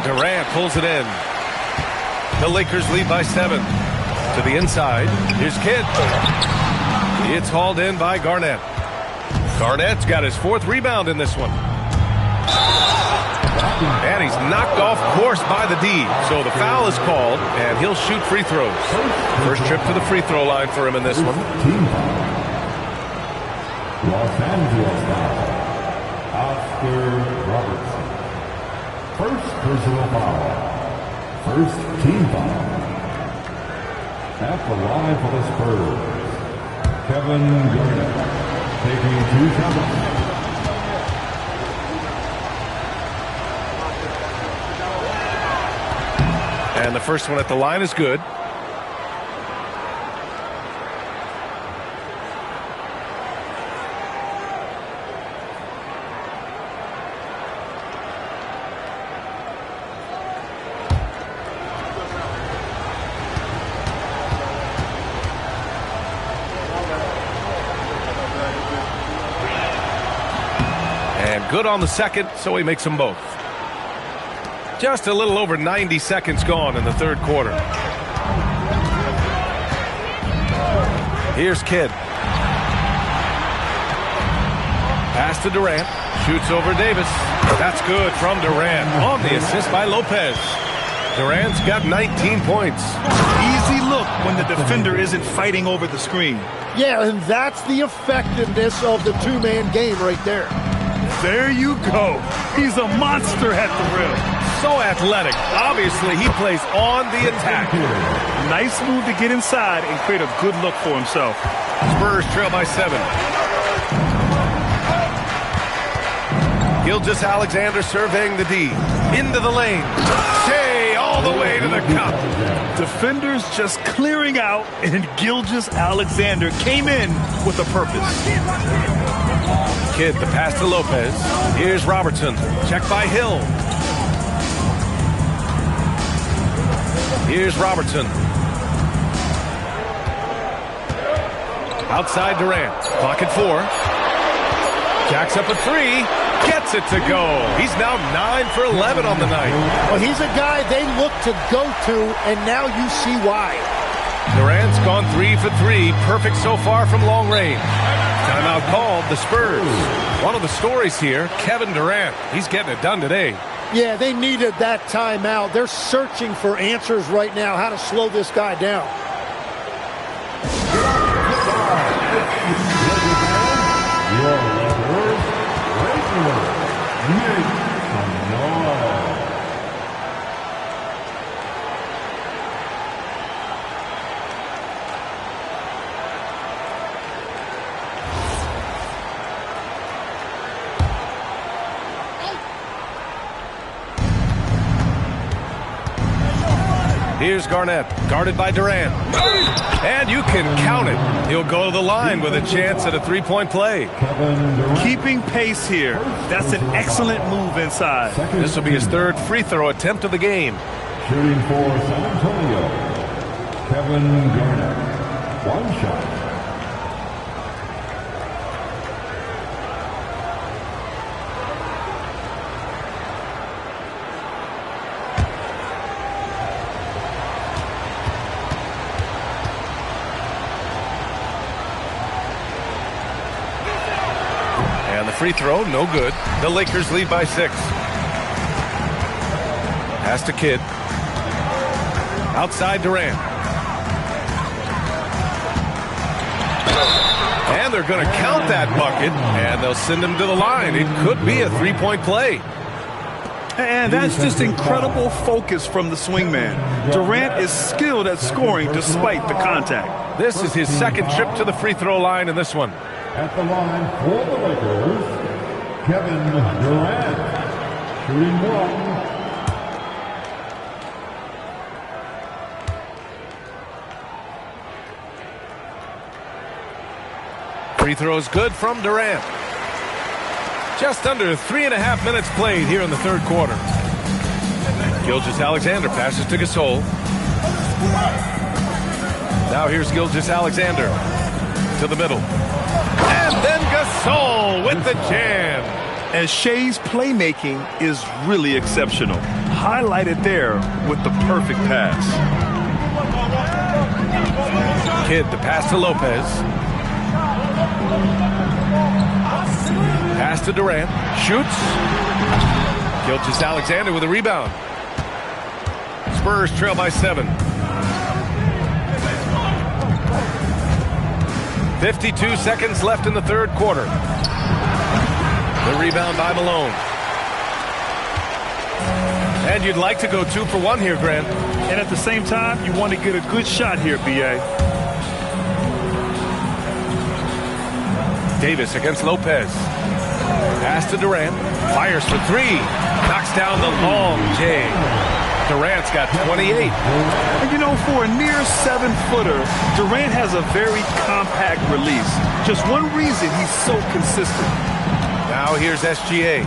Durant pulls it in. The Lakers lead by 7. To the inside. Here's Kidd. It's hauled in by Garnett. Garnett's got his 4th rebound in this one. And he's knocked off course by the D. So the foul is called, and he'll shoot free throws. First trip to the free throw line for him in this one. Los Angeles foul. Oscar Robertson. First personal foul. First team foul. At the line for the Spurs, Kevin Garnett taking 2 shots. And the first one at the line is good. And good on the second, so he makes them both. Just a little over 90 seconds gone in the third quarter. Here's Kidd. Pass to Durant. Shoots over Davis. That's good from Durant on the assist by Lopez. Durant's got 19 points. Easy look when the defender isn't fighting over the screen. Yeah, and that's the effectiveness of the two-man game right there. There you go. He's a monster at the rim. So athletic. Obviously, he plays on the attack. Nice move to get inside and create a good look for himself. Spurs trail by 7. Gilgeous-Alexander surveying the D. Into the lane. Shea all the way to the cup. Defenders just clearing out, and Gilgeous-Alexander came in with a purpose. Kidd, the pass to Lopez. Here's Robertson. Check by Hill. Here's Robertson. Outside Durant. Clock at 4. Jacks up a 3. Gets it to go. He's now 9 for 11 on the night. Well, he's a guy they look to go to, and now you see why. Durant's gone 3 for 3. Perfect so far from long range. Timeout called, the Spurs. One of the stories here, Kevin Durant. He's getting it done today. Yeah, they needed that timeout. They're searching for answers right now, how to slow this guy down. Here's Garnett, guarded by Durant. And you can count it. He'll go to the line with a chance at a three-point play. Keeping pace here. That's an excellent move inside. This will be his 3rd free throw attempt of the game. Shooting for San Antonio, Kevin Garnett. 1 shot. Free throw, no good. The Lakers lead by 6. Pass to Kidd. Outside Durant. And they're going to count that bucket, and they'll send him to the line. It could be a three-point play. And that's just incredible focus from the swingman. Durant is skilled at scoring despite the contact. This is his second trip to the free throw line in this one. At the line for the Lakers, Kevin Durant, shooting one. Free throws good from Durant. Just under 3.5 minutes played here in the third quarter. Gilgeous-Alexander passes to Gasol. Now here's Gilgeous-Alexander to the middle. And then Gasol with the jam. And Shea's playmaking is really exceptional. Highlighted there with the perfect pass. Kidd the pass to Lopez. Pass to Durant. Shoots. Gilgeous-Alexander with a rebound. Spurs trail by 7. 52 seconds left in the third quarter. The rebound by Malone. And you'd like to go 2 for 1 here, Grant. And at the same time, you want to get a good shot here, B.A. Davis against Lopez. Pass to Durant. Fires for 3. Knocks down the long J. Durant's got 28. And you know, for a near 7-footer, Durant has a very compact release. Just one reason he's so consistent. Now here's SGA.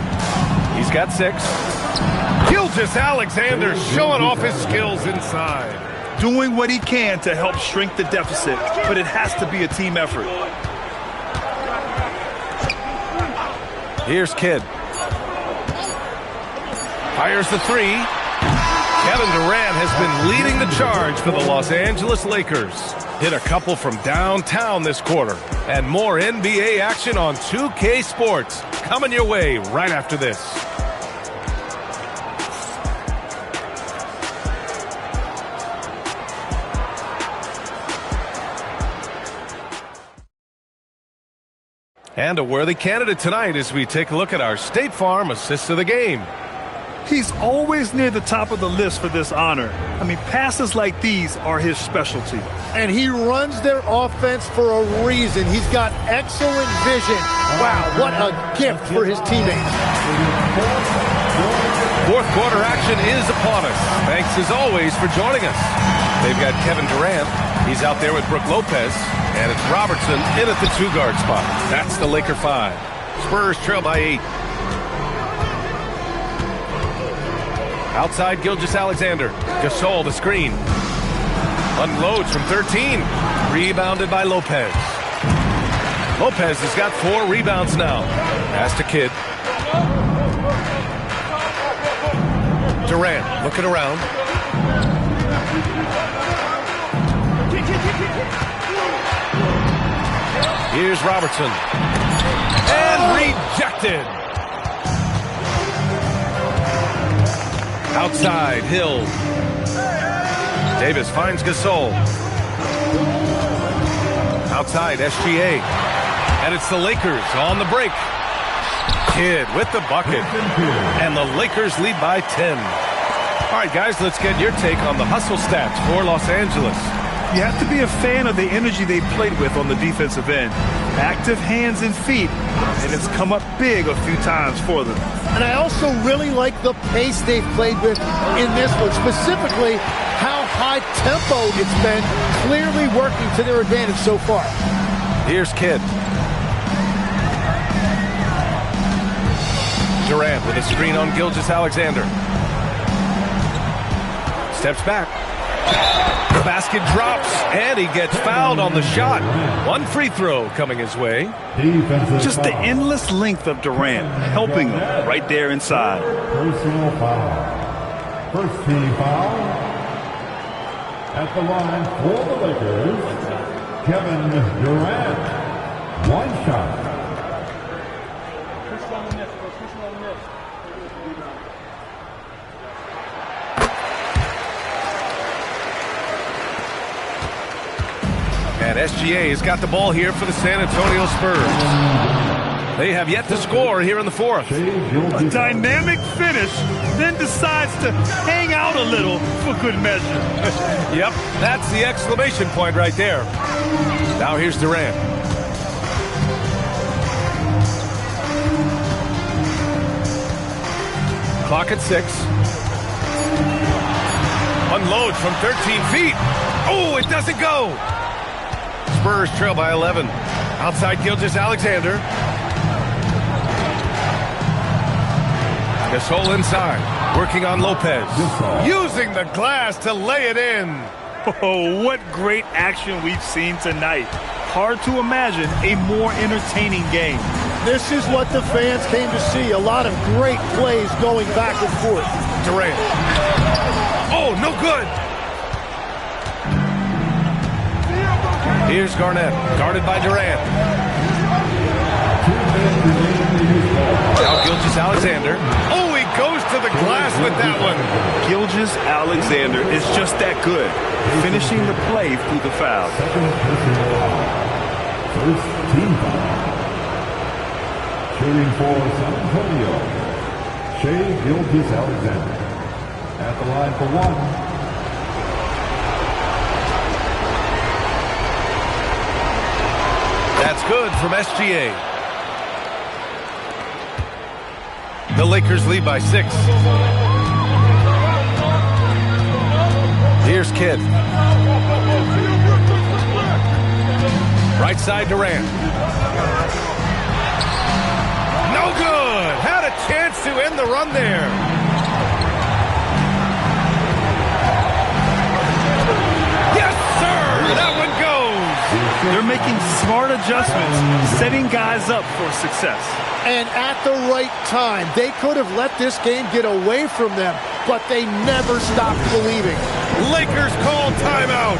He's got 6. Gilgeous-Alexander showing off his skills inside. Doing what he can to help shrink the deficit, but it has to be a team effort. Here's Kidd. Fires the 3. Kevin Durant has been leading the charge for the Los Angeles Lakers. Hit a couple from downtown this quarter. And more NBA action on 2K Sports. Coming your way right after this. And a worthy candidate tonight as we take a look at our State Farm Assist of the Game. He's always near the top of the list for this honor. I mean, passes like these are his specialty. And he runs their offense for a reason. He's got excellent vision. Wow, what a gift for his teammates. Fourth quarter action is upon us. Thanks as always for joining us. They've got Kevin Durant. He's out there with Brook Lopez. And it's Robertson in at the 2-guard spot. That's the Laker 5. Spurs trail by 8. Outside Gilgeous-Alexander. Gasol the screen. Unloads from 13. Rebounded by Lopez. Lopez has got 4 rebounds now. Pass to Kidd. Durant looking around. Here's Robertson. And rejected. Outside, Hill. Davis finds Gasol. Outside, SGA. And it's the Lakers on the break. Kidd with the bucket. And the Lakers lead by 10. All right, guys, let's get your take on the hustle stats for Los Angeles. You have to be a fan of the energy they played with on the defensive end. Active hands and feet, and it's come up big a few times for them. And I also really like the pace they've played with in this one, specifically how high tempo it's been, clearly working to their advantage so far. Here's Kidd. Durant with a screen on Gilgeous-Alexander. Steps back. The basket drops, and he gets fouled on the shot. One free throw coming his way. Just the endless length of Durant, helping him right there inside. Personal foul. First team foul. At the line for the Lakers, Kevin Durant. 1 shot. And And SGA has got the ball here for the San Antonio Spurs. They have yet to score here in the fourth. A dynamic finish, then decides to hang out a little for good measure. Yep, that's the exclamation point right there. Now here's Durant. Clock at 6. Unloads from 13 feet. Oh, it doesn't go. Spurs trail by 11. Outside Gilgeous-Alexander. Gasol inside, working on Lopez. Using the glass to lay it in. Oh, what great action we've seen tonight. Hard to imagine a more entertaining game. This is what the fans came to see. A lot of great plays going back and forth. Durant. Oh, no good. Here's Garnett, guarded by Durant. Now Gilgeous-Alexander. Oh, he goes to the glass with that one. Gilgeous-Alexander is just that good, finishing the play through the foul. First team foul. Shooting for San Antonio, Shai Gilgeous-Alexander. At the line for one. That's good from SGA. The Lakers lead by 6. Here's Kidd. Right side Durant. No good. Had a chance to end the run there. Yes, sir. That one goes. They're making smart adjustments, setting guys up for success. And at the right time, they could have let this game get away from them, but they never stopped believing. Lakers call timeout.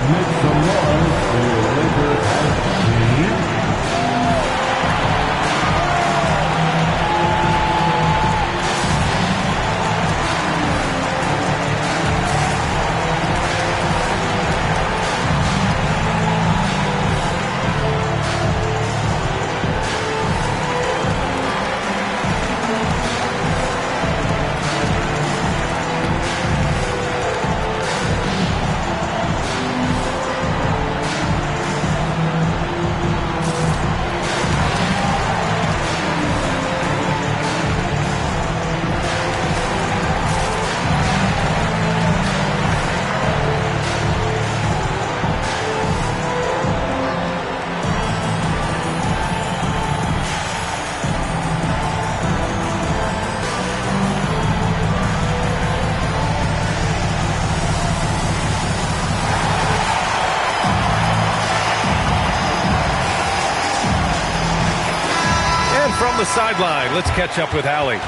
From the sideline, let's catch up with Allie.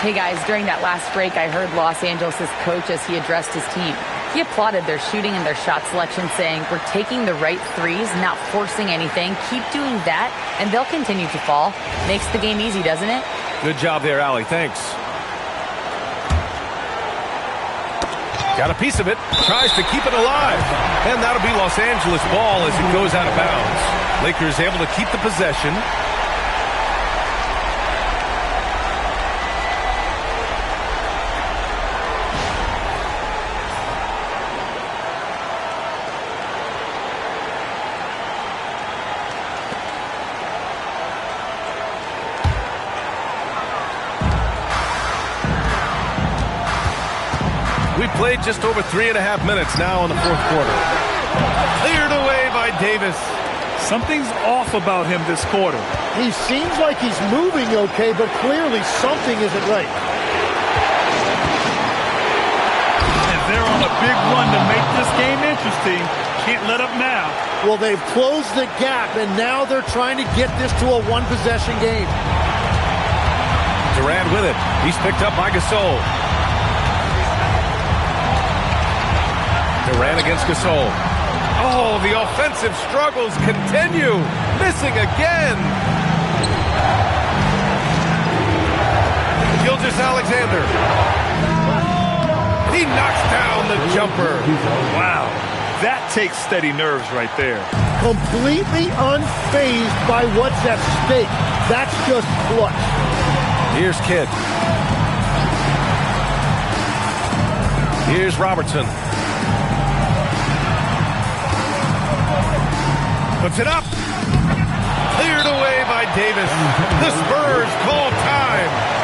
Hey guys, during that last break, I heard Los Angeles' coach as he addressed his team. He applauded their shooting and their shot selection, saying, "We're taking the right threes, not forcing anything. Keep doing that, and they'll continue to fall." Makes the game easy, doesn't it? Good job there, Allie. Thanks. Got a piece of it. Tries to keep it alive. And that'll be Los Angeles ball as it goes out of bounds. Lakers able to keep the possession. Played just over 3.5 minutes now in the fourth quarter. Cleared away by Davis. Something's off about him this quarter. He seems like he's moving okay, but clearly something isn't right. And they're on a big run to make this game interesting. Can't let up now. Well, they've closed the gap, and now they're trying to get this to a one-possession game. Durant with it. He's picked up by Gasol. Durant against Gasol. Oh, the offensive struggles continue. Missing again. Gilgeous-Alexander. He knocks down the jumper. Wow. That takes steady nerves right there. Completely unfazed by what's at stake. That's just clutch. Here's Kidd. Here's Robertson. Puts it up. Cleared away by Davis. The Spurs call time.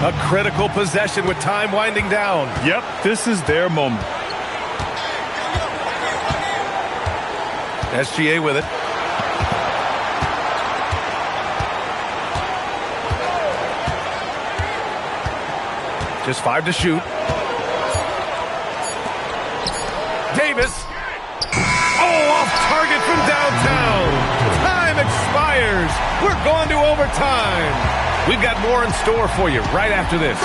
A critical possession with time winding down. Yep, this is their moment. SGA with it. Just 5 to shoot. Davis. Oh, off target from downtown. Time expires. We're going to overtime. We've got more in store for you right after this.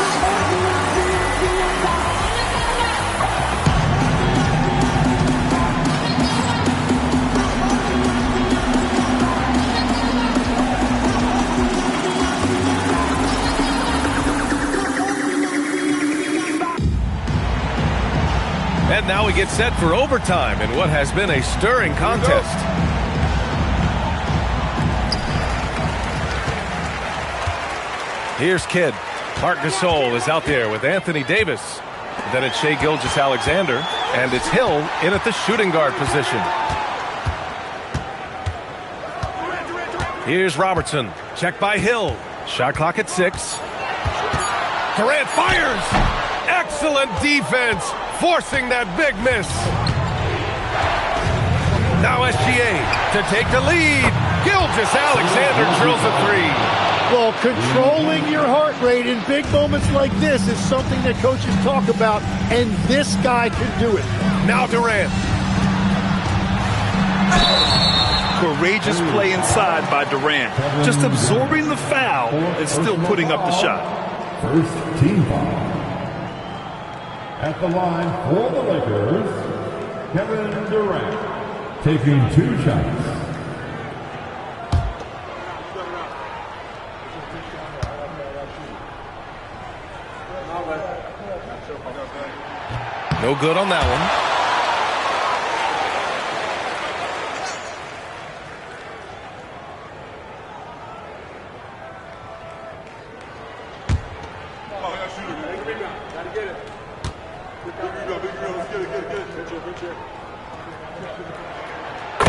And now we get set for overtime in what has been a stirring contest. Here's Kidd. Marc Gasol is out there with Anthony Davis. Then it's Shai Gilgeous-Alexander. And it's Hill in at the shooting guard position. Here's Robertson. Check by Hill. Shot clock at 6. Durant fires. Excellent defense. Forcing that big miss. Now SGA to take the lead. Gilgeous-Alexander drills a 3. Well, controlling your heart rate in big moments like this is something that coaches talk about, and this guy can do it. Now Durant. Courageous play inside by Durant. Just absorbing the foul and still putting up the shot. First team foul. At the line for the Lakers, Kevin Durant taking 2 shots. No good on that one.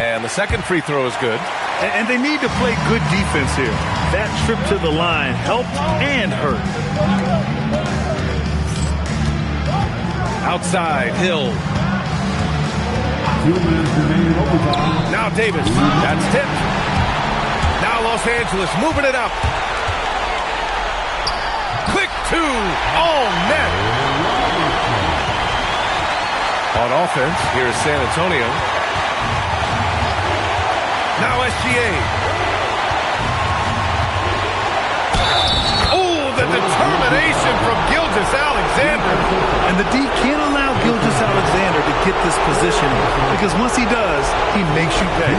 And the second free throw is good. And they need to play good defense here. That trip to the line helped and hurt. Outside, Hill. 2 minutes remaining in overtime. Now Davis. That's tipped. Now Los Angeles moving it up. Quick 2. All net. On offense, here's San Antonio. Now SGA. determination from Gilgeous-Alexander. And the D can't allow Gilgeous-Alexander to get this positioning, because once he does, he makes you pay.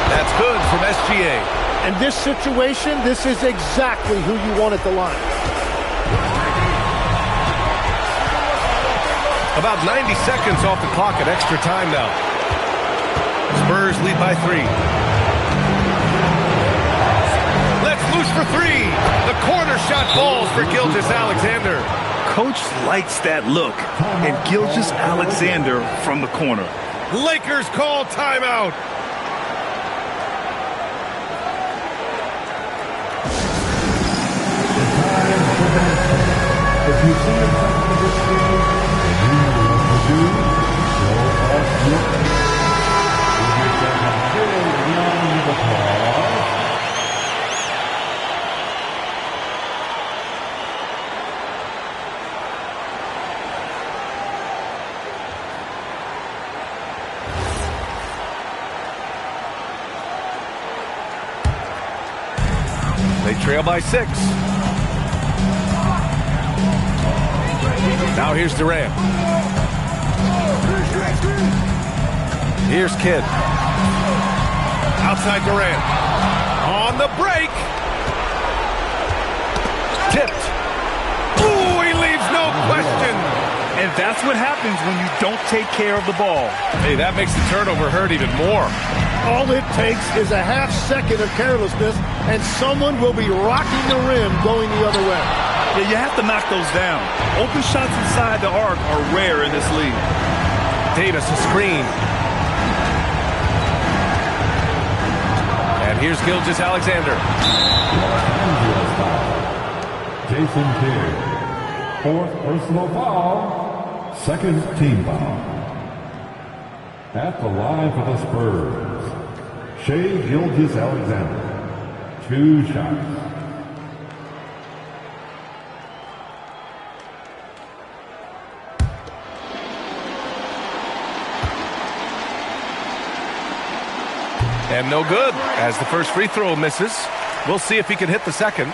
That's good from SGA. In this situation, this is exactly who you want at the line. About 90 seconds off the clock at extra time now. Spurs lead by 3. Let's loose for 3. The corner shot falls for Gilgeous-Alexander. Coach likes that look, and Gilgeous-Alexander from the corner. Lakers call timeout. If you see something in this game that you want to do, show us your face. Give yourself a big round of applause. They trail by 6. Now here's Durant. Here's Kidd. Outside Durant. On the break. Tipped. Ooh, he leaves no question. And that's what happens when you don't take care of the ball. Hey, that makes the turnover hurt even more. All it takes is a half second of carelessness, and someone will be rocking the rim going the other way. Yeah, you have to knock those down. Open shots inside the arc are rare in this league. Davis a screen. And here's Gilgeous-Alexander. Jason Kidd. 4th personal foul. 2nd team foul. At the line for the Spurs, Shai Gilgeous-Alexander. 2 shots. And no good, as the first free throw misses. We'll see if he can hit the second.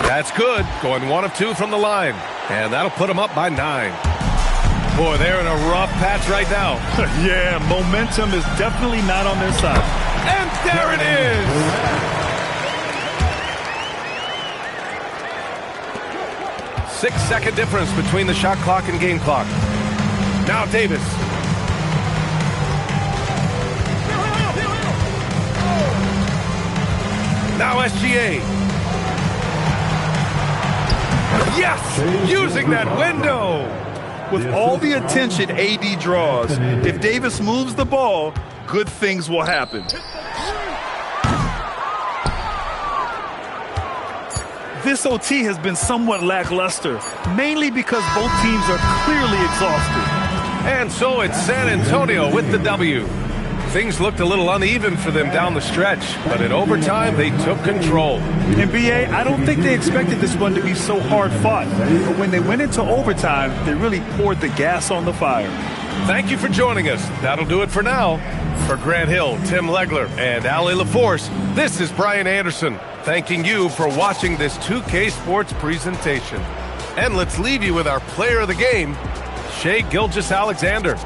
That's good, going 1 of 2 from the line. And that'll put him up by 9. Boy, they're in a rough patch right now. Yeah, momentum is definitely not on their side. And there it is! 6-second difference between the shot clock and game clock. Now Davis. Now SGA. Yes! Using that window! With all the attention AD draws, if Davis moves the ball, good things will happen. This OT has been somewhat lackluster, mainly because both teams are clearly exhausted. And so it's San Antonio with the W. Things looked a little uneven for them down the stretch, but in overtime, they took control. And BA, I don't think they expected this one to be so hard-fought. But when they went into overtime, they really poured the gas on the fire. Thank you for joining us. That'll do it for now. For Grant Hill, Tim Legler, and Ali LaForce, this is Brian Anderson, thanking you for watching this 2K Sports presentation. And let's leave you with our player of the game, Shai Gilgeous-Alexander.